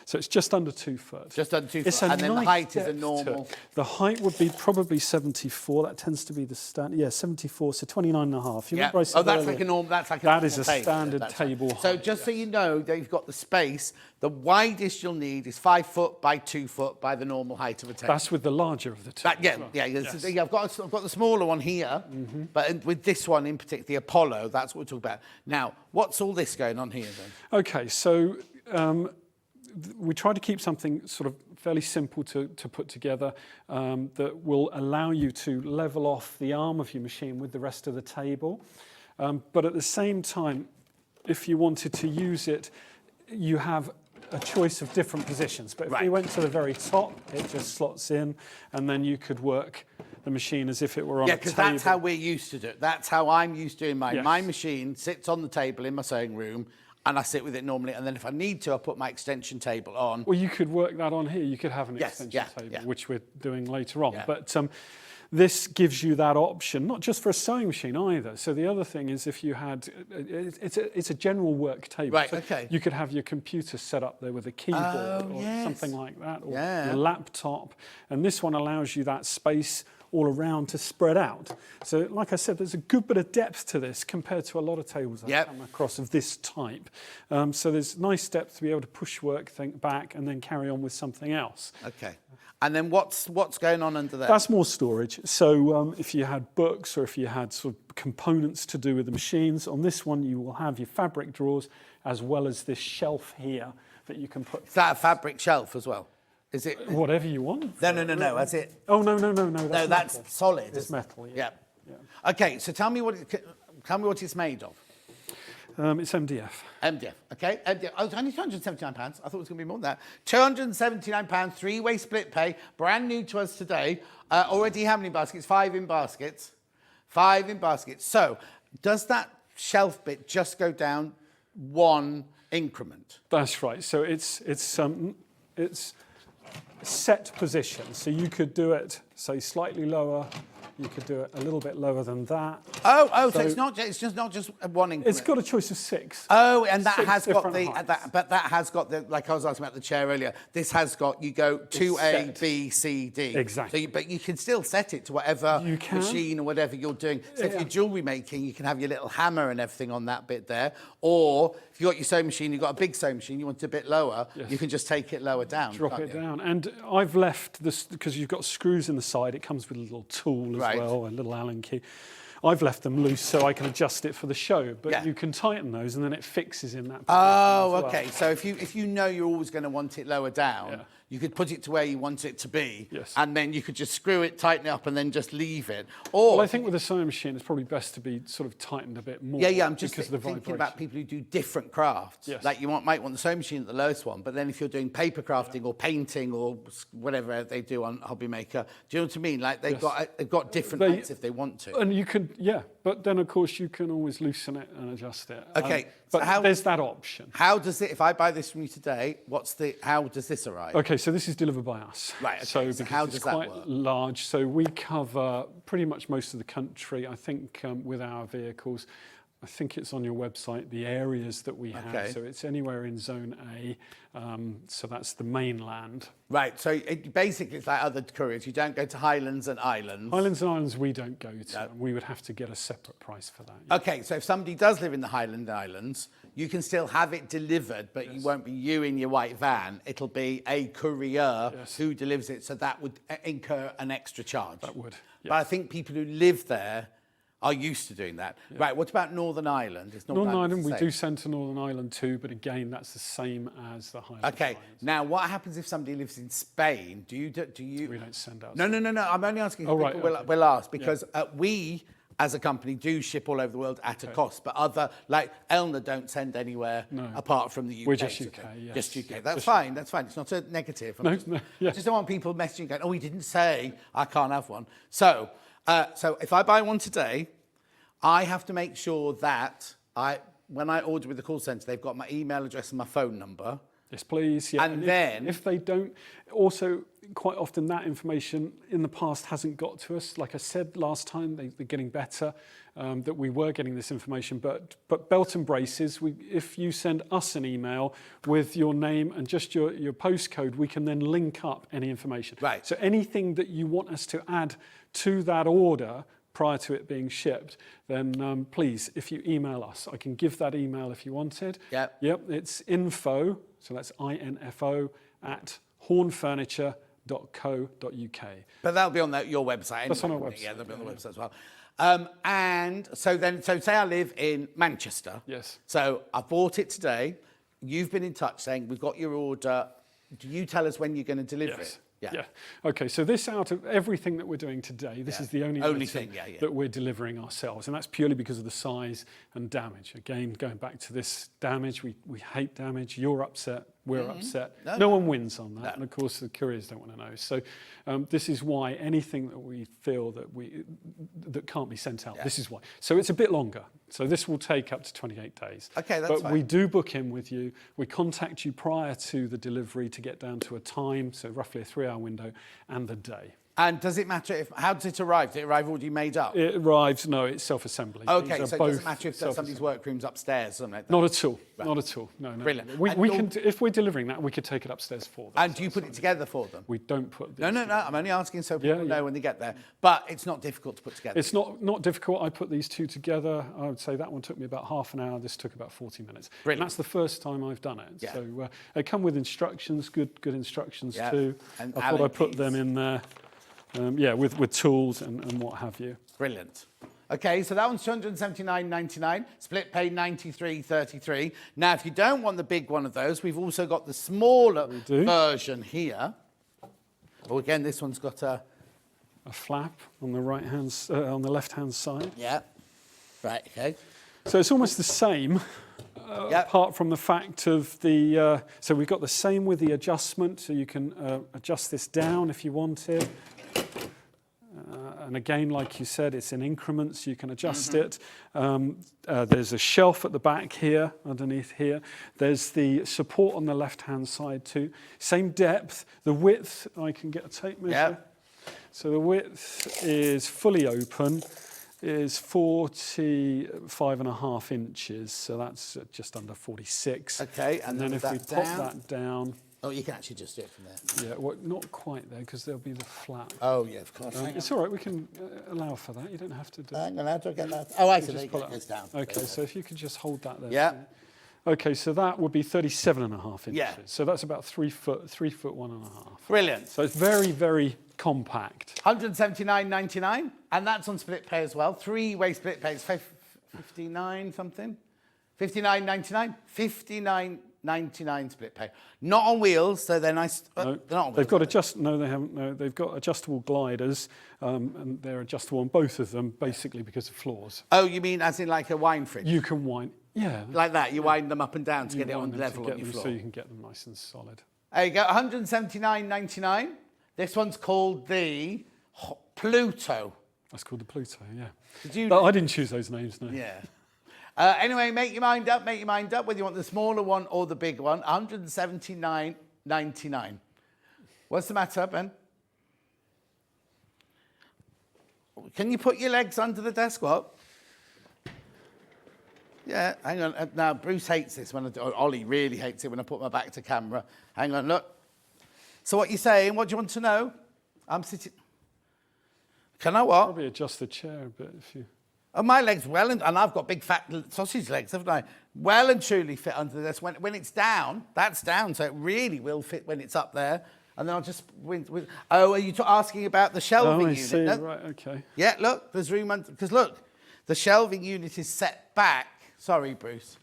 So it's just under 2 foot. Just under 2 It's foot. a And then the nice height is a depth to normal. it. The height would be probably 74. That tends to be the standard. Yeah, 74. So 29 and a half. You Yeah. remember I said Oh, that's earlier? like a normal. That's like a That normal is a table. standard That's right. table So height, just so you know that you've got the space, the widest you'll need is 5 foot by 2 foot by the normal height of a table. That's with the larger of the two. Yeah, as well. yeah. Yes. I've got the smaller one here, but with this one in particular, the Apollo, that's what we're talking about. Now, what's all this going on here then? Okay, so we try to keep something sort of fairly simple to put together that will allow you to level off the arm of your machine with the rest of the table. But at the same time, if you wanted to use it, you have a choice of different positions. But if Right. we went to the very top, it just slots in, and then you could work the machine as if it were on Yeah, a table. because that's how we're used to do it. That's how I'm used to doing mine. Yes. My machine sits on the table in my sewing room, and I sit with it normally. And then if I need to, I put my extension table on. Well, you could work that on here. You could have an Yes, extension yeah, table, yeah. which we're doing later on. Yeah. But this gives you that option, not just for a sewing machine either. So the other thing is if you had, it's a general work table. Right, So okay. you could have your computer set up there with a keyboard or yes. something like that, or Yeah. your laptop. And this one allows you that space all around to spread out. So like I said, there's a good bit of depth to this compared to a lot of tables I've Yep. come across of this type. So there's nice depth to be able to push work, think back, and then carry on with something else. Okay. And then what's going on under there? That's more storage. So if you had books or if you had sort of components to do with the machines, on this one you will have your fabric drawers as well as this shelf here that you can put Is that a fabric shelf as well? Is it? whatever you want. No. That's it. Oh, no. No, that's metal. solid. It's isn't it? metal, yeah. Okay, so tell me what it's made of. It's MDF. MDF, okay? MDF. Oh, it's only £279. I thought it was going to be more than that. £279, three-way split pay, brand new to us today. Already how many baskets? 5 in baskets. 5 in baskets. So, does that shelf bit just go down one increment? That's right. So it's set position. So you could do it, say, slightly lower. You could do it a little bit lower than that. Oh, so it's just not just one increment. It's got a choice of 6. Oh, and that 6 has got different the, heights. but that has got the, like I was asking about the chair earlier, this has got, you go 2A, set. B, C, D. Exactly. So but you can still set it to whatever You can. machine or whatever you're doing. So if Yeah. you're jewellery making, you can have your little hammer and everything on that bit there. Or if you've got your sewing machine, you've got a big sewing machine, you want it a bit lower, you can just take it lower down. Drop can't it you? down. And I've left this, because you've got screws in the side, it comes with a little tool as Right. well, a little Allen key. I've left them loose so I can adjust it for the show, but Yeah. you can tighten those and then it fixes in that position Oh, as well. okay. So if you know you're always going to want it lower down, Yeah. you could put it to where you want it to be, Yes. and then you could just screw it, tighten it up, and then just leave it. Or Well, I think with a sewing machine, it's probably best to be sort of tightened a bit more. yeah, I'm just because of the thinking vibration. about people who do different crafts. Yes. Like you might want the sewing machine at the lowest one, but then if you're doing paper crafting or painting or whatever they do on Hobby Maker, do you know what I mean? Like they've got different heights if they want to. And you could, but then of course you can always loosen it and adjust it. Okay, but so there's that option. How does it? If I buy this from you today, how does this arrive? Okay, so this is delivered by us. Right, okay, So so because how it's does that quite work? large, so we cover pretty much most of the country. I think with our vehicles, I think it's on your website, the areas that we have. Okay. So it's anywhere in Zone A. So that's the mainland. Right, so basically it's like other couriers. You don't go to Highlands and Islands. Highlands and Islands we don't go to. No. We would have to get a separate price for that. Okay, so if somebody does live in the Highland Islands, you can still have it delivered, but you won't be you in your white van. It'll be a courier who delivers it, so that would incur an extra charge. That would, But I think people who live there are used to doing that. Yeah. Right, what about Northern Ireland? Is Northern Ireland, we do send to Northern Ireland too, but again, that's the same as the Highlands. Okay, now what happens if somebody lives in Spain? Do you? We don't send out. No. I'm only asking. Oh, right, people okay. will ask because we, as a company, do ship all over the world at a cost, but other like Elna don't send anywhere apart from the UK. We're just UK, yes. Just UK. Yeah, That's just fine. That's fine. It's not a negative. I just don't want people messaging going, "Oh, he didn't say I can't have one." So if I buy one today, I have to make sure that when I order with the call centre, they've got my email address and my phone number. Yes, please. Yeah. And then if they don't, also quite often that information in the past hasn't got to us. Like I said last time, they're getting better. That we were getting this information, but belt and braces. If you send us an email with your name and just your postcode, we can then link up any information. Right. So anything that you want us to add to that order prior to it being shipped, then please, if you email us, I can give that email if you wanted. Yep. It's info, so that's info at hornfurniture.co.uk. But that'll be on your website. Anyway. That's on our website. Yeah, that'll be on the website as well. And so say I live in Manchester. Yes. So I bought it today. You've been in touch saying we've got your order. Do you tell us when you're going to deliver it? Yeah. Okay, so this out of everything that we're doing today, this is the only item thing that we're delivering ourselves. And that's purely because of the size and damage. Again, going back to this damage, we hate damage. You're upset, we're upset. No one wins on that. And of course, the couriers don't want to know. So this is why anything that we feel that can't be sent out, this is why. So it's a bit longer. So this will take up to 28 days. Okay, that's But fine. we do book in with you. We contact you prior to the delivery to get down to a time, so roughly a 3-hour window, and the day. And does it matter how does it arrive? Does it arrive already made up? It arrives, no, it's self-assembly. Okay, These so are it doesn't both matter if somebody's workroom's upstairs or something like that? Not at all, not at all, no. Brilliant. We can, if we're delivering that, we could take it upstairs for them. And do you put it together for them? We don't put No, these I'm only asking so people know yeah. when they get there. But it's not difficult to put together. It's not difficult. I put these two together. I would say that one took me about half an hour. This took about 40 minutes. Brilliant. And that's the first time I've done it. Yeah. So they come with instructions, good instructions too. And I thought I'd put them in there. With tools and what have you. Brilliant. Okay, so that one's $279.99, split pay $93.33. Now, if you don't want the big one of those, we've also got the smaller version here. Well, again, this one's got a flap on the on the left-hand side. Yeah. Right. Okay. So it's almost the same. Apart from the fact of the, so we've got the same with the adjustment, so you can adjust this down if you wanted. And again, like you said, it's in increments, you can adjust it. There's a shelf at the back here, underneath here. There's the support on the left-hand side too. Same depth. The width, I can get a tape measure. Yep. So the width is fully open, is 45.5 inches, so that's just under 46. Okay, and then then if we pop that down, oh, you can actually just do it from there. yeah, well, not quite there because there'll be the flap. Oh, yeah, of course. It's all right, we can allow for that. You don't have to do it. Hang on, how do I get that? Oh, I see. Just It pull it goes up. down. Okay, so if you could just hold that there. Yeah. Okay, so that would be 37.5 inches. Yeah. So that's about 3 foot 1.5. Brilliant. So it's very, very compact. $179.99, and that's on split pay as well. 3-way split pay is 59 something. $59.99. £39.99 split pay. Not on wheels, so they're nice. No, they're not on they've wheels. got no, they haven't. No, they've got adjustable gliders, and they're adjustable on both of them, basically because of floors. Oh, you mean as in like a wine fridge? You can wind, yeah, Like that, you wind them up and down to get it on wind them to level get on your them floor. so you can get them nice and solid. There you go, £179.99. This one's called the Pluto. That's called the Pluto, yeah. Did you? But I didn't choose those names, no. Yeah. Anyway, make your mind up, whether you want the smaller one or the big one. £179.99. What's the matter, Ben? Can you put your legs under the desk, what? Yeah, hang on. Now, Bruce hates this when Ollie really hates it when I put my back to camera. Hang on, look. So what you saying? What do you want to know? I'm sitting... Can I what? Probably adjust the chair a bit if you... Oh, my legs and I've got big fat sausage legs, haven't I? Well and truly fit under this. When it's down, that's down, so it really will fit when it's up there. And then I'll just... Oh, are you asking about the shelving unit? See, No? right, okay. Yeah, look, there's room under... Because look, the shelving unit is set back. Sorry, Bruce.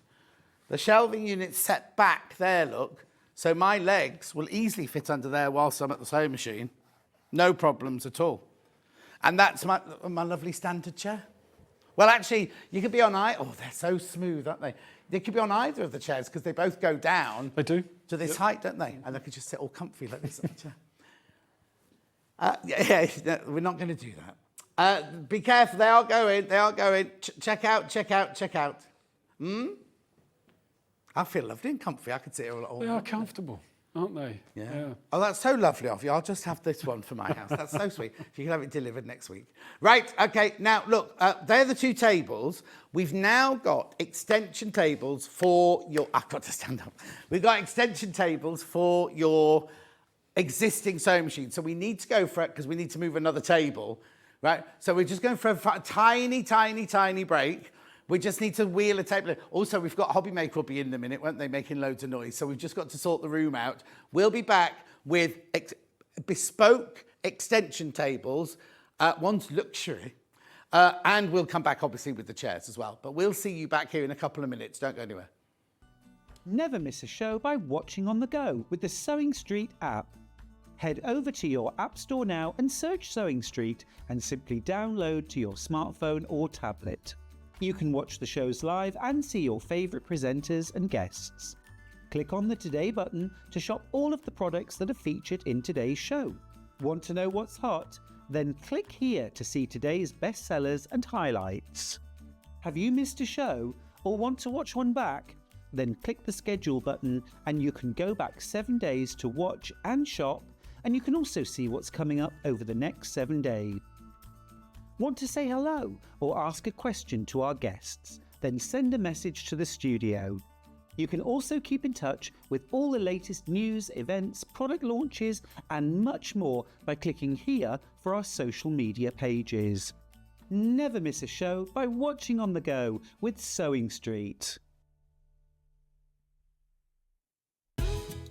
The shelving unit's set back there, look. So my legs will easily fit under there whilst I'm at the sewing machine. No problems at all. And that's my lovely standard chair. Well, actually, you could be on either. Oh, they're so smooth, aren't they? They could be on either of the chairs because they both go down. They do. To this height, don't they? And they could just sit all comfy like this on the chair. Yeah, we're not going to do that. Be careful. They are going. Check out. I feel lovely and comfy. I could sit here all They are comfortable, aren't they? Yeah. Oh, that's so lovely of you. I'll just have this one for my house. That's so sweet. If you can have it delivered next week. Right, okay. Now, look, they're the two tables. We've now got extension tables for your... I've got to stand up. We've got extension tables for your existing sewing machine. So we need to go for it because we need to move another table, right? So we're just going for a tiny break. We just need to wheel a table. Also, we've got Hobby Maker will be in a minute, won't they, making loads of noise. So we've just got to sort the room out. We'll be back with bespoke extension tables. One's luxury. And we'll come back, obviously, with the chairs as well. But we'll see you back here in a couple of minutes. Don't go anywhere. Never miss a show by watching on the go with the Sewing Street app. Head over to your app store now and search Sewing Street and simply download to your smartphone or tablet. You can watch the shows live and see your favourite presenters and guests. Click on the Today button to shop all of the products that are featured in today's show. Want to know what's hot? Then click here to see today's bestsellers and highlights. Have you missed a show or want to watch one back? Then click the schedule button and you can go back 7 days to watch and shop, and you can also see what's coming up over the next 7 days. Want to say hello or ask a question to our guests? Then send a message to the studio. You can also keep in touch with all the latest news, events, product launches and much more by clicking here for our social media pages. Never miss a show by watching on the go with Sewing Street.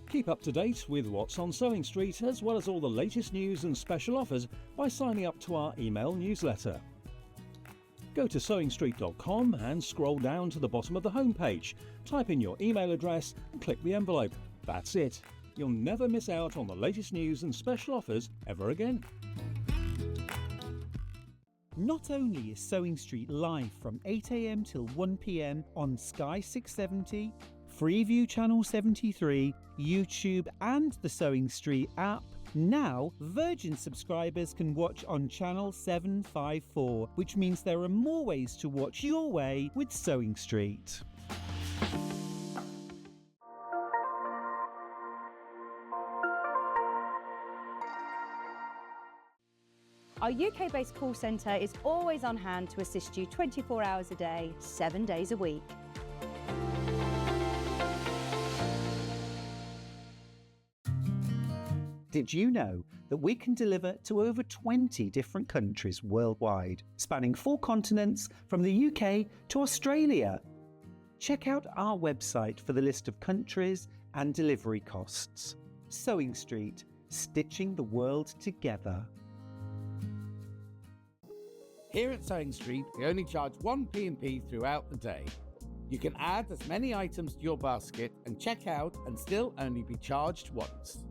Keep up to date with what's on Sewing Street, as well as all the latest news and special offers by signing up to our email newsletter. Go to sewingstreet.com and scroll down to the bottom of the homepage. Type in your email address and click the envelope. That's it. You'll never miss out on the latest news and special offers ever again. Not only is Sewing Street live from 8 a.m. till 1 p.m. on Sky 670, Freeview Channel 73, YouTube and the Sewing Street app, now Virgin subscribers can watch on Channel 754, which means there are more ways to watch your way with Sewing Street. Our UK-based call centre is always on hand to assist you 24 hours a day, 7 days a week. Did you know that we can deliver to over 20 different countries worldwide, spanning 4 continents from the UK to Australia? Check out our website for the list of countries and delivery costs. Sewing Street, stitching the world together. Here at Sewing Street, we only charge 1 P&P throughout the day. You can add as many items to your basket and check out and still only be charged once.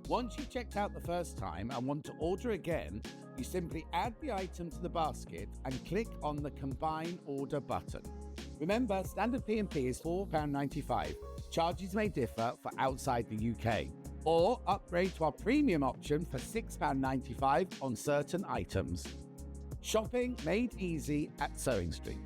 Once you've checked out the first time and want to order again, you simply add the item to the basket and click on the Combine Order button. Remember, standard P&P is £4.95. Charges may differ for outside the UK. Or upgrade to our premium option for £6.95 on certain items. Shopping made easy at Sewing Street.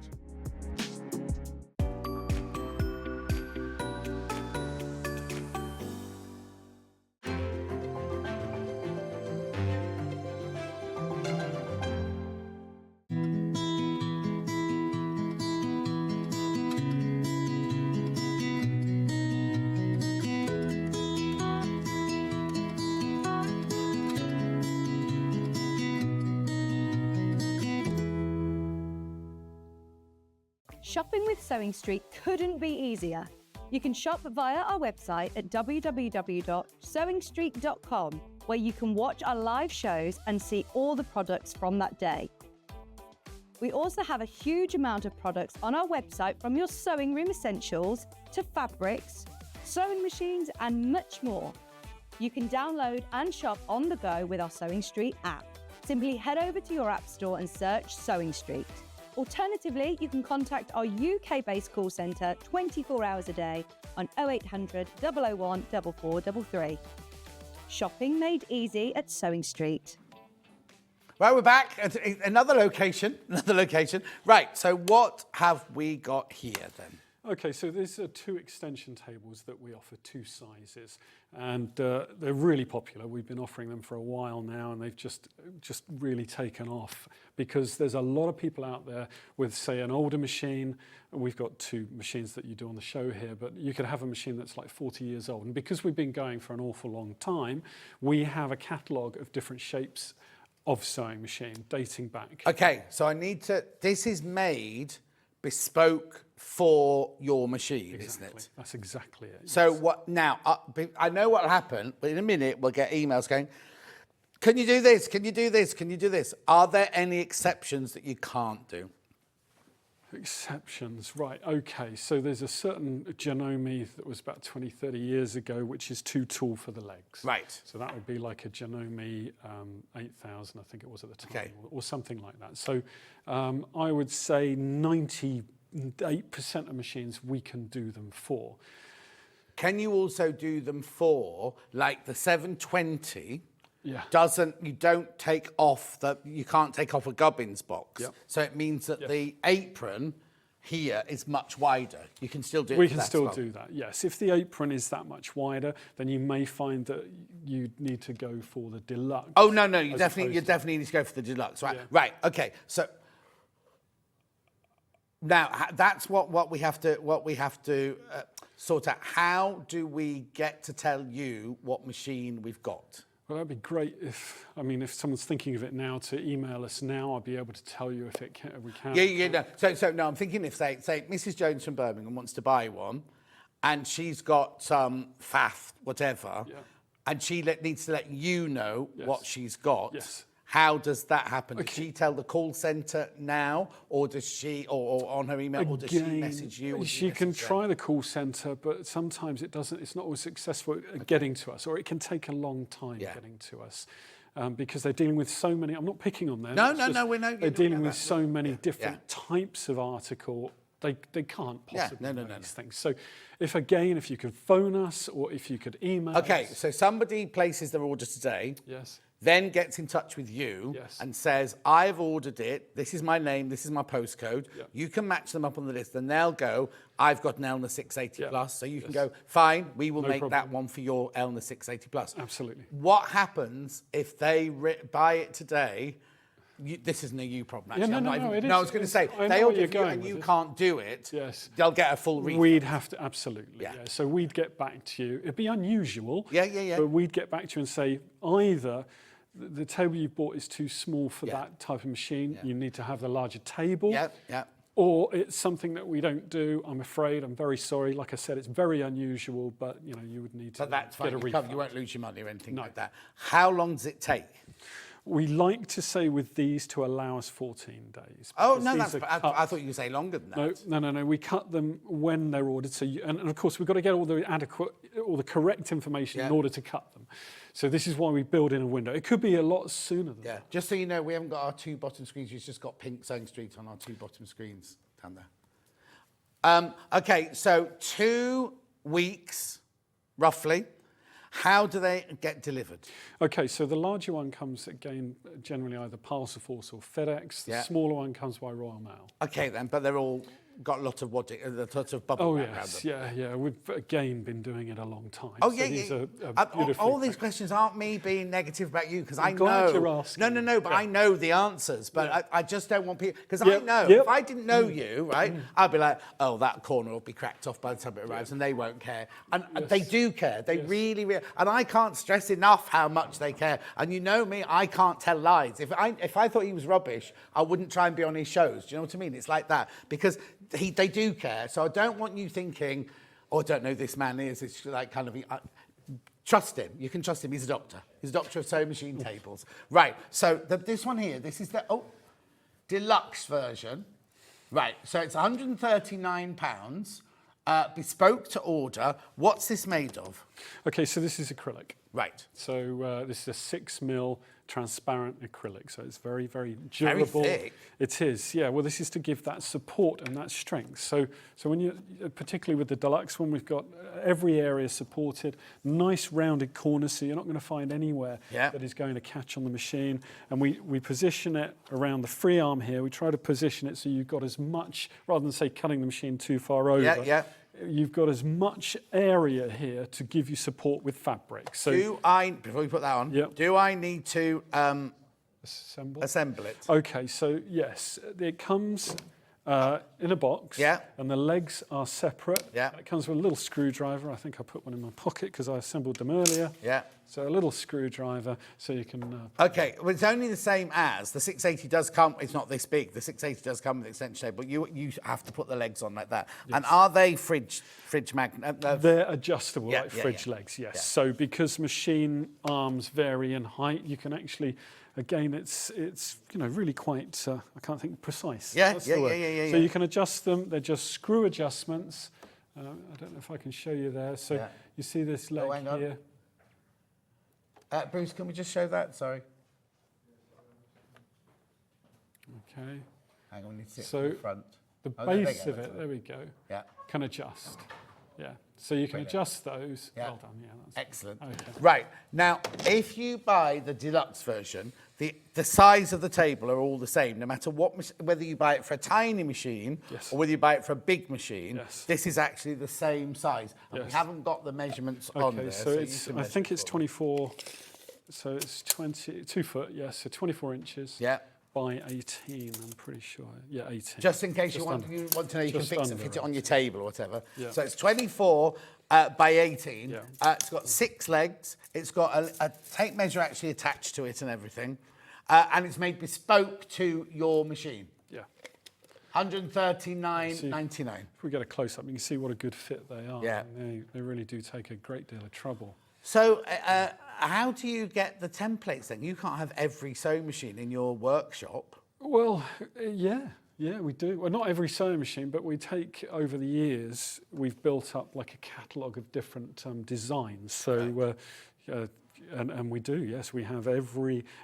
Shopping with Sewing Street couldn't be easier. You can shop via our website at www.sewingstreet.com, where you can watch our live shows and see all the products from that day. We also have a huge amount of products on our website, from your sewing room essentials to fabrics, sewing machines and much more. You can download and shop on the go with our Sewing Street app. Simply head over to your app store and search Sewing Street. Alternatively, you can contact our UK-based call centre 24 hours a day on 0800 001 4433. Shopping made easy at Sewing Street. Right, we're back at another location. Right, so what have we got here then? Okay, so there's 2 extension tables that we offer 2 sizes, and they're really popular. We've been offering them for a while now, and they've just really taken off, because there's a lot of people out there with, say, an older machine. We've got 2 machines that you do on the show here, but you could have a machine that's like 40 years old. And because we've been going for an awful long time, we have a catalogue of different shapes of sewing machine dating back. Okay, so this is made bespoke for your machine, isn't it? That's exactly it. So yes. what now? I know what'll happen, but in a minute we'll get emails going, can you do this? Can you do this? Can you do this? Are there any exceptions that you can't do? Exceptions, right, okay. So there's a certain Janome that was about 20, 30 years ago, which is too tall for the legs. Right. So that would be like a Janome 8000, I think it was at the time, Okay. or something like that. So I would say 98% of machines we can do them for. Can you also do them for, like the 720? Yeah. You can't take off a gubbins box. Yep. So it means that Yes. the apron here is much wider. You can still do it. We can still do that, yes. If the apron is that much wider, then you may find that you need to go for the deluxe. Oh, no, you definitely need to go for the deluxe, right? Yeah. Right, okay. So now that's what we have to sort out. How do we get to tell you what machine we've got? Well, that'd be great if someone's thinking of it now, to email us now. I'll be able to tell you if we can. Yeah, no. So no, I'm thinking if, say Mrs. Jones from Birmingham wants to buy one, and she's got some faff, whatever, Yeah. and she needs to let you know Yes. what she's got. Yes. How does that happen? Does Okay. she tell the call centre now, or does she, or on her email, or does she message you? Or She can try the call centre, but sometimes it's not always successful at getting to us, or it can take a long time getting to us. Because they're dealing with so many, I'm not picking on them. No, it's just we know. They're dealing with so many different types of article. They can't possibly no. these things. So if you could phone us, or if you could email Okay, us. so somebody places their order today. Yes. Then gets in touch with you Yes. and says, I've ordered it, this is my name, this is my postcode. Yep. You can match them up on the list, and they'll go, I've got an Elna 680 Yep. Plus, so you can Yes. go, fine, we will No make problem. that one for your Elna 680 Plus. Absolutely. What happens if they buy it today? This isn't a you problem, actually. Yeah, I'm no, not no, even- it no, I is- was going to it's- say, I know they where order you're for you going and with you this. can't do it, Yes. they'll get a full refund. We'd have to, absolutely. Yeah. Yeah. So we'd get back to you. It'd be unusual. Yeah. But we'd get back to you and say, either the table you bought is too small for that type of machine, you need to have the larger table. Yeah. Or it's something that we don't do, I'm afraid. I'm very sorry. Like I said, it's very unusual, but you would need to But that's get fine, a refund. you won't lose your money or anything No. like that. How long does it take? We like to say with these to allow us 14 days. Oh, because no, these that's, are I cut- thought you would say longer than that. No. We cut them when they're ordered. So, and of course, we've got to get all the correct information in order to cut them. So this is why we build in a window. It could be a lot sooner than that. Just so you know, we haven't got our 2 bottom screens. We've just got pink Sewing Street on our 2 bottom screens down there. Okay, so 2 weeks, roughly. How do they get delivered? Okay, so the larger one comes, again, generally either Parcel Force or FedEx. The smaller one comes by Royal Mail. Okay, then, but they're all got a lot of bubble wrap around them. Yeah. We've, again, been doing it a long time. Oh, so yeah, these yeah. are beautifully All these packaged. questions aren't me being negative about you, because I glad know. you're asking. No, but I know the answers, but Yeah. I just don't want people, because Yep, I know, yep. if I didn't know you, right, I'd be like, oh, that corner will be cracked off by the time it arrives, and they won't care. And they do care. They really, and I can't stress enough how much they care. And you know me, I can't tell lies. If I thought he was rubbish, I wouldn't try and be on his shows. Do you know what I mean? It's like that, because they do care. So I don't want you thinking, oh, I don't know who this man is. It's like kind of, trust him. You can trust him. He's a doctor. He's a doctor of sewing machine tables. Right, so this one here, this is the deluxe version. Right, so it's £139, bespoke to order. What's this made of? Okay, so this is acrylic. Right. So this is a 6mm transparent acrylic, so it's very, very durable. Very thick. It is, yeah. Well, this is to give that support and that strength. So when you, particularly with the deluxe one, we've got every area supported, nice rounded corners, so you're not going to find anywhere that is going to catch on the machine. And we position it around the free arm here. We try to position it so you've got as much, rather than say cutting the machine too far over. You've got as much area here to give you support with fabric. So before we put that on, do I need to assemble it? Okay, so yes, it comes in a box, and the legs are separate. It comes with a little screwdriver. I think I put one in my pocket because I assembled them earlier. So a little screwdriver, so you can... Okay, well, it's only the same as the 680 does come. It's not this big. The 680 does come with extension tape, but you have to put the legs on like that. Yes. And are they fridge magnet? They're adjustable, like fridge legs. Yes. So because machine arms vary in height, you can actually. Again, it's really quite I can't think precise. Yeah. So you can adjust them. They're just screw adjustments. I don't know if I can show you there. So you see this leg here. Bruce, can we just show that? Sorry. Okay. Hang on, we need to sit so in the front. The base of it, there we go. Can adjust. So you can adjust those. Well done. That's excellent. Okay. Right, now, if you buy the deluxe version, the size of the table are all the same, no matter whether you buy it for a tiny machine or whether you buy it for a big machine. This is actually the same size. And we haven't got the measurements on there. So I think it's 24, so it's 2 foot, so 24 inches. By 18, I'm pretty sure. 18. Just in case you want to know, you can fit it on your table or whatever. So it's 24 by 18. It's got 6 legs. It's got a tape measure actually attached to it and everything. And it's made bespoke to your machine. $139.99. If we get a close-up, you can see what a good fit they are. They really do take a great deal of trouble. So how do you get the templates then? You can't have every sewing machine in your workshop. Well, yeah, we do. Well, not every sewing machine, but we take, over the years, we've built up like a catalogue of different designs. So, and we do, yes, we have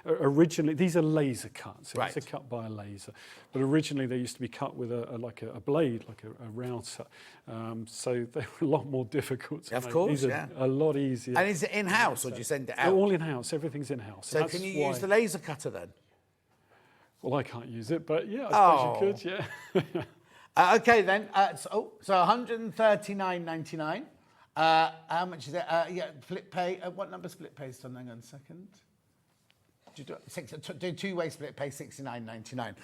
originally, these are laser cuts. These are cut by a laser. But originally they used to be cut with a blade, like a router. So they were a lot more difficult to make. Of course, these are a lot easier. And is it in-house or do you send it out? They're all in-house, everything's in-house. So can you use the laser cutter then? Well, I can't use it, but yeah, I suppose you could, okay then, so $139.99. How much is it? Split pay. What number split pay is done? Hang on a second. Do 2-way split pay, $69.99.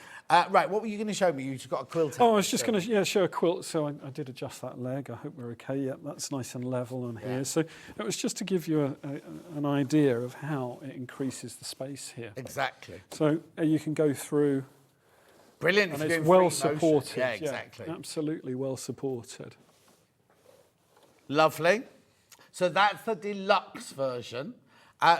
Right, what were you going to show me? You've got a quilt. I was just going to show a quilt. So I did adjust that leg. I hope we're okay. Yeah, that's nice and level on here. So it was just to give you an idea of how it increases the space here. Exactly. So you can go through. Brilliant. And it's well supported. Yeah, exactly. Absolutely well supported. Lovely. So that's the deluxe version.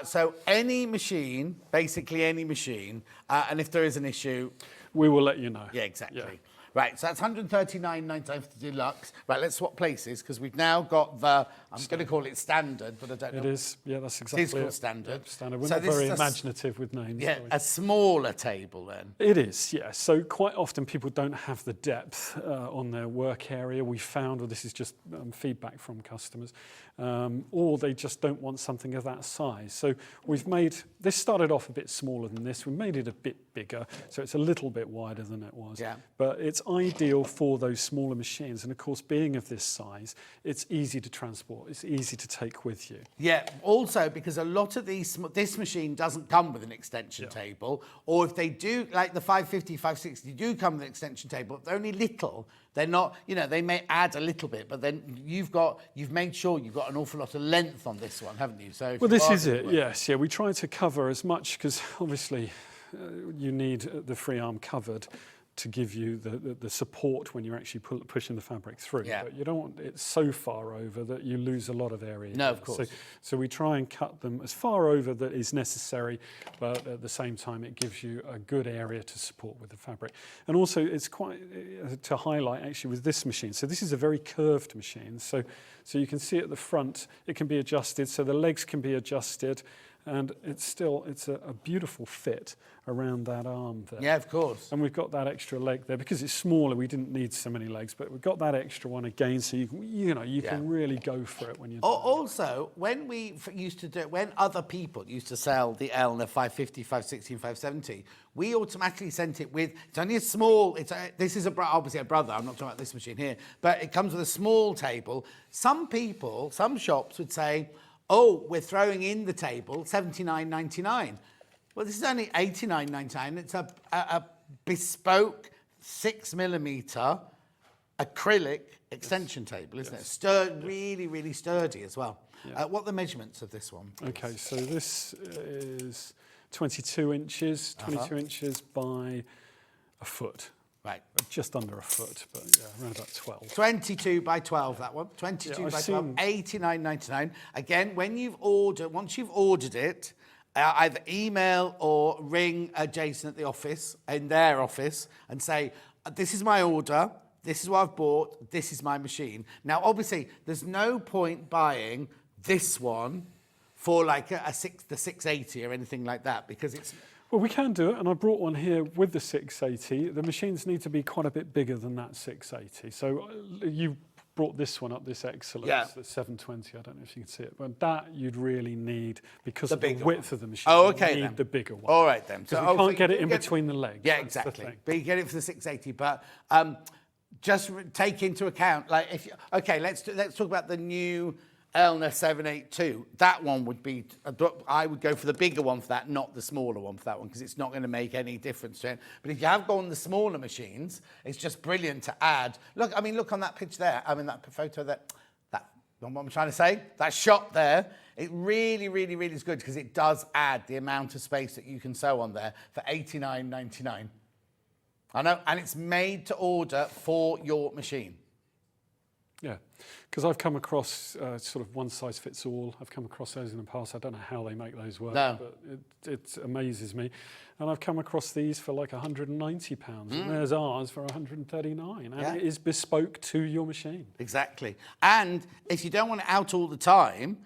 So any machine, basically any machine, and if there is an issue, We will let you know. yeah, exactly. Yeah. Right, so that's 139.99 for the deluxe. Right, let's swap places because we've now got the, I'm going to call it standard, but I don't know. It is, yeah, that's exactly It is called it. standard. Yeah, standard. We're So not this very is imaginative with names. Yeah, are we? a smaller table then. It is, yeah. So quite often people don't have the depth on their work area. We found, or this is just feedback from customers, or they just don't want something of that size. So we've made, this started off a bit smaller than this. We made it a bit bigger, so it's a little bit wider than it was. Yeah. But it's ideal for those smaller machines. And of course, being of this size, it's easy to transport. It's easy to take with you. Yeah, also because a lot of these, this machine doesn't come with an extension table, or if they do, like the 550, 560 do come with an extension table, they're only little. They're not, you know, they may add a little bit, but then you've made sure you've got an awful lot of length on this one, haven't you? So Well, this is it, yes. Yeah, we try to cover as much, because obviously you need the free arm covered to give you the support when you're actually pushing the fabric through. Yeah. But you don't want it so far over that you lose a lot of area. No, of course. So we try and cut them as far over that is necessary, but at the same time it gives you a good area to support with the fabric. And also it's quite, to highlight actually with this machine, so this is a very curved machine. So you can see at the front, it can be adjusted, so the legs can be adjusted, and it's a beautiful fit around that arm there. Yeah, of course. And we've got that extra leg there because it's smaller. We didn't need so many legs, but we've got that extra one again, so you can really go for it when you're. Also, when we used to do it, when other people used to sell the Elna 550, 560, and 570, we automatically sent it with. It's only a small. This is obviously a brother. I'm not talking about this machine here, but it comes with a small table. Some people, some shops would say, "Oh, we're throwing in the table, $79.99. Well, this is only $89.99. It's a bespoke 6mm acrylic extension table, isn't it? Really, really sturdy as well. Yeah. What are the measurements of this one, please? Okay, so this is 22 inches, 22 inches by a foot. Right. Just under a foot, but yeah, around about 12. 22 by 12, that one. 22 by 12, $89.99. Again, once you've ordered it, either email or ring Jason at the office, in their office, and say, this is my order, this is what I've bought, this is my machine. Now, obviously, there's no point buying this one for like the 680 or anything like that, because it's... Well, we can do it, and I brought one here with the 680. The machines need to be quite a bit bigger than that 680. So you brought this one up, this Excellence, the 720. I don't know if you can see it, but that you'd really need, because of the width of the machine. Oh, okay, you then. need the bigger one. All right, then. So we can't get it in between the legs. Yeah, That's the exactly. thing. But you get it for the 680. But just take into account, like, let's talk about the new Elna 782. That one would be, I would go for the bigger one for that, not the smaller one for that one, because it's not going to make any difference to it. But if you have gone the smaller machines, it's just brilliant to add. Look on that picture there. That photo there. What I'm trying to say, that shot there, it really, really, really is good, because it does add the amount of space that you can sew on there for $89.99. I know, and it's made to order for your machine. Yeah, because I've come across sort of one size fits all. I've come across those in the past. I don't know how they make those work, but it amazes me. And I've come across these for like £190, and there's ours for £139, and it is bespoke to your machine. Exactly. And if you don't want it out all the time,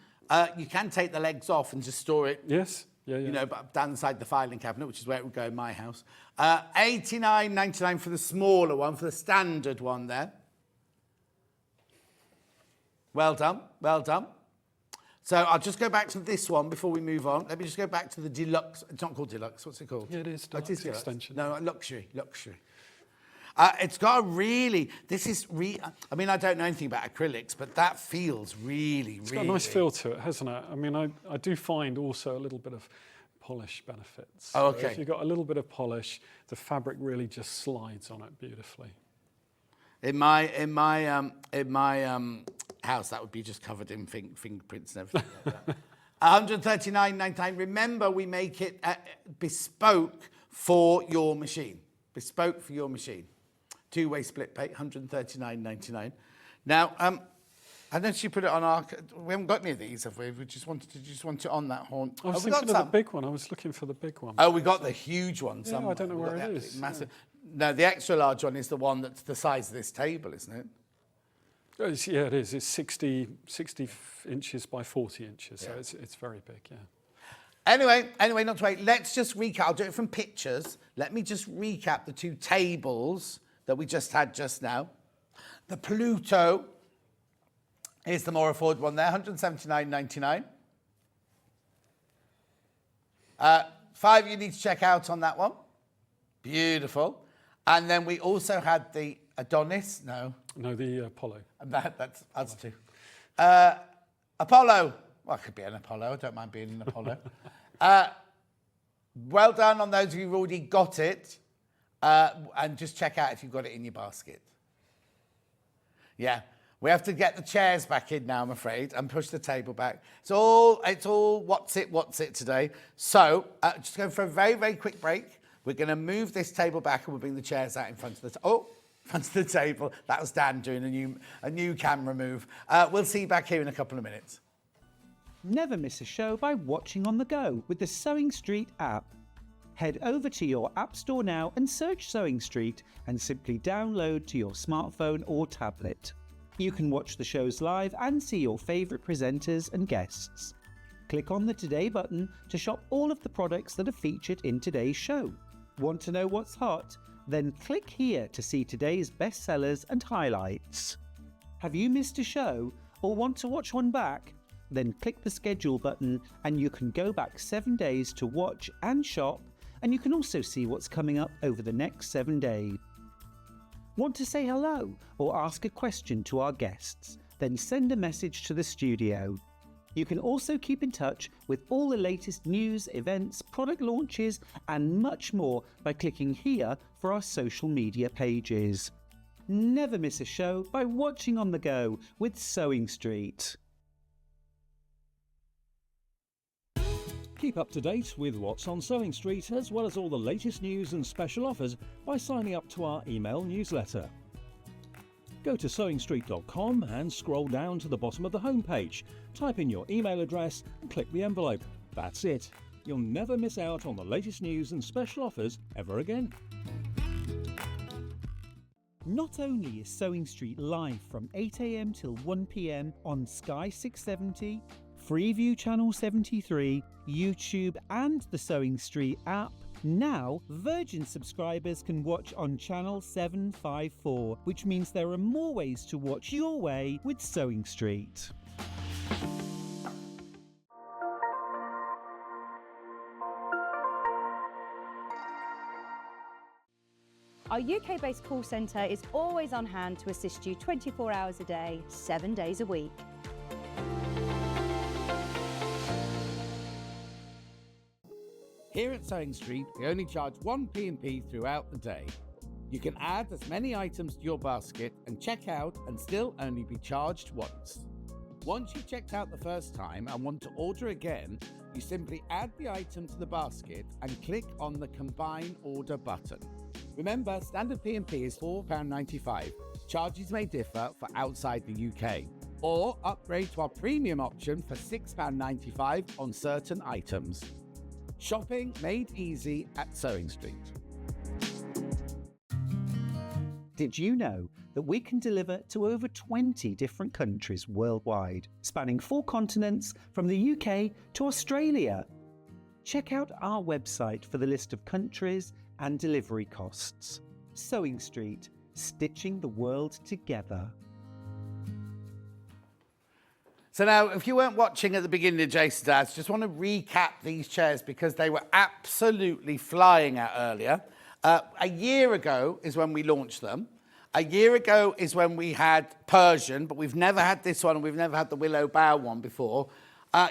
you can take the legs off and just store it. Yes. Yeah, yeah. You know, but down inside the filing cabinet, which is where it would go in my house. $89.99 for the smaller one, for the standard one there. Well done, well done. So I'll just go back to this one before we move on. Let me just go back to the deluxe. It's not called deluxe. What's it called? Yeah, it is deluxe, It is deluxe. extension. No, luxury. It's got a really, I mean, I don't know anything about acrylics, but that feels really, It's got a nice feel to it, hasn't it? I mean, I do find also a little bit of polish benefits. Oh, So okay. if you've got a little bit of polish, the fabric really just slides on it beautifully. In my house, that would be just covered in fingerprints and everything like that. $139.99. Remember, we make it bespoke for your machine. Bespoke for your machine. Two-way split pay, $139.99. Now, And then she put it on our... We haven't got any of these, have we? We just want it on that horn. I was Have we got thinking of the some? big one. I was looking for the big one. Oh, we got the huge one Yeah, somewhere. I don't know We where got it the is. absolute massive. No, the extra large one is the one that's the size of this table, isn't it? Yeah, it is. It's 60 inches by 40 inches, so it's very big, yeah. Anyway, not to wait. Let's just recap. I'll do it from pictures. Let me just recap the two tables that we just had just now. The Pluto is the more affordable one there, $179.99. 5 you need to check out on that one. Beautiful. And then we also had the Adonis. No, the Apollo. that's us too. Apollo. Well, it could be an Apollo. I don't mind being an Apollo. Well done on those of you who've already got it. And just check out if you've got it in your basket. Yeah. We have to get the chairs back in now, I'm afraid, and push the table back. It's all what's it today. So, just going for a very, very quick break. We're going to move this table back and we'll bring the chairs out in front of the table. That was Dan doing a new camera move. We'll see you back here in a couple of minutes. Never miss a show by watching on the go with the Sewing Street app. Head over to your app store now and search Sewing Street and simply download to your smartphone or tablet. You can watch the shows live and see your favourite presenters and guests. Click on the Today button to shop all of the products that are featured in today's show. Want to know what's hot? Then click here to see today's bestsellers and highlights. Have you missed a show or want to watch one back? Then click the schedule button and you can go back 7 days to watch and shop, and you can also see what's coming up over the next 7 days. Want to say hello or ask a question to our guests? Then send a message to the studio. You can also keep in touch with all the latest news, events, product launches, and much more by clicking here for our social media pages. Never miss a show by watching on the go with Sewing Street. Keep up to date with what's on Sewing Street, as well as all the latest news and special offers by signing up to our email newsletter. Go to sewingstreet.com and scroll down to the bottom of the homepage. Type in your email address and click the envelope. That's it. You'll never miss out on the latest news and special offers ever again. Not only is Sewing Street live from 8 a.m. till 1 p.m. on Sky 670, Freeview Channel 73, YouTube and the Sewing Street app, now Virgin subscribers can watch on Channel 754, which means there are more ways to watch your way with Sewing Street. Our UK-based call centre is always on hand to assist you 24 hours a day, 7 days a week. Here at Sewing Street, we only charge one P&P throughout the day. You can add as many items to your basket and check out and still only be charged once. Once you've checked out the first time and want to order again, you simply add the item to the basket and click on the Combine Order button. Remember, standard P&P is £4.95. Charges may differ for outside the UK. Or upgrade to our premium option for £6.95 on certain items. Shopping made easy at Sewing Street. Did you know that we can deliver to over 20 different countries worldwide, spanning 4 continents from the UK to Australia? Check out our website for the list of countries and delivery costs. Sewing Street, stitching the world together. So now, if you weren't watching at the beginning of Jason's ads, just want to recap these chairs because they were absolutely flying out earlier. A year ago is when we launched them. A year ago is when we had Persian, but we've never had this one and we've never had the Willow Bough one before.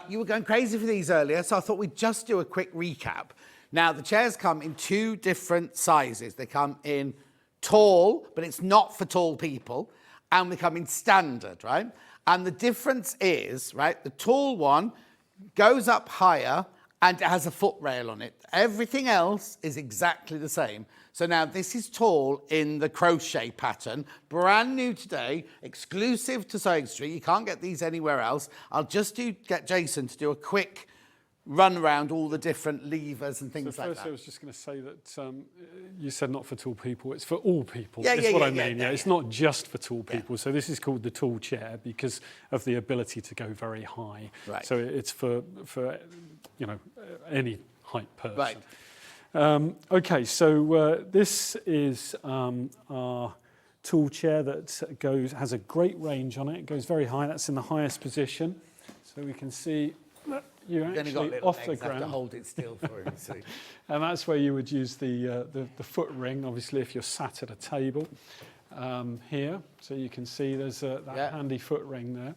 You were going crazy for these earlier, so I thought we'd just do a quick recap. Now, the chairs come in 2 different sizes. They come in tall, but it's not for tall people, and they come in standard, right? And the difference is, right, the tall one goes up higher and it has a footrail on it. Everything else is exactly the same. So now this is tall in the crochet pattern, brand new today, exclusive to Sewing Street. You can't get these anywhere else. I'll just get Jason to do a quick run around all the different levers and things so like first that. I was just going to say that you said not for tall people, it's for all people. Yeah, That's yeah, what yeah, I mean. yeah, It's not just for tall people. So this is called the tall chair because of the ability to go very high. Right. So it's for you know, any height person. Right. Okay, so this is our tool chair that has a great range on it. It goes very high. That's in the highest position. So we can see that you're actually off the ground. Have to hold it still for him, see. And that's where you would use the foot ring, obviously, if you're sat at a table here. So you can see there's that handy foot ring there.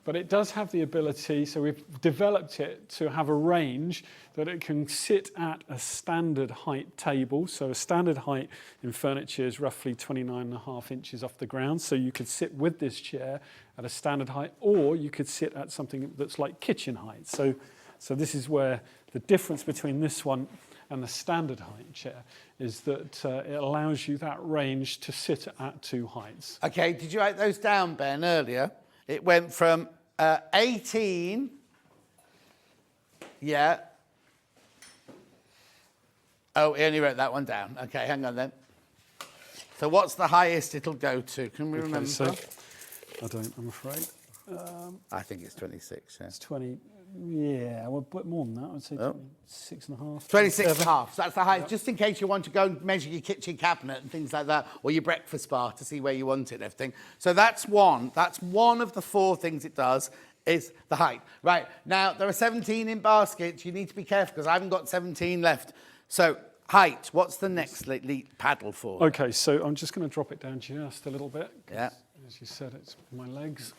But it does have the ability, so we've developed it to have a range that it can sit at a standard height table. So a standard height in furniture is roughly 29.5 inches off the ground. So you could sit with this chair at a standard height, or you could sit at something that's like kitchen height. So this is where the difference between this one and the standard height chair is that it allows you that range to sit at two heights. Okay, did you write those down, Ben, earlier? It went from 18, yeah. Oh, he only wrote that one down. Okay, hang on then. So what's the highest it'll go to? Can we remember? So, I don't, I'm afraid. I think it's 26, yeah. It's 20, yeah, well, a bit more than that. I'd say 26.5. 26.5, so that's the highest, just in case you want to go and measure your kitchen cabinet and things like that, or your breakfast bar to see where you want it and everything. So that's one of the 4 things it does, is the height. Right, now there are 17 in baskets. You need to be careful because I haven't got 17 left. So height, what's the next paddle for? Okay, so I'm just going to drop it down just a little bit. Yeah. As you said, it's my legs.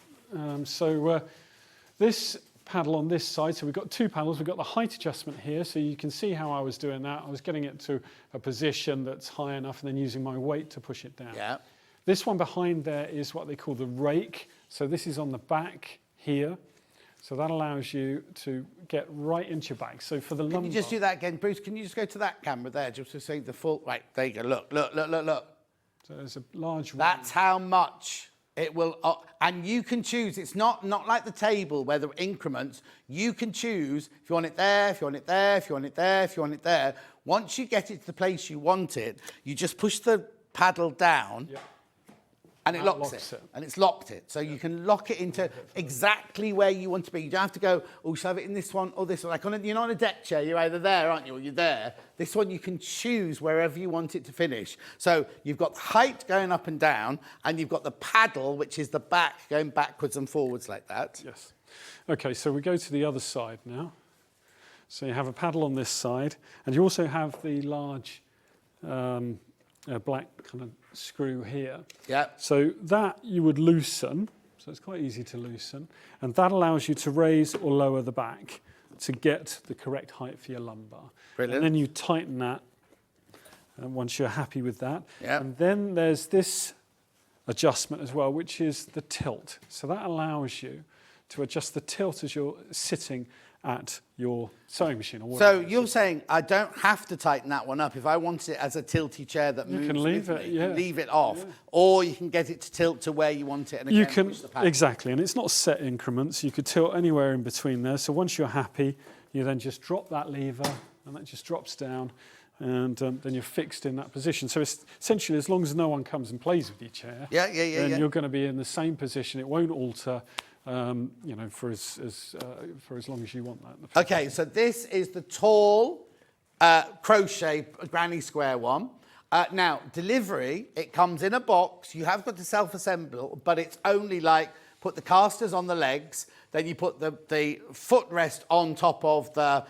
This paddle on this side, so we've got 2 paddles. We've got the height adjustment here, so you can see how I was doing that. I was getting it to a position that's high enough and then using my weight to push it down. Yeah. This one behind there is what they call the rake. So this is on the back here. So that allows you to get right into your back. So for the lumbar... Can you just do that again, Bruce? Can you just go to that camera there, just to see the full... Right, there you go. Look. So there's a large... That's how much it will... and you can choose. It's not like the table where there are increments. You can choose if you want it there, if you want it there, if you want it there, if you want it there. Once you get it to the place you want it, you just push the paddle down... Yep. And it locks it. And it's locked it. So you can lock it into exactly where you want to be. You don't have to go, oh, shall I have it in this one or this one? Like you're not on a deck chair, you're either there, aren't you, or you're there. This one you can choose wherever you want it to finish. So you've got the height going up and down, and you've got the paddle, which is the back going backwards and forwards like that. Yes. Okay, so we go to the other side now. So you have a paddle on this side, and you also have the large black kind of screw here. Yeah. So that you would loosen, so it's quite easy to loosen, and that allows you to raise or lower the back to get the correct height for your lumbar. Brilliant. And then you tighten that once you're happy with that. Yeah. And then there's this adjustment as well, which is the tilt. So that allows you to adjust the tilt as you're sitting at your sewing machine. Or so you're saying I don't have to tighten that one up. If I want it as a tilty chair that moves, you can leave it, you can leave it off, or you can get it to tilt to where you want it. And you again, can push the paddle. exactly, and it's not set increments. You could tilt anywhere in between there. So once you're happy, you then just drop that lever, and that just drops down, and then you're fixed in that position. So it's essentially, as long as no one comes and plays with your chair, then you're going to be in the same position. It won't alter. You know, for as long as you want that. Okay, so this is the tall crochet granny square one. Now, delivery, it comes in a box. You have got to self-assemble, but it's only like put the casters on the legs, then you put the footrest on top of the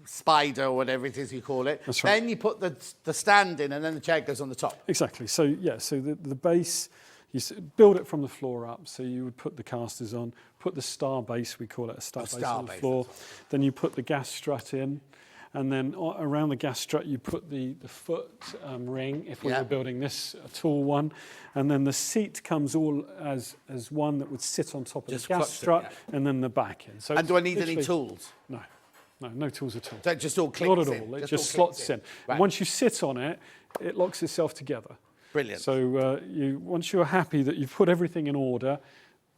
spider or whatever it is you call it. That's right. Then you put the stand in, and then the chair goes on the top. Exactly. So yeah, so the base. You build it from the floor up, so you would put the casters on, put the star base, we call it a star base on the floor. Then you put the gas strut in, and then around the gas strut you put the foot ring, if we were building this tall one. And then the seat comes all as one that would sit on top of the gas strut, and then the back in. So and do I need any tools? No. No tools at all. So it just all clicks Not at in? all. It Just just all clicks slots in. Right. And once you sit on it, it locks itself together. Brilliant. So once you're happy that you've put everything in order,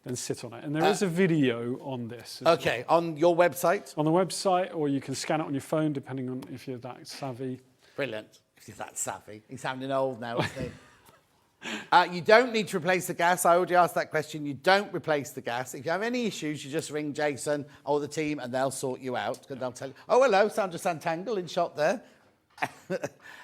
then sit on it. And there is a video on this. Okay, on your website? On the website, or you can scan it on your phone, depending on if you're that savvy. Brilliant. If he's that savvy. He's sounding old now, isn't he? You don't need to replace the gas. I already asked that question. You don't replace the gas. If you have any issues, you just ring Jason or the team and they'll sort you out. And they'll tell you, oh, hello, Sandra Santangle in shot there.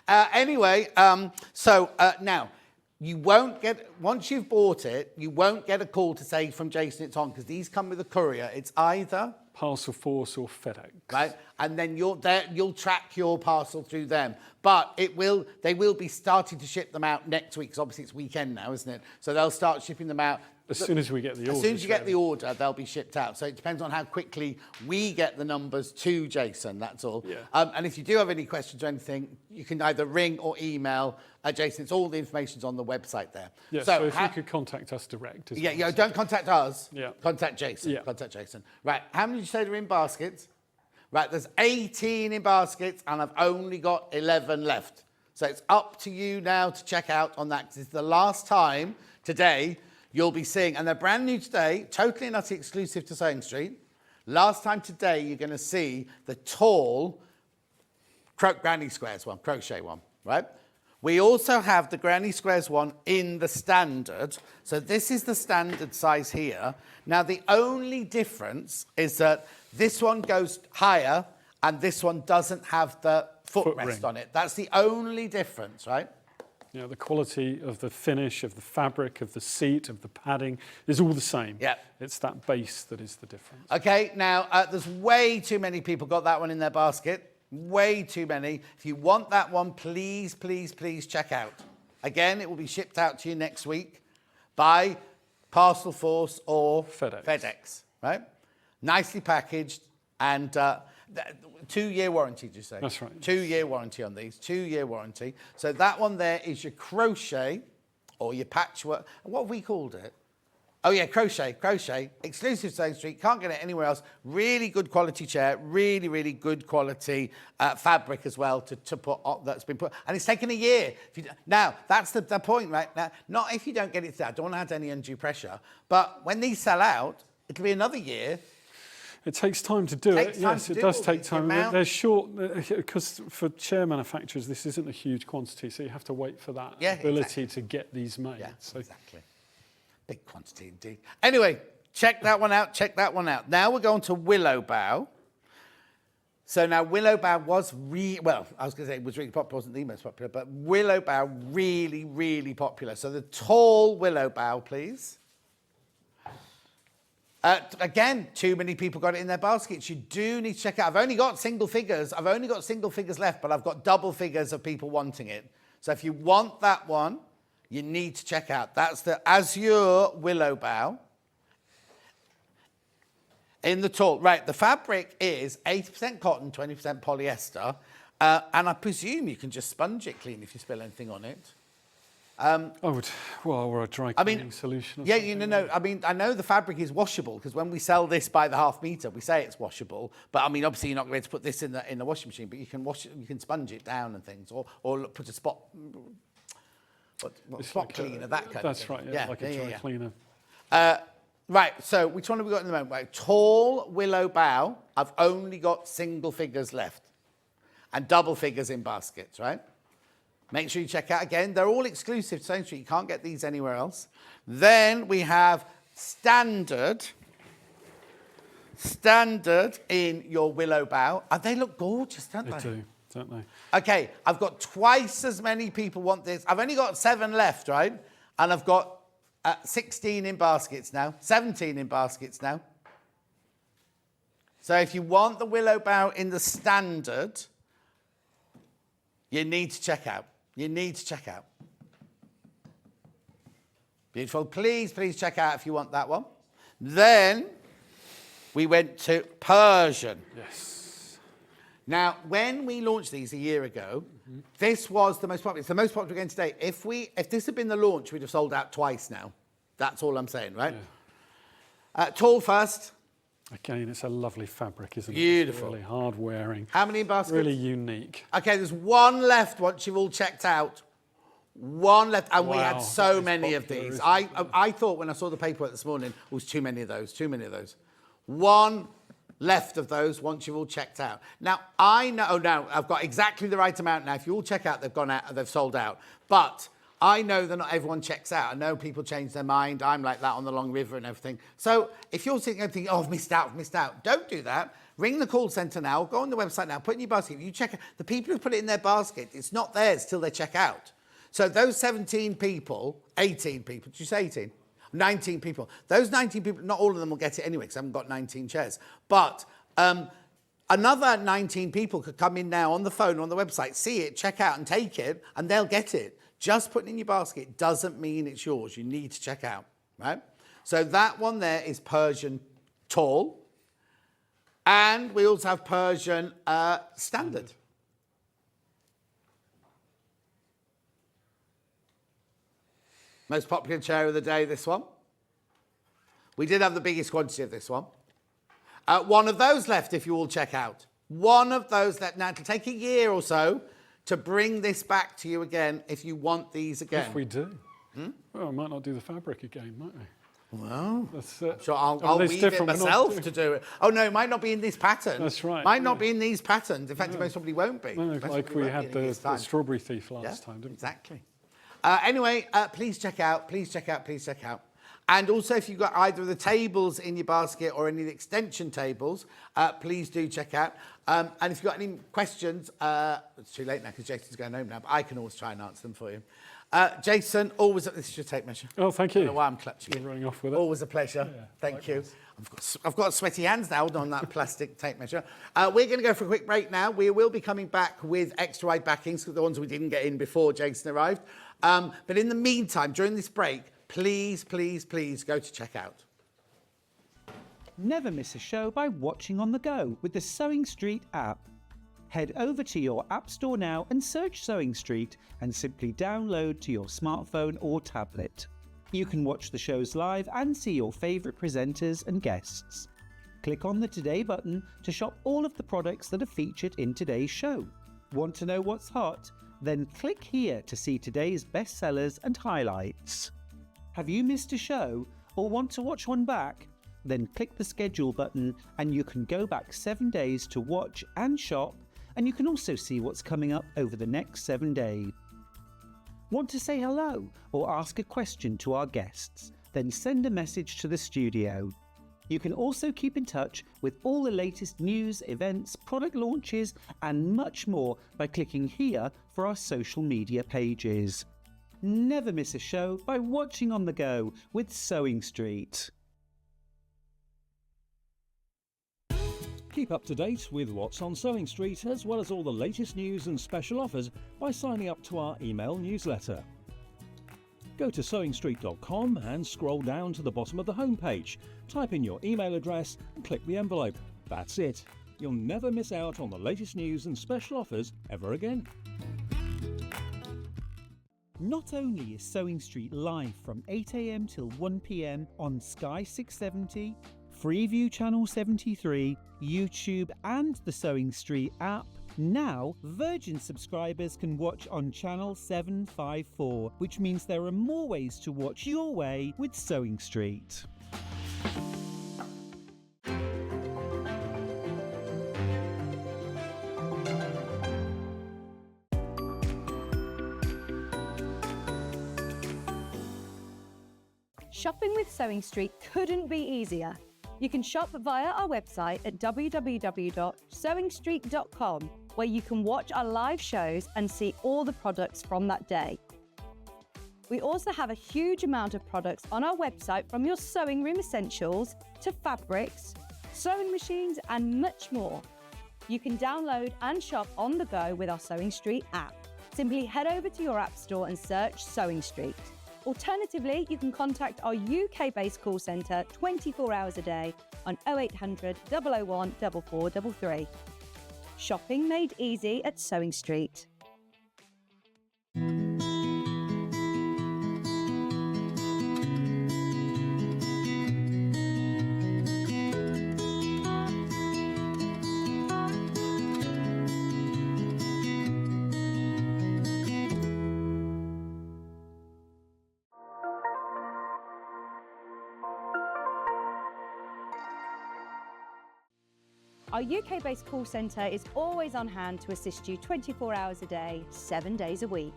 Anyway, now, you won't get, once you've bought it, you won't get a call to say from Jason it's on, because these come with a courier. It's either Parcel Force or FedEx. right, and then you'll track your parcel through them. But they will be starting to ship them out next week, because obviously it's weekend now, isn't it? So they'll start shipping them out. As soon as we get the order. As soon as you get the order, they'll be shipped out. So it depends on how quickly we get the numbers to Jason, that's all. Yeah. And if you do have any questions or anything, you can either ring or email Jason. It's all the information's on the website there. Yeah, so if you could contact us direct as well. Don't contact us. Yeah. Contact Jason. Yeah. Contact Jason. Right, how many did you say are in baskets? Right, there's 18 in baskets and I've only got 11 left. So it's up to you now to check out on that, because it's the last time today you'll be seeing, and they're brand new today, totally and utterly exclusive to Sewing Street. Last time today, you're going to see the tall Granny Squares one, crochet one, right? We also have the Granny Squares one in the standard. So this is the standard size here. Now, the only difference is that this one goes higher and this one doesn't have the footrest on it. That's the only difference, right? Yeah, the quality of the finish, of the fabric, of the seat, of the padding is all the same. Yeah. It's that base that is the difference. Okay, now, there's way too many people got that one in their basket. Way too many. If you want that one, please, please, please check out. Again, it will be shipped out to you next week by Parcel Force or FedEx, right? Nicely packaged and 2-year warranty, did you say? That's right. 2-year warranty on these, 2-year warranty. So that one there is your crochet or your patchwork. What have we called it? Oh yeah, crochet, exclusive Sewing Street, can't get it anywhere else. Really good quality chair, really, really good quality fabric as well to put on, that's been put, and it's taken a year. Now, that's the point, right? Now, not if you don't get it today, I don't want to add any undue pressure, but when these sell out, it'll be another year. It takes time to do it. Yes, it does take time. They're short, because for chair manufacturers, this isn't a huge quantity, so you have to wait for that ability to get these made. Yeah, so. Exactly. Big quantity indeed. Anyway, check that one out, check that one out. Now we're going to Willow Bough. So now Willow Bough was well, I was going to say it was really popular, wasn't the most popular, but Willow Bough really, really popular. So the tall Willow Bough, please. Again, too many people got it in their baskets. You do need to check out. I've only got single figures left, but I've got double figures of people wanting it. So if you want that one, you need to check out. That's the Azure Willow Bough in the tall. Right, the fabric is 80% cotton, 20% polyester, and I presume you can just sponge it clean if you spill anything on it. Or a dry cleaning solution. Yeah, no. I mean, I know the fabric is washable, because when we sell this by the half metre, we say it's washable. But I mean, obviously, you're not going to put this in the washing machine, but you can wash it, you can sponge it down and things, or put a spot. Spot cleaner, that kind of thing. That's right, yeah, like a dry cleaner. Right, so which one have we got in the moment? Right, tall Willow Bough, I've only got single figures left. And double figures in baskets, right? Make sure you check out again. They're all exclusive to Sewing Street. You can't get these anywhere else. Then we have standard in your Willow Bough. And they look gorgeous, don't they? They do, don't they? Okay, I've got twice as many people want this. I've only got 7 left, right? And I've got 16 in baskets now, 17 in baskets now. So if you want the Willow Bough in the standard, you need to check out. You need to check out. Beautiful. Please, please check out if you want that one. Then we went to Persian. Yes. Now, when we launched these a year ago, this was the most popular. It's the most popular again today. If this had been the launch, we'd have sold out twice now. That's all I'm saying, right? Yeah. Tall first. Again, it's a lovely fabric, isn't it? Beautiful. It's really hard wearing. How many baskets? Really unique. Okay, there's one left once you've all checked out. One left, and we had Wow, so that is many of popular, these. isn't I thought when I saw the paperwork this morning, it was too many of those. One left of those once you've all checked out. Now, I know, oh no, I've got exactly the right amount now. If you all check out, they've gone out, they've sold out. But I know that not everyone checks out. I know people change their mind. I'm like that on the Long River and everything. So if you're sitting there thinking, oh, I've missed out, don't do that. Ring the call centre now, go on the website now, put in your basket. You check, the people who put it in their basket, it's not theirs till they check out. So those 17 people, 18 people, did you say 18? 19 people. Those 19 people, not all of them will get it anyway because I haven't got 19 chairs. But another 19 people could come in now on the phone or on the website, see it, check out and take it, and they'll get it. Just putting it in your basket doesn't mean it's yours. You need to check out, right? So that one there is Persian tall. And we also have Persian standard. Most popular chair of the day, this one. We did have the biggest quantity of this one. One of those left if you all check out. One of those left. Now, it'll take a year or so to bring this back to you again if you want these again. If we do. Well, I might not do the fabric again, might we? Well, That's sure, I'll weave it myself to do it. Oh, no, it might not be in this pattern. That's right, Might not be in these patterns. In fact, it most probably won't be. No, Most like probably we won't had be in the year's time. strawberry thief last time, didn't we? Exactly. Anyway, please check out. And also, if you've got either of the tables in your basket or any of the extension tables, please do check out. And if you've got any questions, it's too late now because Jason's going home now, but I can always try and answer them for you. Jason, always, this is your tape measure. Oh, thank you. I don't know why I'm clutching You're it. running off with it. Always a pleasure. Yeah, Thank you. likewise. I've got sweaty hands now on that plastic tape measure. We're going to go for a quick break now. We will be coming back with extra wide backings, the ones we didn't get in before Jason arrived. But in the meantime, during this break, please go to checkout. Never miss a show by watching on the go with the Sewing Street app. Head over to your app store now and search Sewing Street and simply download to your smartphone or tablet. You can watch the shows live and see your favourite presenters and guests. Click on the Today button to shop all of the products that are featured in today's show. Want to know what's hot? Then click here to see today's bestsellers and highlights. Have you missed a show or want to watch one back? Then click the schedule button and you can go back 7 days to watch and shop, and you can also see what's coming up over the next 7 days. Want to say hello or ask a question to our guests? Then send a message to the studio. You can also keep in touch with all the latest news, events, product launches and much more by clicking here for our social media pages. Never miss a show by watching on the go with Sewing Street. Keep up to date with what's on Sewing Street as well as all the latest news and special offers by signing up to our email newsletter. Go to sewingstreet.com and scroll down to the bottom of the homepage. Type in your email address and click the envelope. That's it. You'll never miss out on the latest news and special offers ever again. Not only is Sewing Street live from 8 a.m. till 1 p.m. on Sky 670, Freeview Channel 73, YouTube and the Sewing Street app, now Virgin subscribers can watch on Channel 754, which means there are more ways to watch your way with Sewing Street. Shopping with Sewing Street couldn't be easier. You can shop via our website at www.sewingstreet.com, where you can watch our live shows and see all the products from that day. We also have a huge amount of products on our website, from your sewing room essentials to fabrics, sewing machines and much more. You can download and shop on the go with our Sewing Street app. Simply head over to your app store and search Sewing Street. Alternatively, you can contact our UK-based call centre 24 hours a day on 0800 001 4433. Shopping made easy at Sewing Street. Our UK-based call centre is always on hand to assist you 24 hours a day, 7 days a week.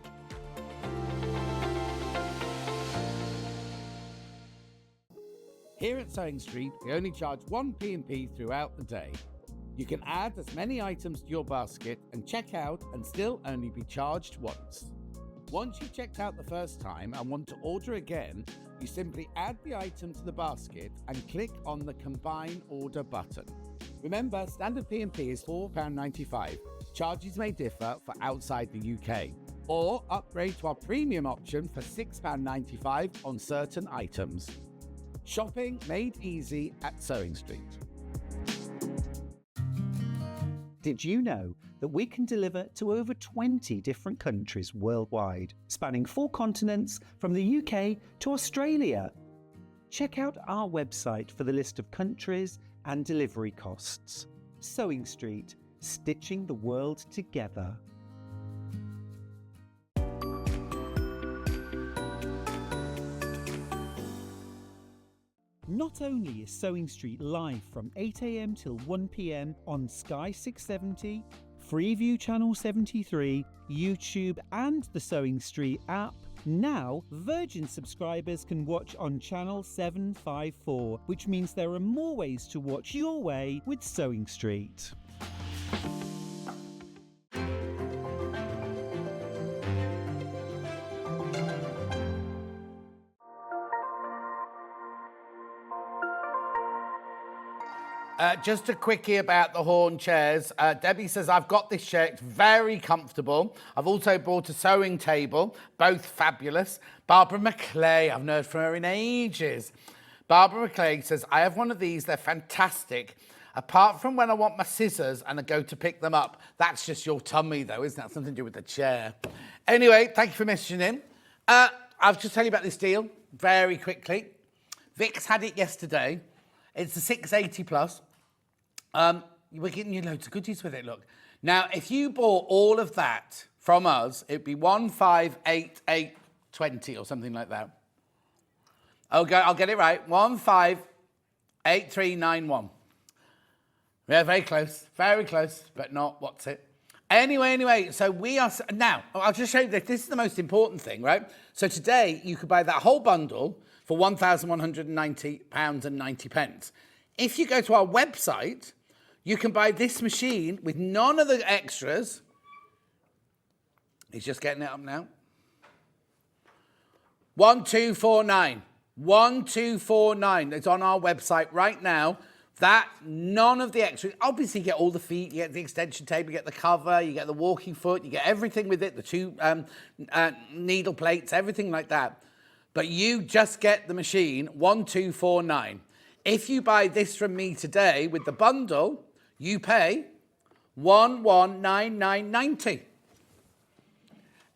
Here at Sewing Street, we only charge one P&P throughout the day. You can add as many items to your basket and check out and still only be charged once. Once you've checked out the first time and want to order again, you simply add the item to the basket and click on the Combine Order button. Remember, standard P&P is £4.95. Charges may differ for outside the UK. Or upgrade to our premium option for £6.95 on certain items. Shopping made easy at Sewing Street. Did you know that we can deliver to over 20 different countries worldwide, spanning 4 continents from the UK to Australia? Check out our website for the list of countries and delivery costs. Sewing Street, stitching the world together. Not only is Sewing Street live from 8 a.m. till 1 p.m. on Sky 670, Freeview Channel 73, YouTube and the Sewing Street app, now Virgin subscribers can watch on Channel 754, which means there are more ways to watch your way with Sewing Street. Just a quickie about the Horn chairs. Debbie says, I've got this chair. It's very comfortable. I've also bought a sewing table, both fabulous. Barbara McClay, I've heard from her in ages. Barbara McClay says, I have one of these. They're fantastic. Apart from when I want my scissors and I go to pick them up. That's just your tummy, though, isn't that? Something to do with the chair. Anyway, thank you for messaging in. I'll just tell you about this deal very quickly. Vic's had it yesterday. It's the 680 plus. We're getting you loads of goodies with it, look. Now, if you bought all of that from us, it'd be 158820 or something like that. I'll get it right. 158391. Yeah, very close, but not what's it. Anyway, so we are... Now, I'll just show you this. This is the most important thing, right? So today, you could buy that whole bundle for £1,190.90. If you go to our website, you can buy this machine with none of the extras. He's just getting it up now. 1249. 1249. It's on our website right now. That, none of the extras. Obviously, you get all the feet, you get the extension table, you get the cover, you get the walking foot, you get everything with it, the 2 needle plates, everything like that. But you just get the machine, 1249. If you buy this from me today with the bundle, you pay 1199.90.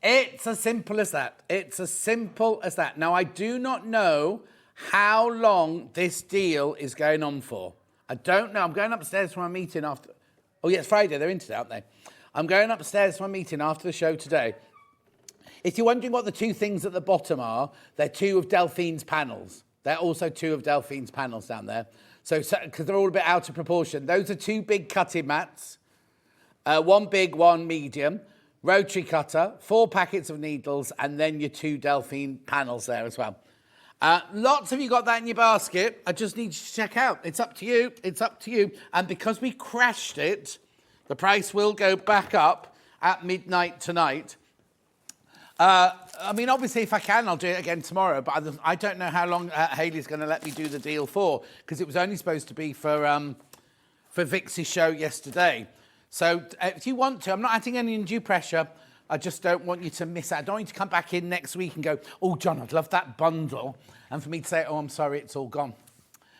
It's as simple as that. It's as simple as that. Now, I do not know how long this deal is going on for. I don't know. I'm going upstairs for my meeting after... Oh, yeah, it's Friday. They're in today, aren't they? I'm going upstairs for my meeting after the show today. If you're wondering what the 2 things at the bottom are, they're 2 of Delphine's panels. They're also 2 of Delphine's panels down there. So, because they're all a bit out of proportion. Those are 2 big cutting mats. 1 big, 1 medium. Rotary cutter, 4 packets of needles, and then your 2 Delphine panels there as well. Lots of you got that in your basket. I just need you to check out. It's up to you. It's up to you. And because we crashed it, the price will go back up at midnight tonight. I mean, obviously, if I can, I'll do it again tomorrow. But I don't know how long Hayley's going to let me do the deal for, because it was only supposed to be for Vix's show yesterday. So if you want to, I'm not adding any undue pressure. I just don't want you to miss out. I don't want you to come back in next week and go, oh, John, I'd love that bundle. And for me to say, oh, I'm sorry, it's all gone.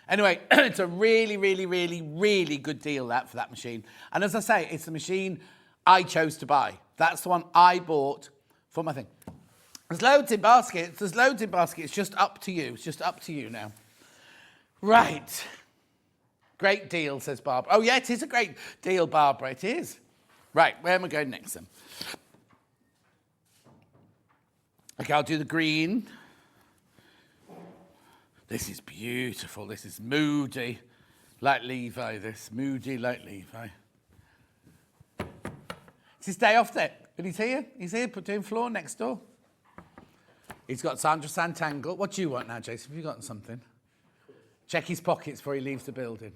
Anyway, it's a really, really, really, really good deal for that machine. And as I say, it's the machine I chose to buy. That's the one I bought for my thing. There's loads in baskets. It's just up to you. It's just up to you now. Right. Great deal, says Barbara. Oh, yeah, it is a great deal, Barbara. It is. Right, where am I going next then? Okay, I'll do the green. This is beautiful. This is moody. Like Levi, this. Moody like Levi. It's his day off there. But he's here. He's here, doing floor next door. He's got Sandra Santangle. What do you want now, Jason? Have you got something? Check his pockets before he leaves the building.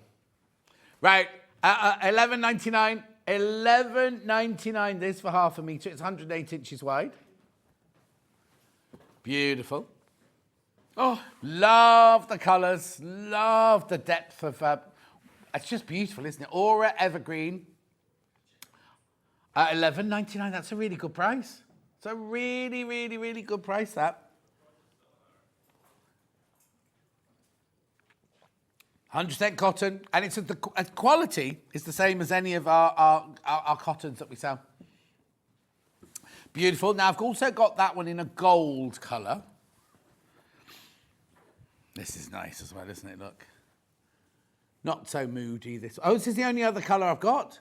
Right, $11.99. $11.99 this for half a metre. It's 108 inches wide. Beautiful. Oh, love the colours. Love the depth of... it's just beautiful, isn't it? Aura Evergreen. $11.99. That's a really good price. It's a really, really, really good price, that. 100% cotton, and it's the quality is the same as any of our cottons that we sell. Beautiful. Now, I've also got that one in a gold colour. This is nice as well, isn't it? Look. Not so moody, this. Oh, this is the only other colour I've got.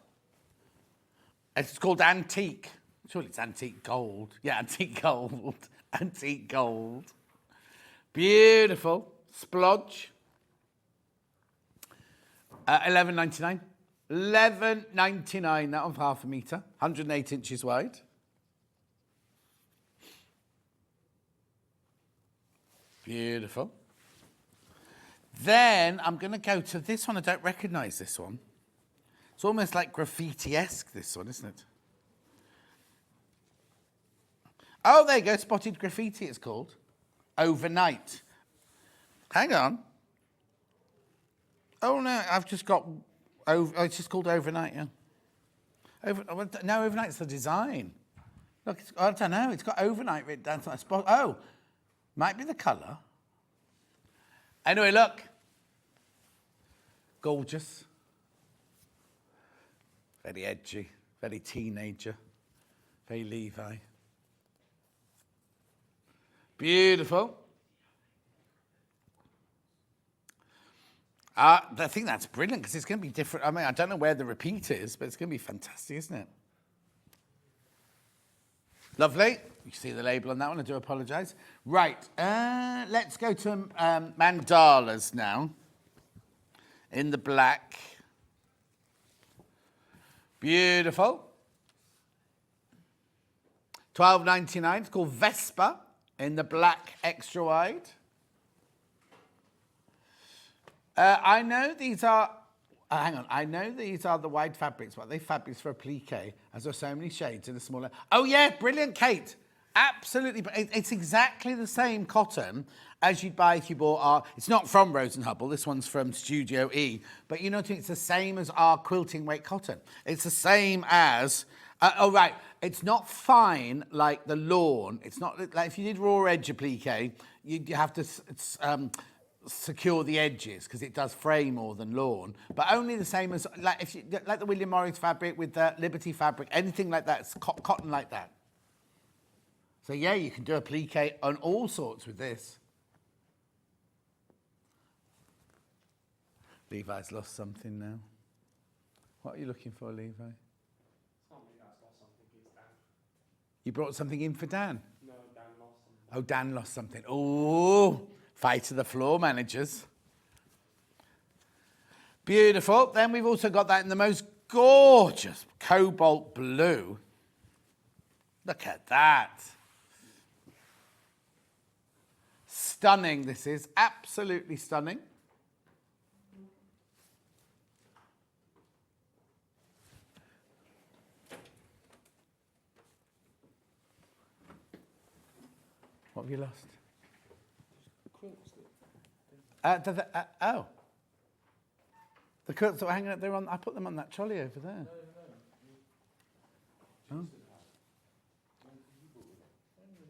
It's called Antique. Surely it's Antique Gold. Yeah, Antique Gold. Antique Gold. Beautiful. Splodge. $11.99. $11.99, that one for half a metre. 108 inches wide. Beautiful. Then I'm going to go to this one. I don't recognise this one. It's almost like graffiti-esque, this one, isn't it? Oh, there you go. Spotted Graffiti, it's called. Overnight. Hang on. Oh, no, I've just got... Oh, it's just called Overnight, yeah. No, Overnight's the design. Look, I don't know. It's got Overnight written down. Spot. Oh, might be the colour. Anyway, look. Gorgeous. Very edgy. Very teenager. Very Levi. Beautiful. I think that's brilliant because it's going to be different. I mean, I don't know where the repeat is, but it's going to be fantastic, isn't it? Lovely. You can see the label on that one. I do apologise. Right. Let's go to mandalas now. In the black. Beautiful. $12.99. It's called Vespa in the black extra wide. I know these are... hang on. I know these are the wide fabrics, but they fabrics for applique, as there are so many shades in a smaller... Oh, yeah. Brilliant, Kate. Absolutely. It's exactly the same cotton as you'd buy if you bought our... It's not from Rose & Hubble. This one's from Studio E. But you know what I mean? It's the same as our quilting weight cotton. It's the same as... oh, right. It's not fine like the lawn. It's not... Like if you did raw edge applique, you have to... secure the edges because it does fray more than lawn, but only the same as like if you like the William Morris fabric with the Liberty fabric, anything like that, it's cotton like that. So yeah, you can do applique on all sorts with this. Levi's lost something now. What are you looking for, Levi? Somebody that's lost something. It's Dan. You brought something in for Dan? No, Dan lost something. Oh, Dan lost something. Oh. Fight of the floor managers. Beautiful. Then we've also got that in the most gorgeous cobalt blue. Look at that. Stunning, this is. Absolutely stunning. What have you lost? Oh. The quilts that were hanging up there, I put them on that trolley over there. No.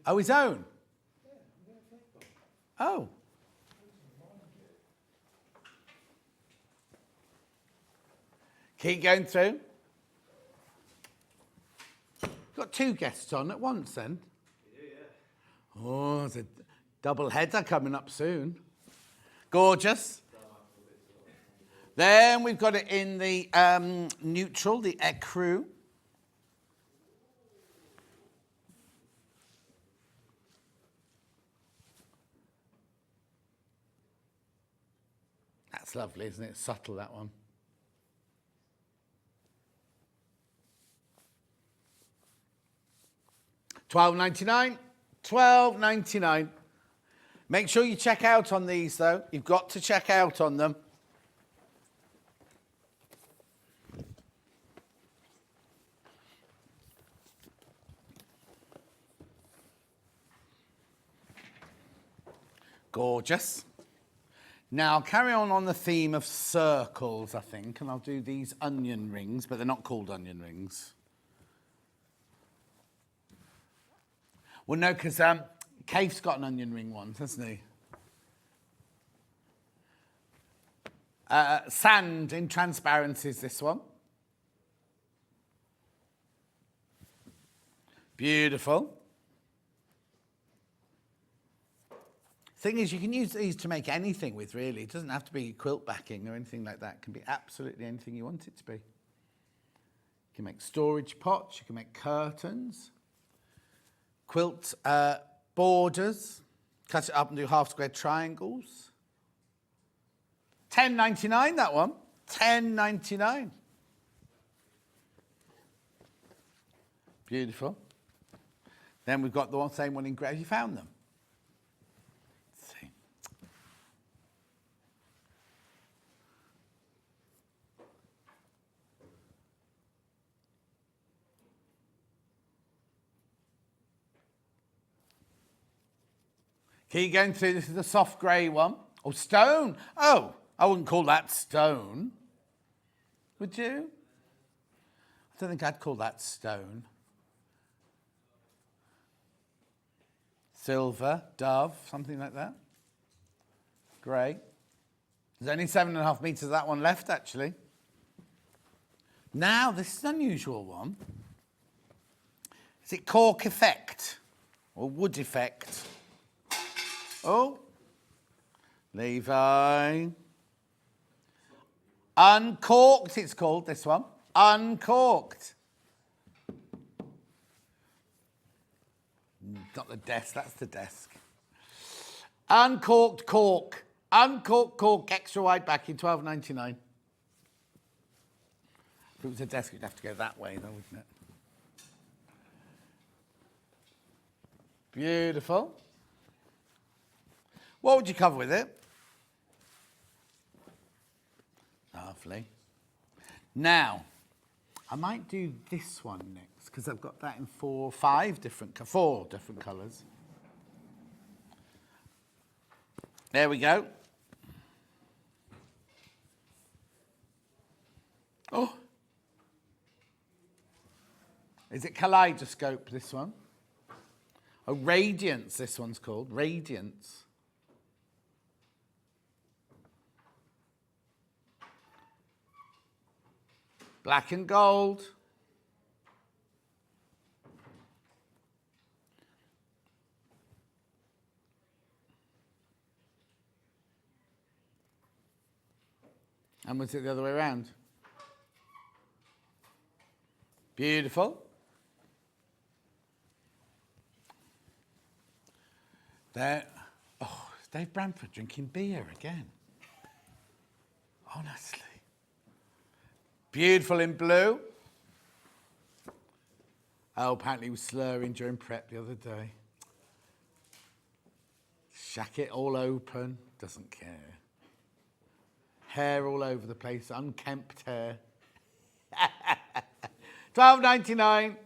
Oh, his own? Oh. Keep going through. Got two guests on at once then. Oh, there's a double header coming up soon. Gorgeous. Then we've got it in the neutral, the ecru. That's lovely, isn't it? Subtle, that one. $12.99. $12.99. Make sure you check out on these, though. You've got to check out on them. Gorgeous. Now, I'll carry on the theme of circles, I think, and I'll do these onion rings, but they're not called onion rings. Well, no, because Kaffe's got an onion ring one, hasn't he? Sand in transparency is this one. Beautiful. Thing is, you can use these to make anything with, really. It doesn't have to be quilt backing or anything like that. It can be absolutely anything you want it to be. You can make storage pots, you can make curtains, quilt borders, cut it up and do half square triangles. $10.99, that one. $10.99. Beautiful. Then we've got the same one in grey. Have you found them? Let's see. Keep going through. This is the soft grey one. Oh, stone. Oh, I wouldn't call that stone. Would you? I don't think I'd call that stone. Silver, dove, something like that. Grey. There's only 7.5 metres of that one left, actually. Now, this is an unusual one. Is it cork effect or wood effect? Oh, Levi. Uncorked, it's called, this one. Uncorked. Not the desk, that's the desk. Uncorked cork. Uncorked cork, extra wide backing, $12.99. If it was a desk, you'd have to go that way, though, wouldn't it? Beautiful. What would you cover with it? Lovely. Now, I might do this one next because I've got that in four different colours. There we go. Oh. Is it kaleidoscope, this one? Oh, radiance, this one's called. Radiance. Black and gold. And was it the other way around? Beautiful. There. Oh, Dave Bramford drinking beer again. Honestly. Beautiful in blue. Oh, apparently he was slurring during prep the other day. Shacket all open, doesn't care. Hair all over the place, unkempt hair. $12.99.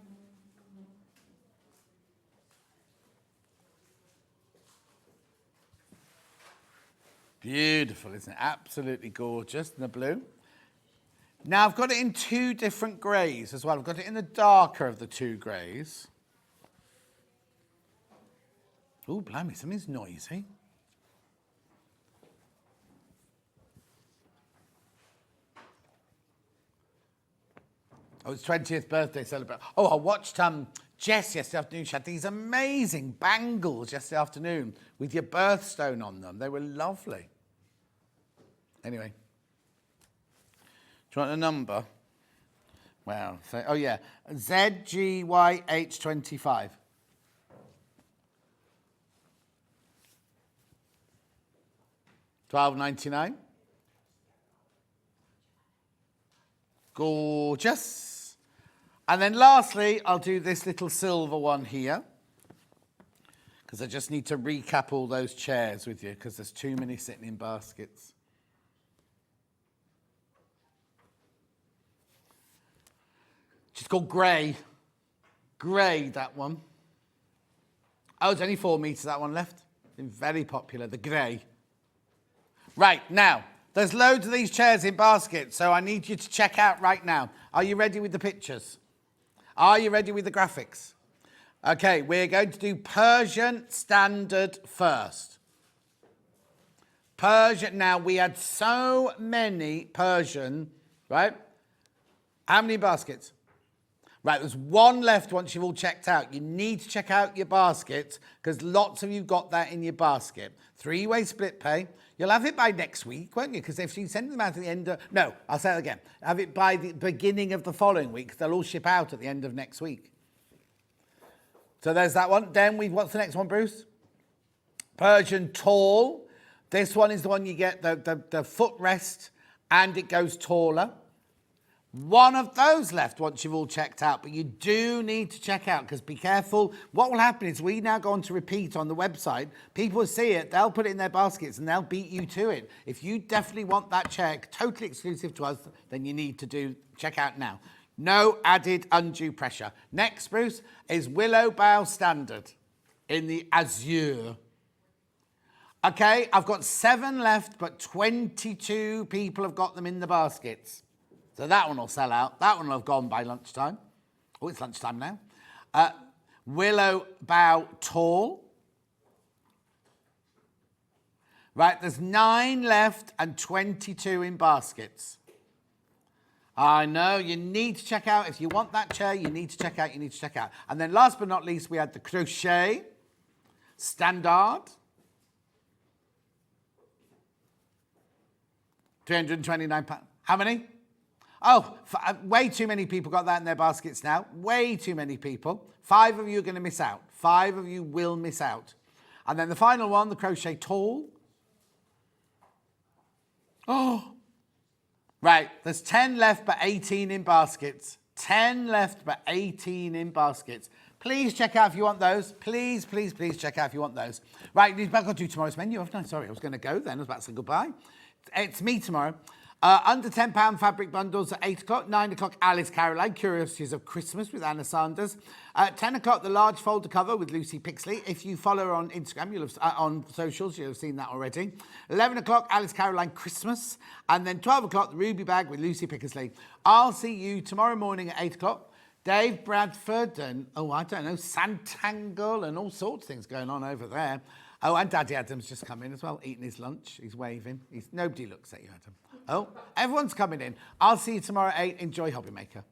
Beautiful, isn't it? Absolutely gorgeous in the blue. Now, I've got it in two different greys as well. I've got it in the darker of the two greys. Oh, blimey, something's noisy. Oh, it's 20th birthday celebration. Oh, I watched Jess yesterday afternoon. She had these amazing bangles yesterday afternoon with your birthstone on them. They were lovely. Anyway. Do you want a number? Wow. So, oh, yeah. ZGYH25. $12.99. Gorgeous. And then lastly, I'll do this little silver one here, because I just need to recap all those chairs with you, because there's too many sitting in baskets. She's called Grey. Grey, that one. Oh, it's only 4 metres, that one left. Been very popular, the Grey. Right, now, there's loads of these chairs in baskets, so I need you to check out right now. Are you ready with the pictures? Are you ready with the graphics? Okay, we're going to do Persian standard first. Persian, now we had so many Persian, right? How many baskets? Right, there's one left once you've all checked out. You need to check out your baskets because lots of you got that in your basket. 3-way split pay. You'll have it by next week, won't you? Because if you send them out at the end of... No, I'll say it again. Have it by the beginning of the following week. They'll all ship out at the end of next week. So there's that one. Then what's the next one, Bruce? Persian tall. This one is the one you get the footrest and it goes taller. One of those left once you've all checked out, but you do need to check out because be careful. What will happen is we now go on to repeat on the website. People will see it, they'll put it in their baskets and they'll beat you to it. If you definitely want that chair, totally exclusive to us, then you need to check out now. No added undue pressure. Next, Bruce, is Willow Bough Standard in the Azure. Okay, I've got 7 left, but 22 people have got them in the baskets. So that one will sell out. That one will have gone by lunchtime. Oh, it's lunchtime now. Willow Bough Tall. Right, there's 9 left and 22 in baskets. I know, you need to check out. If you want that chair, you need to check out, And then last but not least, we had the Crochet Standard. £329. How many? Oh, way too many people got that in their baskets now. Way too many people. 5 of you are going to miss out. 5 of you will miss out. And then the final one, the Crochet Tall. Oh. Right, there's 10 left but 18 in baskets. 10 left but 18 in baskets. Please check out if you want those. Please, please, please check out if you want those. Right, you've got to do tomorrow's menu, haven't I? Sorry, I was going to go then. I was about to say goodbye. It's me tomorrow. Under £10 fabric bundles at 8 o'clock. 9 o'clock, Alice Caroline, Curiosities of Christmas with Anna Sanders. 10 o'clock, the large folder cover with Lucy Pixley. If you follow her on Instagram, you'll have, on socials, you'll have seen that already. 11 o'clock, Alice Caroline Christmas. And then 12 o'clock, the Ruby Bag with Lucy Pickersley. I'll see you tomorrow morning at 8 o'clock. Dave Bradford and, I don't know, Santangle and all sorts of things going on over there. Oh, and Daddy Adam's just come in as well, eating his lunch. He's waving. Nobody looks at you, Adam. Oh, everyone's coming in. I'll see you tomorrow at 8. Enjoy Hobby Maker.